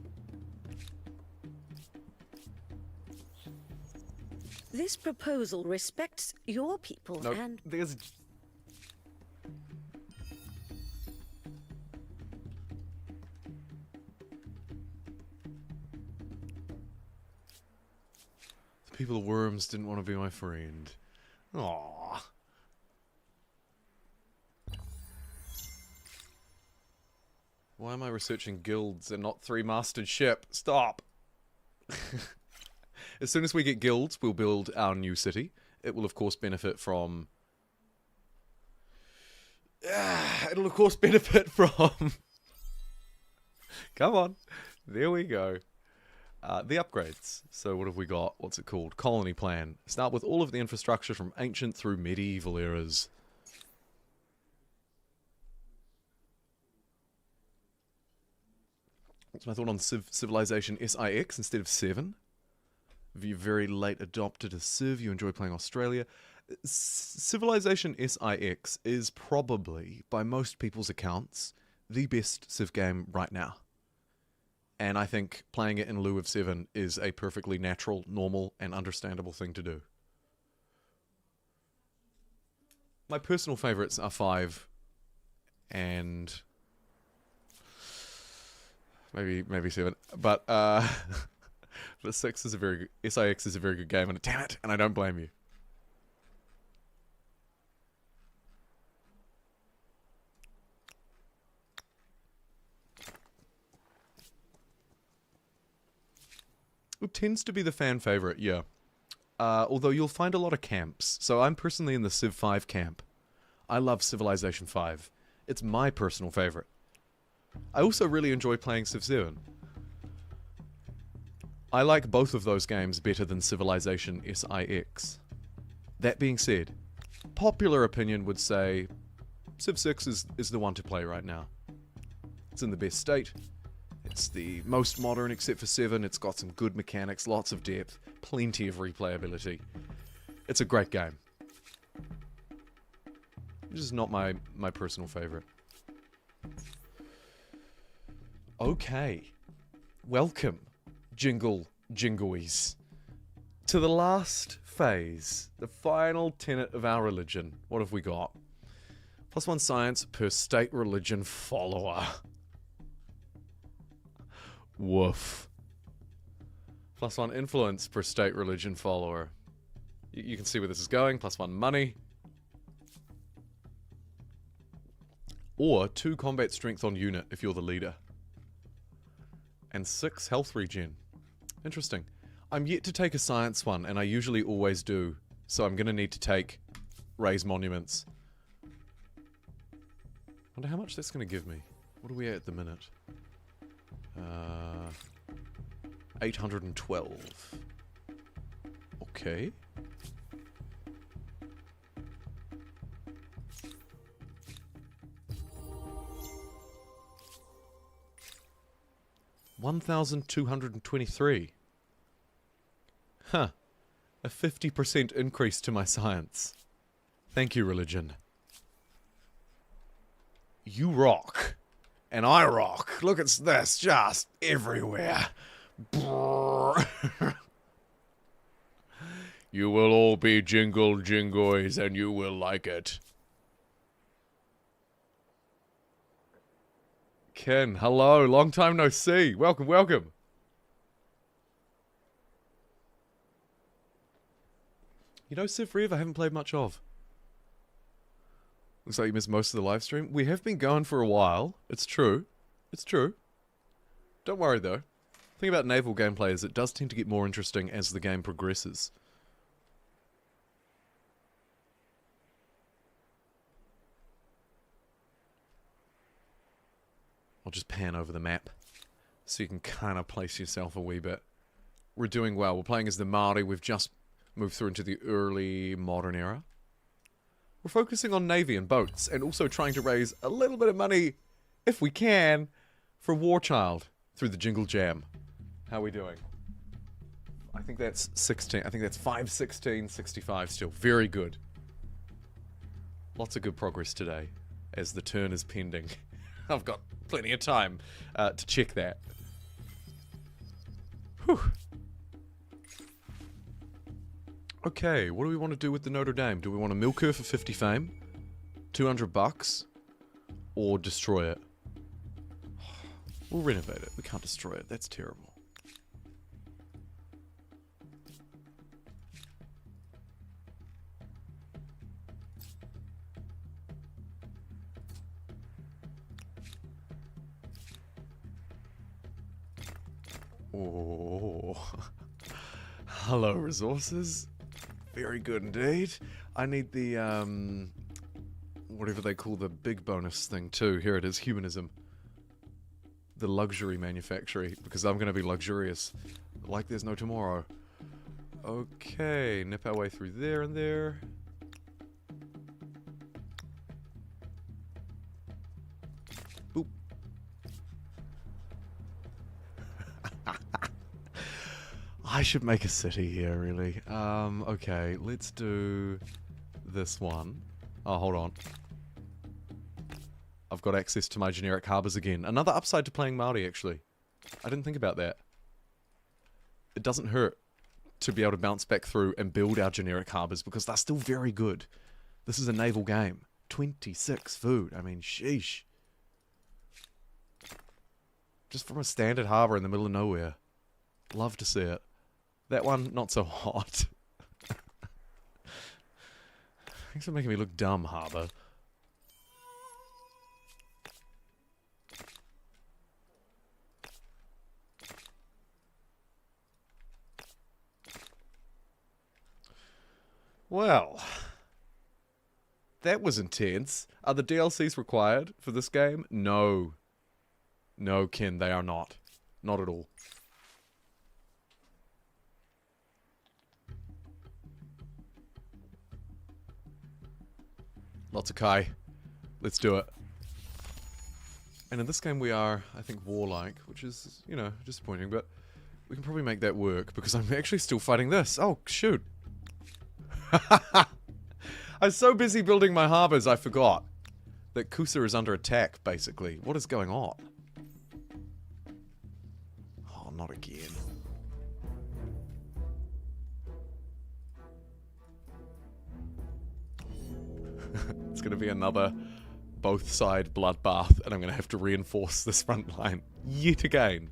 This proposal respects your people No, and... there's... The people of Worms didn't want to be my friend. Aww. Why am I researching guilds and not 3-masted ship? Stop! As soon as we get guilds, we'll build our new city. It will, of course, benefit from... it'll, of course, benefit from... Come on. There we go. The upgrades. So what have we got? What's it called? Colony plan. Start with all of the infrastructure from ancient through medieval eras. What's my thought on Civilization SIX instead of 7? You very late adopted a Civ, you enjoy playing Australia. Civilization SIX is probably, by most people's accounts, the best Civ game right now. And I think playing it in lieu of 7 is a perfectly natural, normal, and understandable thing to do. My personal favourites are 5 and... maybe 7. But, but 6 is a very good... SIX is a very good game, and damn it, and I don't blame you. It tends to be the fan favourite, yeah. Although you'll find a lot of camps. So I'm personally in the Civ 5 camp. I love Civilization 5. It's my personal favourite. I also really enjoy playing Civ 7. I like both of those games better than Civilization SIX. That being said, popular opinion would say Civ 6 is the one to play right now. It's in the best state. It's the most modern except for 7. It's got some good mechanics, lots of depth, plenty of replayability. It's a great game. It's just not my personal favourite. Okay. Welcome, Jingleys, to the last phase, the final tenet of our religion. What have we got? +1 science per state religion follower. Woof. +1 influence per state religion follower. You can see where this is going. +1 money. Or 2 combat strength on unit if you're the leader. And 6 health regen. Interesting. I'm yet to take a science one, and I usually always do. So I'm going to need to take raise monuments. Wonder how much that's going to give me. What are we at the minute? 812. Okay. $1,223. Huh. A 50% increase to my science. Thank you, religion. You rock. And I rock. Look at this, just everywhere. You will all be jingoys and you will like it. Ken, hello, long time no see. Welcome, welcome. You know Civ Rev I haven't played much of. Looks like you missed most of the live stream. We have been going for a while. It's true. It's true. Don't worry, though. The thing about naval gameplay is it does tend to get more interesting as the game progresses. I'll just pan over the map so you can kind of place yourself a wee bit. We're doing well. We're playing as the Māori. We've just moved through into the early modern era. We're focusing on navy and boats, and also trying to raise a little bit of money, if we can, for War Child through the Jingle Jam. How are we doing? I think that's 16. I think that's 516.65 still. Very good. Lots of good progress today, as the turn is pending. I've got plenty of time to check that. Whew. Okay, what do we want to do with the Notre Dame? Do we want to milk her for 50 fame? 200 bucks? Or destroy it? We'll renovate it. We can't destroy it. That's terrible. Oh. Hello, resources. Very good indeed. I need the, whatever they call the big bonus thing too. Here it is, humanism. The luxury manufactory, because I'm going to be luxurious. Like there's no tomorrow. Okay, nip our way through there and there. Boop. I should make a city here, really. Okay, let's do this one. Oh, hold on. I've got access to my generic harbours again. Another upside to playing Māori, actually. I didn't think about that. It doesn't hurt to be able to bounce back through and build our generic harbours, because they're still very good. This is a naval game. 26 food. I mean, sheesh. Just from a standard harbour in the middle of nowhere. Love to see it. That one, not so hot. Thanks for making me look dumb, harbour. Well, that was intense. Are the DLCs required for this game? No. No, Ken, they are not. Not at all. Lots of Kai. Let's do it. And in this game we are, I think, warlike, which is, you know, disappointing, but we can probably make that work, because I'm actually still fighting this. Oh, shoot. I was so busy building my harbours, I forgot that Kusa is under attack, basically. What is going on? Oh, not again. It's going to be another both side bloodbath, and I'm going to have to reinforce this front line yet again.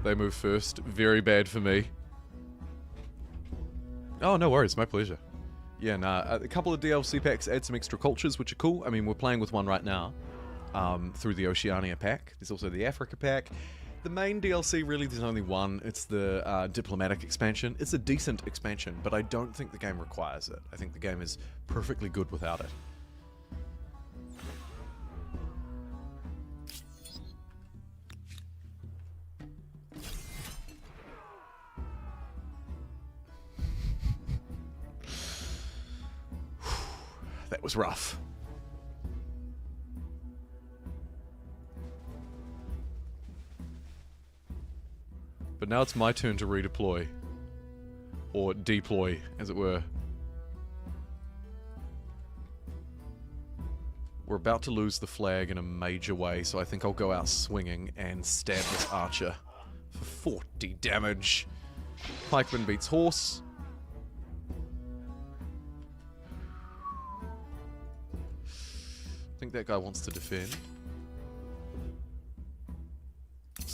They move first. Very bad for me. Oh, no worries. My pleasure. Yeah, nah. A couple of DLC packs add some extra cultures, which are cool. I mean, we're playing with one right now. Through the Oceania pack. There's also the Africa pack. The main DLC, really, there's only one. It's the diplomatic expansion. It's a decent expansion, but I don't think the game requires it. I think the game is perfectly good without it. That was rough. But now it's my turn to redeploy. Or deploy, as it were. We're about to lose the flag in a major way, so I think I'll go out swinging and stab this archer for 40 damage. Pikeman beats horse. I think that guy wants to defend.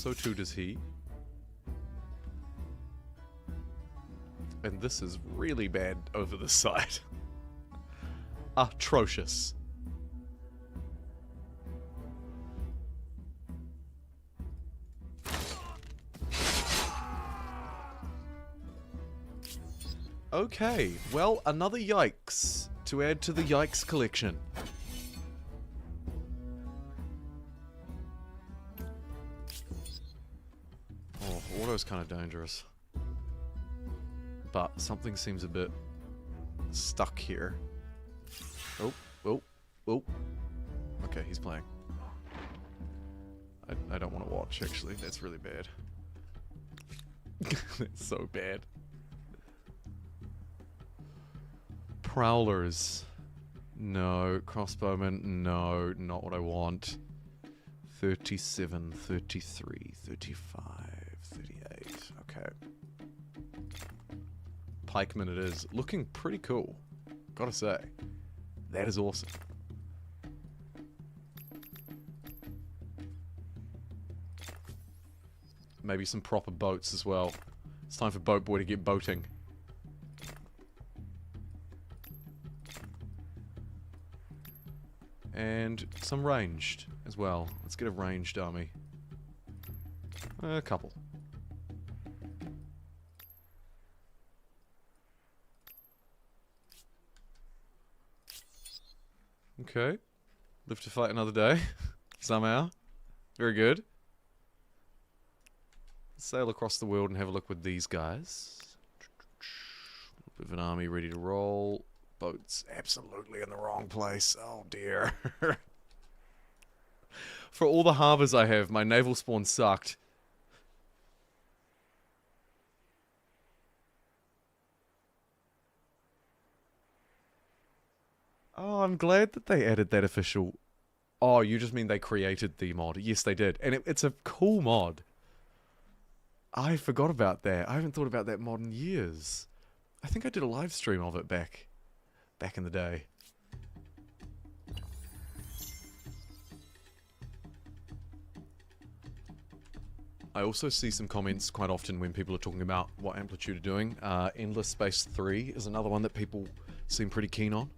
So too does he. And this is really bad over the side. Atrocious. Okay, well, another yikes to add to the yikes collection. Oh, auto's kind of dangerous. But something seems a bit stuck here. Oh, oh, oh. Okay, he's playing. I don't want to watch, actually. That's really bad. That's so bad. Prowlers. No. Crossbowmen. No. Not what I want. 37, 33, 35, 38. Okay. Pikeman it is. Looking pretty cool. Gotta say. That is awesome. Maybe some proper boats as well. It's time for Boat Boy to get boating. And some ranged as well. Let's get a ranged army. A couple. Okay. Live to fight another day. Somehow. Very good. Sail across the world and have a look with these guys. A bit of an army ready to roll. Boats absolutely in the wrong place. Oh dear. For all the harbours I have, my naval spawn sucked. Oh, I'm glad that they added that official... Oh, you just mean they created the mod. Yes, they did. And it's a cool mod. I forgot about that. I haven't thought about that mod in years. I think I did a live stream of it back in the day. I also see some comments quite often when people are talking about what Amplitude are doing. Endless Space 3 is another one that people seem pretty keen on.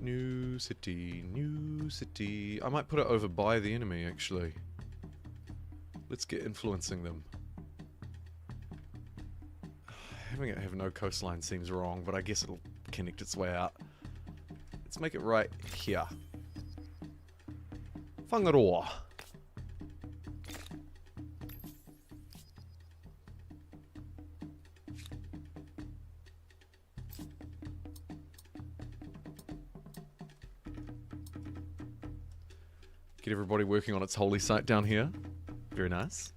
New city, new city. I might put it over by the enemy, actually. Let's get influencing them. Having it have no coastline seems wrong, but I guess it'll connect its way out. Let's make it right here. Whangaroa. Get everybody working on its holy site down here. Very nice.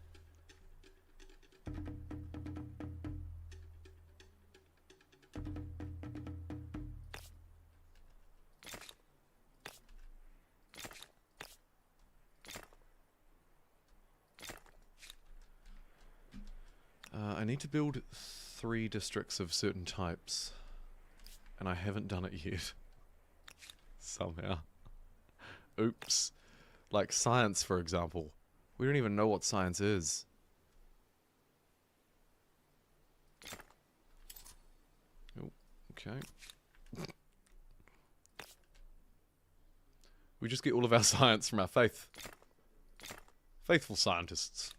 I need to build 3 districts of certain types. And I haven't done it yet. Somehow. Oops. Like science, for example. We don't even know what science is. Oh, okay. We just get all of our science from our faith. Faithful scientists.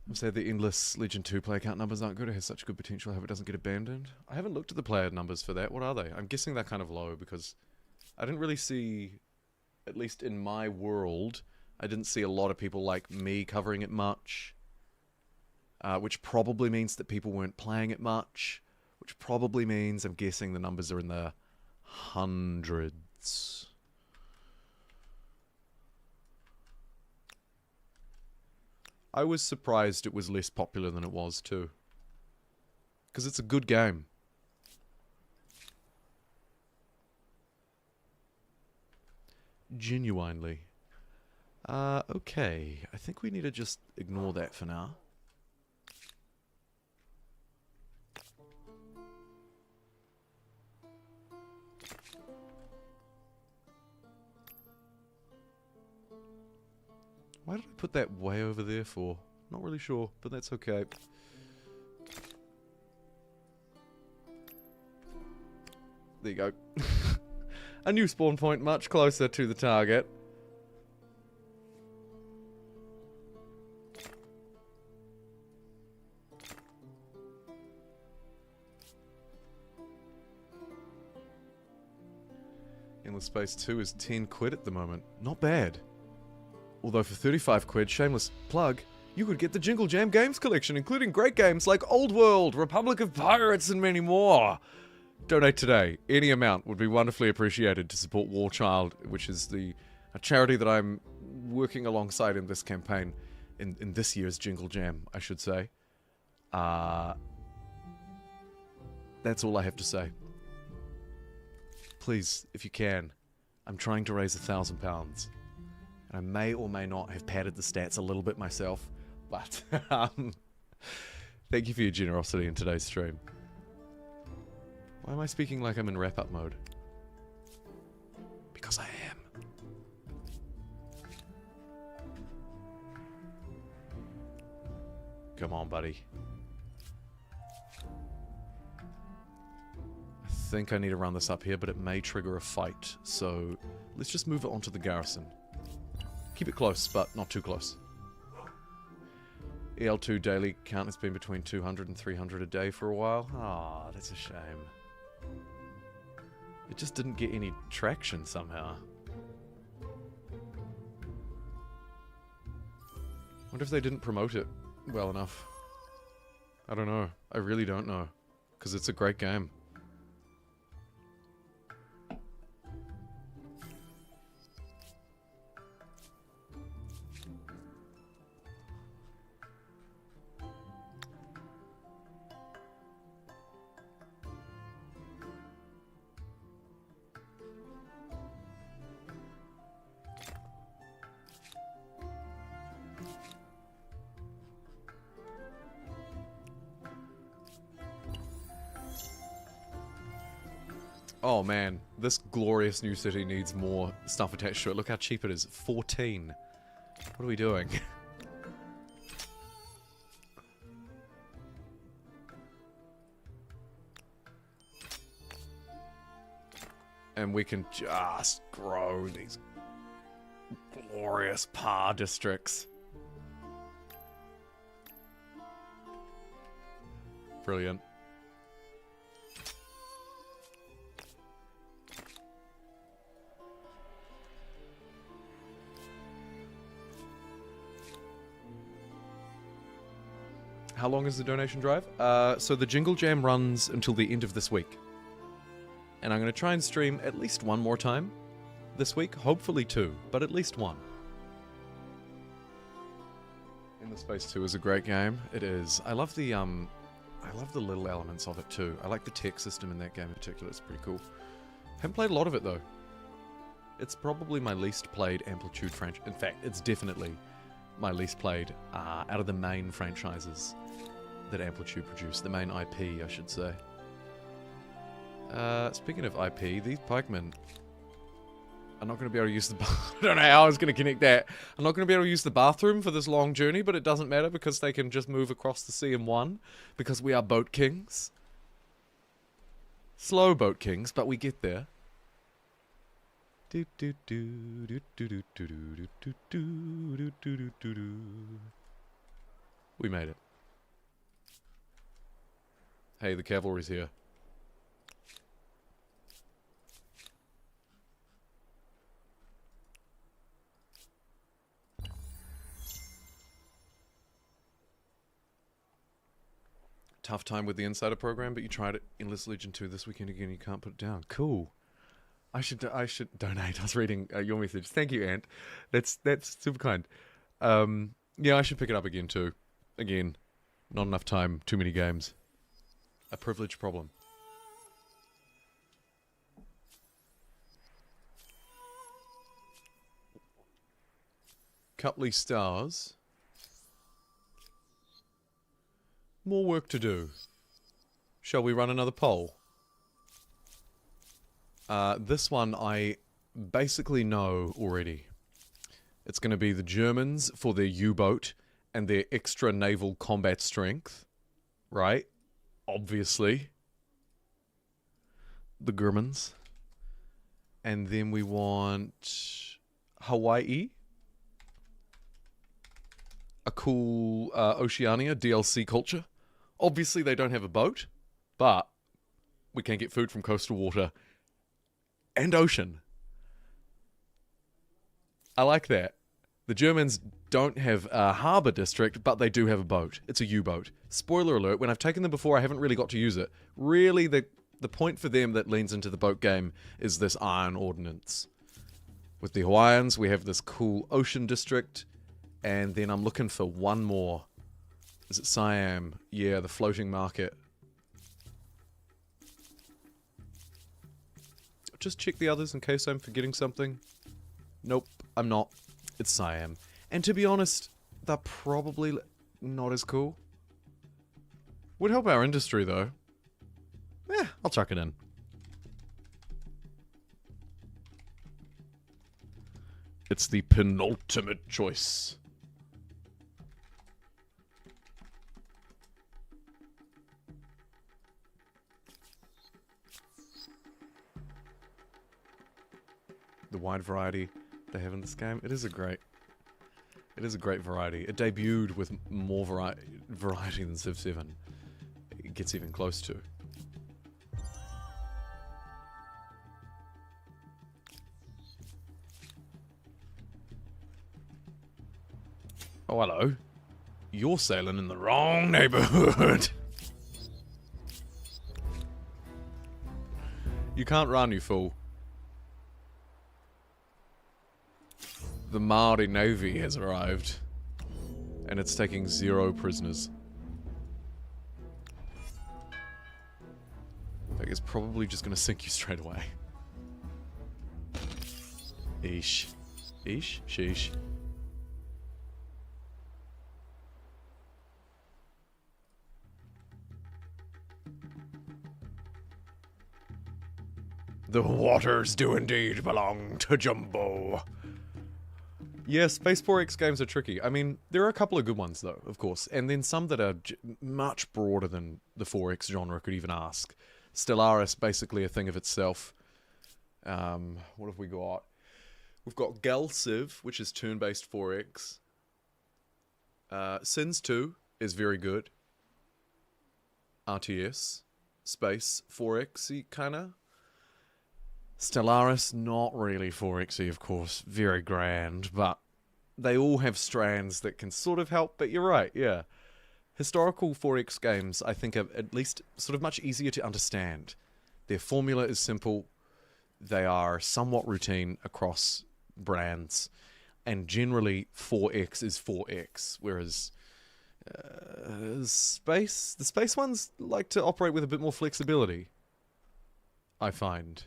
I'm sad the Endless Legend 2 player count numbers aren't good. It has such good potential. I hope it doesn't get abandoned. I haven't looked at the player numbers for that. What are they? I'm guessing they're kind of low because I didn't really see, at least in my world, I didn't see a lot of people like me covering it much. Which probably means that people weren't playing it much. Which probably means, I'm guessing, the numbers are in the hundreds. I was surprised it was less popular than it was, too. Because it's a good game. Genuinely. Okay. I think we need to just ignore that for now. Why did I put that way over there for? Not really sure, but that's okay. There you go. A new spawn point much closer to the target. Endless Space 2 is 10 quid at the moment. Not bad. Although for 35 quid, shameless plug, you could get the Jingle Jam Games Collection, including great games like Old World, Republic of Pirates, and many more. Donate today. Any amount would be wonderfully appreciated to support War Child, which is a charity that I'm working alongside in this campaign, in this year's Jingle Jam, I should say. That's all I have to say. Please, if you can, I'm trying to raise £1,000. And I may or may not have padded the stats a little bit myself, but thank you for your generosity in today's stream. Why am I speaking like I'm in wrap-up mode? Because I am. Come on, buddy. I think I need to run this up here, but it may trigger a fight, so let's just move it onto the garrison. Keep it close, but not too close. EL2 daily count has been between 200 and 300 a day for a while. Ah, that's a shame. It just didn't get any traction somehow. Wonder if they didn't promote it well enough. I don't know. I really don't know. Because it's a great game. Oh man, this glorious new city needs more stuff attached to it. Look how cheap it is. 14. What are we doing? And we can just grow these glorious PAR districts. Brilliant. How long is the donation drive? So the Jingle Jam runs until the end of this week. And I'm going to try and stream at least one more time this week. Hopefully two, but at least one. Endless Space 2 is a great game. It is. I love the little elements of it too. I like the tech system in that game in particular. It's pretty cool. Haven't played a lot of it though. It's probably my least played Amplitude franchise. In fact, it's definitely my least played out of the main franchises that Amplitude produced. The main IP, I should say. Speaking of IP, these pikemen are not going to be able to use the I don't know how I was going to connect that. I'm not going to be able to use the bathroom for this long journey, but it doesn't matter because they can just move across the sea in one, because we are boat kings. Slow boat kings, but we get there. We made it. Hey, the cavalry's here. Tough time with the Insider program, but you tried it Endless Legion 2 this weekend again, you can't put it down. Cool. I should donate. I was reading your message. Thank you, Ant. That's super kind. Yeah, I should pick it up again too. Again, not enough time, too many games. A privilege problem. Couple stars. More work to do. Shall we run another poll? This one I basically know already. It's going to be the Germans for their U-boat and their extra naval combat strength. Right? Obviously. The Germans. And then we want Hawaii. A cool Oceania DLC culture. Obviously they don't have a boat, but we can get food from coastal water and ocean. I like that. The Germans don't have a harbour district, but they do have a boat. It's a U-boat. Spoiler alert, when I've taken them before, I haven't really got to use it. Really, the point for them that leans into the boat game is this iron ordnance. With the Hawaiians, we have this cool ocean district, and then I'm looking for one more. Is it Siam? Yeah, the floating market. Just check the others in case I'm forgetting something. Nope, I'm not. It's Siam. And to be honest, they're probably not as cool. Would help our industry, though. I'll chuck it in. It's the penultimate choice. The wide variety they have in this game. It is a great variety. It debuted with more variety than Civ 7. It gets even close to. Oh, hello. You're sailing in the wrong neighborhood. You can't run, you fool. The Maori Navy has arrived. And it's taking 0 prisoners. In fact, it's probably just going to sink you straight away. Eesh. Eesh? Sheesh. The waters do indeed belong to Jumbo. Yeah, Space 4X games are tricky. I mean, there are a couple of good ones, though, of course. And then some that are much broader than the 4X genre could even ask. Stellaris, basically a thing of itself. What have we got? We've got Gal Civ, which is turn-based 4X. Sins 2 is very good. RTS. Space 4X-y, kinda. Stellaris, not really 4X-y, of course. Very grand, but they all have strands that can sort of help, but you're right, yeah. Historical 4X games, I think, are at least sort of much easier to understand. Their formula is simple. They are somewhat routine across brands. And generally, 4X is 4X, whereas the space ones like to operate with a bit more flexibility, I find.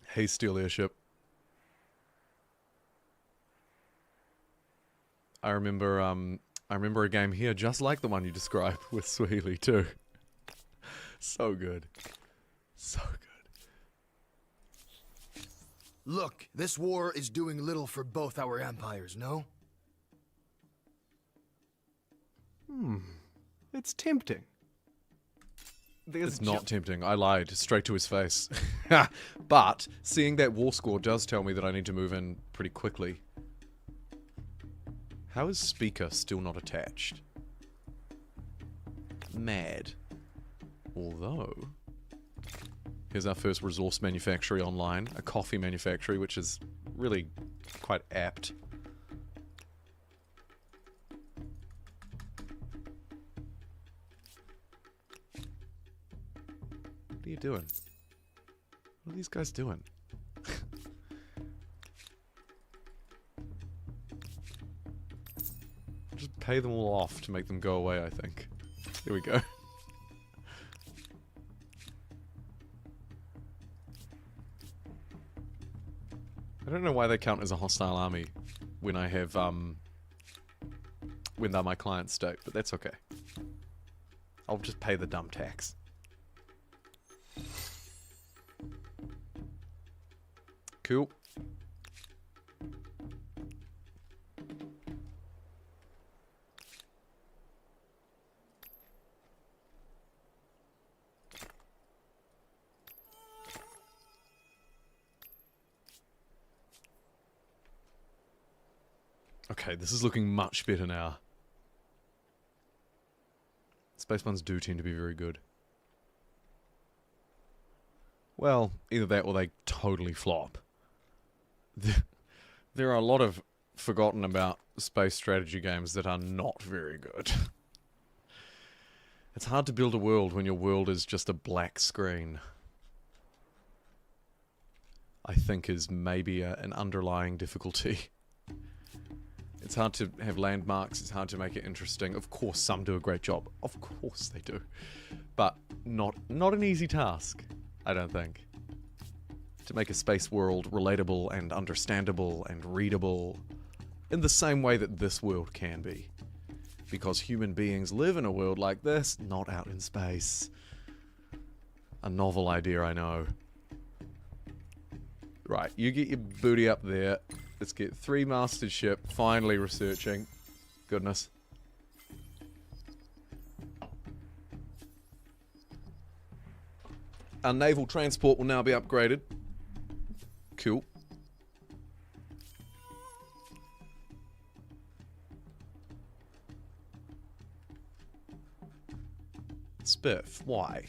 Hey, Steel Airship. I remember a game here just like the one you described with Swahili too. So good. So good. Look, this war is doing little for both our empires, no? It's tempting. It's not tempting. I lied straight to his face. But seeing that war score does tell me that I need to move in pretty quickly. How is Speaker still not attached? Mad. Although, here's our first resource manufactory online, a coffee manufactory, which is really quite apt. What are you doing? What are these guys doing? Just pay them all off to make them go away, I think. There we go. I don't know why they count as a hostile army when I have, when they're my client state, but that's okay. I'll just pay the dumb tax. Cool. Okay, this is looking much better now. Space ones do tend to be very good. Well, either that or they totally flop. There are a lot of forgotten about space strategy games that are not very good. It's hard to build a world when your world is just a black screen. I think is maybe an underlying difficulty. It's hard to have landmarks, it's hard to make it interesting. Of course some do a great job. Of course they do. But not an easy task, I don't think. To make a space world relatable and understandable and readable in the same way that this world can be. Because human beings live in a world like this, not out in space. A novel idea, I know. Right, you get your booty up there. Let's get 3 masted ship, finally researching. Goodness. Our naval transport will now be upgraded. Cool. Spiff, why?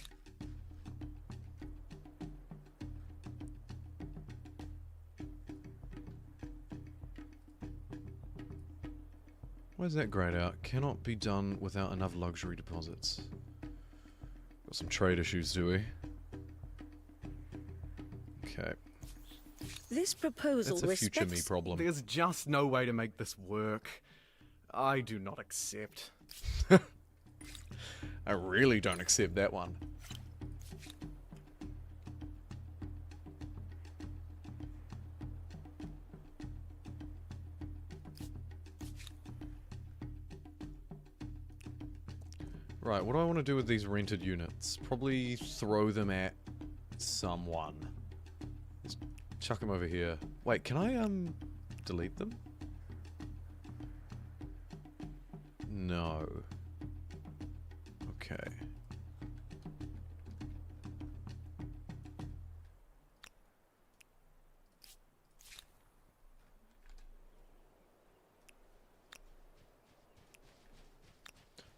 Why is that grayed out? Cannot be done without enough luxury deposits. Got some trade issues, do we? Okay. This proposal That's a future me respects... problem. There's just no way to make this work. I do not accept. I really don't accept that one. Right, what do I want to do with these rented units? Probably throw them at someone. Let's chuck them over here. Wait, can I, delete them? No. Okay.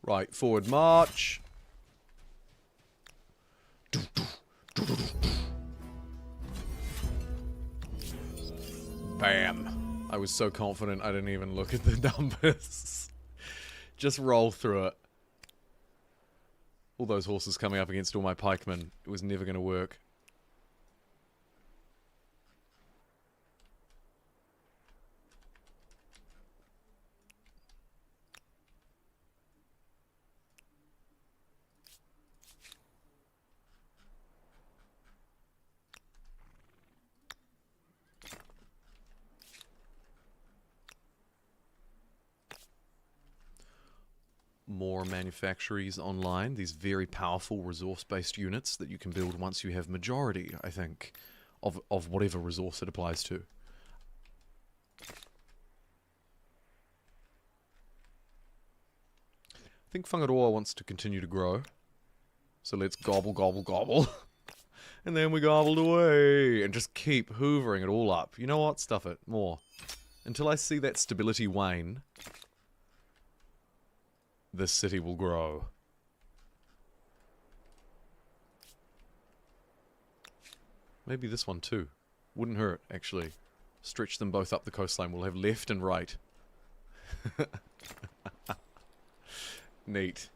Right, forward march. Bam. I was so confident I didn't even look at the numbers. Just roll through it. All those horses coming up against all my pikemen. It was never going to work. More manufactories online, these very powerful resource-based units that you can build once you have majority, I think, of whatever resource it applies to. I think Whangaroa wants to continue to grow, so let's gobble, gobble, gobble. And then we gobbled away, and just keep hoovering it all up. You know what? Stuff it. More. Until I see that stability wane, this city will grow. Maybe this one too. Wouldn't hurt, actually. Stretch them both up the coastline. We'll have left and right. Neat.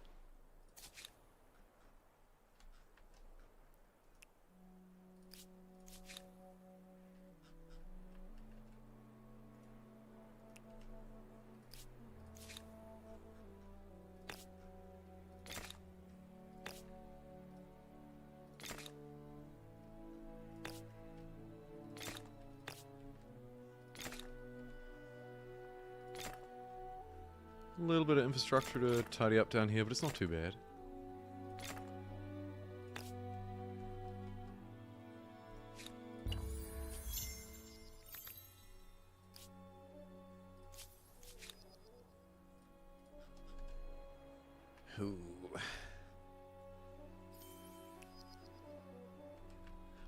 A little bit of infrastructure to tidy up down here, but it's not too bad. Ooh.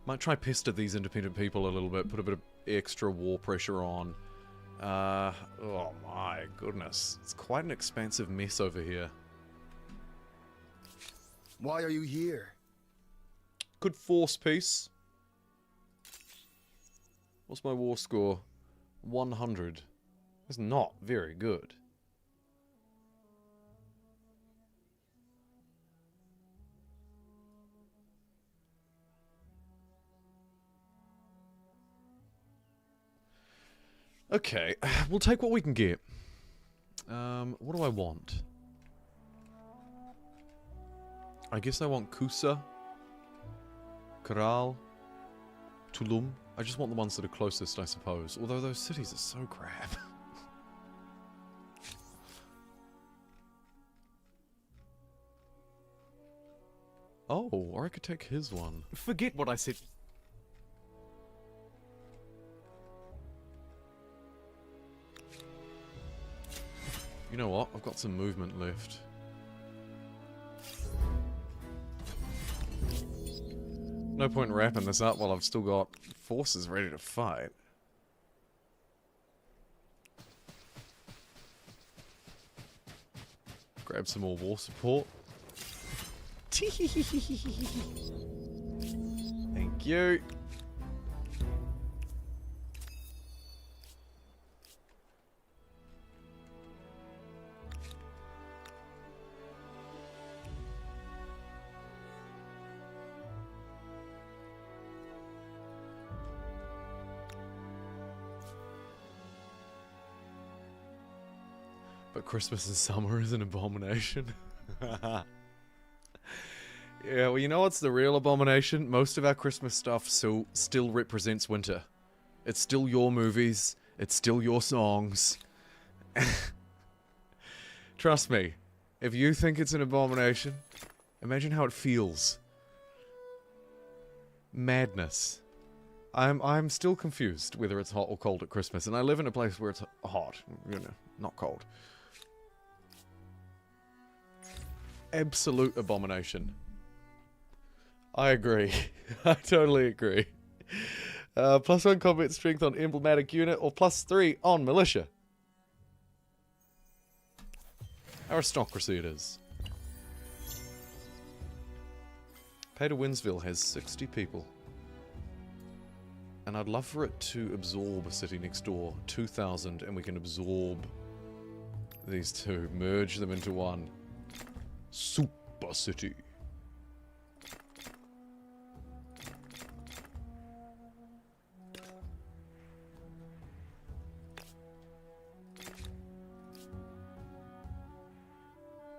Might try pester these independent people a little bit, put a bit of extra war pressure on. Oh my goodness. It's quite an expansive mess over here. Why are you here? Good force piece. What's my war score? 100. That's not very good. Okay, we'll take what we can get. What do I want? I guess I want Kusa, Karal, Tulum. I just want the ones that are closest, I suppose. Although those cities are so crap. Oh, or I could take his one. Forget what I said. You know what? I've got some movement left. No point in wrapping this up while I've still got forces ready to fight. Grab some more war support. Thank you. But Christmas and summer is an abomination. Yeah, well, you know what's the real abomination? Most of our Christmas stuff still represents winter. It's still your movies. It's still your songs. Trust me, if you think it's an abomination, imagine how it feels. Madness. I'm still confused whether it's hot or cold at Christmas, and I live in a place where it's hot, you know, not cold. Absolute abomination. I agree. I totally agree. +1 combat strength on emblematic unit, or +3 on militia. Aristocracy it is. Pater Winsville has 60 people. And I'd love for it to absorb a city next door. 2,000, and we can absorb these two. Merge them into one. Super city.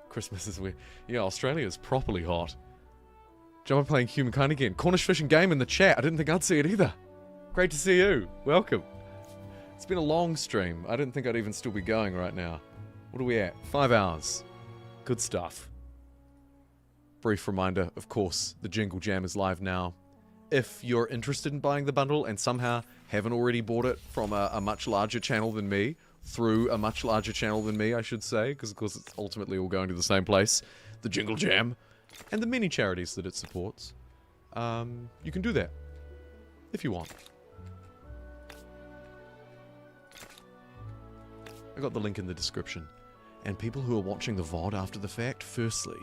Christmas is weird. Yeah, Australia is properly hot. Jumper playing Humankind again. Cornish Fishing Game in the chat. I didn't think I'd see it either. Great to see you. Welcome. It's been a long stream. I didn't think I'd even still be going right now. What are we at? 5 hours. Good stuff. Brief reminder, of course, the Jingle Jam is live now. If you're interested in buying the bundle and somehow haven't already bought it from a much larger channel than me, through a much larger channel than me, I should say, because of course it's ultimately all going to the same place, the Jingle Jam, and the many charities that it supports, you can do that, if you want. I got the link in the description. And people who are watching the VOD after the fact, firstly,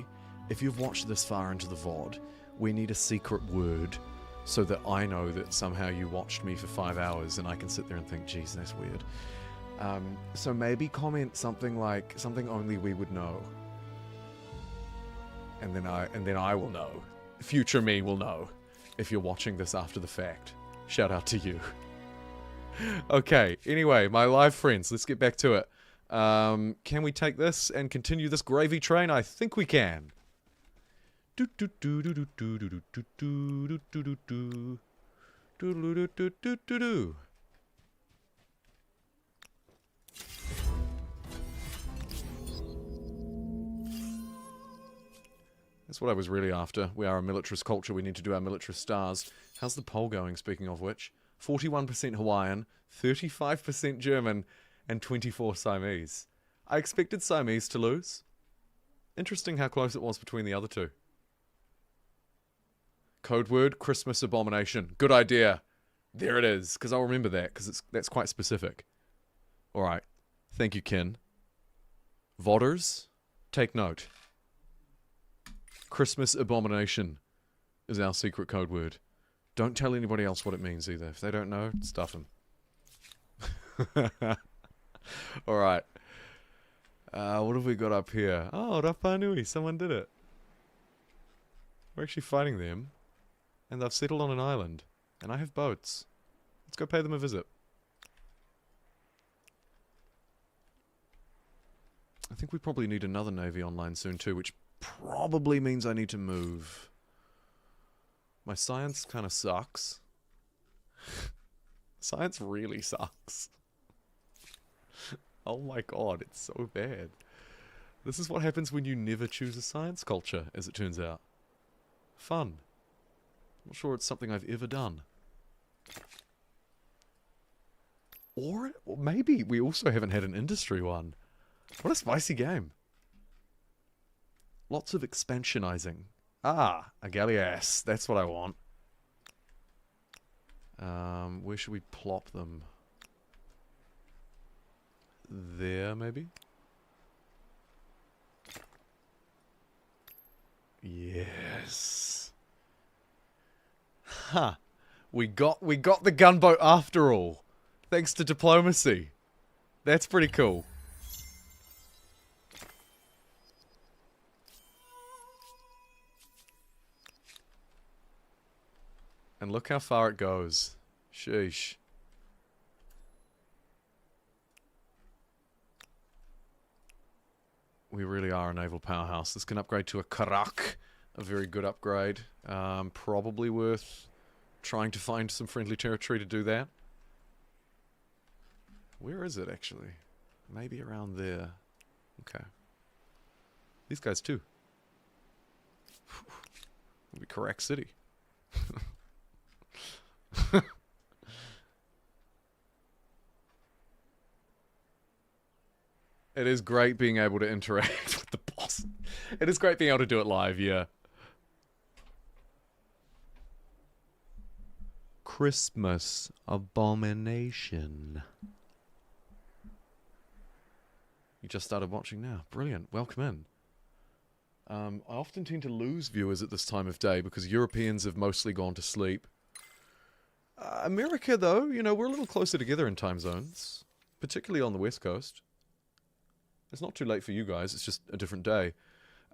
if you've watched this far into the VOD, we need a secret word so that I know that somehow you watched me for 5 hours and I can sit there and think, geez, that's weird. So maybe comment something like, something only we would know. And then I will know. Future me will know if you're watching this after the fact. Shout out to you. Okay, anyway, my live friends, let's get back to it. Can we take this and continue this gravy train? I think we can. That's what I was really after. We are a militarist culture. We need to do our militarist stars. How's the poll going, speaking of which? 41% Hawaiian, 35% German, and 24 Siamese. I expected Siamese to lose. Interesting how close it was between the other two. Code word, Christmas abomination. Good idea. There it is, because I'll remember that, because that's quite specific. Alright. Thank you, Ken. Vodders, take note. Christmas abomination is our secret code word. Don't tell anybody else what it means either. If they don't know, stuff them. Alright. What have we got up here? Oh, Rapa Nui. Someone did it. We're actually fighting them. And they've settled on an island. And I have boats. Let's go pay them a visit. I think we probably need another navy online soon too, which probably means I need to move. My science kind of sucks. Science really sucks. Oh my god, it's so bad. This is what happens when you never choose a science culture, as it turns out. Fun. Not sure it's something I've ever done. Or maybe we also haven't had an industry one. What a spicy game. Lots of expansionizing. Ah, a galleass. That's what I want. Where should we plop them? There, maybe? Yes. Ha! We got the gunboat after all. Thanks to diplomacy. That's pretty cool. And look how far it goes. Sheesh. We really are a naval powerhouse. This can upgrade to a Karak. A very good upgrade. Probably worth trying to find some friendly territory to do that. Where is it, actually? Maybe around there. Okay. These guys, too. It'll be Karak City. It is great being able to interact with the boss. It is great being able to do it live, yeah. Christmas abomination. You just started watching now. Brilliant. Welcome in. I often tend to lose viewers at this time of day because Europeans have mostly gone to sleep. America, though, you know, we're a little closer together in time zones. Particularly on the West Coast. It's not too late for you guys, it's just a different day.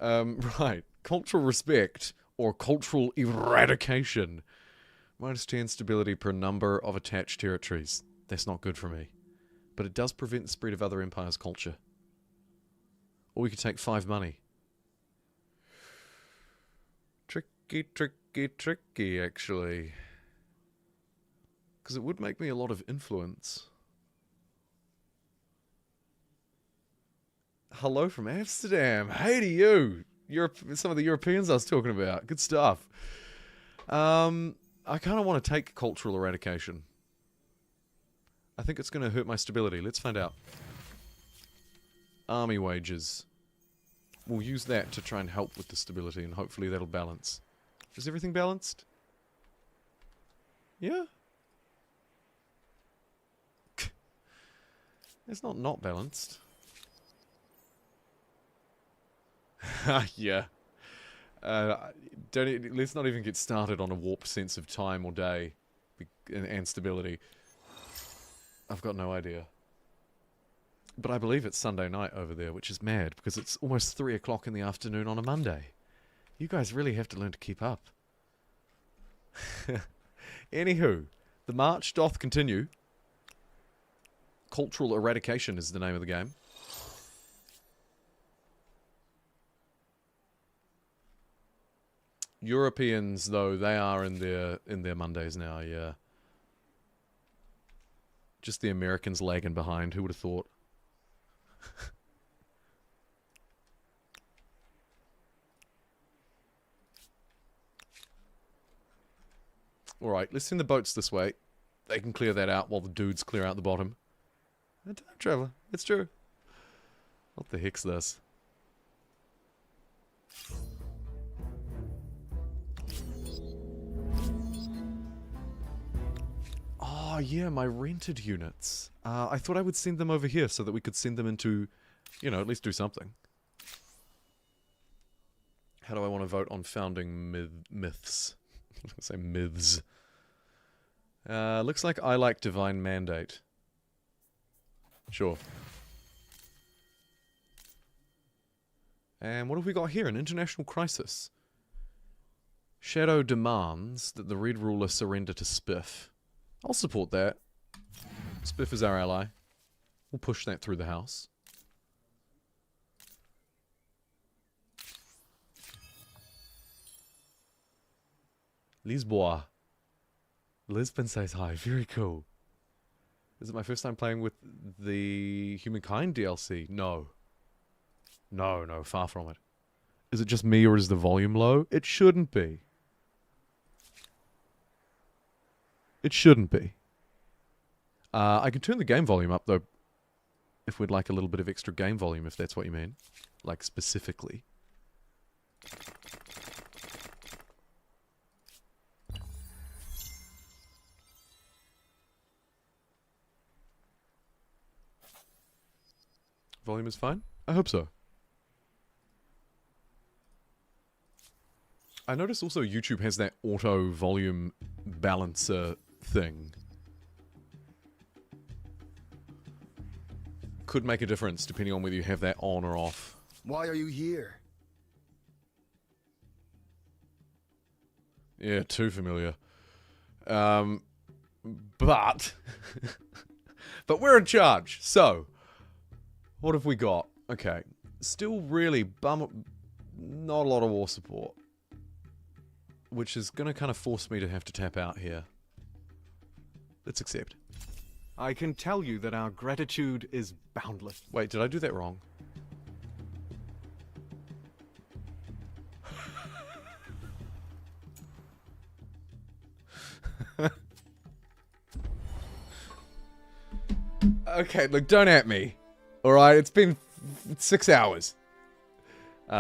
Right. Cultural respect, or cultural eradication. -10 stability per number of attached territories. That's not good for me. But it does prevent the spread of other empires' culture. Or we could take 5 money. Tricky, tricky, tricky, actually. Because it would make me a lot of influence. Hello from Amsterdam. Hey to you. Some of the Europeans I was talking about. Good stuff. I kind of want to take cultural eradication. I think it's going to hurt my stability. Let's find out. Army wages. We'll use that to try and help with the stability, and hopefully that'll balance. Is everything balanced? Yeah? It's not balanced. Yeah. Let's not even get started on a warped sense of time or day and stability. I've got no idea. But I believe it's Sunday night over there, which is mad, because it's almost 3 o'clock in the afternoon on a Monday. You guys really have to learn to keep up. Anywho, the march doth continue. Cultural eradication is the name of the game. Europeans, though, they are in their Mondays now, yeah. Just the Americans lagging behind, who would have thought? Alright, let's send the boats this way. They can clear that out while the dudes clear out the bottom. Time traveler. It's true. What the heck's this? Oh yeah, my rented units. I thought I would send them over here so that we could send them into, you know, at least do something. How do I want to vote on founding myths? I was going to say myths. Looks like I like Divine Mandate. Sure. And what have we got here? An international crisis. Shadow demands that the Red Ruler surrender to Spiff. I'll support that. Spiff is our ally. We'll push that through the house. Lisboa. Lisbon says hi. Very cool. Is it my first time playing with the Humankind DLC? No. No, far from it. Is it just me or is the volume low? It shouldn't be. It shouldn't be. I can turn the game volume up though, if we'd like a little bit of extra game volume, if that's what you mean. Like, specifically. Volume is fine? I hope so. I noticed also YouTube has that auto volume balancer thing. Could make a difference depending on whether you have that on or off. Why are you here? Yeah, too familiar. But but we're in charge. So, what have we got? Okay, still really not a lot of war support, which is going to kind of force me to have to tap out here. Let's accept. I can tell you that our gratitude is boundless. Wait, did I do that wrong? Okay, look, don't at me. Alright, it's been 6 hours.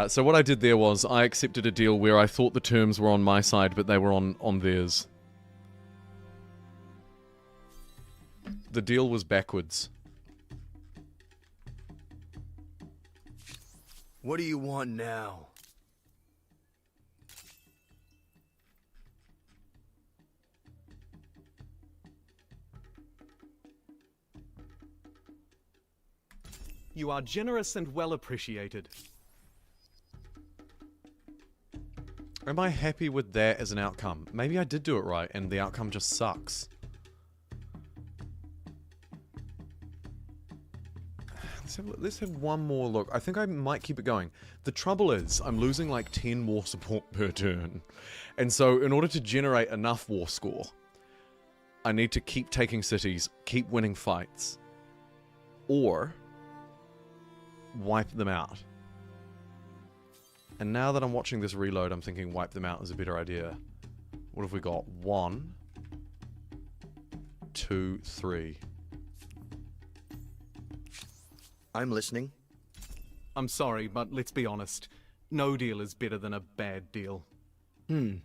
So what I did there was I accepted a deal where I thought the terms were on my side, but they were on theirs. The deal was backwards. What do you want now? You are generous and well appreciated. Am I happy with that as an outcome? Maybe I did do it right and the outcome just sucks. Let's have one more look. I think I might keep it going. The trouble is, I'm losing like 10 war support per turn. And so, in order to generate enough war score, I need to keep taking cities, keep winning fights, or wipe them out. And now that I'm watching this reload, I'm thinking wipe them out is a better idea. What have we got? 1, 2, 3. I'm listening. I'm sorry, but let's be honest. No deal is better than a bad deal. And?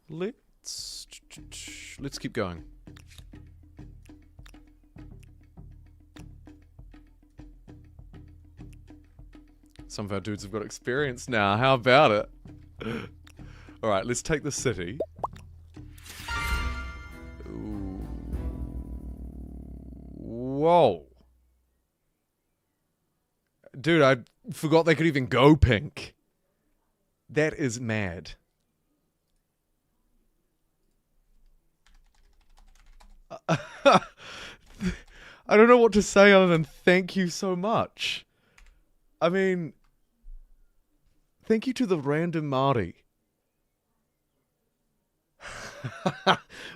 Let's keep going. Some of our dudes have got experience now. How about it? Alright, let's take the city. Ooh. Whoa. Dude, I forgot they could even go pink. That is mad. I don't know what to say other than thank you so much. I mean, thank you to the random Māori.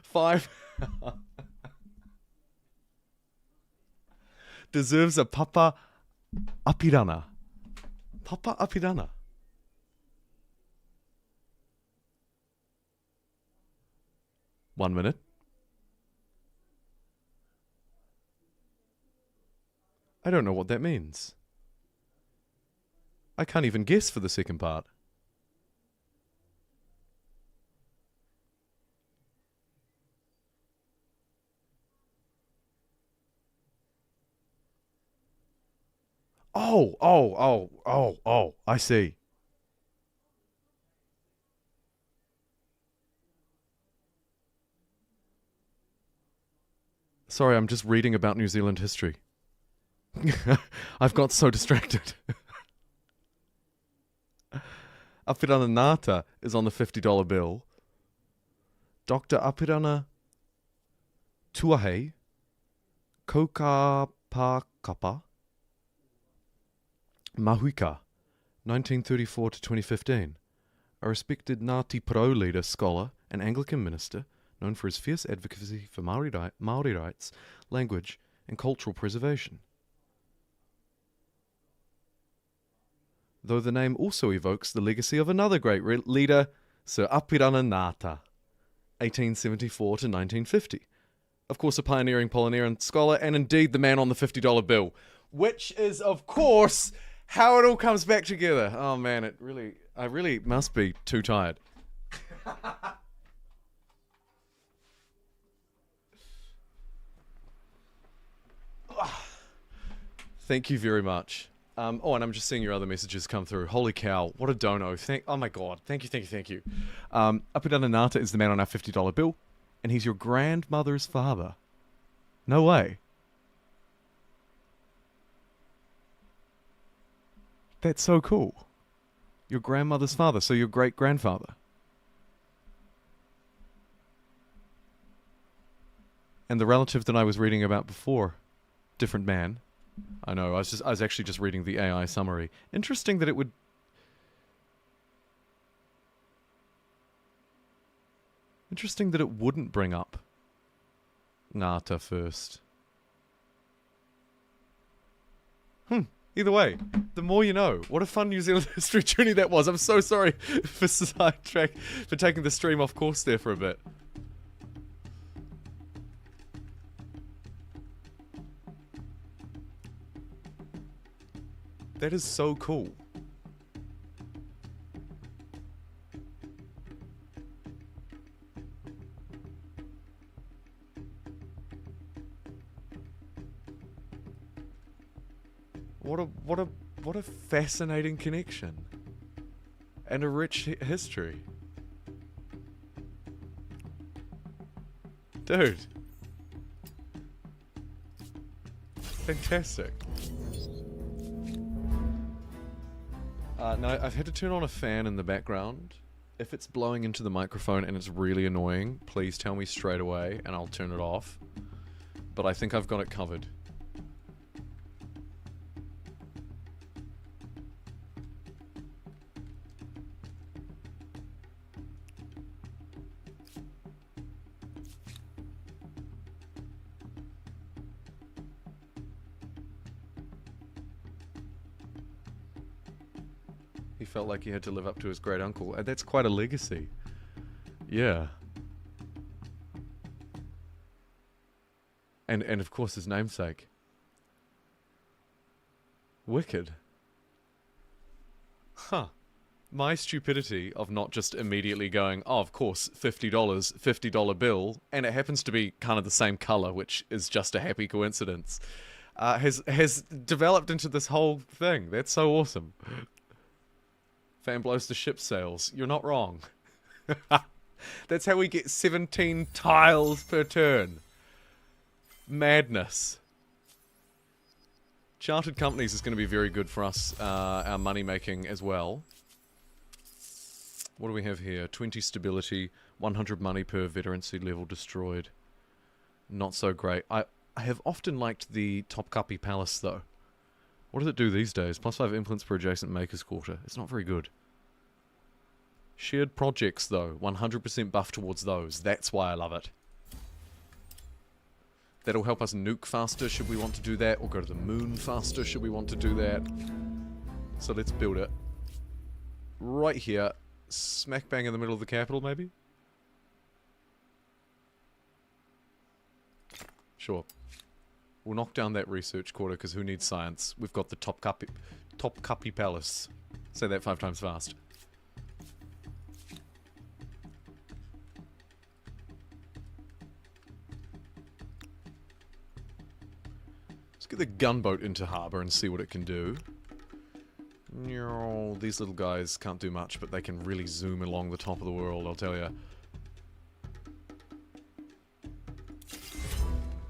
5 deserves a Papa Apirana. Papa Apirana. 1 minute. I don't know what that means. I can't even guess for the second part. Oh, I see. Sorry, I'm just reading about New Zealand history. I've got so distracted. Apirana Ngata is on the $50 bill. Dr. Apirana Tuahei Kokapakapa Mahuika, 1934 to 2015. A respected Ngāti Pro leader, scholar, and Anglican minister, known for his fierce advocacy for Māori rights, language, and cultural preservation. Though the name also evokes the legacy of another great leader, Sir Apirana Ngata, 1874 to 1950. Of course, a pioneering Polynesian scholar, and indeed the man on the $50 bill, which is, of course, how it all comes back together. Oh man, I really must be too tired. Thank you very much. Oh, and I'm just seeing your other messages come through. Holy cow, what a dono. Oh my god, thank you. Apirana Ngata is the man on our $50 bill, and he's your grandmother's father. No way. That's so cool. Your grandmother's father, so your great-grandfather. And the relative that I was reading about before, different man. I know, I was actually just reading the AI summary. Interesting that it would... Interesting that it wouldn't bring up Ngata first. Either way, the more you know. What a fun New Zealand history journey that was. I'm so sorry for taking the stream off course there for a bit. That is so cool. What a fascinating connection. And a rich history. Dude. Fantastic. Now, I've had to turn on a fan in the background. If it's blowing into the microphone and it's really annoying, please tell me straight away and I'll turn it off. But I think I've got it covered. He felt like he had to live up to his great uncle. That's quite a legacy. Yeah. And of course his namesake. Wicked. Huh. My stupidity of not just immediately going, oh, of course, $50, $50 bill, and it happens to be kind of the same color, which is just a happy coincidence, has developed into this whole thing. That's so awesome. Fan blows to ship sails. You're not wrong. That's how we get 17 tiles per turn. Madness. Chartered companies is going to be very good for us, our money making as well. What do we have here? 20 stability, 100 money per veterancy level destroyed. Not so great. I have often liked the Topkapi Palace though. What does it do these days? +5 influence per adjacent maker's quarter. It's not very good. Shared projects though. 100% buff towards those. That's why I love it. That'll help us nuke faster should we want to do that. Or go to the moon faster should we want to do that. So let's build it. Right here. Smack bang in the middle of the capital maybe? Sure. We'll knock down that research quarter, because who needs science? We've got the Topkapi Palace. Say that 5 times fast. Let's get the gunboat into harbour and see what it can do. No, these little guys can't do much, but they can really zoom along the top of the world, I'll tell you.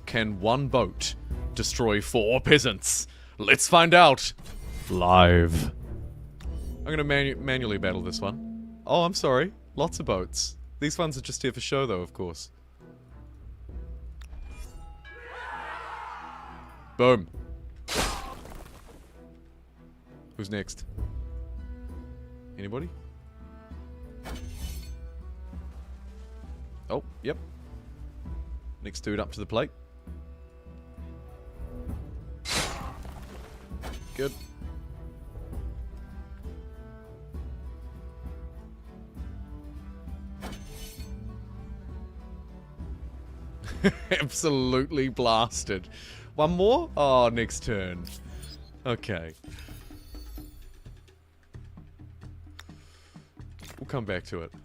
Can one boat destroy 4 peasants? Let's find out! Live. I'm gonna manually battle this one. Oh, I'm sorry. Lots of boats. These ones are just here for show, though, of course. Boom. Who's next? Anybody? Oh, yep. Next dude up to the plate. Good. Absolutely blasted. One more? Oh, next turn. Okay. We'll come back to it. I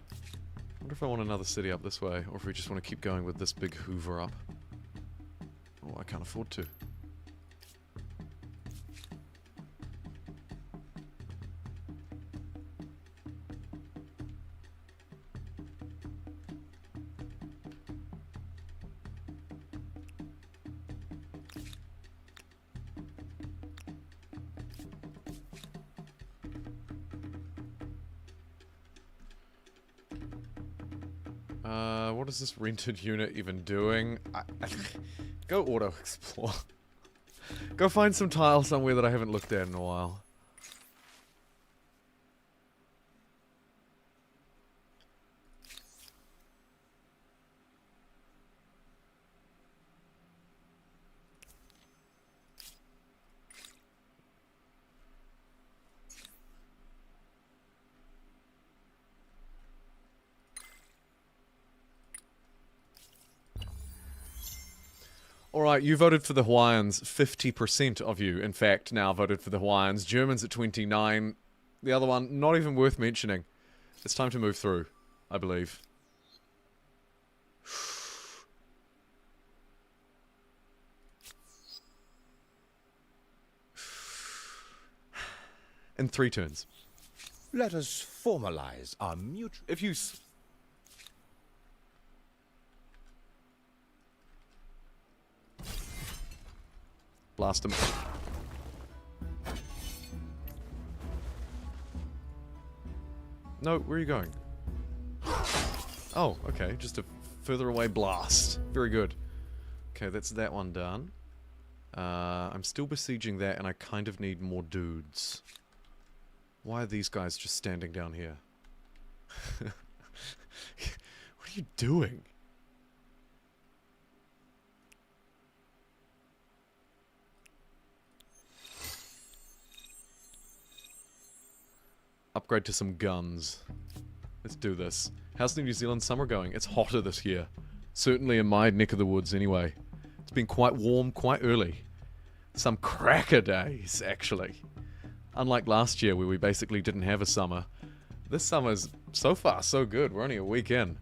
wonder if I want another city up this way, or if we just want to keep going with this big hoover up. Oh, I can't afford to. What is this rented unit even doing? Go auto-explore. Go find some tile somewhere that I haven't looked at in a while. Alright, you voted for the Hawaiians. 50% of you, in fact, now voted for the Hawaiians. Germans at 29. The other one, not even worth mentioning. It's time to move through, I believe. In 3 turns. Let us formalize our mutual... If you... Blast him. No, where are you going? Oh, okay, just a further away blast. Very good. Okay, that's that one done. I'm still besieging that, and I kind of need more dudes. Why are these guys just standing down here? What are you doing? Upgrade to some guns. Let's do this. How's the New Zealand summer going? It's hotter this year. Certainly in my neck of the woods anyway. It's been quite warm, quite early. Some cracker days, actually. Unlike last year where we basically didn't have a summer. This summer's so far so good. We're only a week in.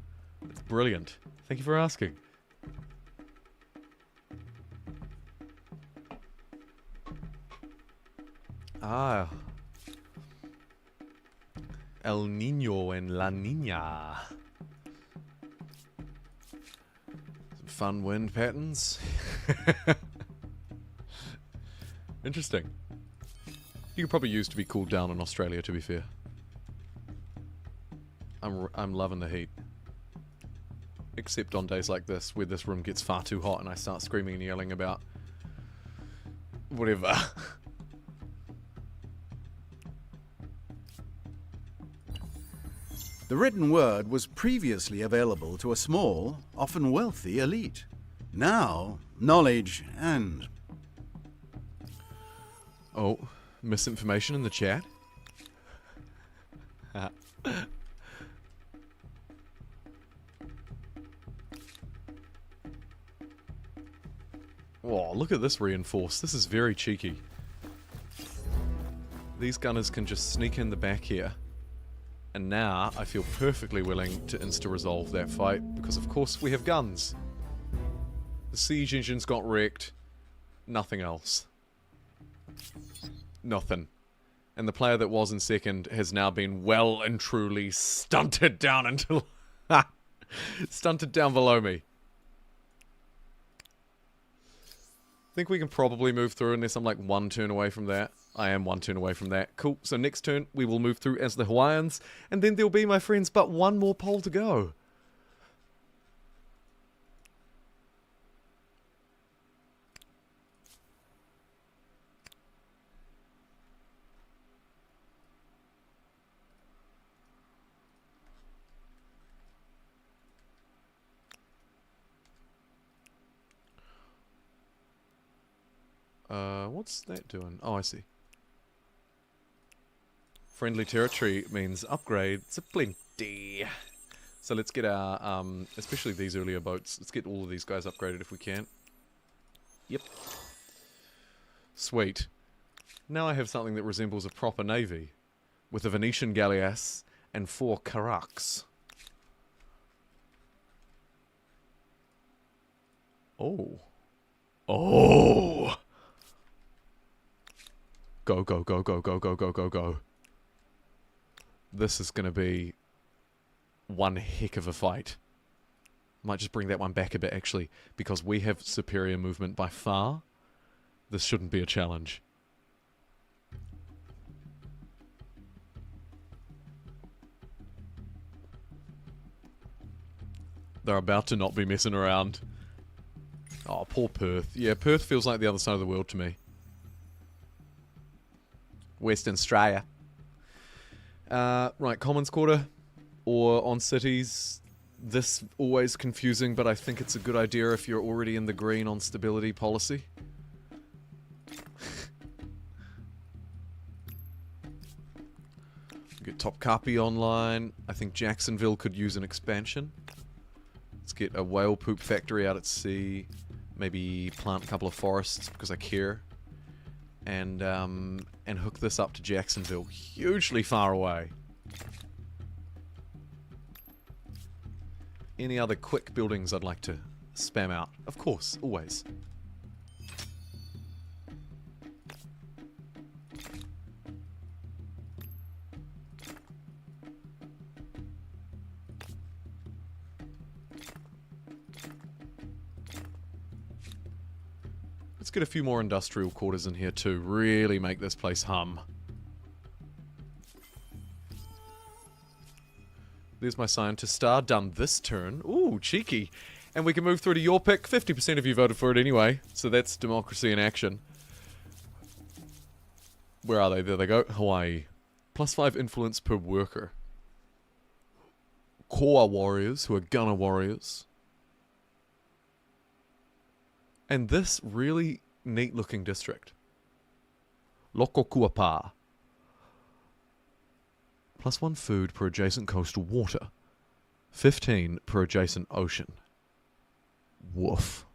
It's brilliant. Thank you for asking. Ah. El Niño and La Niña. Some fun wind patterns. Interesting. You could probably use to be cooled down in Australia, to be fair. I'm loving the heat. Except on days like this, where this room gets far too hot and I start screaming and yelling about... whatever. The written word was previously available to a small, often wealthy elite. Now, knowledge and... Oh, misinformation in the chat? Oh, look at this reinforce. This is very cheeky. These gunners can just sneak in the back here. And now I feel perfectly willing to insta-resolve that fight, because of course we have guns. The siege engines got wrecked. Nothing else. Nothing. And the player that was in second has now been well and truly stunted down until... stunted down below me. I think we can probably move through unless I'm like one turn away from that. I am one turn away from that. Cool. So next turn we will move through as the Hawaiians. And then there'll be, my friends, but one more poll to go. What's that doing? Oh, I see. Friendly territory means upgrades aplenty. So let's get our, especially these earlier boats, let's get all of these guys upgraded if we can. Yep. Sweet. Now I have something that resembles a proper navy, with a Venetian galleass and 4 carracks. Oh. Oh! Go, go, go, go, go, go, go, go, go. This is going to be one heck of a fight. Might just bring that one back a bit, actually, because we have superior movement by far. This shouldn't be a challenge. They're about to not be messing around. Oh, poor Perth. Yeah, Perth feels like the other side of the world to me. Western Australia. Right, Commons Quarter or on cities. This always confusing, but I think it's a good idea if you're already in the green on stability policy. Get Topkapi online. I think Jacksonville could use an expansion. Let's get a whale poop factory out at sea. Maybe plant a couple of forests because I care. And hook this up to Jacksonville. Hugely far away. Any other quick buildings I'd like to spam out? Of course, always. Let's get a few more industrial quarters in here too. Really make this place hum. There's my scientist star, done this turn. Ooh, cheeky. And we can move through to your pick. 50% of you voted for it anyway, so that's democracy in action. Where are they? There they go. Hawaii. +5 influence per worker. Koa warriors, who are gunner warriors. And this really neat looking district. Lokokuapa. +1 food per adjacent coastal water. 15 per adjacent ocean. Woof.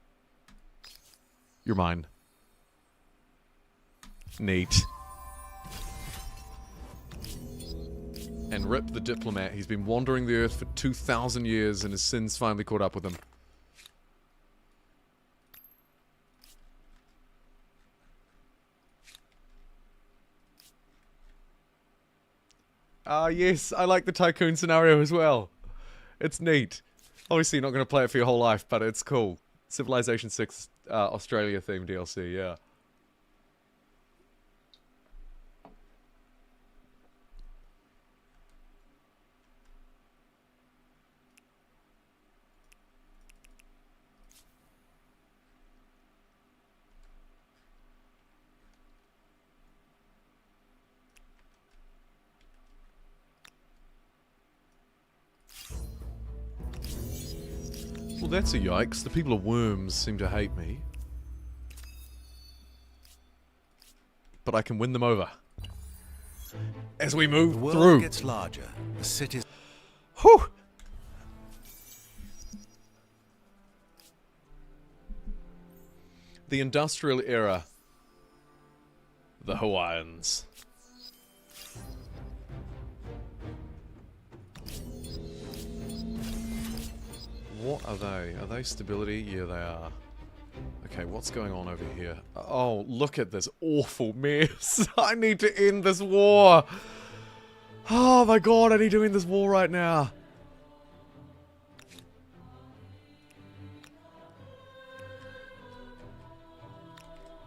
You're mine. Neat. And rip the diplomat. He's been wandering the earth for 2,000 years and his sins finally caught up with him. Ah, yes, I like the tycoon scenario as well. It's neat. Obviously, you're not going to play it for your whole life, but it's cool. Civilization 6 Australia themed DLC, yeah. Well, that's a yikes. The people of Worms seem to hate me. But I can win them over. As we move The world through. gets larger. The cities... Whew! The industrial era. The Hawaiians. What are they? Are they stability? Yeah, they are. Okay, what's going on over here? Oh, look at this awful mess. I need to end this war. Oh my god, I need to end this war right now.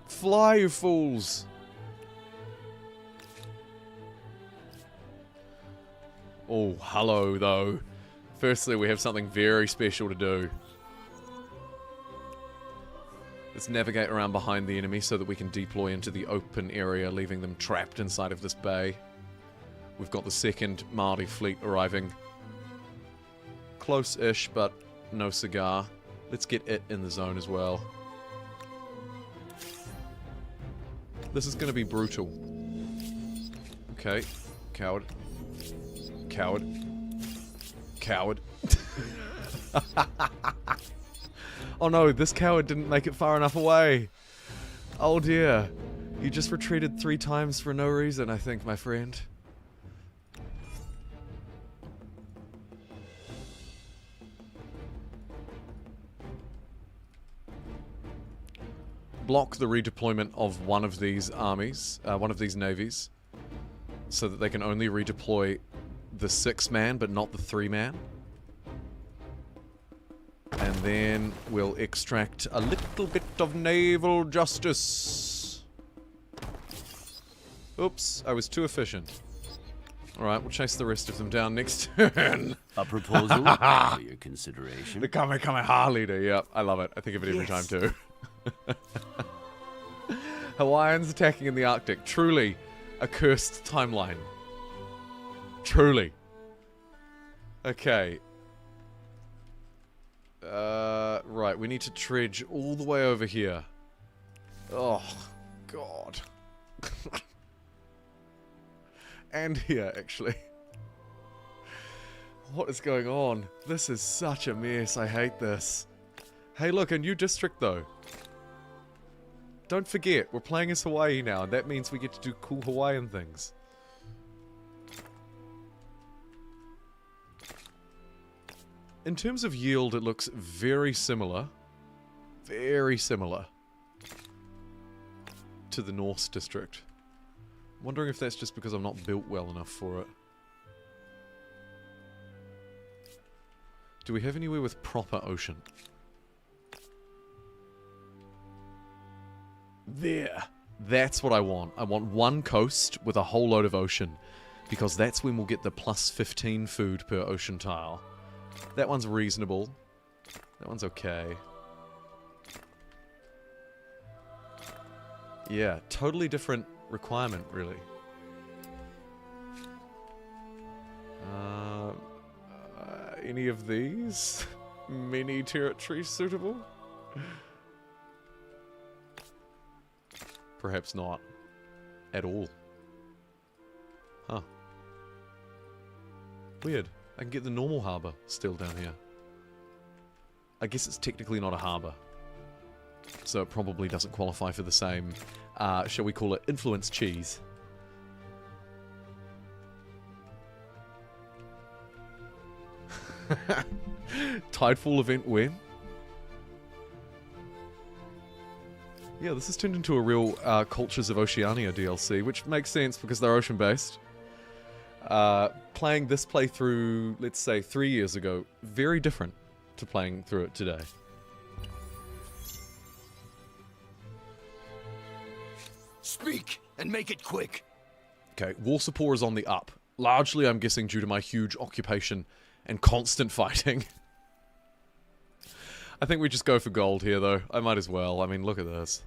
Fly, you fools. Oh, hello, though. Firstly, we have something very special to do. Let's navigate around behind the enemy so that we can deploy into the open area, leaving them trapped inside of this bay. We've got the second Māori fleet arriving. Close-ish, but no cigar. Let's get it in the zone as well. This is going to be brutal. Okay. Coward. Coward. Coward. Oh no, this coward didn't make it far enough away. Oh dear. You just retreated 3 times for no reason, I think, my friend. Block the redeployment of one of these armies, one of these navies, so that they can only redeploy the 6-man, but not the 3-man. And then we'll extract a little bit of naval justice. Oops, I was too efficient. Alright, we'll chase the rest of them down next turn. A proposal for your consideration. The Kamehameha leader, yep, I love it. I think of it every time too. Hawaiians attacking in the Arctic. Truly a cursed timeline. Truly. Okay. Right, we need to trudge all the way over here. Oh, God. And here, actually. What is going on? This is such a mess. I hate this. Hey, look, a new district, though. Don't forget, we're playing as Hawaii now, and that means we get to do cool Hawaiian things. In terms of yield, it looks very similar. Very similar to the Norse district. I'm wondering if that's just because I'm not built well enough for it. Do we have anywhere with proper ocean? There. That's what I want. I want one coast with a whole load of ocean. Because that's when we'll get the plus 15 food per ocean tile. That one's reasonable. That one's okay. Yeah, totally different requirement, really. Any of these? Mini territory suitable? Perhaps not. At all. Huh. Weird. I can get the normal harbour still down here. I guess it's technically not a harbour. So it probably doesn't qualify for the same, shall we call it, influence cheese. Tidefall event when? Yeah, this has turned into a real Cultures of Oceania DLC, which makes sense because they're ocean-based. Playing this playthrough, let's say 3 years ago, very different to playing through it today. Speak, and make it quick. Okay, war support is on the up. Largely, I'm guessing, due to my huge occupation and constant fighting. I think we just go for gold here, though. I might as well. I mean, look at this.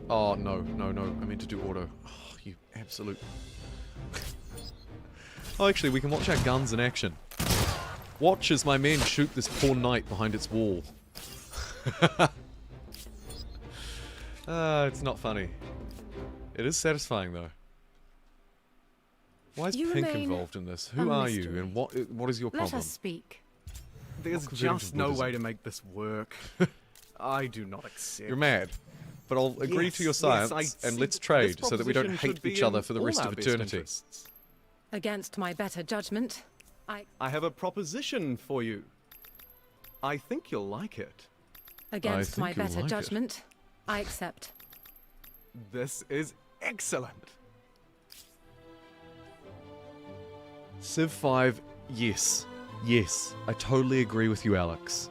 Oh, no, no, no. I meant to do auto. Oh, you absolute... Oh, actually, we can watch our guns in action. Watch as my men shoot this poor knight behind its wall. It's not funny. It is satisfying, though. Why is You Pink remain involved in this? a Who are you, mystery. and what is your Let problem? us speak. There's Not converting just to no Buddhism. way to make this work. I do not accept. You're mad. But I'll agree to your Yes, science, I and see let's that trade this so that we don't proposition hate should be each other in for the all rest our of best eternity. interests. Against my better judgment, I have a proposition for you. I think you'll like it. against my think you'll better like it. judgment, I accept. This is excellent. Civ 5, yes. Yes. I totally agree with you, Alex.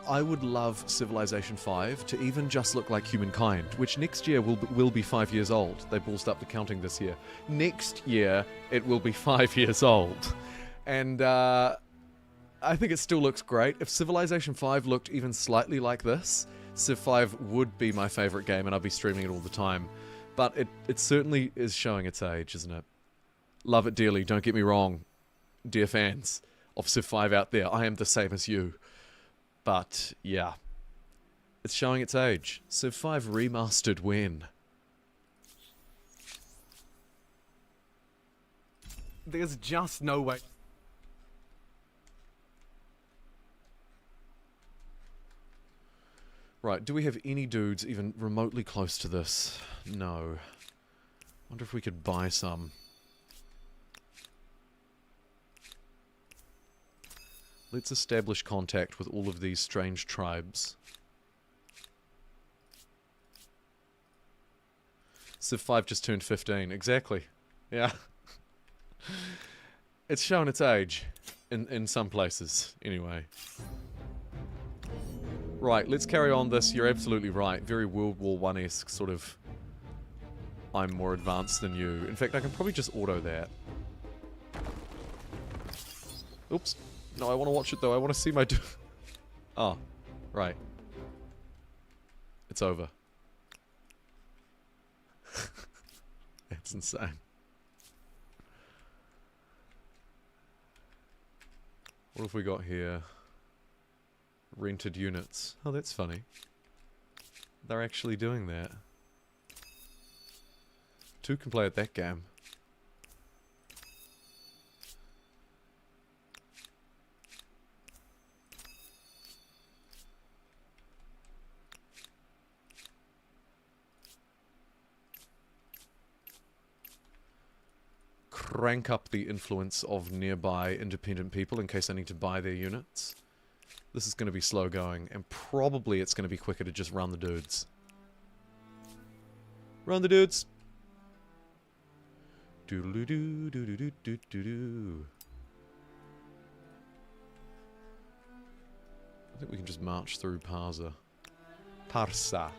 I would love Civilization 5 to even just look like Humankind, which next year will be 5 years old. They ballsed up the counting this year. Next year, it will be 5 years old. And I think it still looks great. If Civilization 5 looked even slightly like this, Civ 5 would be my favorite game and I'd be streaming it all the time. But it certainly is showing its age, isn't it? Love it dearly, don't get me wrong, dear fans of Civ 5 out there. I am the same as you. But, yeah. It's showing its age. Civ 5 remastered when? There's just no way. Right, do we have any dudes even remotely close to this? No. Wonder if we could buy some. Let's establish contact with all of these strange tribes. Civ 5 just turned 15. Exactly. Yeah. It's shown its age. In some places, anyway. Right, let's carry on this. You're absolutely right. Very World War I-esque sort of... I'm more advanced than you. In fact, I can probably just auto that. Oops. No, I want to watch it though. I want to see my... Oh, right. It's over. That's insane. What have we got here? Rented units. Oh, that's funny. They're actually doing that. Two can play at that game. Crank up the influence of nearby independent people in case I need to buy their units. This is going to be slow going, and probably it's going to be quicker to just run the dudes. Run the dudes! Doodle-doo, doodle-doo-doo-doo-doo-doo. I think we can just march through Parsa. Parsa.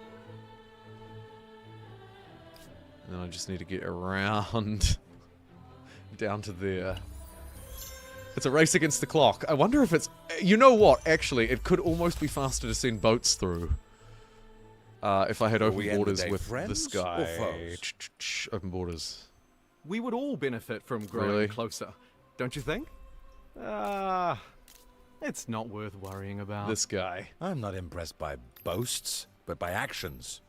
And then I just need to get around down to there. It's a race against the clock. I wonder if it's... You know what? Actually, it could almost be faster to send boats through. If I had open borders with this guy. Open borders. We would all benefit from growing Really? closer, don't you think? It's not worth worrying about. This guy. I'm not impressed by boasts, but by actions.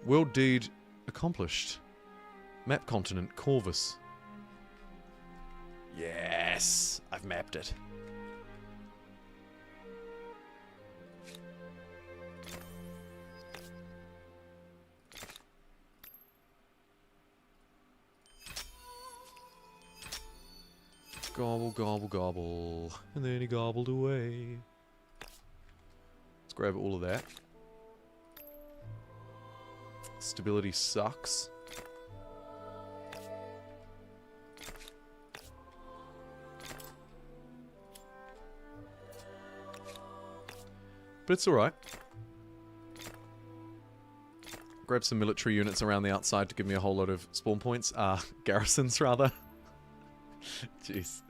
World deed accomplished. Map continent, Corvus. Yes! I've mapped it. Gobble, gobble, gobble. And then he gobbled away. Let's grab all of that. Stability sucks. But it's alright. Grab some military units around the outside to give me a whole lot of spawn points. Garrisons, rather. Jeez.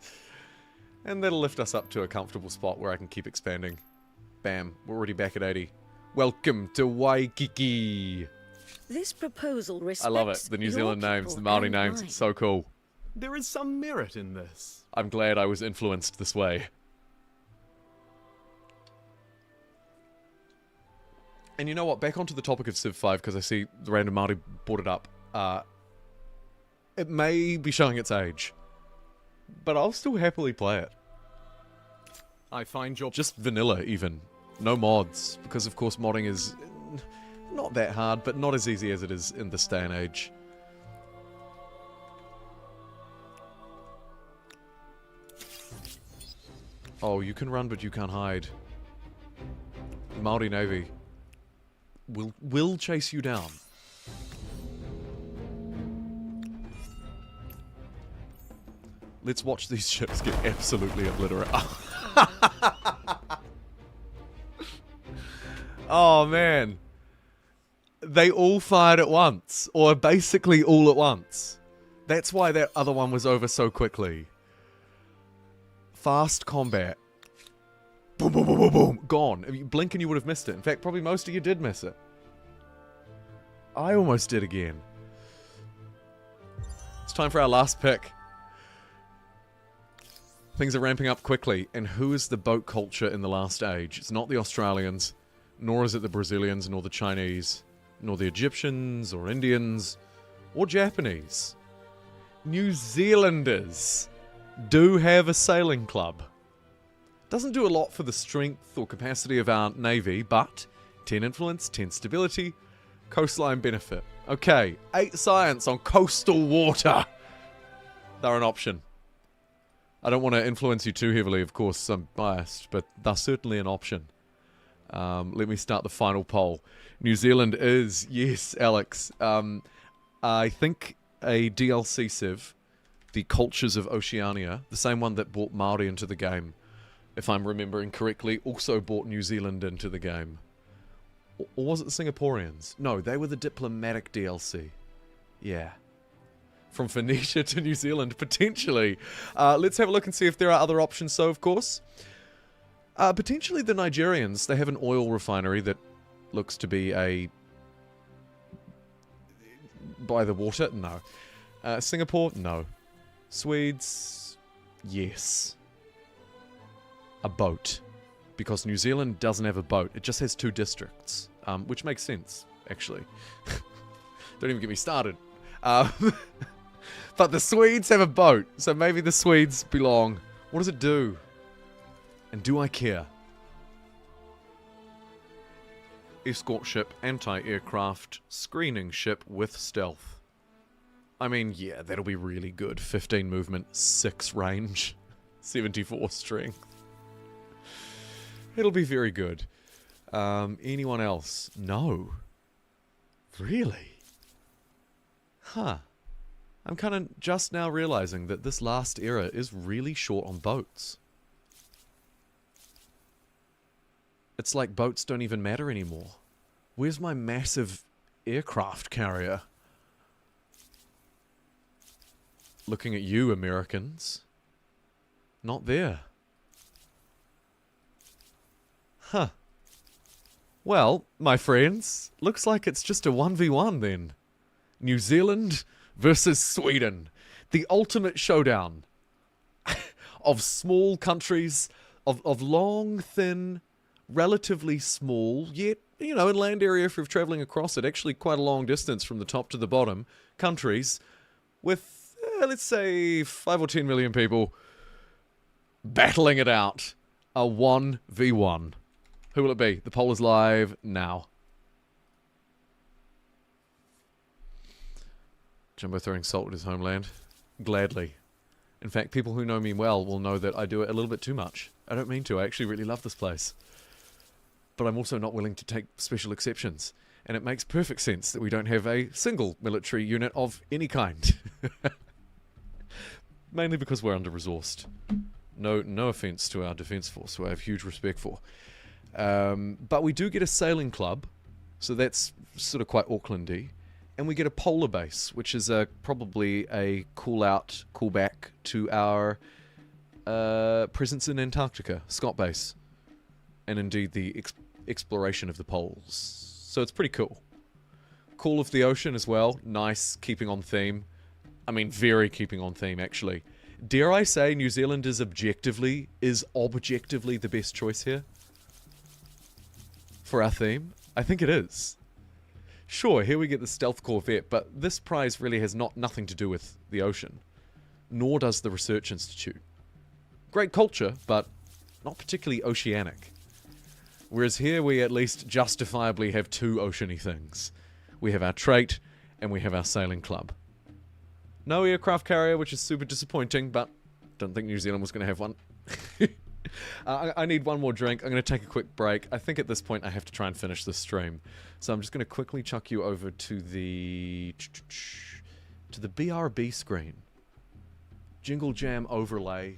And that'll lift us up to a comfortable spot where I can keep expanding. Bam. We're already back at 80. Welcome to Waikiki! This proposal respects I love it. The New your Zealand names, people the Māori and names. mine. It's so cool. There is some merit in this. I'm glad I was influenced this way. And you know what? Back onto the topic of Civ 5, because I see the random Māori brought it up. It may be showing its age, but I'll still happily play it. I find your... Just vanilla, even. No mods, because of course modding is not that hard, but not as easy as it is in this day and age. Oh, you can run, but you can't hide. Māori Navy will chase you down. Let's watch these ships get absolutely obliterated. Oh, man. They all fired at once. Or basically all at once. That's why that other one was over so quickly. Fast combat. Boom, boom, boom, boom, boom. Gone. If you blink and you would have missed it. In fact, probably most of you did miss it. I almost did again. It's time for our last pick. Things are ramping up quickly. And who is the boat culture in the last age? It's not the Australians, nor is it the Brazilians, nor the Chinese, nor the Egyptians, or Indians, or Japanese. New Zealanders do have a sailing club. Doesn't do a lot for the strength or capacity of our navy, but 10 influence, 10 stability, coastline benefit. Okay, 8 science on coastal water. They're an option. I don't want to influence you too heavily, of course, I'm biased, but they're certainly an option. Let me start the final poll. New Zealand is, yes, Alex, I think a DLC civ, the Cultures of Oceania, the same one that brought Māori into the game, if I'm remembering correctly, also brought New Zealand into the game. Or was it the Singaporeans? No, they were the diplomatic DLC. Yeah. From Phoenicia to New Zealand, potentially. Let's have a look and see if there are other options. So, of course, potentially the Nigerians, they have an oil refinery that looks to be a... by the water? No. Singapore? No. Swedes? Yes. A boat. Because New Zealand doesn't have a boat. It just has 2 districts. Which makes sense, actually. Don't even get me started. But the Swedes have a boat. So maybe the Swedes belong. What does it do? And do I care? Escort ship, anti-aircraft, screening ship with stealth. I mean, yeah, that'll be really good. 15 movement, 6 range, 74 strength. It'll be very good. Anyone else? No. Really? Huh. I'm kind of just now realizing that this last era is really short on boats. It's like boats don't even matter anymore. Where's my massive aircraft carrier? Looking at you, Americans. Not there. Huh. Well, my friends, looks like it's just a 1v1 then. New Zealand versus Sweden. The ultimate showdown of small countries, of long, thin, relatively small, yet, you know, in land area if you're travelling across it, actually quite a long distance from the top to the bottom, countries with, let's say, 5 or 10 million people battling it out. A 1v1. Who will it be? The poll is live now. Jumbo throwing salt at his homeland. Gladly. In fact, people who know me well will know that I do it a little bit too much. I don't mean to. I actually really love this place. But I'm also not willing to take special exceptions. And it makes perfect sense that we don't have a single military unit of any kind. Mainly because we're under-resourced. No offence to our defence force, who I have huge respect for. But we do get a sailing club, so that's sort of quite Aucklandy. And we get a polar base, which is probably a callback to our presence in Antarctica, Scott base. And indeed the exploration of the poles. So it's pretty cool. Call of the Ocean as well. Nice, keeping on theme. I mean, very keeping on theme, actually. Dare I say New Zealand is objectively the best choice here? For our theme? I think it is. Sure, here we get the stealth corvette, but this prize really has nothing to do with the ocean. Nor does the Research Institute. Great culture, but not particularly oceanic. Whereas here we at least justifiably have two oceany things. We have our trait, and we have our sailing club. No aircraft carrier, which is super disappointing, but don't think New Zealand was going to have one. I need one more drink. I'm going to take a quick break. I think at this point I have to try and finish this stream. So I'm just going to quickly chuck you over to the BRB screen. Jingle Jam overlay.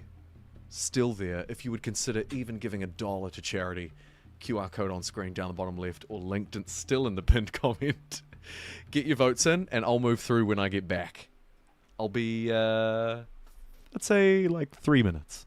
Still there. If you would consider even giving $1 to charity. QR code on screen down the bottom left, or linked and still in the pinned comment. Get your votes in, and I'll move through when I get back. I'll be, let's say, like 3 minutes.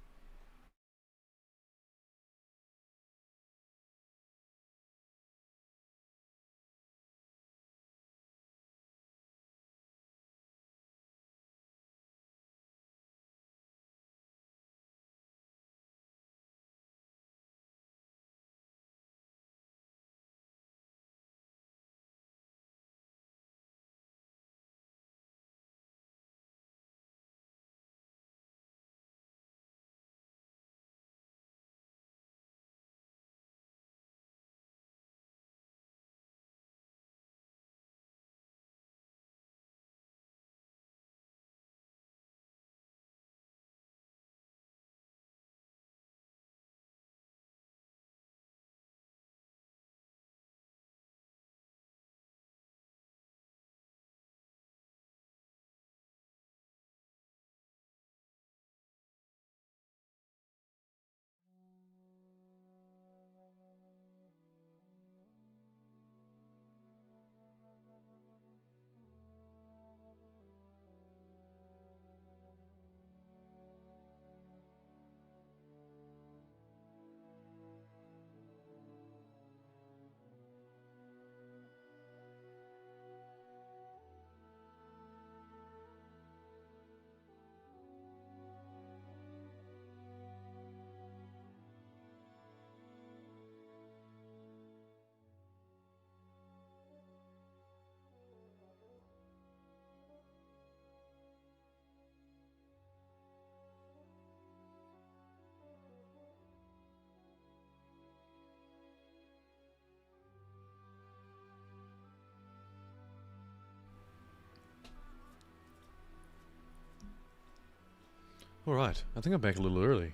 Alright, I think I'm back a little early.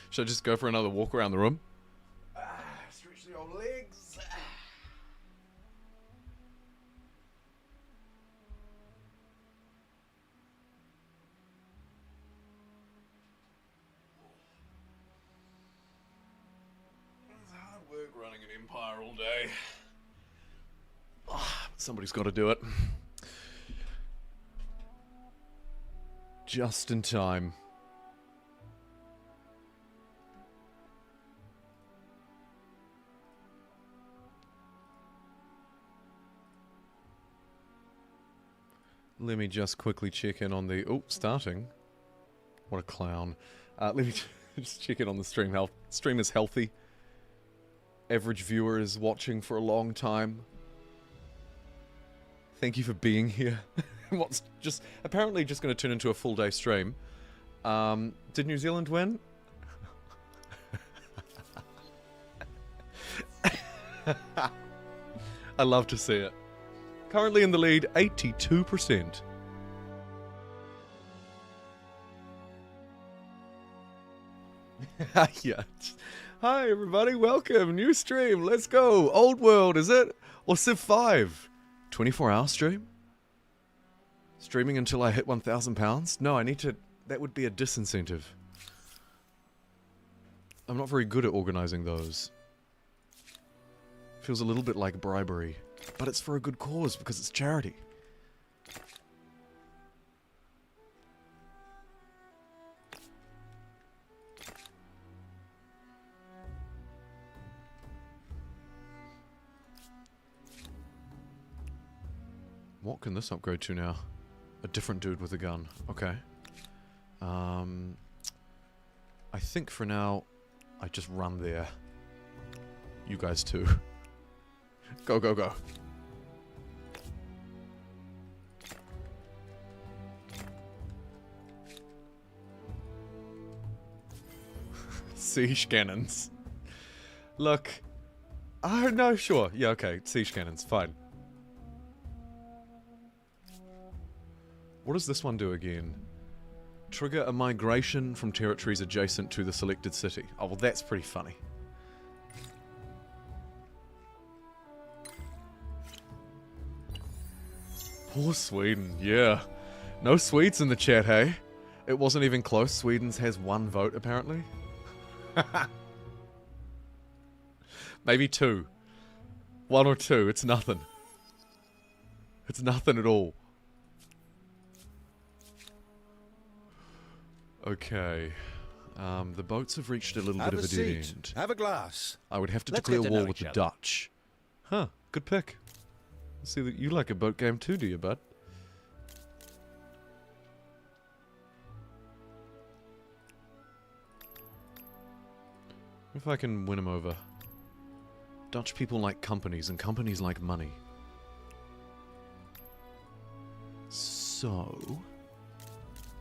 Should I just go for another walk around the room? Stretch the old legs. It's hard work running an empire all day. Somebody's got to do it. Just in time. Let me just quickly check in on the... Oh, starting. What a clown. Let me just check in on the stream health. Stream is healthy. Average viewer is watching for a long time. Thank you for being here. What's just apparently just going to turn into a full day stream. Did New Zealand win? I love to see it. Currently in the lead, 82%. Yeah. Hi everybody, welcome. New stream. Let's go. Old World, is it? Or Civ 5? 24-hour stream? Streaming until I hit £1,000? No, I need to... That would be a disincentive. I'm not very good at organising those. Feels a little bit like bribery. But it's for a good cause, because it's charity. What can this upgrade to now? A different dude with a gun. Okay. I think for now, I just run there. You guys too. Go, go, go. Siege cannons. Look. Oh, no, sure. Yeah, okay. Siege cannons. Fine. What does this one do again? Trigger a migration from territories adjacent to the selected city. Oh, well, that's pretty funny. Poor Sweden, yeah. No Swedes in the chat, hey? It wasn't even close. Sweden's has 1 vote, apparently. Maybe 2. 1 or 2, it's nothing. It's nothing at all. Okay. The boats have reached a little bit of a dead end. Have a glass. I would have to Let's declare get to war know with each the other. Dutch. Huh, good pick. I see that you like a boat game too, do you, bud? If I can win him over. Dutch people like companies, and companies like money. So,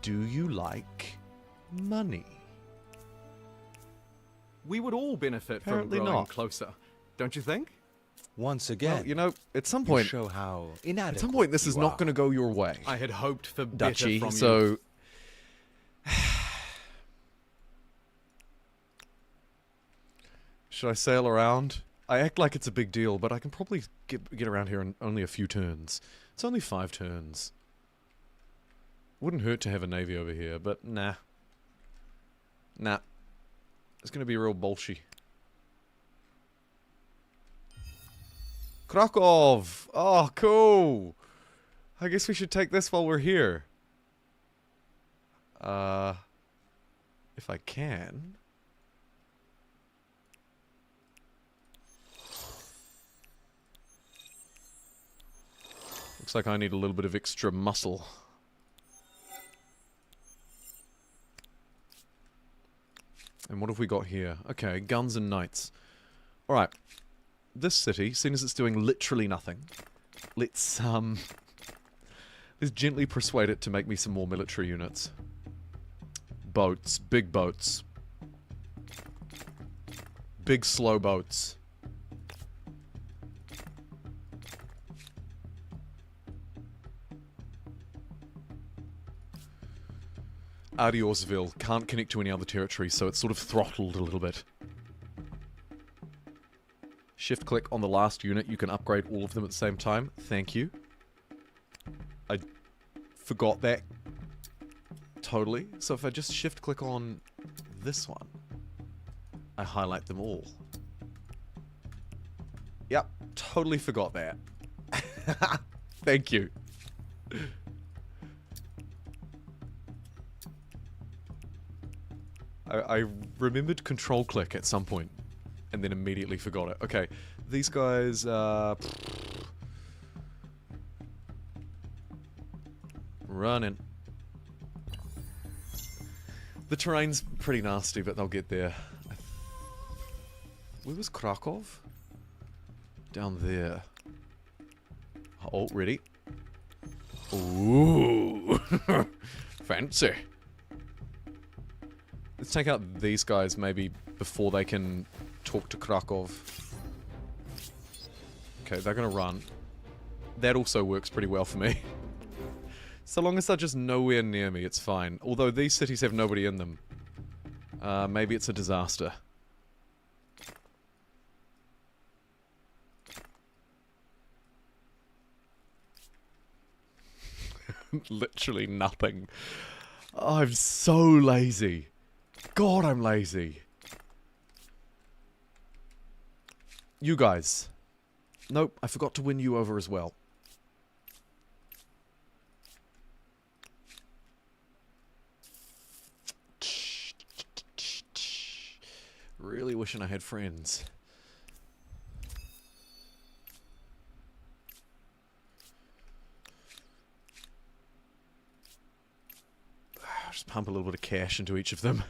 do you like money? We would all benefit Apparently from growing not. closer, don't you think? Once again, Well, you know, at some you point, show how inadequate at some point, this is you not are. going to go your way, I had hoped for better Dutchy. from you. So, should I sail around? I act like it's a big deal, but I can probably get around here in only a few turns. It's only 5 turns. Wouldn't hurt to have a navy over here, but nah. Nah. It's going to be real bolshy. Krakow! Oh, cool! I guess we should take this while we're here. If I can. Looks like I need a little bit of extra muscle. And what have we got here? Okay, guns and knights. Alright. This city, seeing as it's doing literally nothing, let's gently persuade it to make me some more military units. Boats. Big boats. Big slow boats. Adiosville can't connect to any other territory, so it's sort of throttled a little bit. Shift click on the last unit, you can upgrade all of them at the same time. Thank you. I forgot that totally. So if I just shift click on this one, I highlight them all. Yep, totally forgot that. Thank you. I remembered control click at some point, and then immediately forgot it. Okay, these guys, running. The terrain's pretty nasty, but they'll get there. Where was Krakow? Down there. Oh, ready? Ooh! Fancy. Let's take out these guys maybe before they can talk to Krakow. Okay, they're gonna run. That also works pretty well for me. So long as they're just nowhere near me, it's fine. Although these cities have nobody in them. Maybe it's a disaster. Literally nothing. Oh, I'm so lazy. God, I'm lazy. You guys. Nope, I forgot to win you over as well. Really wishing I had friends. Just pump a little bit of cash into each of them.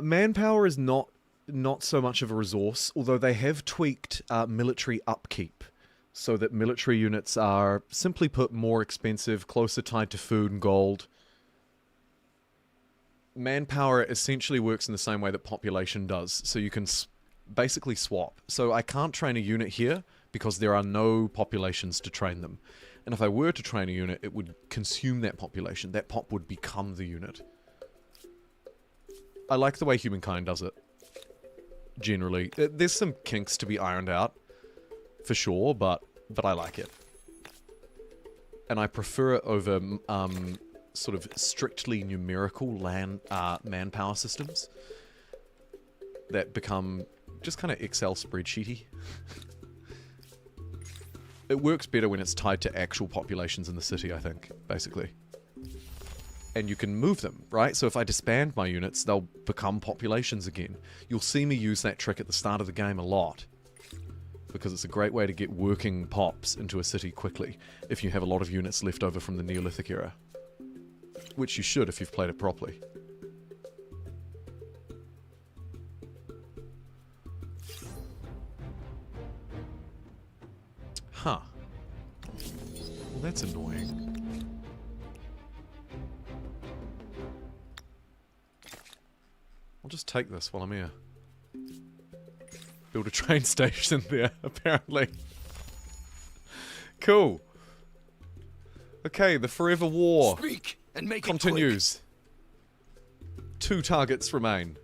Manpower is not not so much of a resource, although they have tweaked military upkeep so that military units are, simply put, more expensive, closer tied to food and gold. Manpower essentially works in the same way that population does, so you can basically swap. So I can't train a unit here because there are no populations to train them. And if I were to train a unit, it would consume that population. That pop would become the unit. I like the way Humankind does it. Generally. There's some kinks to be ironed out, for sure, but I like it. And I prefer it over sort of strictly numerical manpower systems that become just kind of Excel spreadsheety. It works better when it's tied to actual populations in the city, I think, basically. And you can move them, right? So if I disband my units, they'll become populations again. You'll see me use that trick at the start of the game a lot, because it's a great way to get working pops into a city quickly if you have a lot of units left over from the Neolithic era. Which you should if you've played it properly. Huh. Well, that's annoying. I'll just take this while I'm here. Build a train station there, apparently. Cool. Okay, the Forever War Speak and make continues. 2 targets remain.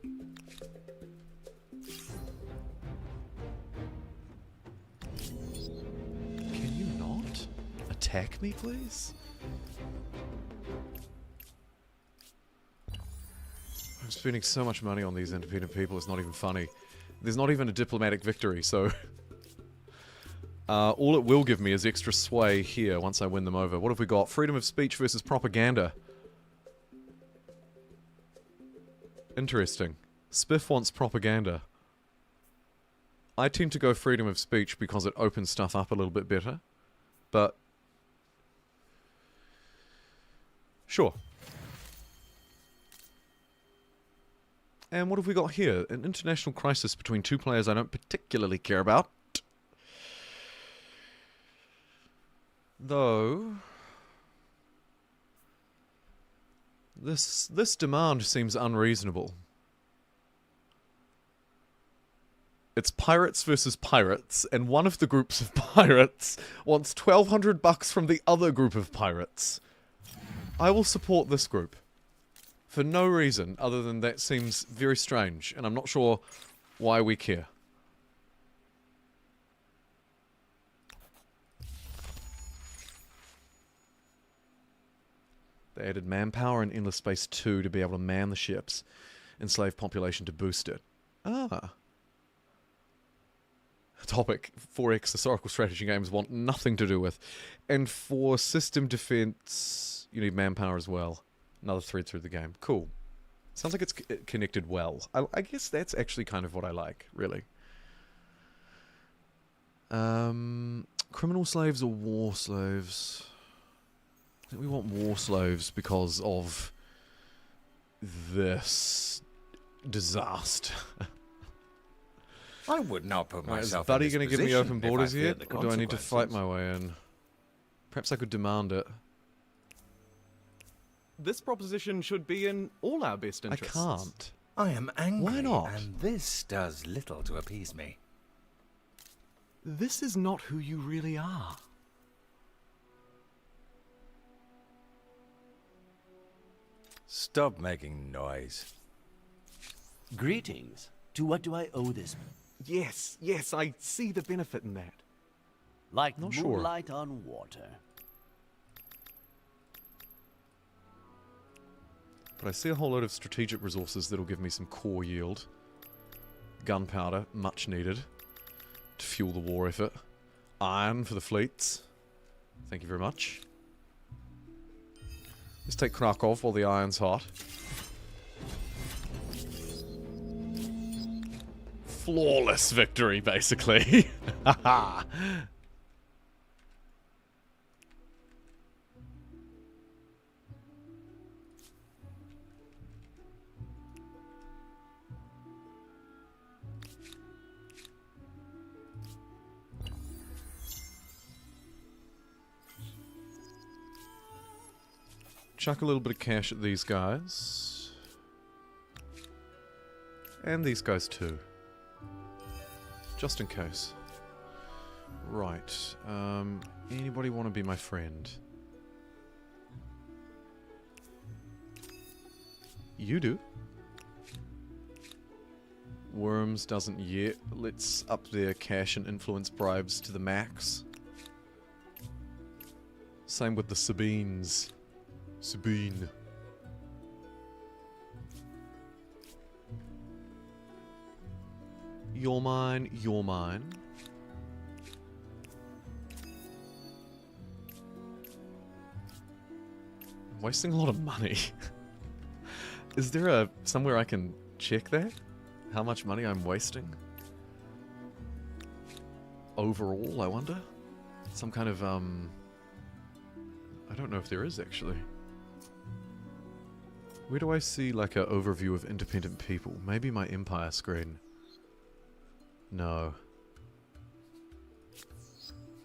Can you not attack me, please? I'm spending so much money on these independent people, it's not even funny. There's not even a diplomatic victory, so... all it will give me is extra sway here once I win them over. What have we got? Freedom of speech versus propaganda. Interesting. Spiff wants propaganda. I tend to go freedom of speech because it opens stuff up a little bit better. But... sure. And what have we got here? An international crisis between 2 players I don't particularly care about. Though... This demand seems unreasonable. It's pirates versus pirates, and one of the groups of pirates wants $1,200 from the other group of pirates. I will support this group. For no reason other than that seems very strange, and I'm not sure why we care. They added manpower in Endless Space 2 to be able to man the ships. Enslaved population to boost it. Ah. A topic 4X historical strategy games want nothing to do with. And for system defense, you need manpower as well. Another thread through the game. Cool. Sounds like it's connected well. I guess that's actually kind of what I like, really. Criminal slaves or war slaves? I think we want war slaves because of this disaster. I would not put myself Is Buddy in this going to give me open position if I borders feared yet? the Or do I need to fight consequences. my way in? Perhaps I could demand it. This proposition should be in all our best interests. I can't. I am angry. Why not? And this does little to appease me. This is not who you really are. Stop making noise. Greetings. To what do I owe this? Yes, I see the benefit in that. Like Not sure. moonlight on water. But I see a whole load of strategic resources that'll give me some core yield. Gunpowder, much needed. To fuel the war effort. Iron for the fleets. Thank you very much. Let's take Krakow while the iron's hot. Flawless victory, basically. Haha. chuck a little bit of cash at these guys. And these guys too. Just in case. Right. Anybody want to be my friend? You do. Worms doesn't yet. Let's up their cash and influence bribes to the max. Same with the Sabines. Sabine. You're mine, you're mine. I'm wasting a lot of money. Is there somewhere I can check that? How much money I'm wasting? Overall, I wonder? Some kind of, I don't know if there is, actually. Where do I see, like, an overview of independent people? Maybe my Empire screen. No.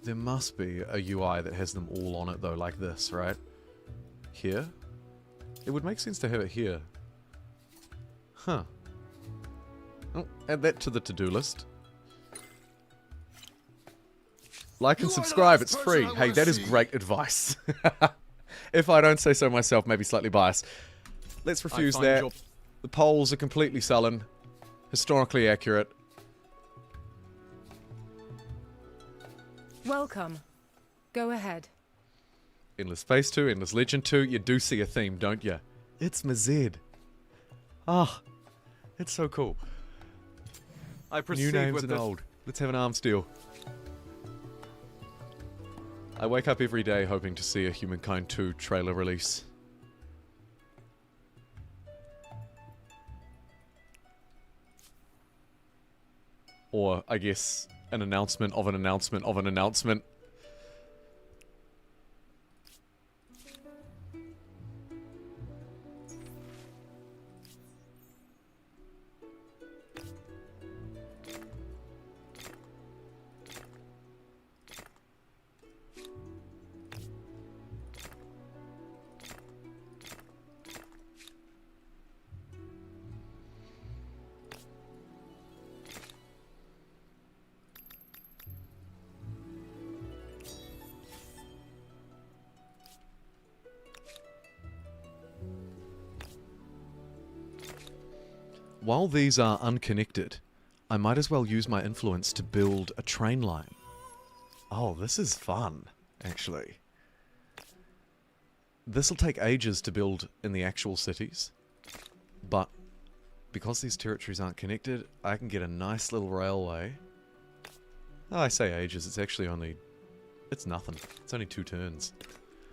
There must be a UI that has them all on it, though, like this, right? Here? It would make sense to have it here. Huh. Oh, add that to the to-do list. Like and subscribe, it's free. Hey, that is great advice. If I don't say so myself, maybe slightly biased. Let's refuse that. The polls are completely sullen. Historically accurate. Welcome. Go ahead. Endless Space 2, Endless Legend 2. You do see a theme, don't you? It's Mazed. Ah, it's so cool. I proceed New names with and this. old. Let's have an arms deal. I wake up every day hoping to see a Humankind 2 trailer release. Or, I guess, an announcement of an announcement of an announcement. While these are unconnected, I might as well use my influence to build a train line. Oh, this is fun, actually. This'll take ages to build in the actual cities, but because these territories aren't connected, I can get a nice little railway. Oh, I say ages, it's actually only... it's nothing. It's only 2 turns.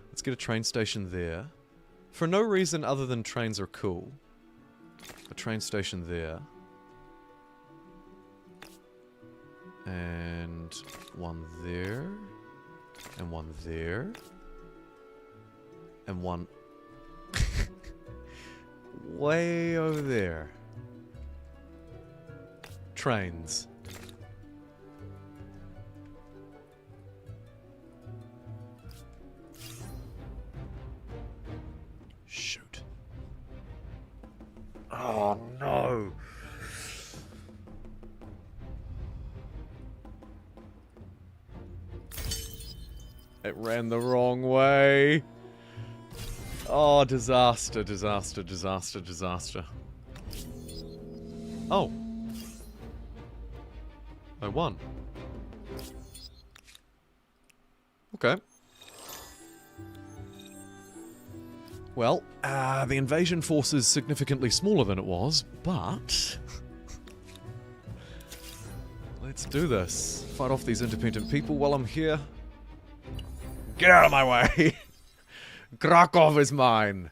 Let's get a train station there. For no reason other than trains are cool. A train station there. And one there. And one there. And one way over there. Trains. Shoot. Oh no. It ran the wrong way. Oh, disaster, disaster, disaster, disaster. Oh. I won. Okay. Well, the invasion force is significantly smaller than it was, but... let's do this. Fight off these independent people while I'm here. Get out of my way! Krakow is mine!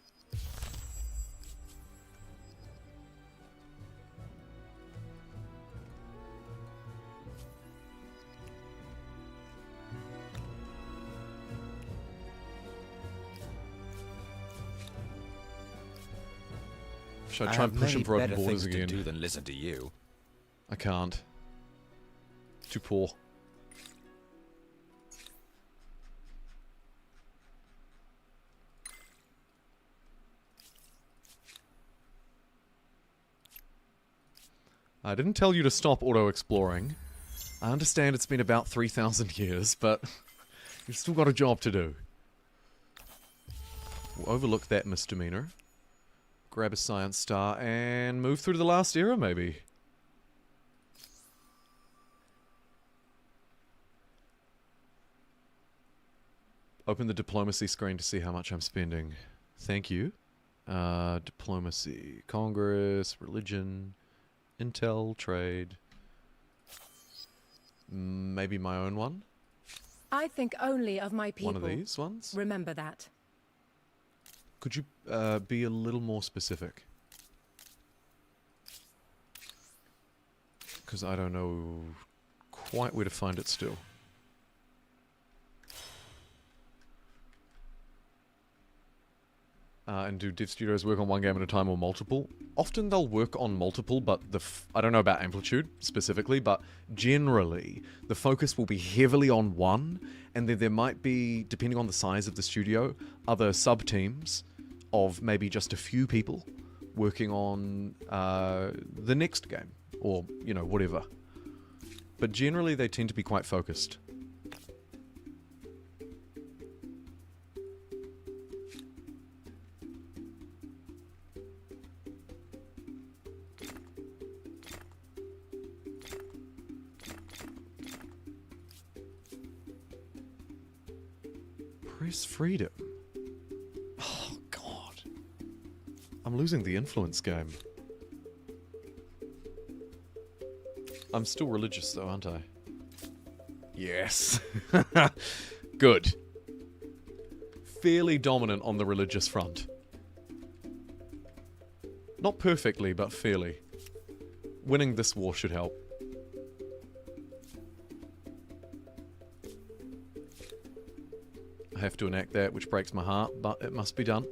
Should I try and push him for open borders again? To do than listen to you. I can't. Too poor. I didn't tell you to stop auto-exploring. I understand it's been about 3,000 years, but you've still got a job to do. We'll overlook that misdemeanor. Grab a science star and move through to the last era, maybe. Open the diplomacy screen to see how much I'm spending. Thank you. Diplomacy, Congress, religion, intel, trade. Maybe my own one? I think only of my people. One of these ones? Remember that. Could you be a little more specific? Because I don't know quite where to find it still. And do dev studios work on one game at a time or multiple? Often they'll work on multiple, but I don't know about Amplitude specifically, but generally the focus will be heavily on one, and then there might be, depending on the size of the studio, other sub-teams of maybe just a few people working on the next game, or, you know, whatever. But generally they tend to be quite focused. Press freedom. Oh, God. I'm losing the influence game. I'm still religious, though, aren't I? Yes. Good. Fairly dominant on the religious front. Not perfectly, but fairly. Winning this war should help. I have to enact that, which breaks my heart, but it must be done.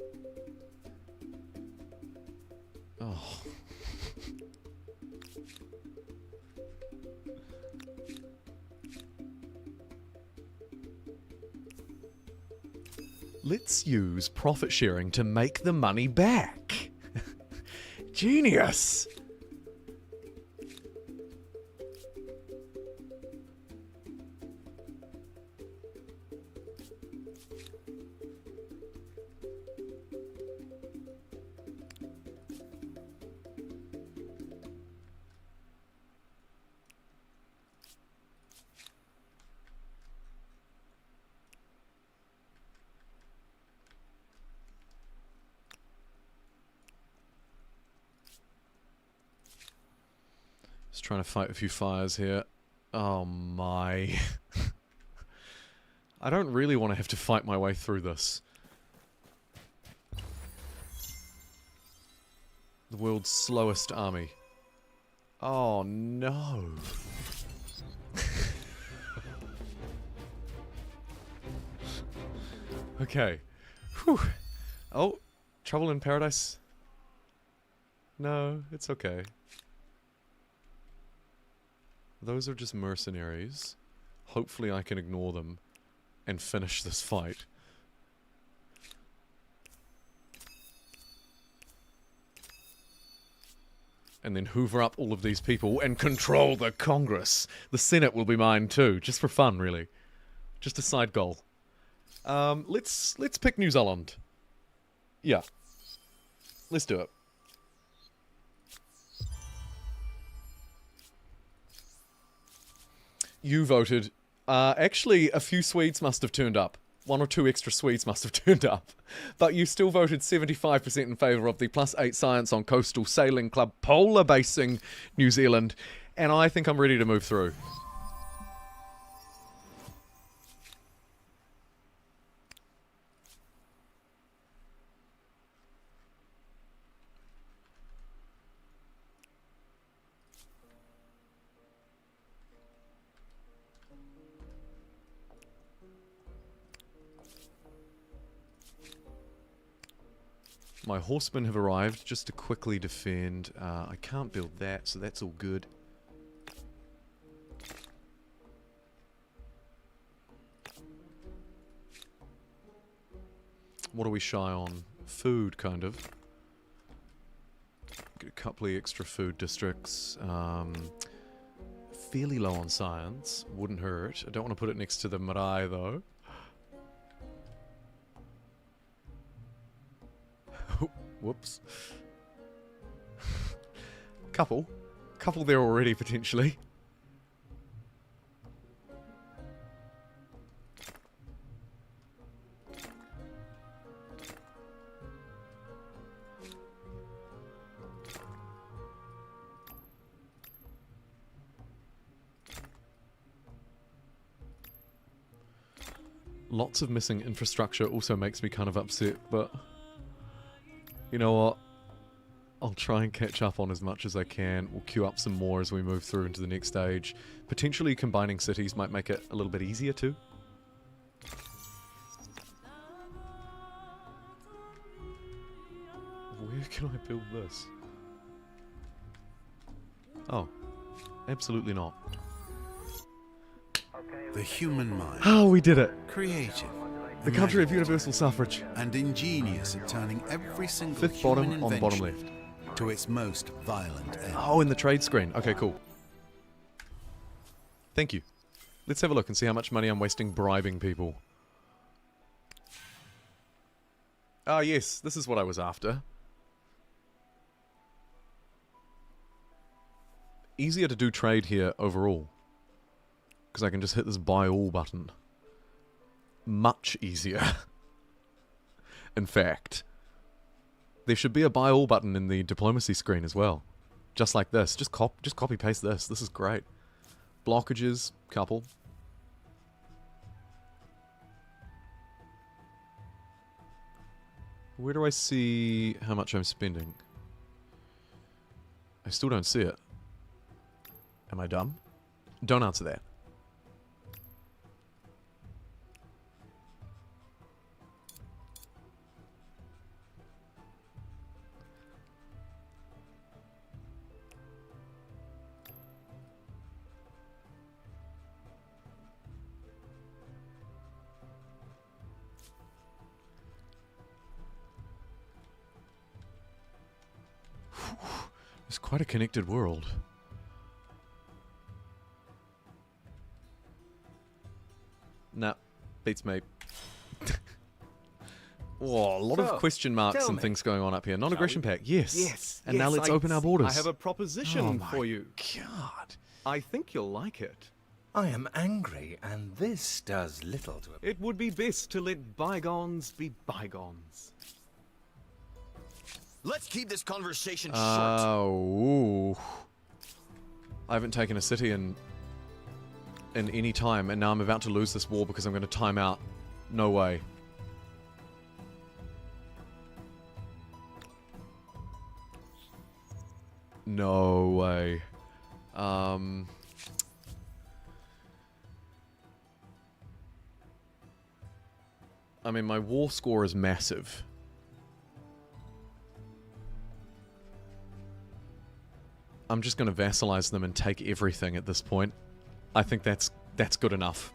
Oh. Let's use profit sharing to make the money back. Genius! Just trying to fight a few fires here. Oh my. I don't really want to have to fight my way through this. The world's slowest army. Oh no. Okay. Whew. Oh, trouble in paradise? No, it's okay. Those are just mercenaries. Hopefully I can ignore them and finish this fight. And then hoover up all of these people and control the Congress. The Senate will be mine too, just for fun, really. Just a side goal. Let's pick New Zealand. Yeah. Let's do it. You voted. Actually, a few Swedes must have turned up. 1 or 2 extra Swedes must have turned up. But you still voted 75% in favour of the +8 science on coastal sailing club polar basing New Zealand. And I think I'm ready to move through. My horsemen have arrived just to quickly defend. I can't build that, so that's all good. What are we shy on? Food, kind of. Get a couple of extra food districts. Fairly low on science. Wouldn't hurt. I don't want to put it next to the marae, though. Whoops. Couple there already, potentially. Lots of missing infrastructure also makes me kind of upset, but you know what? I'll try and catch up on as much as I can. We'll queue up some more as we move through into the next stage. Potentially combining cities might make it a little bit easier too. Where can I build this? Oh, absolutely not. The human mind. Oh, we did it! Creative. The country of universal suffrage. And ingenious at turning every single Fifth human bottom on the bottom invention to its most violent end. Oh, in the trade screen. Okay, cool. Thank you. Let's have a look and see how much money I'm wasting bribing people. Ah, yes, this is what I was after. Easier to do trade here overall. Because I can just hit this buy all button. Much easier. In fact, there should be a buy all button in the diplomacy screen as well. Just like this. Just copy paste this. This is great. Blockages, couple. Where do I see how much I'm spending? I still don't see it. Am I dumb? Don't answer that. It's quite a connected world. Nah, beats me. Oh, a lot of question marks and things going on up here. Non-aggression pack, yes. Yes. And now let's open our borders. I have a proposition for you. God. I think you'll like it. I am angry, and this does little to it. It would be best to let bygones be bygones. Let's keep this conversation short. Oh. I haven't taken a city in any time, and now I'm about to lose this war because I'm going to time out. No way. No way. I mean, my war score is massive. I'm just going to vassalize them and take everything at this point. I think that's good enough.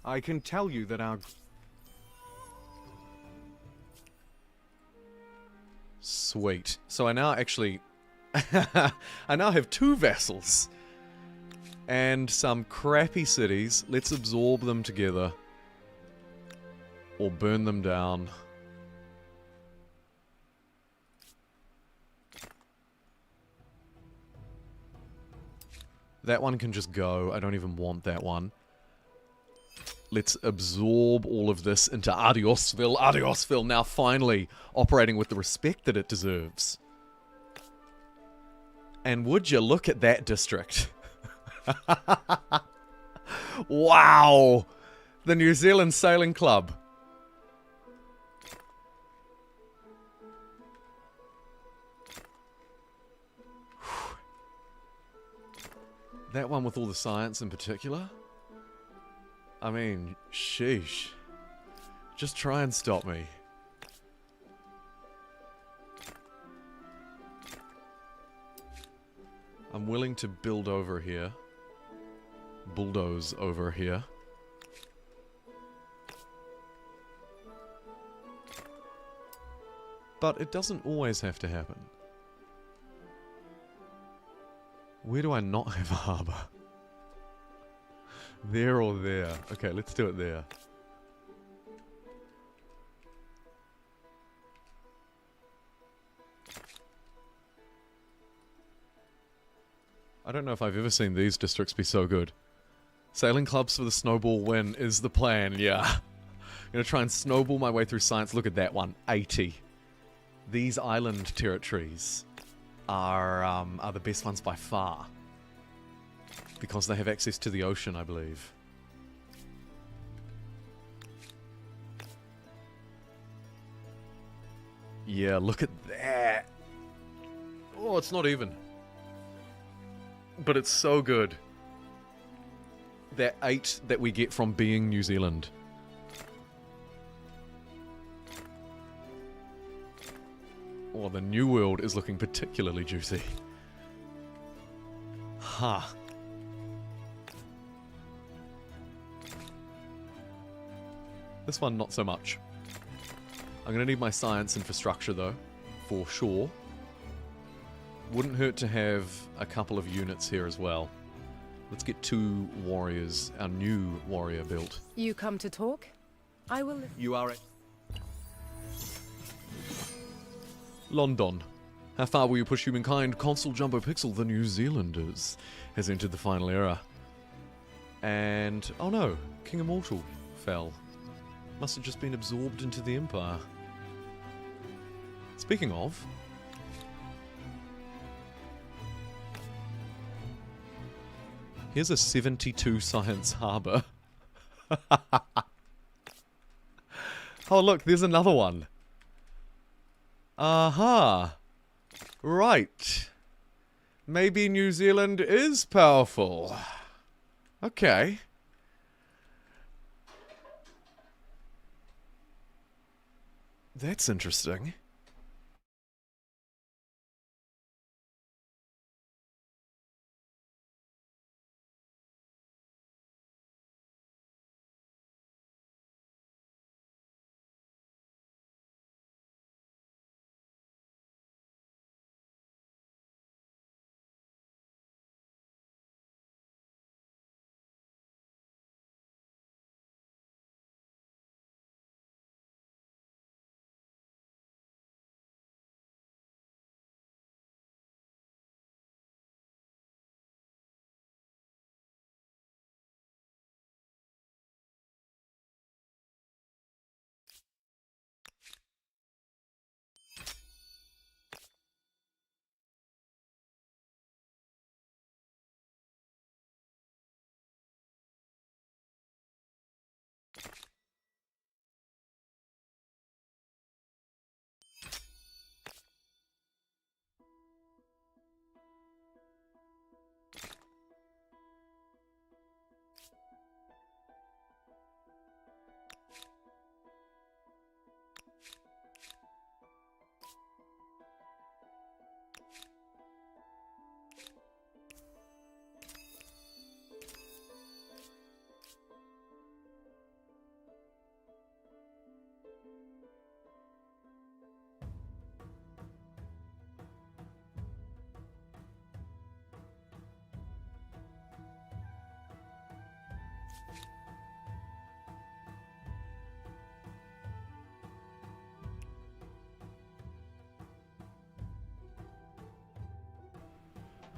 I can tell you that our... Sweet. So I now actually... I now have 2 vassals. And some crappy cities. Let's absorb them together. Or burn them down. That one can just go. I don't even want that one. Let's absorb all of this into Adiosville. Adiosville now finally operating with the respect that it deserves. And would you look at that district? Wow! The New Zealand Sailing Club. That one with all the science in particular? I mean, sheesh. Just try and stop me. I'm willing to build over here. Bulldoze over here. But it doesn't always have to happen. Where do I not have a harbour? There or there? Okay, let's do it there. I don't know if I've ever seen these districts be so good. Sailing clubs for the snowball win is the plan, yeah. I'm gonna try and snowball my way through science. Look at that one, 80. These island territories are the best ones by far. Because they have access to the ocean, I believe. Yeah, look at that. Oh, it's not even. But it's so good. That 8 that we get from being New Zealand. Oh, the New World is looking particularly juicy. Ha. Huh. This one, not so much. I'm going to need my science infrastructure, though, for sure. Wouldn't hurt to have a couple of units here as well. Let's get 2 warriors, our new warrior built. You come to talk? I will... You are it. London. How far will you push humankind? Consul Jumbo Pixel, the New Zealanders, has entered the final era. And... oh no, King Immortal fell. Must have just been absorbed into the Empire. Speaking of... here's a 72 science harbour. Oh look, there's another one. Aha. Right. Maybe New Zealand is powerful. Okay. That's interesting.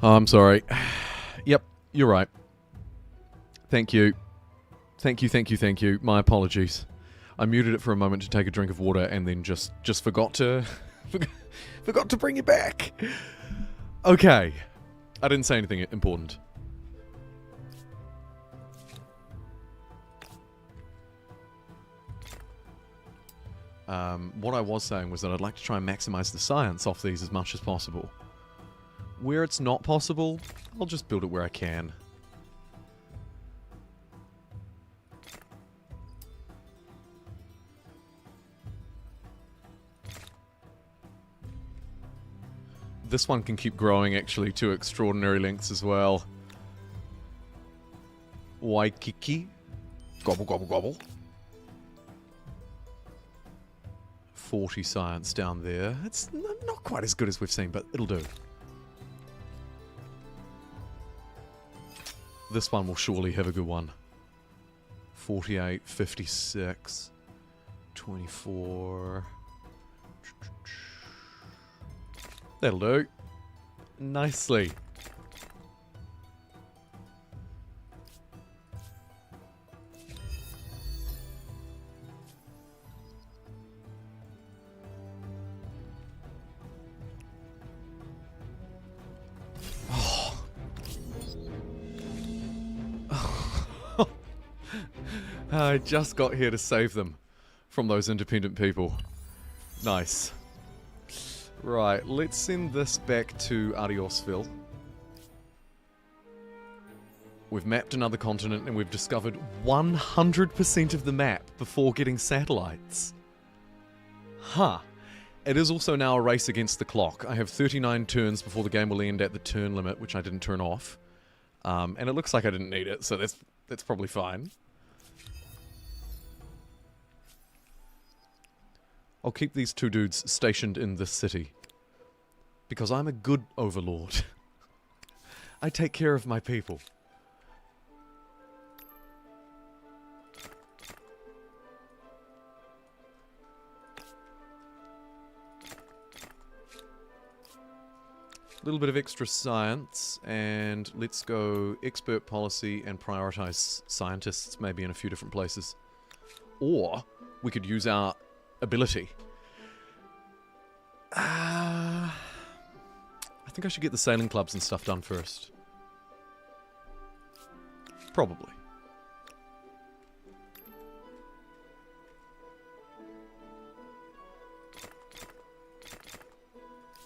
Oh, I'm sorry. Yep, you're right. Thank you. Thank you, thank you, thank you. My apologies. I muted it for a moment to take a drink of water and then just forgot to... forgot to bring it back. Okay. I didn't say anything important. What I was saying was that I'd like to try and maximize the science off these as much as possible. Where it's not possible, I'll just build it where I can. This one can keep growing actually to extraordinary lengths as well. Waikiki. Gobble, gobble, gobble. 40 science down there. It's not quite as good as we've seen, but it'll do. This one will surely have a good one. 48, 56, 24. That'll do. Nicely. I just got here to save them from those independent people. Nice. Right, let's send this back to Ariosville. We've mapped another continent and we've discovered 100% of the map before getting satellites. Huh. It is also now a race against the clock. I have 39 turns before the game will end at the turn limit, which I didn't turn off. And it looks like I didn't need it, so that's probably fine. I'll keep these two dudes stationed in this city. Because I'm a good overlord. I take care of my people. A little bit of extra science, and let's go expert policy and prioritize scientists maybe in a few different places. Or we could use our ability. I think I should get the sailing clubs and stuff done first. Probably.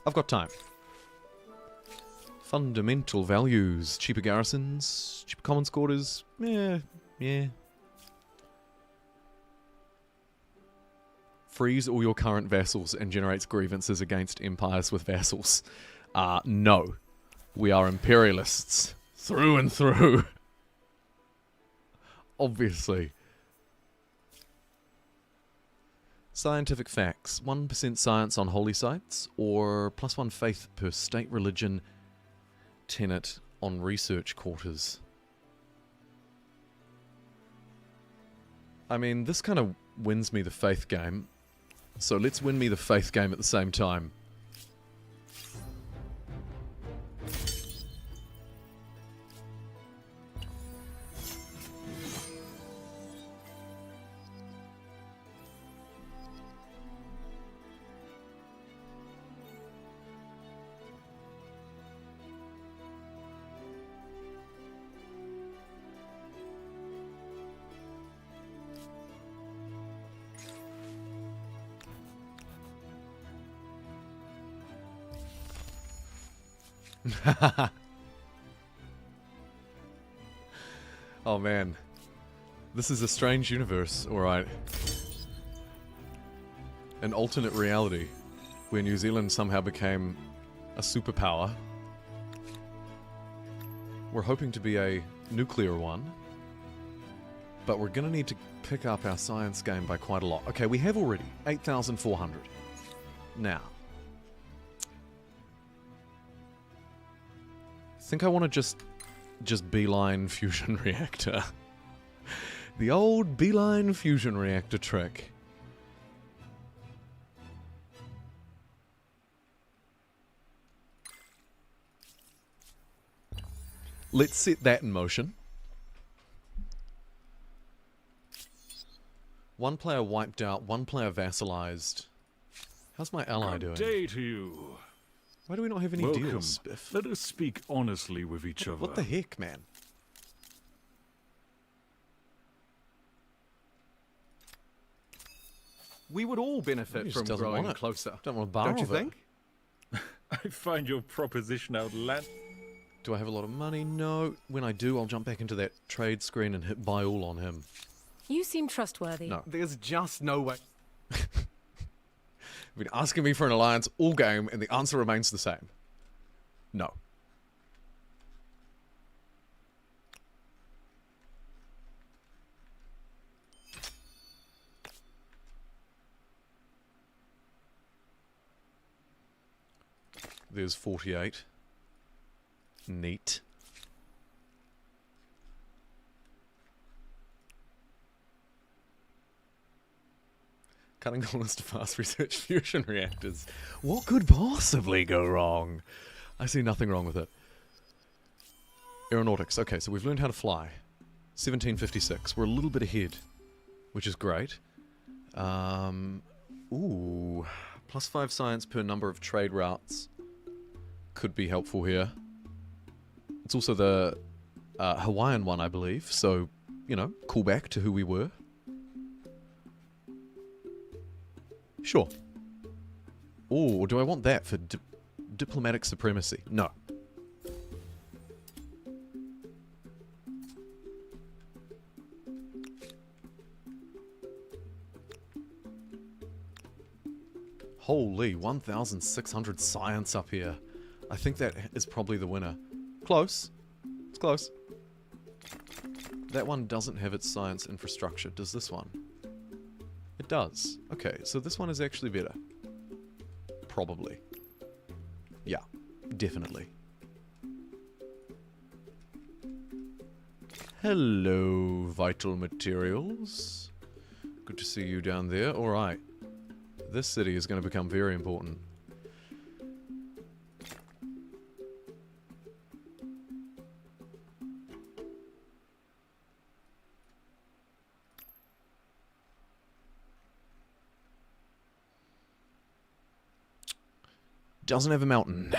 I've got time. Fundamental values. Cheaper garrisons. Cheaper commons quarters. Yeah. Frees all your current vassals and generates grievances against empires with vassals. No. We are imperialists. Through and through. Obviously. Scientific facts. 1% science on holy sites, or +1 faith per state religion tenet on research quarters. I mean, this kind of wins me the faith game. So let's win me the faith game at the same time. Oh man, this is a strange universe, alright. An alternate reality where New Zealand somehow became a superpower. We're hoping to be a nuclear one, but we're gonna need to pick up our science game by quite a lot. Okay, we have already 8,400. Now, I think I want to just beeline fusion reactor. The old beeline fusion reactor trick. Let's set that in motion. One player wiped out, one player vassalized. How's my ally doing? Good day to you. Why do we not have any Welcome. deals, Spiff? Let us speak honestly with each other. What the heck, man? We would all benefit from growing closer. Don't want to borrow Don't you think? I find your proposition outlandish. Do I have a lot of money? No. When I do, I'll jump back into that trade screen and hit buy all on him. You seem trustworthy. No. There's just no way. You've been asking me for an alliance all game, and the answer remains the same. No. There's 48. Neat. Cutting corners to fast research fusion reactors. What could possibly go wrong? I see nothing wrong with it. Aeronautics. Okay, so we've learned how to fly. 1756. We're a little bit ahead, which is great. Ooh. +5 science per number of trade routes. Could be helpful here. It's also the Hawaiian one, I believe. So, you know, call back to who we were. Sure. Oh, or do I want that for diplomatic supremacy? No. Holy, 1,600 science up here. I think that is probably the winner. Close. It's close. That one doesn't have its science infrastructure. Does this one? It does. Okay, so this one is actually better. Probably. Yeah, definitely. Hello, vital materials. Good to see you down there. Alright. This city is going to become very important. Doesn't have a mountain.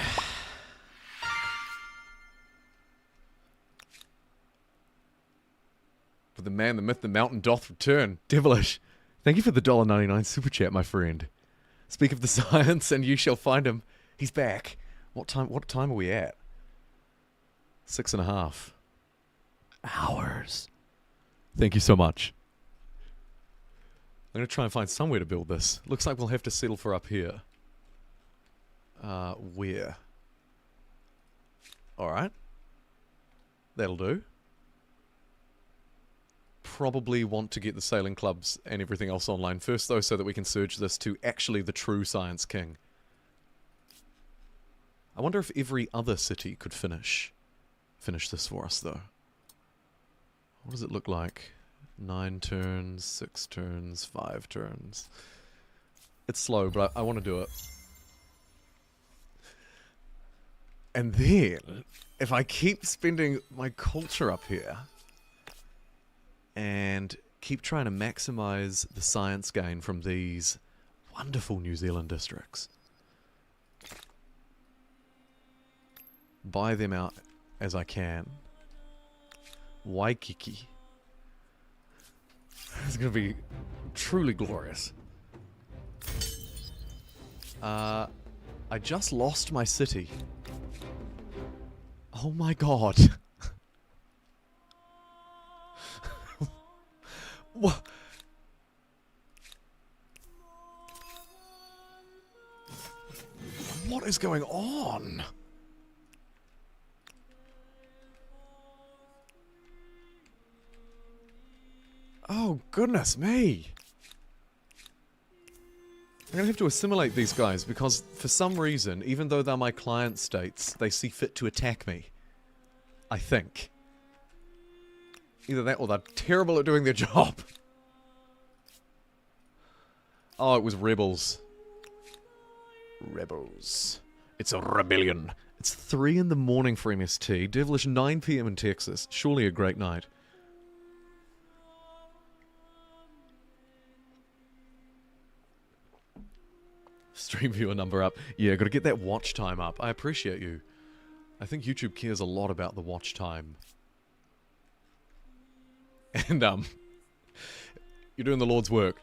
For the man, the myth, the mountain doth return. Devilish. Thank you for the $1.99 super chat, my friend. Speak of the science, and you shall find him. He's back. What time are we at? 6.5 hours. Thank you so much. I'm going to try and find somewhere to build this. Looks like we'll have to settle for up here. Where? Alright. That'll do. Probably want to get the sailing clubs and everything else online first, though, so that we can surge this to actually the true Science King. I wonder if every other city could finish this for us, though. What does it look like? 9 turns, 6 turns, 5 turns. It's slow, but I want to do it. And then, if I keep spending my culture up here, and keep trying to maximize the science gain from these wonderful New Zealand districts, buy them out as I can. Waikiki. It's going to be truly glorious. I just lost my city. Oh my god. What? What is going on? Oh, goodness me. I'm gonna have to assimilate these guys because for some reason, even though they're my client states, they see fit to attack me. I think. Either that or they're terrible at doing their job. Oh, it was rebels. Rebels. It's a rebellion. It's 3 in the morning for MST. Devilish 9 PM in Texas. Surely a great night. Stream viewer number up. Yeah, gotta get that watch time up. I appreciate you. I think YouTube cares a lot about the watch time. And, you're doing the Lord's work.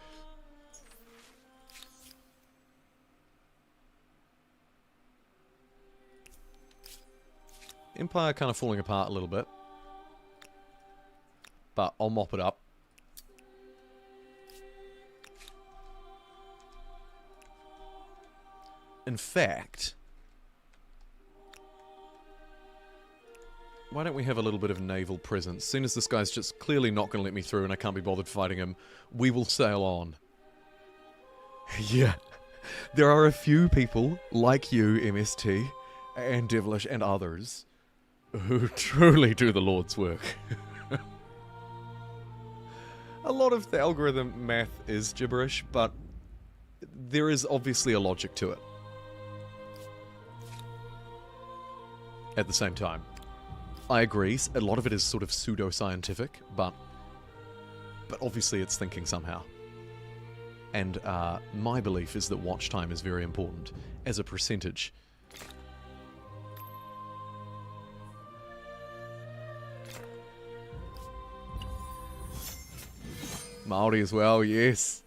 Empire kind of falling apart a little bit. But I'll mop it up. In fact, why don't we have a little bit of naval presence? Soon as this guy's just clearly not going to let me through and I can't be bothered fighting him, we will sail on. Yeah, there are a few people like you, MST, and Devilish, and others, who truly do the Lord's work. A lot of the algorithm math is gibberish, but there is obviously a logic to it. At the same time, I agree, a lot of it is sort of pseudo-scientific, but obviously it's thinking somehow. And my belief is that watch time is very important as a percentage. Maori as well, yes.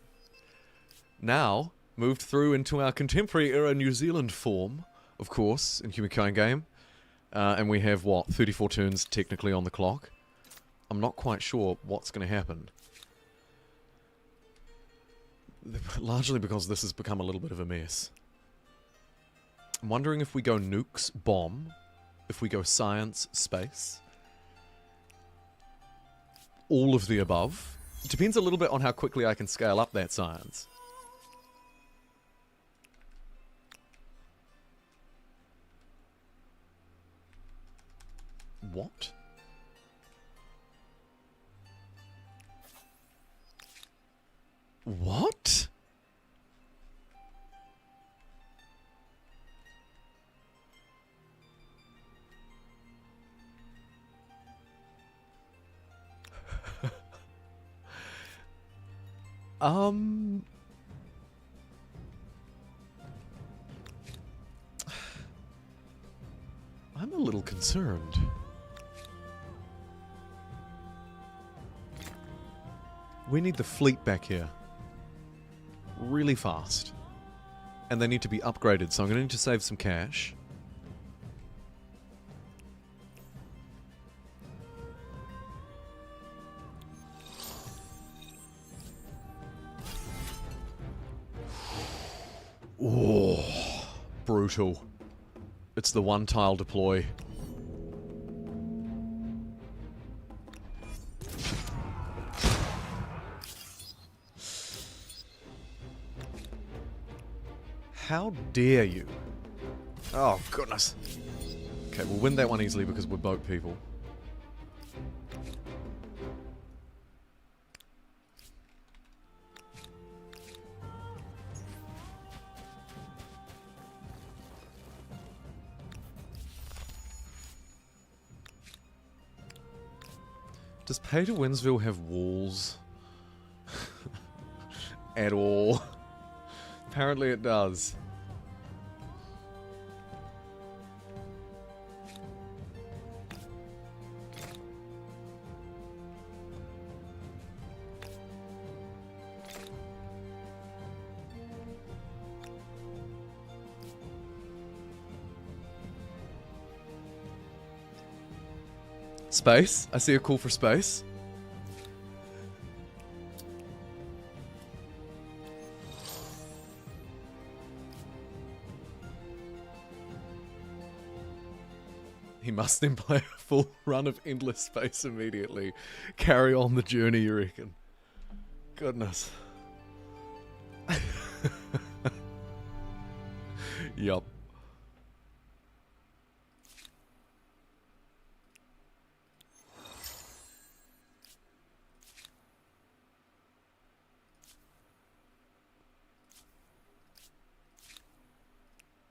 Now, moved through into our contemporary era New Zealand form, of course, in Humankind game. And we have, what, 34 turns technically on the clock? I'm not quite sure what's going to happen. Largely because this has become a little bit of a mess. I'm wondering if we go nukes, bomb, if we go science, space. All of the above. It depends a little bit on how quickly I can scale up that science. What? What? I'm a little concerned. We need the fleet back here. Really fast. And they need to be upgraded, so I'm going to need to save some cash. Oh, brutal. It's the one tile deploy. How dare you? Oh, goodness. Okay, we'll win that one easily because we're boat people. Does Pay to Winsville have walls? At all? Apparently it does. Space? I see a call for space. He must then play a full run of Endless Space immediately. Carry on the journey, you reckon? Goodness. Yup.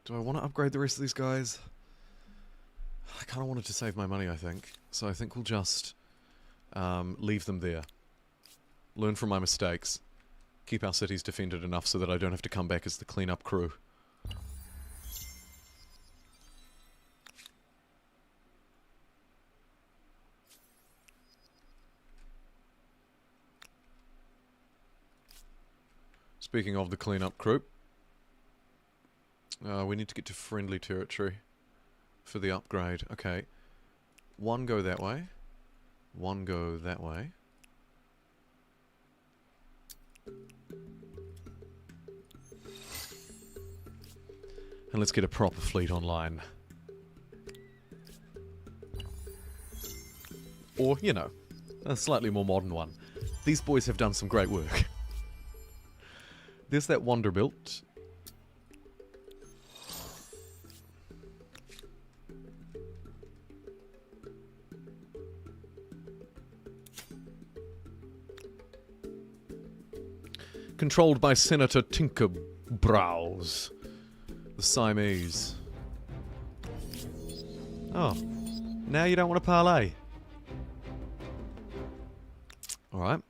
Do I want to upgrade the rest of these guys? I kind of wanted to save my money, I think. So I think we'll just leave them there. Learn from my mistakes. Keep our cities defended enough so that I don't have to come back as the cleanup crew. Speaking of the cleanup crew, we need to get to friendly territory for the upgrade. Okay. One go that way. One go that way. And let's get a proper fleet online. Or, you know, a slightly more modern one. These boys have done some great work. There's that Wonderbilt. Controlled by Senator Tinker brows. The Siamese. Oh. Now you don't want to parlay. Alright.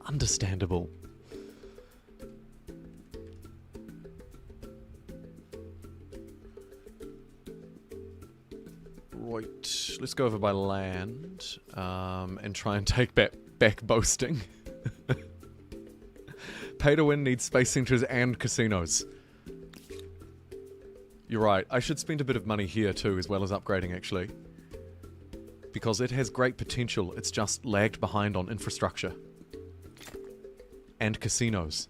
Understandable. Right, let's go over by land, and try and take back boasting. Pay to win needs space centers and casinos. You're right, I should spend a bit of money here too, as well as upgrading actually. Because it has great potential, it's just lagged behind on infrastructure. And casinos.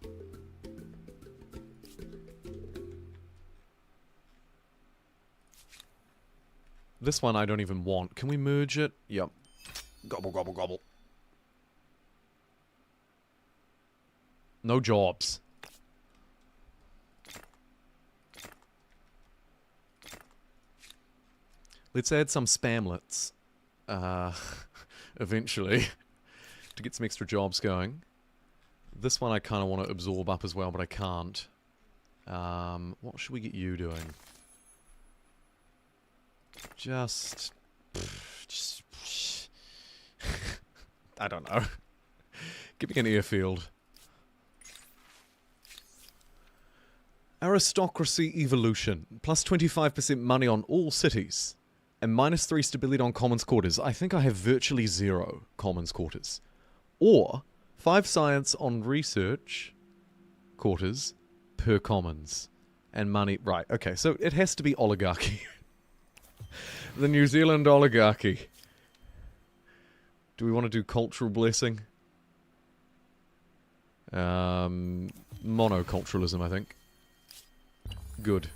This one I don't even want. Can we merge it? Yep. Gobble, gobble, gobble. No jobs. Let's add some spamlets. Eventually. To get some extra jobs going. This one I kind of want to absorb up as well, but I can't. What should we get you doing? Just I don't know. Give me an airfield. Aristocracy evolution. Plus 25% money on all cities. And minus 3 stability on commons quarters. I think I have virtually 0 commons quarters. Or 5 science on research quarters per commons. And money. Right, okay, so it has to be oligarchy. The New Zealand oligarchy. Do we want to do cultural blessing? Monoculturalism, I think. Good.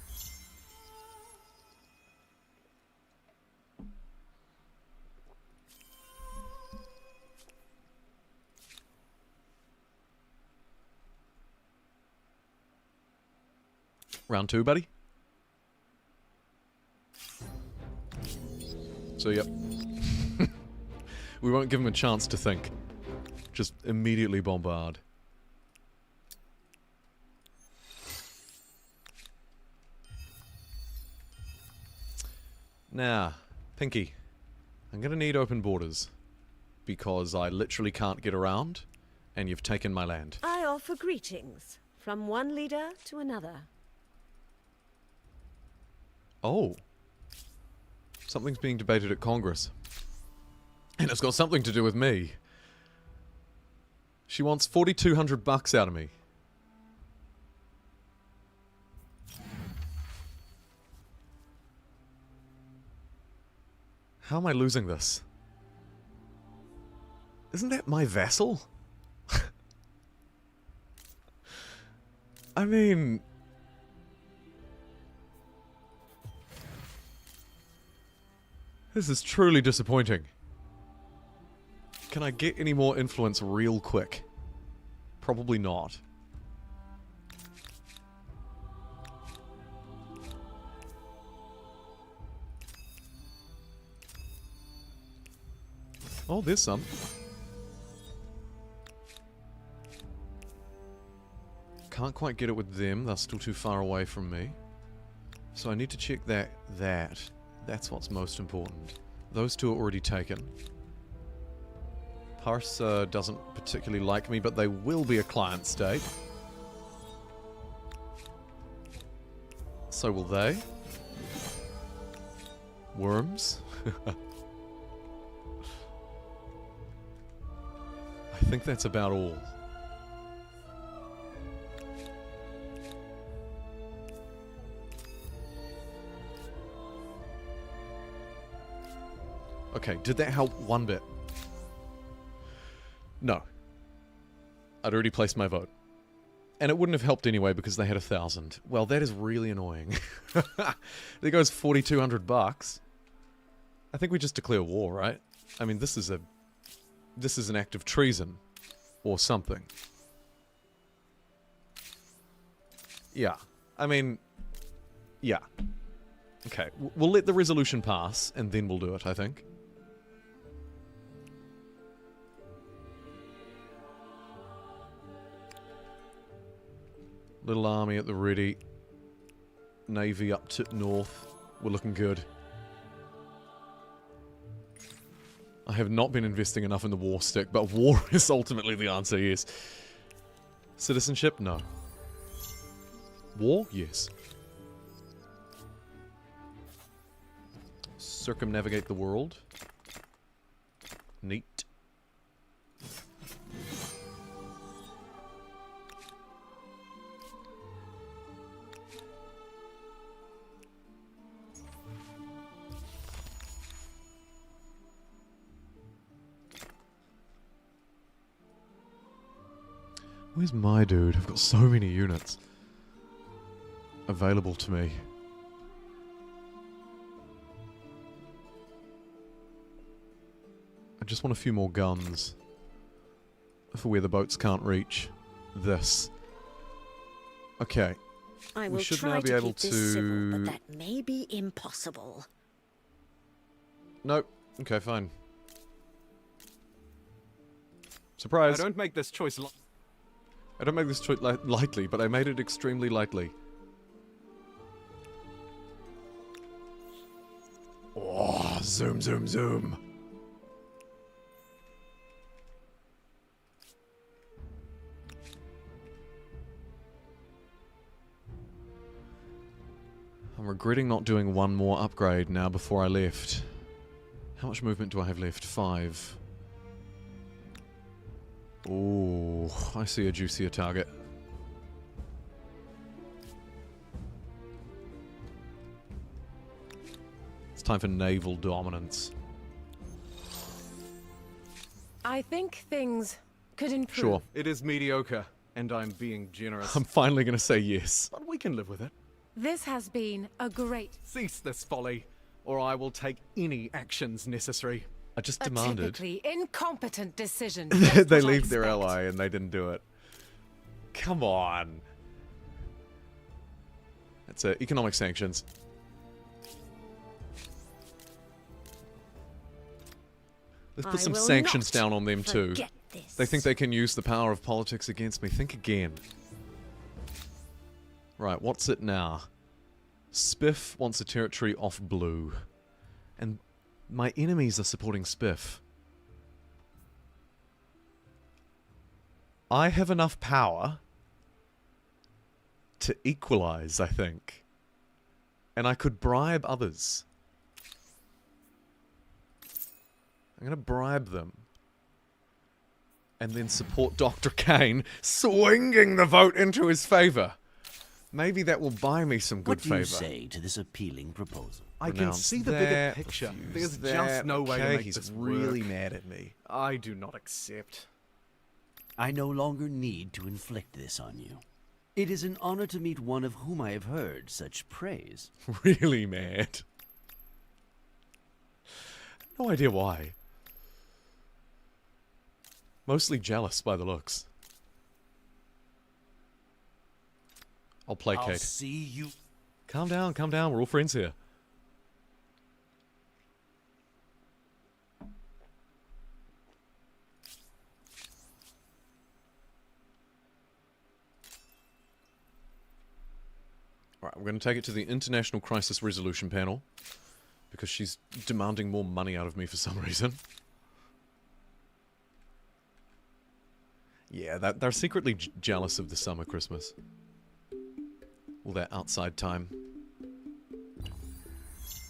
Round 2, buddy. So, yep. We won't give him a chance to think. Just immediately bombard. Now, Pinky, I'm gonna need open borders. Because I literally can't get around, and you've taken my land. I offer greetings from one leader to another. Oh. Something's being debated at Congress. And it's got something to do with me. She wants 4,200 bucks out of me. How am I losing this? Isn't that my vassal? I mean... This is truly disappointing. Can I get any more influence real quick? Probably not. Oh, there's some. Can't quite get it with them. They're still too far away from me. So I need to check that. That's what's most important. Those two are already taken. Parsa doesn't particularly like me, but they will be a client state. So will they. Worms. I think that's about all. Okay, did that help one bit? No. I'd already placed my vote. And it wouldn't have helped anyway because they had 1,000. Well, that is really annoying. There goes 4,200 bucks. I think we just declare war, right? I mean, this is an act of treason. Or something. Yeah. I mean... Yeah. Okay, we'll let the resolution pass, and then we'll do it, I think. Little army at the ready. Navy up to north. We're looking good. I have not been investing enough in the war stick, but war is ultimately the answer, yes. Citizenship? No. War? Yes. Circumnavigate the world. Neat. Where's my dude? I've got so many units available to me. I just want a few more guns for where the boats can't reach. This. Okay. I will we should try now be to able keep this to... civil, but that may be impossible. Nope. Okay, fine. Surprise. I don't make this choice I don't make this choice lightly, but I made it extremely lightly. Oh, zoom, zoom, zoom. I'm regretting not doing one more upgrade now before I left. How much movement do I have left? 5. Oh, I see a juicier target. It's time for naval dominance. I think things could improve. Sure. It is mediocre, and I'm being generous. I'm finally going to say yes. But we can live with it. This has been a great... Cease this folly, or I will take any actions necessary. I just A demanded. typically incompetent decision. They leave their ally and they didn't do it. Come on. That's it. Economic sanctions. Let's put some sanctions down on them too. They think they can use the power of politics against me. Think again. Right, what's it now? Spiff wants a territory off blue. And my enemies are supporting Spiff. I have enough power to equalize, I think. And I could bribe others. I'm going to bribe them. And then support Dr. Kane, swinging the vote into his favor. Maybe that will buy me some good favor. What do you say to this appealing proposal? I can see the bigger picture. There's just no way to make this really work. mad at me. I do not accept. I no longer need to inflict this on you. It is an honor to meet one of whom I have heard such praise. Really mad. No idea why. Mostly jealous by the looks. I'll placate. I'll see you. Calm down, calm down. We're all friends here. Alright, I'm going to take it to the International Crisis Resolution panel. Because she's demanding more money out of me for some reason. Yeah, they're secretly jealous of the summer Christmas. All that outside time.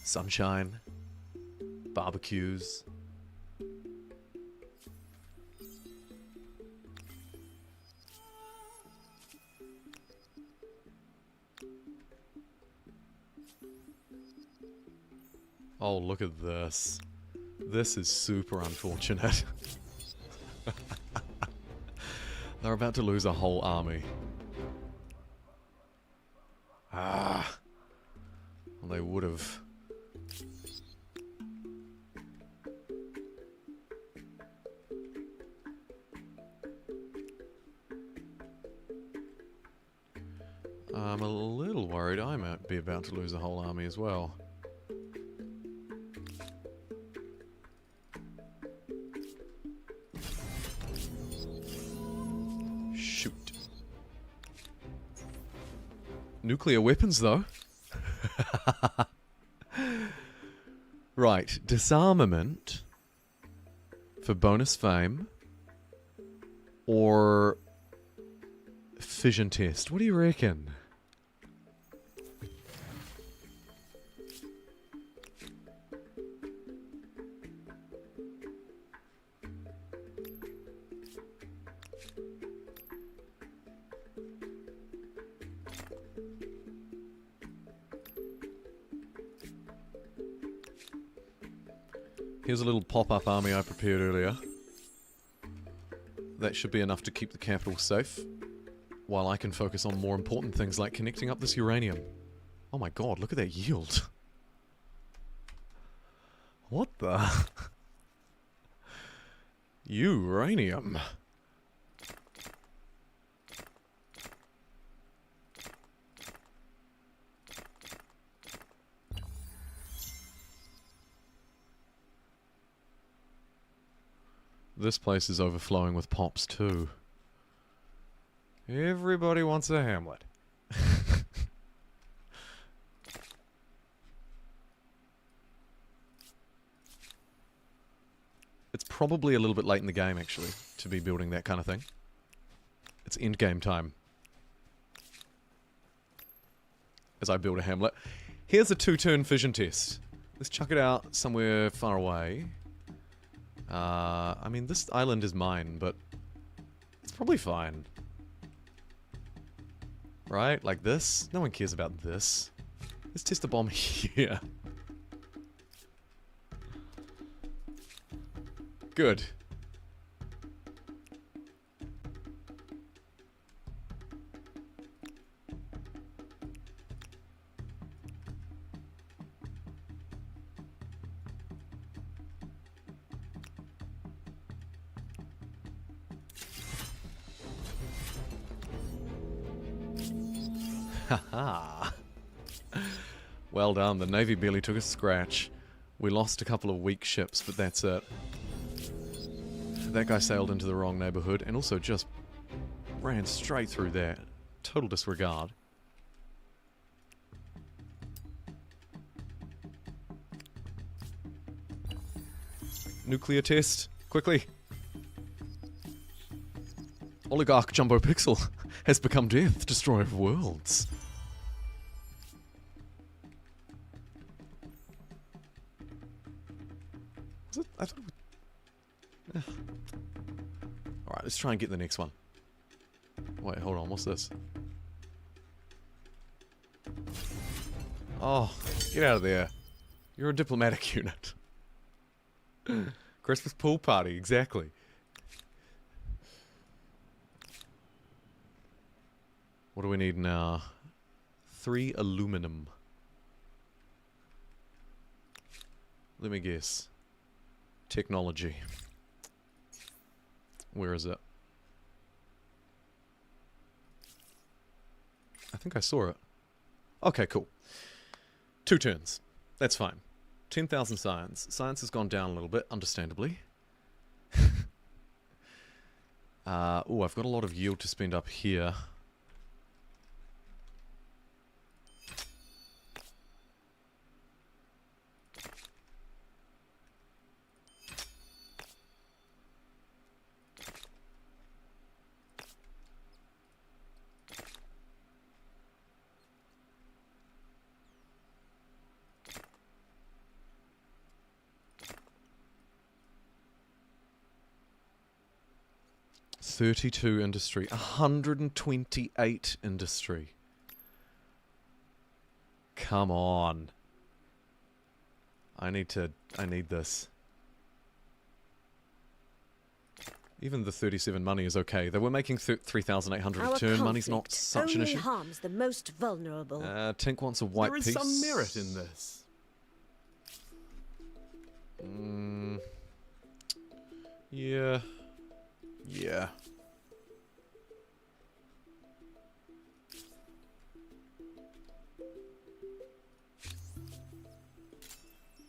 Sunshine. Barbecues. Oh, look at this. This is super unfortunate. They're about to lose a whole army. Ah. Well, they would have. I'm a little worried I might be about to lose a whole army as well. Shoot. Nuclear weapons, though. Right, disarmament for bonus fame or fission test. What do you reckon? Here's a little pop-up army I prepared earlier. That should be enough to keep the capital safe, while I can focus on more important things like connecting up this uranium. Oh my god, look at that yield. What the? Uranium. This place is overflowing with pops too. Everybody wants a hamlet. It's probably a little bit late in the game, actually, to be building that kind of thing. It's end game time. As I build a hamlet. Here's a 2-turn fission test. Let's chuck it out somewhere far away. I mean, this island is mine, but it's probably fine. Right? Like this? No one cares about this. Let's test a bomb here. Good. Haha. Well done, the Navy barely took a scratch. We lost a couple of weak ships, but that's it. That guy sailed into the wrong neighborhood and also just ran straight through that. Total disregard. Nuclear test, quickly. Oligarch Jumbo Pixel has become death, destroyer of worlds. Is it? I thought it was... Alright, let's try and get the next one. Wait, hold on, what's this? Oh, get out of there. You're a diplomatic unit. Christmas pool party, exactly. What do we need now? 3 aluminum. Let me guess. Technology. Where is it? I think I saw it. Okay, cool. 2 turns. That's fine. 10,000 science. Science has gone down a little bit, understandably. Oh, I've got a lot of yield to spend up here. $32 industry, 128 industry. Come on. I need this. Even the 37 money is okay. They were making 3,800 a turn. Money's not such an issue. Harms the most vulnerable. Tink wants a white piece. There is some merit in this. Yeah. Yeah.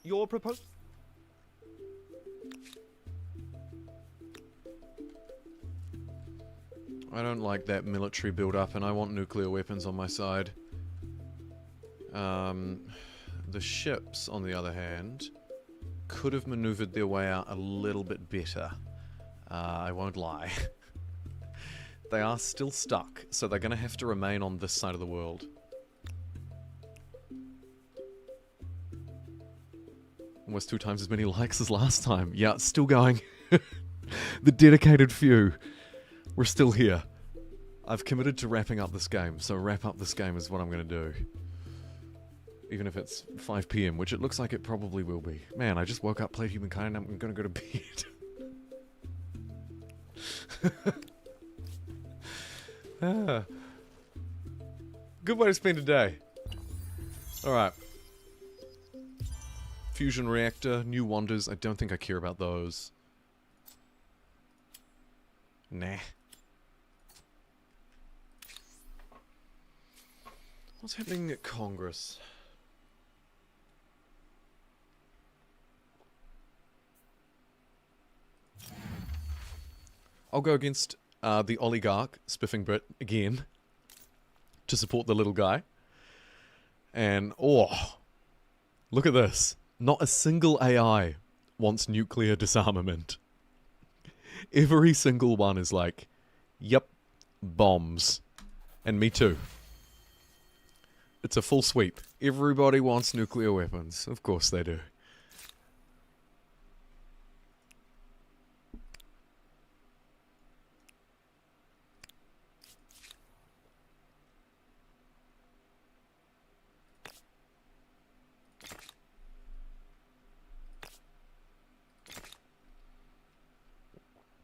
Your proposal? I don't like that military build-up, and I want nuclear weapons on my side. The ships, on the other hand, could have maneuvered their way out a little bit better. I won't lie. They are still stuck, so they're going to have to remain on this side of the world. Almost 2 times as many likes as last time. Yeah, it's still going. The dedicated few. We're still here. I've committed to wrapping up this game, so wrap up this game is what I'm going to do. Even if it's 5 PM, which it looks like it probably will be. Man, I just woke up, played Humankind, and I'm going to go to bed. Good way to spend a day. Alright. Fusion reactor, new wonders. I don't think I care about those. Nah. What's happening at Congress? I'll go against the oligarch, Spiffing Brit, again, to support the little guy. And, oh, look at this. Not a single AI wants nuclear disarmament. Every single one is like, yep, bombs. And me too. It's a full sweep. Everybody wants nuclear weapons. Of course they do.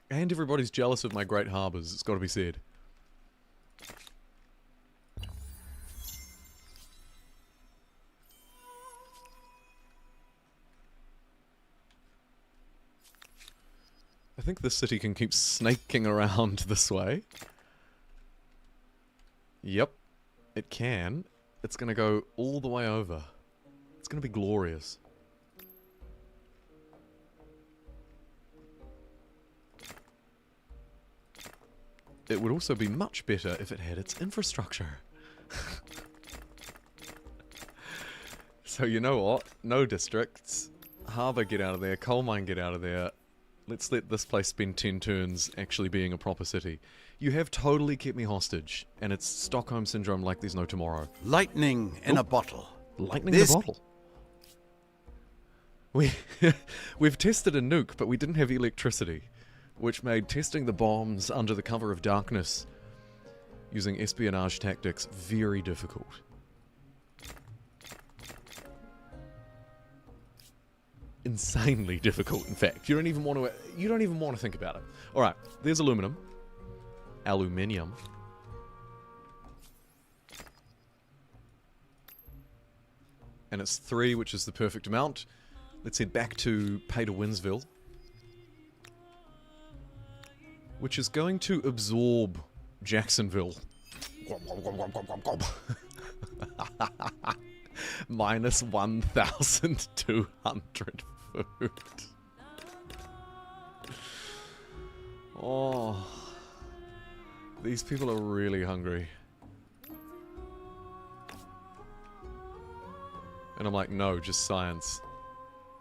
And everybody's jealous of my great harbours, it's got to be said. I think this city can keep snaking around this way. Yep, it can. It's going to go all the way over. It's going to be glorious. It would also be much better if it had its infrastructure. So you know what? No districts. Harbour, get out of there. Coal mine, get out of there. Let's let this place spend 10 turns actually being a proper city. You have totally kept me hostage, and it's Stockholm Syndrome like there's no tomorrow. Lightning in a bottle. Lightning in a bottle. We've tested a nuke, but we didn't have electricity, which made testing the bombs under the cover of darkness using espionage tactics very difficult. Insanely difficult, in fact. You don't even want to think about it. Alright, there's aluminum. Aluminium. And it's 3, which is the perfect amount. Let's head back to Pater Winsville, which is going to absorb Jacksonville. Minus 1,200 food. Oh, these people are really hungry. And I'm like, no, just science.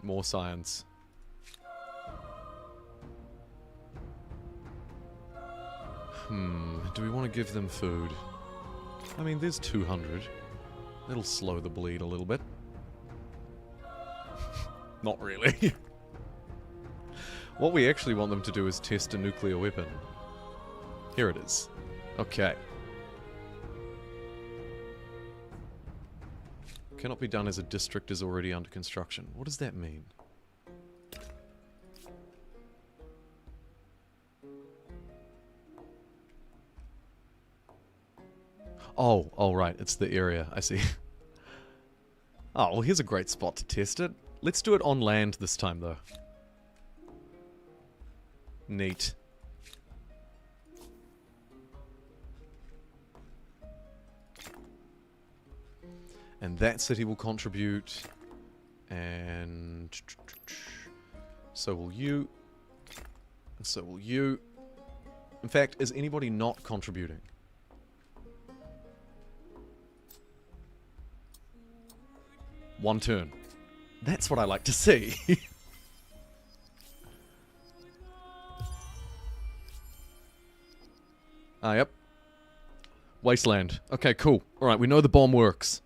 More science. Do we want to give them food? I mean, there's 200. That'll slow the bleed a little bit. Not really. What we actually want them to do is test a nuclear weapon. Here it is. Okay. Cannot be done as a district is already under construction. What does that mean? Oh, right, it's the area, I see. Oh, well, here's a great spot to test it. Let's do it on land this time, though. Neat. And that city will contribute, and so will you, and so will you. In fact, is anybody not contributing? 1 turn. That's what I like to see. Ah, yep. Wasteland. Okay, cool. Alright, we know the bomb works.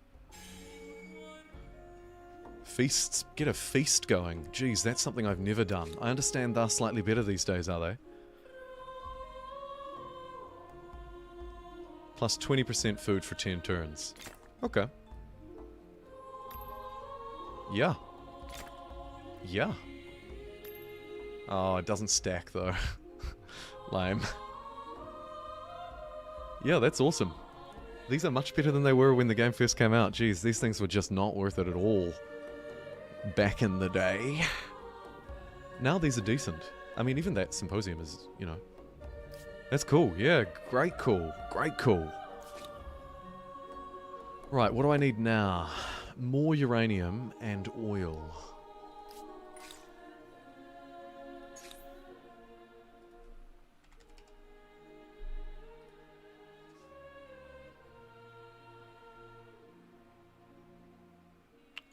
Feasts. Get a feast going. Jeez, that's something I've never done. I understand they're slightly better these days, are they? Plus 20% food for 10 turns. Okay. Yeah. Yeah. Oh, it doesn't stack though. Lame. Yeah, that's awesome. These are much better than they were when the game first came out. Jeez, these things were just not worth it at all. Back in the day. Now these are decent. I mean, even that symposium is, you know... That's cool. Yeah, great cool. Great cool. Right, what do I need now? More uranium and oil.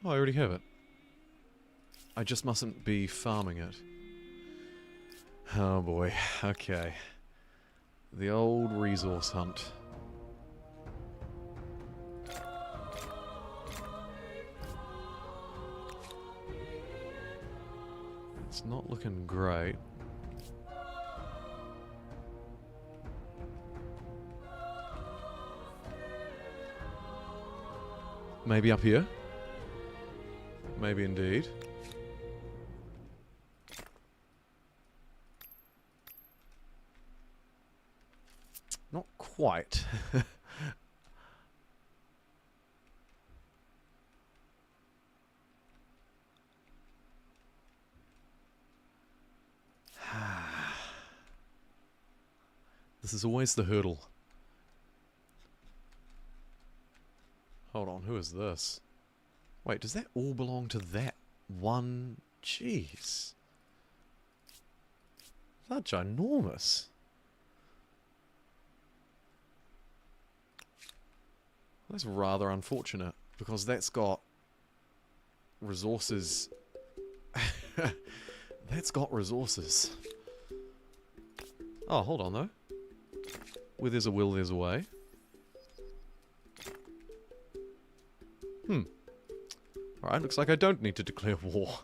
Oh, I already have it. I just mustn't be farming it. Oh boy, okay. The old resource hunt. It's not looking great. Maybe up here? Maybe indeed. Not quite. This is always the hurdle. Hold on, who is this? Wait, does that all belong to that one? Jeez. That's ginormous. That's rather unfortunate, because that's got resources. That's got resources. Oh, hold on though. Where there's a will, there's a way. Alright, looks like I don't need to declare war.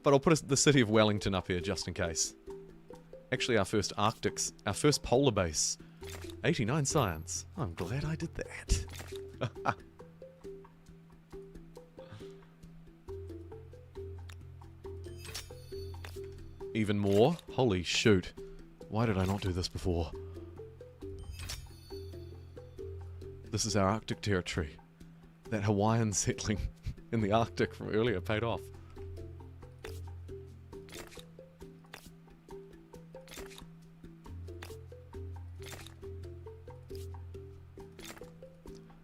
But I'll put the city of Wellington up here just in case. Actually, our first Arctics, our first polar base. 89 science. I'm glad I did that. Even more? Holy shoot. Why did I not do this before? This is our Arctic territory. That Hawaiian settling in the Arctic from earlier paid off.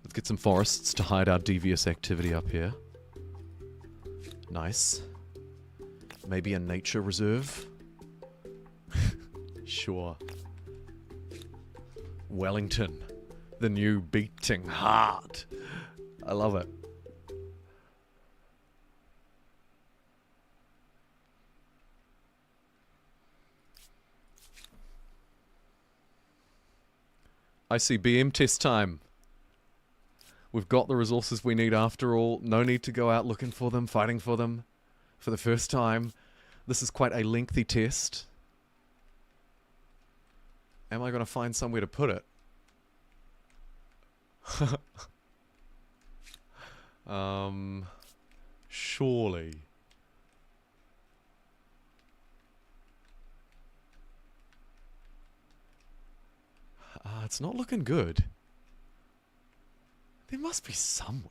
Let's get some forests to hide our devious activity up here. Nice. Maybe a nature reserve? Sure. Wellington. The new beating heart. I love it. I see BM test time. We've got the resources we need after all. No need to go out looking for them, fighting for them. For the first time. This is quite a lengthy test. Am I going to find somewhere to put it? Surely. It's not looking good. There must be somewhere.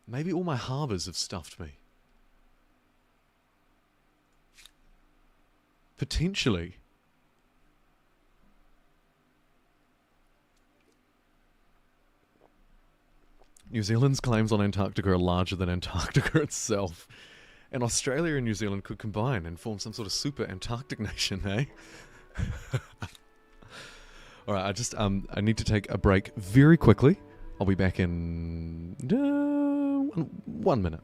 Maybe all my harbours have stuffed me. Potentially. New Zealand's claims on Antarctica are larger than Antarctica itself. And Australia and New Zealand could combine and form some sort of super Antarctic nation, eh? Alright, I need to take a break very quickly. I'll be back in 1 minute.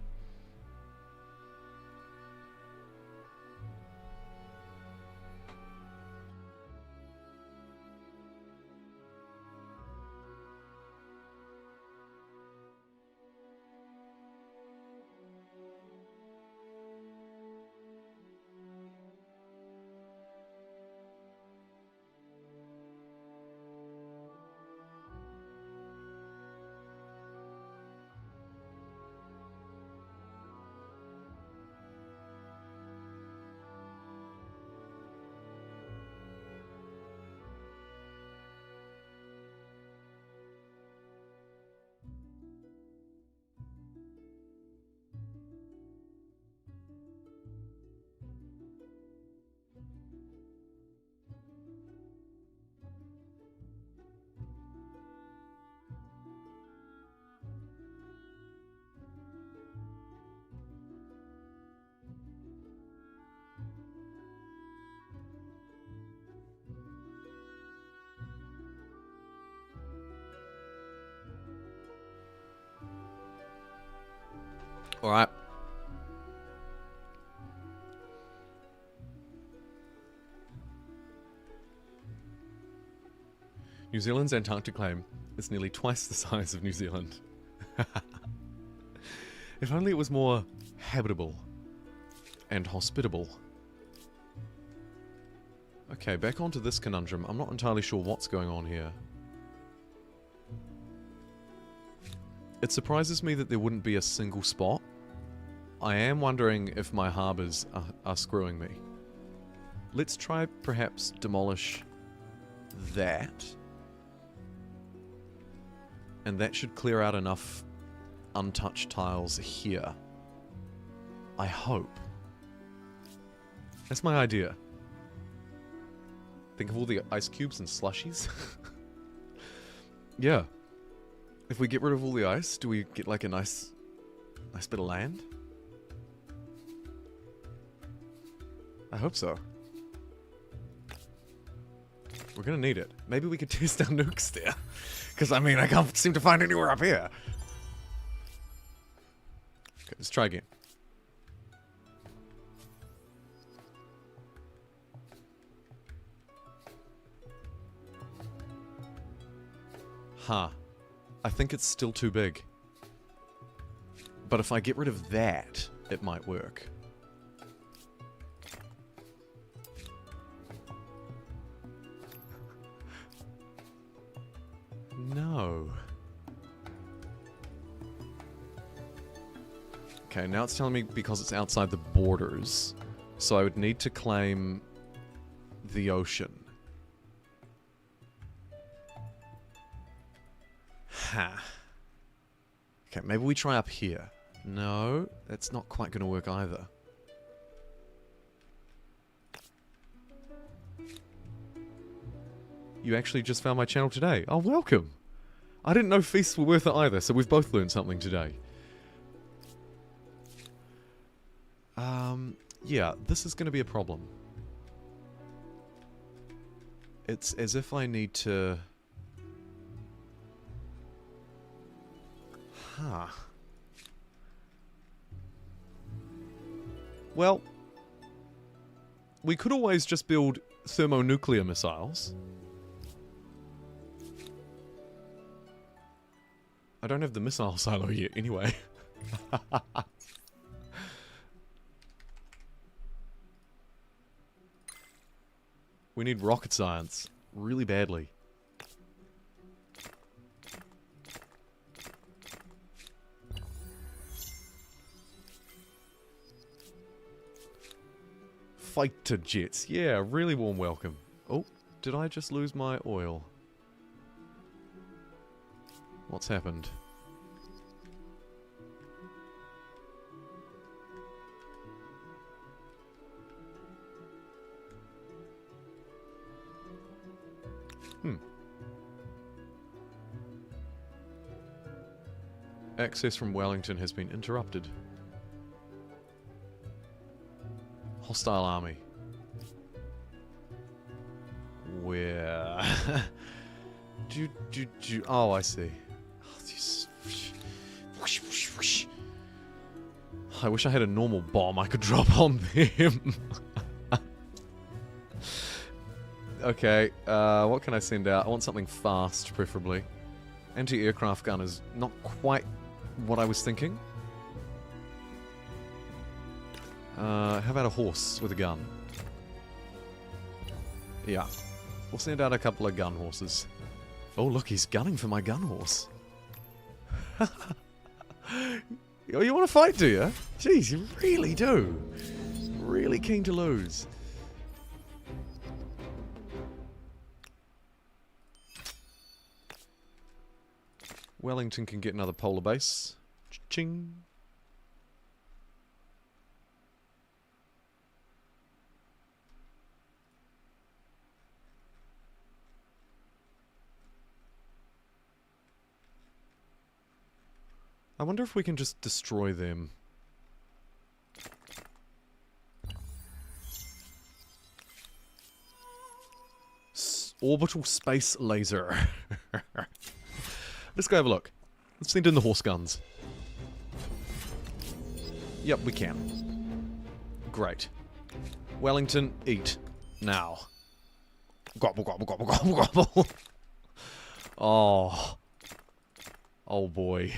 All right. New Zealand's Antarctic claim is nearly twice the size of New Zealand. If only it was more habitable and hospitable. Okay, back onto this conundrum. I'm not entirely sure what's going on here. It surprises me that there wouldn't be a single spot. I am wondering if my harbours are screwing me. Let's try perhaps demolish that. And that should clear out enough untouched tiles here. I hope. That's my idea. Think of all the ice cubes and slushies. Yeah. If we get rid of all the ice, do we get like a nice bit of land? I hope so. We're gonna need it. Maybe we could test our nukes there. Because, I mean, I can't seem to find anywhere up here. Okay, let's try again. Huh. I think it's still too big. But if I get rid of that, it might work. No. Okay, now it's telling me because it's outside the borders. So I would need to claim the ocean. Ha. Okay, maybe we try up here. No, that's not quite going to work either. You actually just found my channel today. Oh, welcome. I didn't know feasts were worth it either, so we've both learned something today. Yeah, this is going to be a problem. It's as if I need to... Huh. Well, we could always just build thermonuclear missiles. I don't have the missile silo yet, anyway. We need rocket science. Really badly. Fighter jets. Yeah, really warm welcome. Oh, did I just lose my oil? What's happened? Access from Wellington has been interrupted. Hostile army. Where? Oh, I see. I wish I had a normal bomb I could drop on them. Okay, what can I send out? I want something fast, preferably. Anti-aircraft gun is not quite what I was thinking. How about a horse with a gun? Yeah. We'll send out a couple of gun horses. Oh, look, he's gunning for my gun horse. You want to fight, do you? Jeez, you really do. Really keen to lose. Wellington can get another polar base. Ching. I wonder if we can just destroy them. Orbital space laser. Let's go have a look. Let's send in the horse guns. Yep, we can. Great. Wellington, eat. Now. Gobble, gobble, gobble, gobble, gobble. Oh. Oh boy.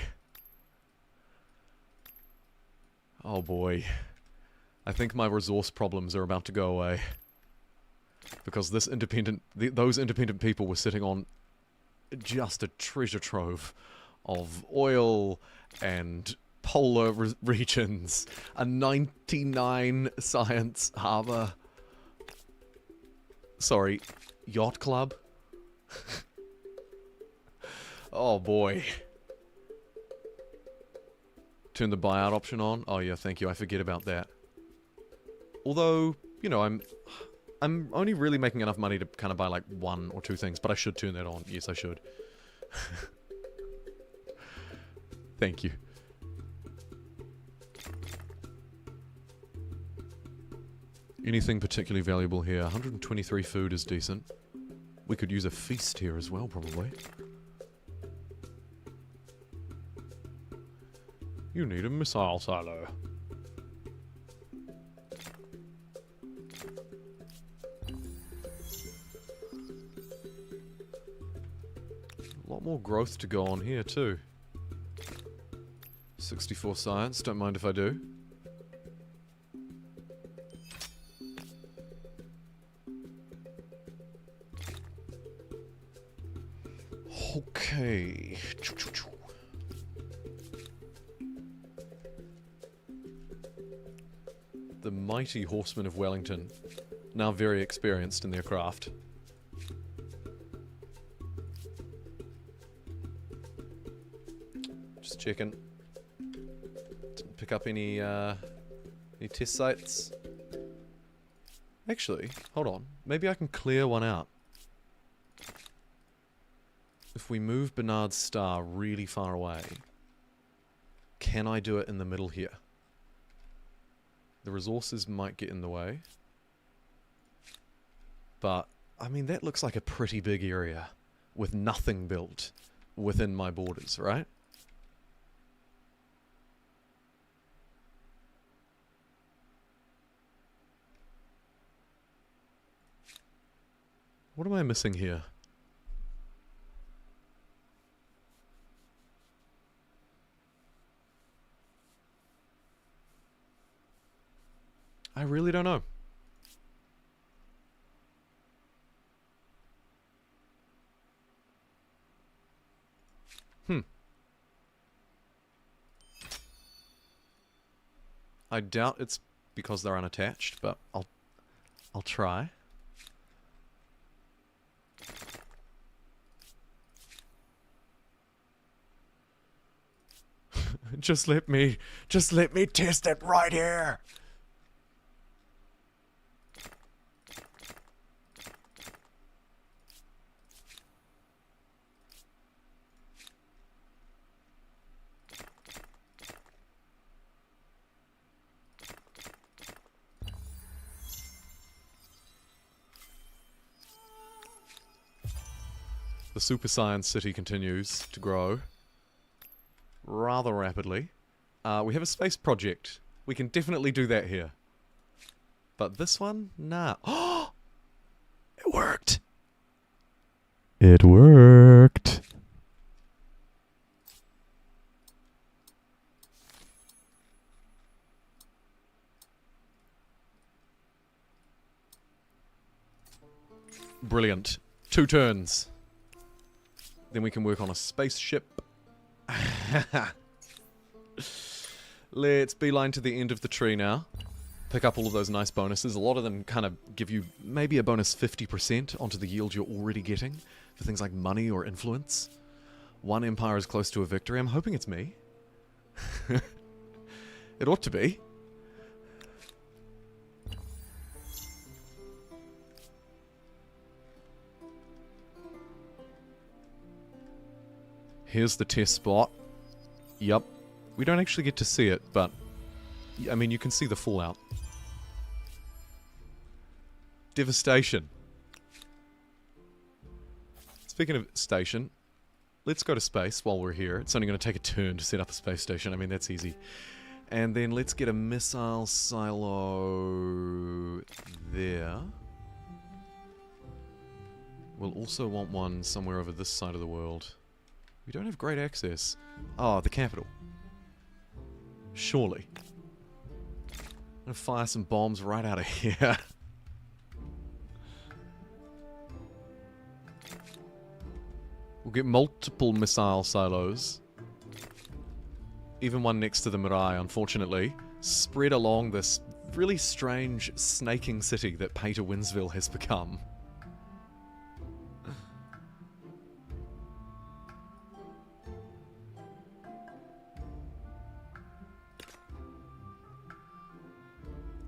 Oh boy. I think my resource problems are about to go away. Because this those independent people were sitting on just a treasure trove of oil and polar regions, a 99 science harbor. Sorry, yacht club. Oh boy. Turn the buyout option on. Oh yeah, thank you. I forget about that. Although, you know, I'm only really making enough money to kind of buy like 1 or 2 things, but I should turn that on. Yes, I should. Thank you. Anything particularly valuable here? 123 food is decent. We could use a feast here as well, probably. You need a missile silo. A lot more growth to go on here too. 64 science, don't mind if I do. Okay. The mighty horsemen of Wellington, now very experienced in their craft. Just checking. Didn't pick up any test sites. Actually, hold on. Maybe I can clear one out. If we move Bernard's star really far away, can I do it in the middle here? The resources might get in the way. But, I mean, that looks like a pretty big area with nothing built within my borders, right? What am I missing here? I really don't know. I doubt it's because they're unattached, but I'll try. Just let me test it right here. The super science city continues to grow. rather rapidly. We have a space project. We can definitely do that here. But this one? Nah. Oh! It worked! It worked! Brilliant. 2 turns. Then we can work on a spaceship. Let's beeline to the end of the tree now. Pick up all of those nice bonuses. A lot of them kind of give you maybe a bonus 50% onto the yield you're already getting for things like money or influence. One empire is close to a victory. I'm hoping it's me. It ought to be. Here's the test spot. Yup. We don't actually get to see it, but I mean, you can see the fallout. Devastation. Speaking of station, let's go to space while we're here. It's only going to take a turn to set up a space station. I mean, that's easy. And then let's get a missile silo there. We'll also want one somewhere over this side of the world. We don't have great access. Oh, the capital. Surely. I'm gonna fire some bombs right out of here. We'll get multiple missile silos. Even one next to the Mirai, unfortunately. Spread along this really strange snaking city that Pater Winsville has become.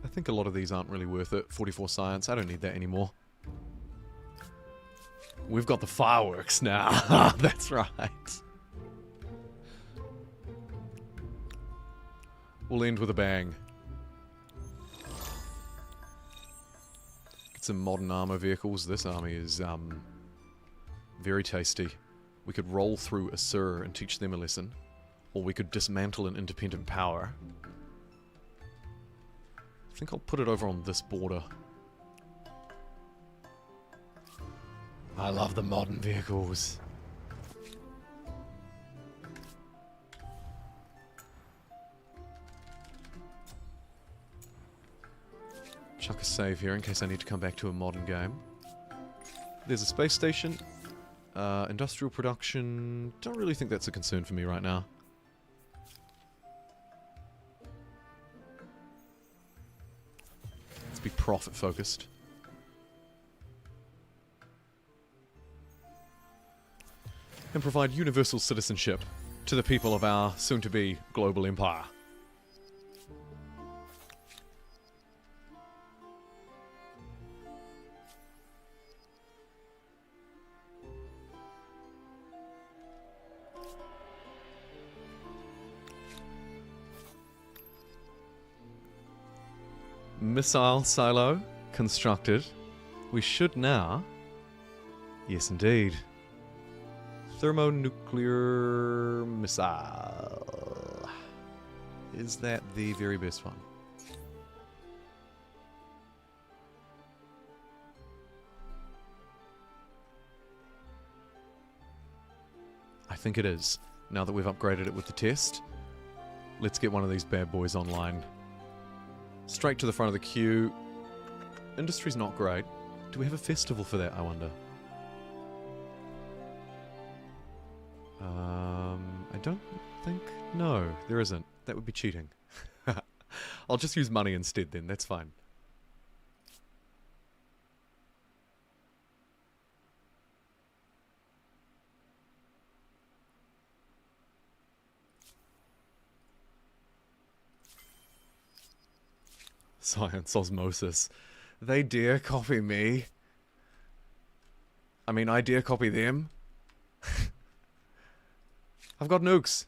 I think a lot of these aren't really worth it. 44 science, I don't need that anymore. We've got the fireworks now. That's right. We'll end with a bang. Get some modern armor vehicles. This army is very tasty. We could roll through Assur and teach them a lesson. Or we could dismantle an independent power. I think I'll put it over on this border. I love the modern vehicles. Chuck a save here in case I need to come back to a modern game. There's a space station. Industrial production. Don't really think that's a concern for me right now. Let's be profit focused. And provide universal citizenship to the people of our soon-to-be global empire. Missile silo constructed. We should now... Yes, indeed. Thermonuclear missile. Is that the very best one? I think it is. Now that we've upgraded it with the test, let's get one of these bad boys online. Straight to the front of the queue. Industry's not great. Do we have a festival for that, I wonder? I don't think... No, there isn't. That would be cheating. I'll just use money instead then, that's fine. Science osmosis. They dare copy me. I mean, I dare copy them. I've got nukes.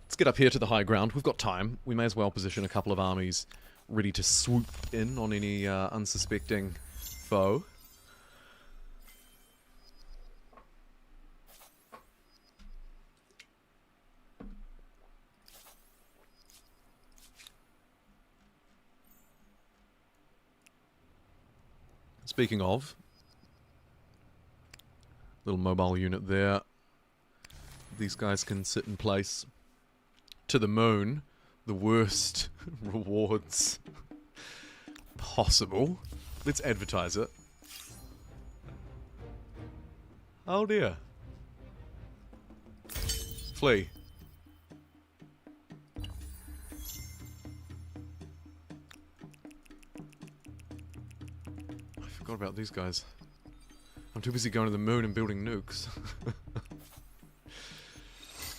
Let's get up here to the high ground. We've got time. We may as well position a couple of armies ready to swoop in on any unsuspecting foe. Speaking of, little mobile unit there. These guys can sit in place. To the moon, the worst rewards possible. Let's advertise it. Oh dear. Flee. I forgot about these guys. I'm too busy going to the moon and building nukes.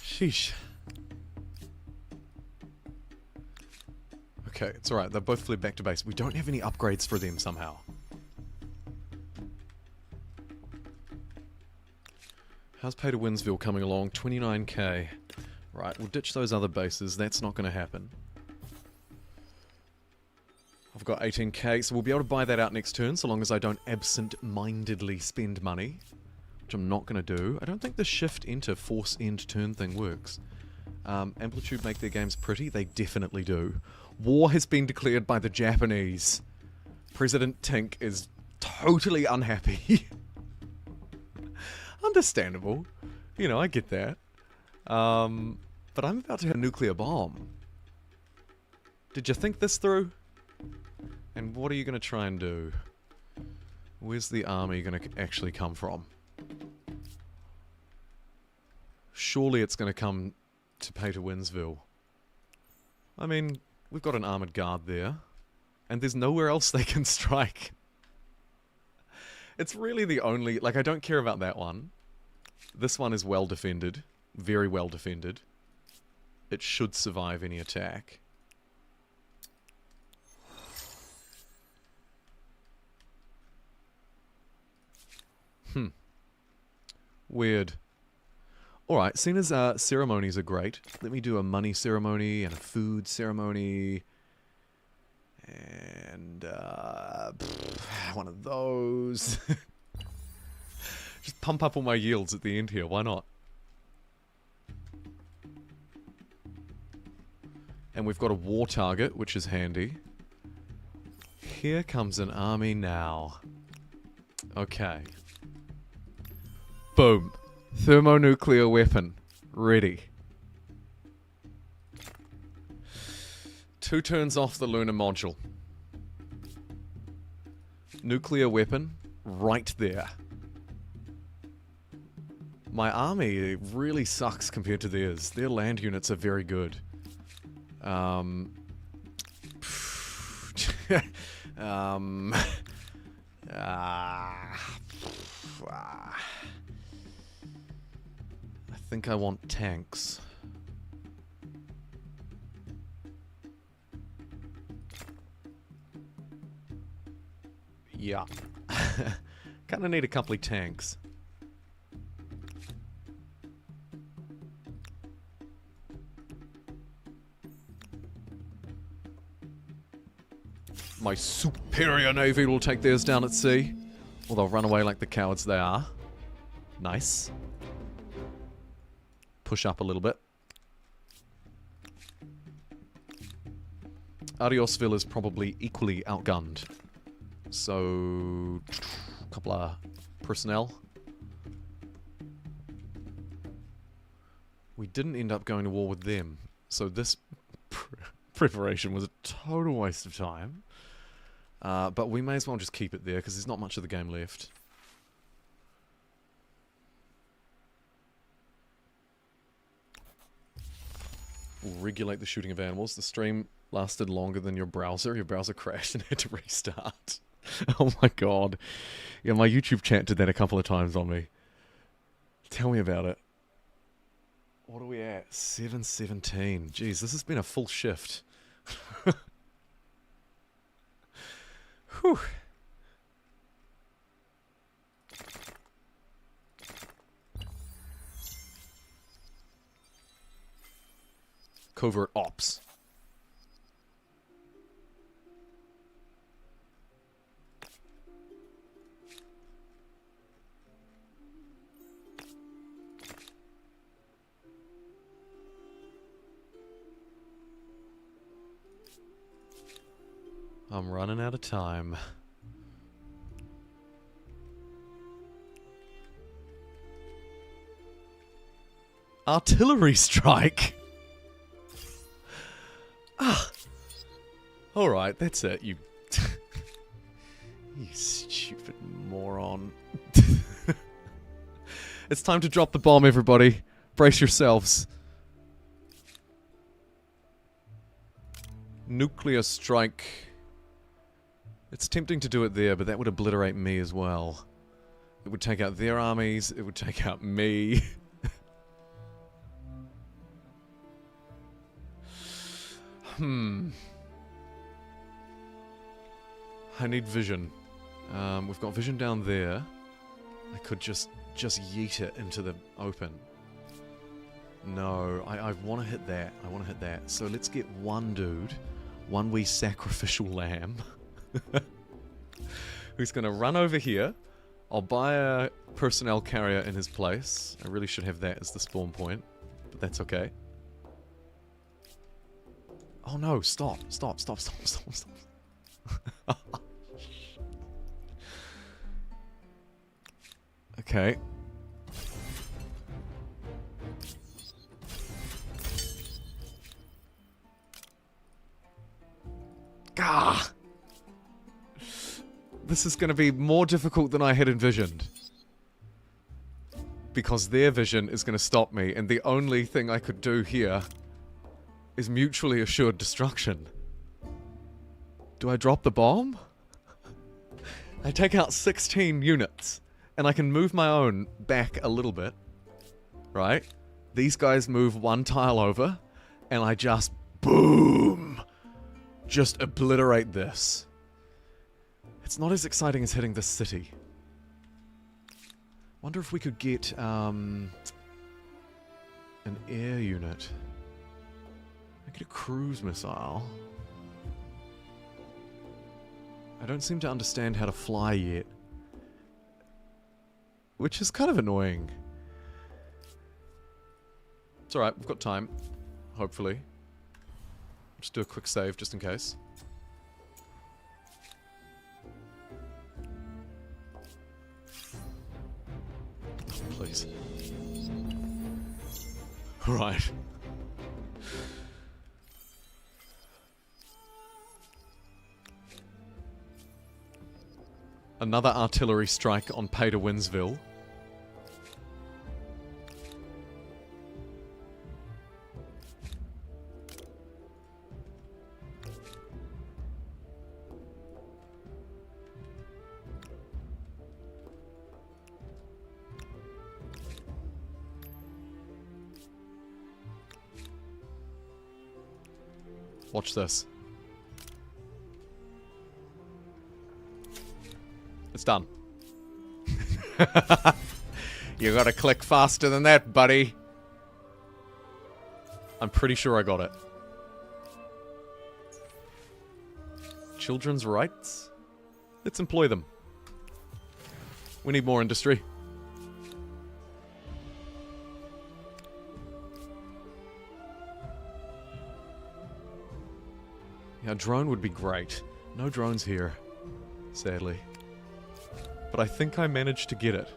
Sheesh. Okay, it's alright. They both fled back to base. We don't have any upgrades for them somehow. How's Pay to Winsville coming along? 29k. Right, we'll ditch those other bases. That's not going to happen. I've got 18k, so we'll be able to buy that out next turn, so long as I don't absent-mindedly spend money. Which I'm not going to do. I don't think the shift into force end turn thing works. Amplitude make their games pretty? They definitely do. War has been declared by the Japanese. President Tink is totally unhappy. Understandable. You know, I get that. But I'm about to have a nuclear bomb. Did you think this through? And what are you going to try and do? Where's the army going to actually come from? Surely it's going to come to Pay to Winsville. I mean, we've got an armoured guard there. And there's nowhere else they can strike. It's really the only... Like, I don't care about that one. This one is well defended. Very well defended. It should survive any attack. Weird. Alright, seeing as ceremonies are great, let me do a money ceremony and a food ceremony. And, one of those. Just pump up all my yields at the end here, why not? And we've got a war target, which is handy. Here comes an army now. Okay. Boom. Thermonuclear weapon. Ready. 2 turns off the lunar module. Nuclear weapon. Right there. My army really sucks compared to theirs. Their land units are very good. I think I want tanks. Yeah. Kinda need a couple of tanks. My superior navy will take theirs down at sea. Or they'll run away like the cowards they are. Nice. Push up a little bit. Ariosville is probably equally outgunned. So, a couple of personnel. We didn't end up going to war with them. So this preparation was a total waste of time. But we may as well just keep it there because there's not much of the game left. We'll regulate the shooting of animals. The stream lasted longer than your browser. Your browser crashed and had to restart. Oh my god. Yeah, my YouTube chat did that a couple of times on me. Tell me about it. What are we at? 7:17. Jeez, this has been a full shift. Whew. Covert ops. I'm running out of time. Artillery strike? Ah. Alright, that's it, you... you stupid moron. It's time to drop the bomb, everybody. Brace yourselves. Nuclear strike. It's tempting to do it there, but that would obliterate me as well. It would take out their armies, it would take out me. I need vision. We've got vision down there. I could just yeet it into the open. No, I want to hit that. I want to hit that. So let's get one dude, one wee sacrificial lamb, who's going to run over here. I'll buy a personnel carrier in his place. I really should have that as the spawn point, but that's okay. Oh no, stop. Okay. Gah! This is going to be more difficult than I had envisioned. Because their vision is going to stop me, and the only thing I could do here is mutually assured destruction. Do I drop the bomb? I take out 16 units, and I can move my own back a little bit. Right? These guys move one tile over, and I just... boom! Just obliterate this. It's not as exciting as hitting this city. Wonder if we could get, an air unit. I get a cruise missile. I don't seem to understand how to fly yet. Which is kind of annoying. It's alright, we've got time. Hopefully. Just do a quick save, just in case. Please. Right. Another artillery strike on Pater Winsville. Watch this. It's done. You gotta click faster than that, buddy. I'm pretty sure I got it. Children's rights? Let's employ them. We need more industry. Yeah, a drone would be great. No drones here, sadly. But I think I managed to get it.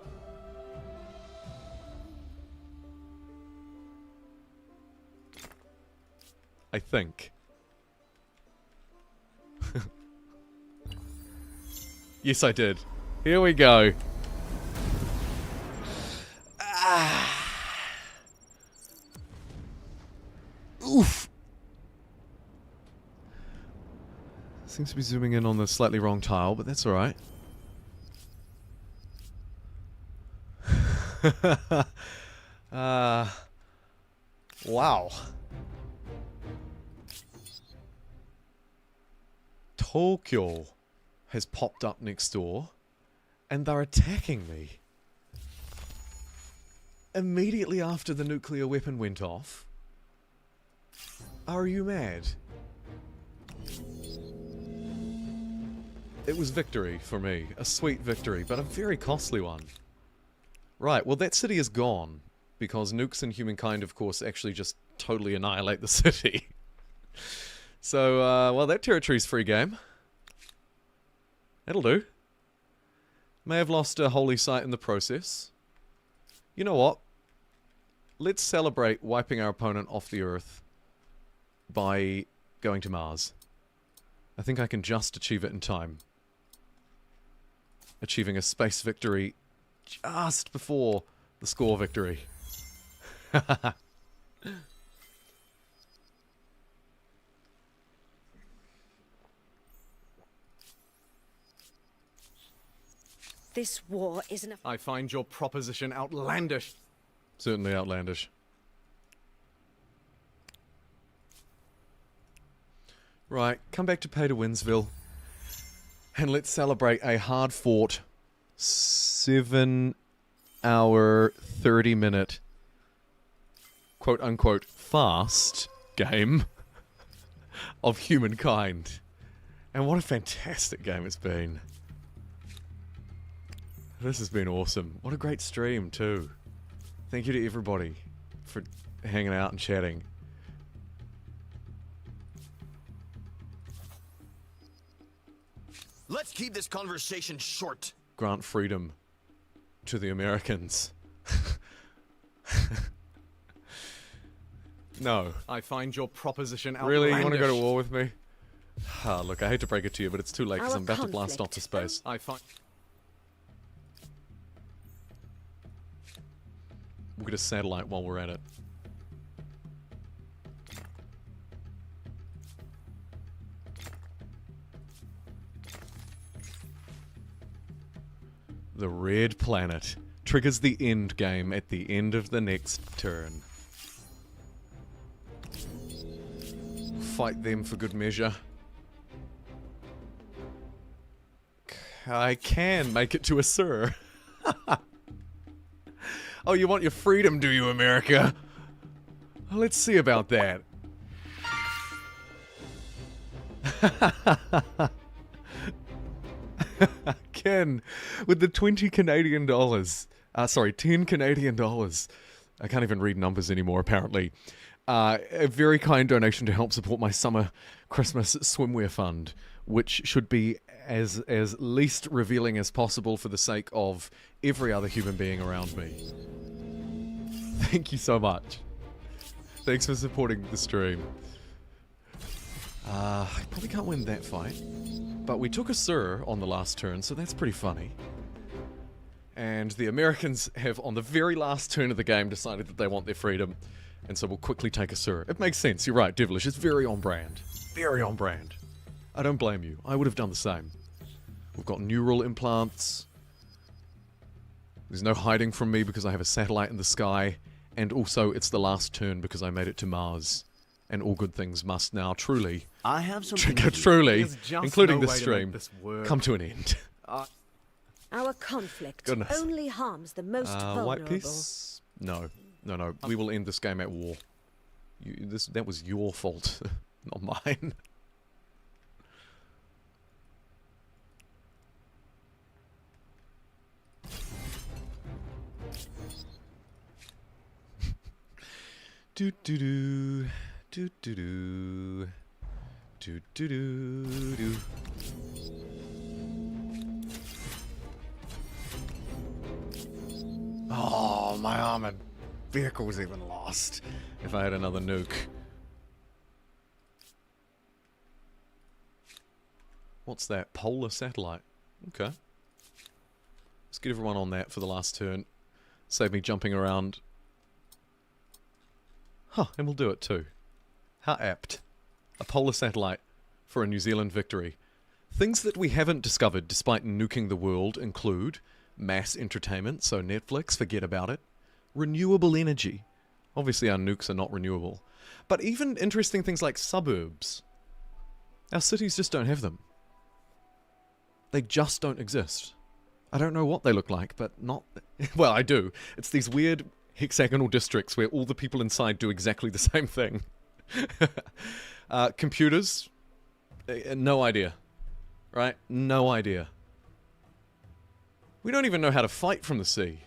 I think. Yes, I did. Here we go. Oof. Seems to be zooming in on the slightly wrong tile, but that's alright. Wow. Tokyo has popped up next door, and they're attacking me. Immediately after the nuclear weapon went off. Are you mad? It was victory for me. A sweet victory, but a very costly one. Right, well that city is gone. Because nukes and humankind, of course, actually just totally annihilate the city. So, well, that territory's free game. That'll do. May have lost a holy site in the process. You know what? Let's celebrate wiping our opponent off the Earth by going to Mars. I think I can just achieve it in time. Achieving a space victory just before the score victory. This war isn't a... I find your proposition outlandish. Certainly outlandish. Right, come back to Pay to Winsville. And let's celebrate a hard-fought 7-hour, 30-minute, quote-unquote, fast game of Humankind. And what a fantastic game it's been. This has been awesome. What a great stream, too. Thank you to everybody for hanging out and chatting. Let's keep this conversation short. Grant freedom to the Americans. No. I find your proposition outlandish. Really? You want to go to war with me? Ah, look, I hate to break it to you, but it's too late because I'm about to blast off to space. I find... We'll get a satellite while we're at it. The red planet triggers the end game at the end of the next turn. Fight them for good measure. I can make it to a sir. Oh, you want your freedom, do you, America? Well, let's see about that. Ken, with the 20 Canadian dollars. Sorry, 10 Canadian dollars. I can't even read numbers anymore, apparently. A very kind donation to help support my summer Christmas swimwear fund, which should be as least revealing as possible for the sake of every other human being around me. Thank you so much. Thanks for supporting the stream. I probably can't win that fight. But we took a sir on the last turn, so that's pretty funny. And the Americans have, on the very last turn of the game, decided that they want their freedom. And so we'll quickly take a sir. It makes sense, you're right, Devilish. It's very on brand. Very on brand. I don't blame you. I would have done the same. We've got neural implants. There's no hiding from me because I have a satellite in the sky. And also, it's the last turn because I made it to Mars. And all good things must now truly, I have something truly, including this stream, come to an end. Our conflict only harms the most vulnerable. White piece? No. We will end this game at war. That was your fault, not mine. Do do do. Do do do. Do do do do. Oh, my armored vehicle was even lost if I had another nuke. What's that? Polar satellite. Okay. Let's get everyone on that for the last turn. Save me jumping around. Huh, and we'll do it too. How apt. A polar satellite for a New Zealand victory. Things that we haven't discovered despite nuking the world include mass entertainment, so Netflix, forget about it. Renewable energy. Obviously our nukes are not renewable. But even interesting things like suburbs. Our cities just don't have them. They just don't exist. I don't know what they look like, but not... Well, I do. It's these weird hexagonal districts where all the people inside do exactly the same thing. Computers, no idea, right? No idea. We don't even know how to fight from the sea.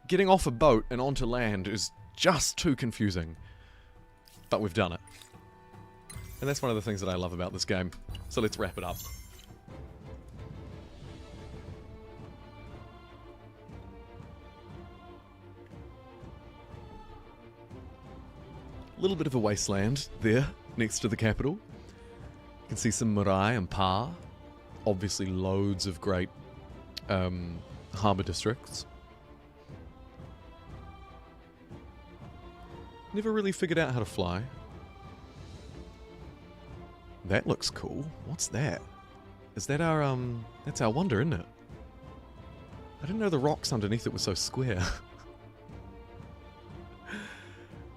Getting off a boat and onto land is just too confusing. But we've done it. And that's one of the things that I love about this game. So let's wrap it up. little bit of a wasteland there next to the capital. You can see some marae and pa. Obviously loads of great harbour districts. Never really figured out how to fly. That looks cool. What's that? Is that our, that's our wonder, isn't it? I didn't know the rocks underneath it were so square.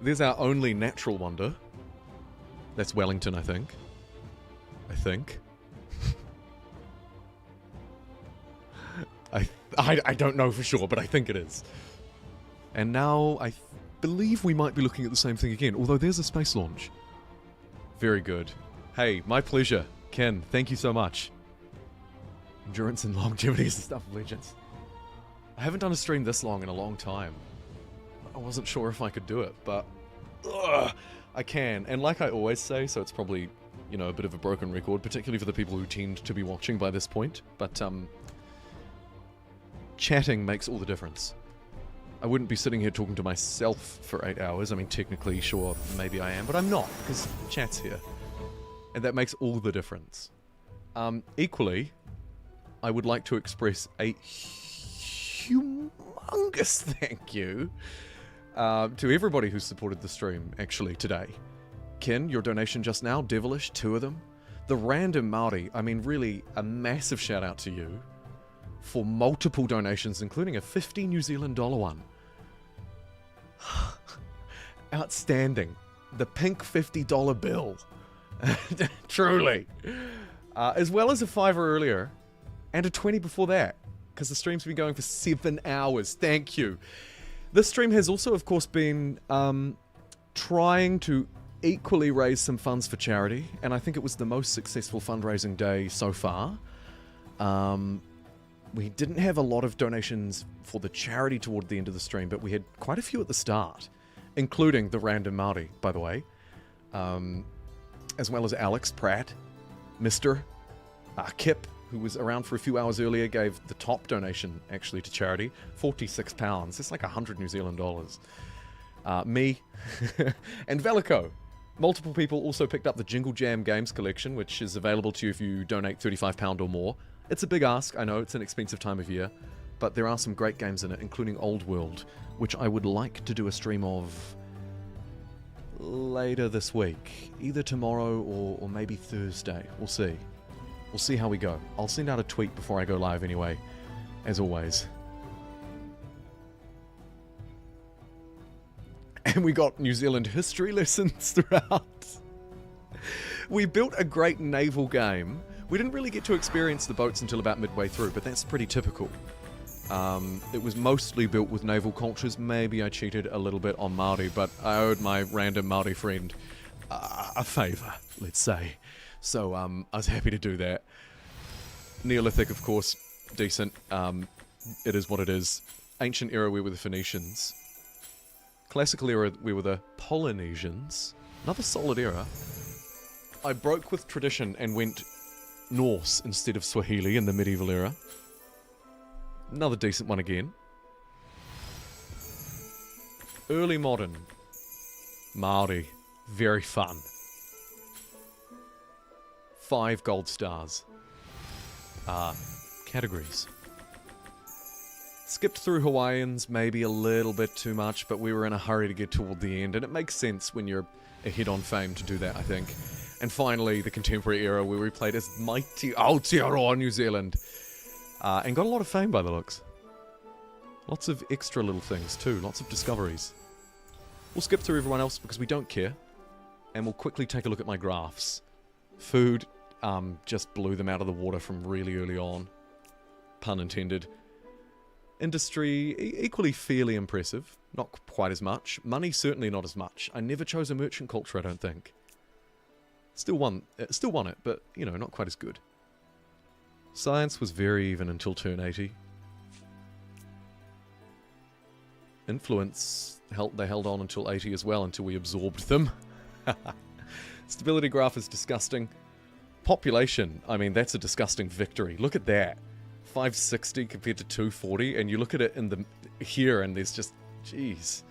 There's our only natural wonder. That's Wellington, I think. I don't know for sure, but I think it is. And now I believe we might be looking at the same thing again, although there's a space launch. Very good. Hey, my pleasure. Ken, thank you so much. Endurance and longevity is the stuff of legends. I haven't done a stream this long in a long time. I wasn't sure if I could do it, but I can. And like I always say, so it's probably, you know, a bit of a broken record, particularly for the people who tend to be watching by this point, but chatting makes all the difference. I wouldn't be sitting here talking to myself for 8 hours. I mean, technically, sure, maybe I am, but I'm not, because chat's here. And that makes all the difference. Equally, I would like to express a humongous thank you to everybody who supported the stream, actually, today. Ken, your donation just now, devilish, 2 of them. The random Māori, I mean, really, a massive shout out to you for multiple donations, including a 50 New Zealand dollar one. Outstanding. The pink $50 bill. Truly. As well as a $5 earlier, and a 20 before that, because the stream's been going for 7 hours. Thank you. This stream has also, of course, been trying to equally raise some funds for charity, and I think it was the most successful fundraising day so far. We didn't have a lot of donations for the charity toward the end of the stream, but we had quite a few at the start, including the random Māori, by the way, as well as Alex Pratt, Mr. Kip, who was around for a few hours earlier, gave the top donation, actually, to charity, £46. It's like 100 New Zealand dollars. Me, and Velico. Multiple people also picked up the Jingle Jam Games collection, which is available to you if you donate £35 or more. It's a big ask, I know, it's an expensive time of year, but there are some great games in it, including Old World, which I would like to do a stream of later this week. Either tomorrow or maybe Thursday. We'll see. We'll see how we go. I'll send out a tweet before I go live anyway, as always. And we got New Zealand history lessons throughout. We built a great naval game. We didn't really get to experience the boats until about midway through, but that's pretty typical. It was mostly built with naval cultures. Maybe I cheated a little bit on Māori, but I owed my random Māori friend a favour, let's say. So I was happy to do that. Neolithic, of course, decent. It is what it is. Ancient era, we were the Phoenicians. Classical era, we were the Polynesians. Another solid era. I broke with tradition and went Norse instead of Swahili in the medieval era. Another decent one again. Early modern. Māori. Very fun. 5 gold stars. Categories. Skipped through Hawaiians maybe a little bit too much, but we were in a hurry to get toward the end, and it makes sense when you're ahead on fame to do that, I think. And finally, the contemporary era where we played as mighty Aotearoa New Zealand. And got a lot of fame by the looks. Lots of extra little things too, lots of discoveries. We'll skip through everyone else because we don't care. And we'll quickly take a look at my graphs. Food, just blew them out of the water from really early on. Pun intended. Industry, equally fairly impressive. Not quite as much. Money, certainly not as much. I never chose a merchant culture, I don't think. Still won it, but, you know, not quite as good. Science was very even until turn 80. Influence, they held on until 80 as well, until we absorbed them. Stability graph is disgusting. Population, I mean, that's a disgusting victory. Look at that. 560 compared to 240, and you look at it in the here, and there's just, jeez.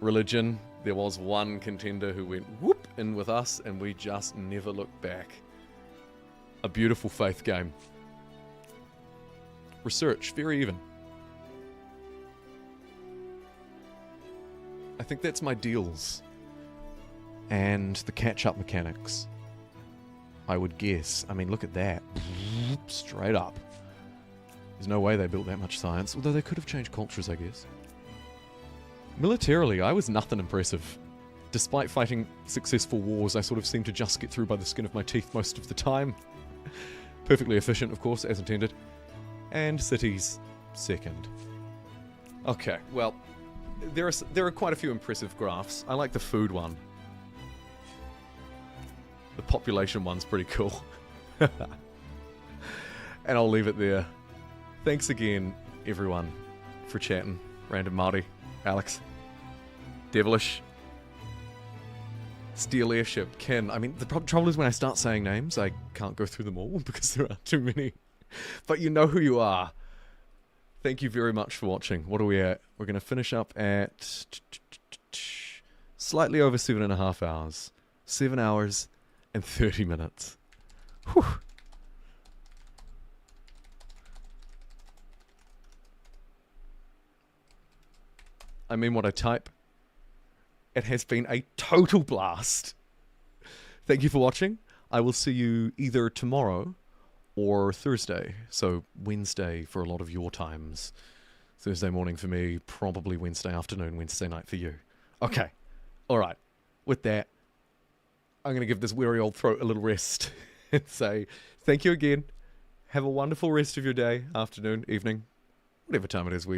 Religion, There was one contender who went whoop in with us, and we just never looked back. A beautiful faith game. Research, very even. I think that's my deals. And the catch-up mechanics. I would guess. I mean, look at that. Straight up. There's no way they built that much science, although they could have changed cultures, I guess. Militarily, I was nothing impressive. Despite fighting successful wars, I sort of seemed to just get through by the skin of my teeth most of the time. Perfectly efficient, of course, as intended. And cities, second. Okay, well, there are quite a few impressive graphs. I like the food one. The population one's pretty cool. And I'll leave it there. Thanks again, everyone, for chatting. Random Māori, Alex, Devilish, Steel Airship, Ken. I mean, the trouble is when I start saying names, I can't go through them all because there are too many. But you know who you are. Thank you very much for watching. What are we at? We're going to finish up at slightly over 7.5 hours. 7 hours and 30 minutes. Whew. I mean what I type. It has been a total blast. Thank you for watching. I will see you either tomorrow or Thursday. So Wednesday for a lot of your times. Thursday morning for me, probably Wednesday afternoon, Wednesday night for you. Okay. All right. With that, I'm going to give this weary old throat a little rest and say thank you again. Have a wonderful rest of your day, afternoon, evening, whatever time it is where you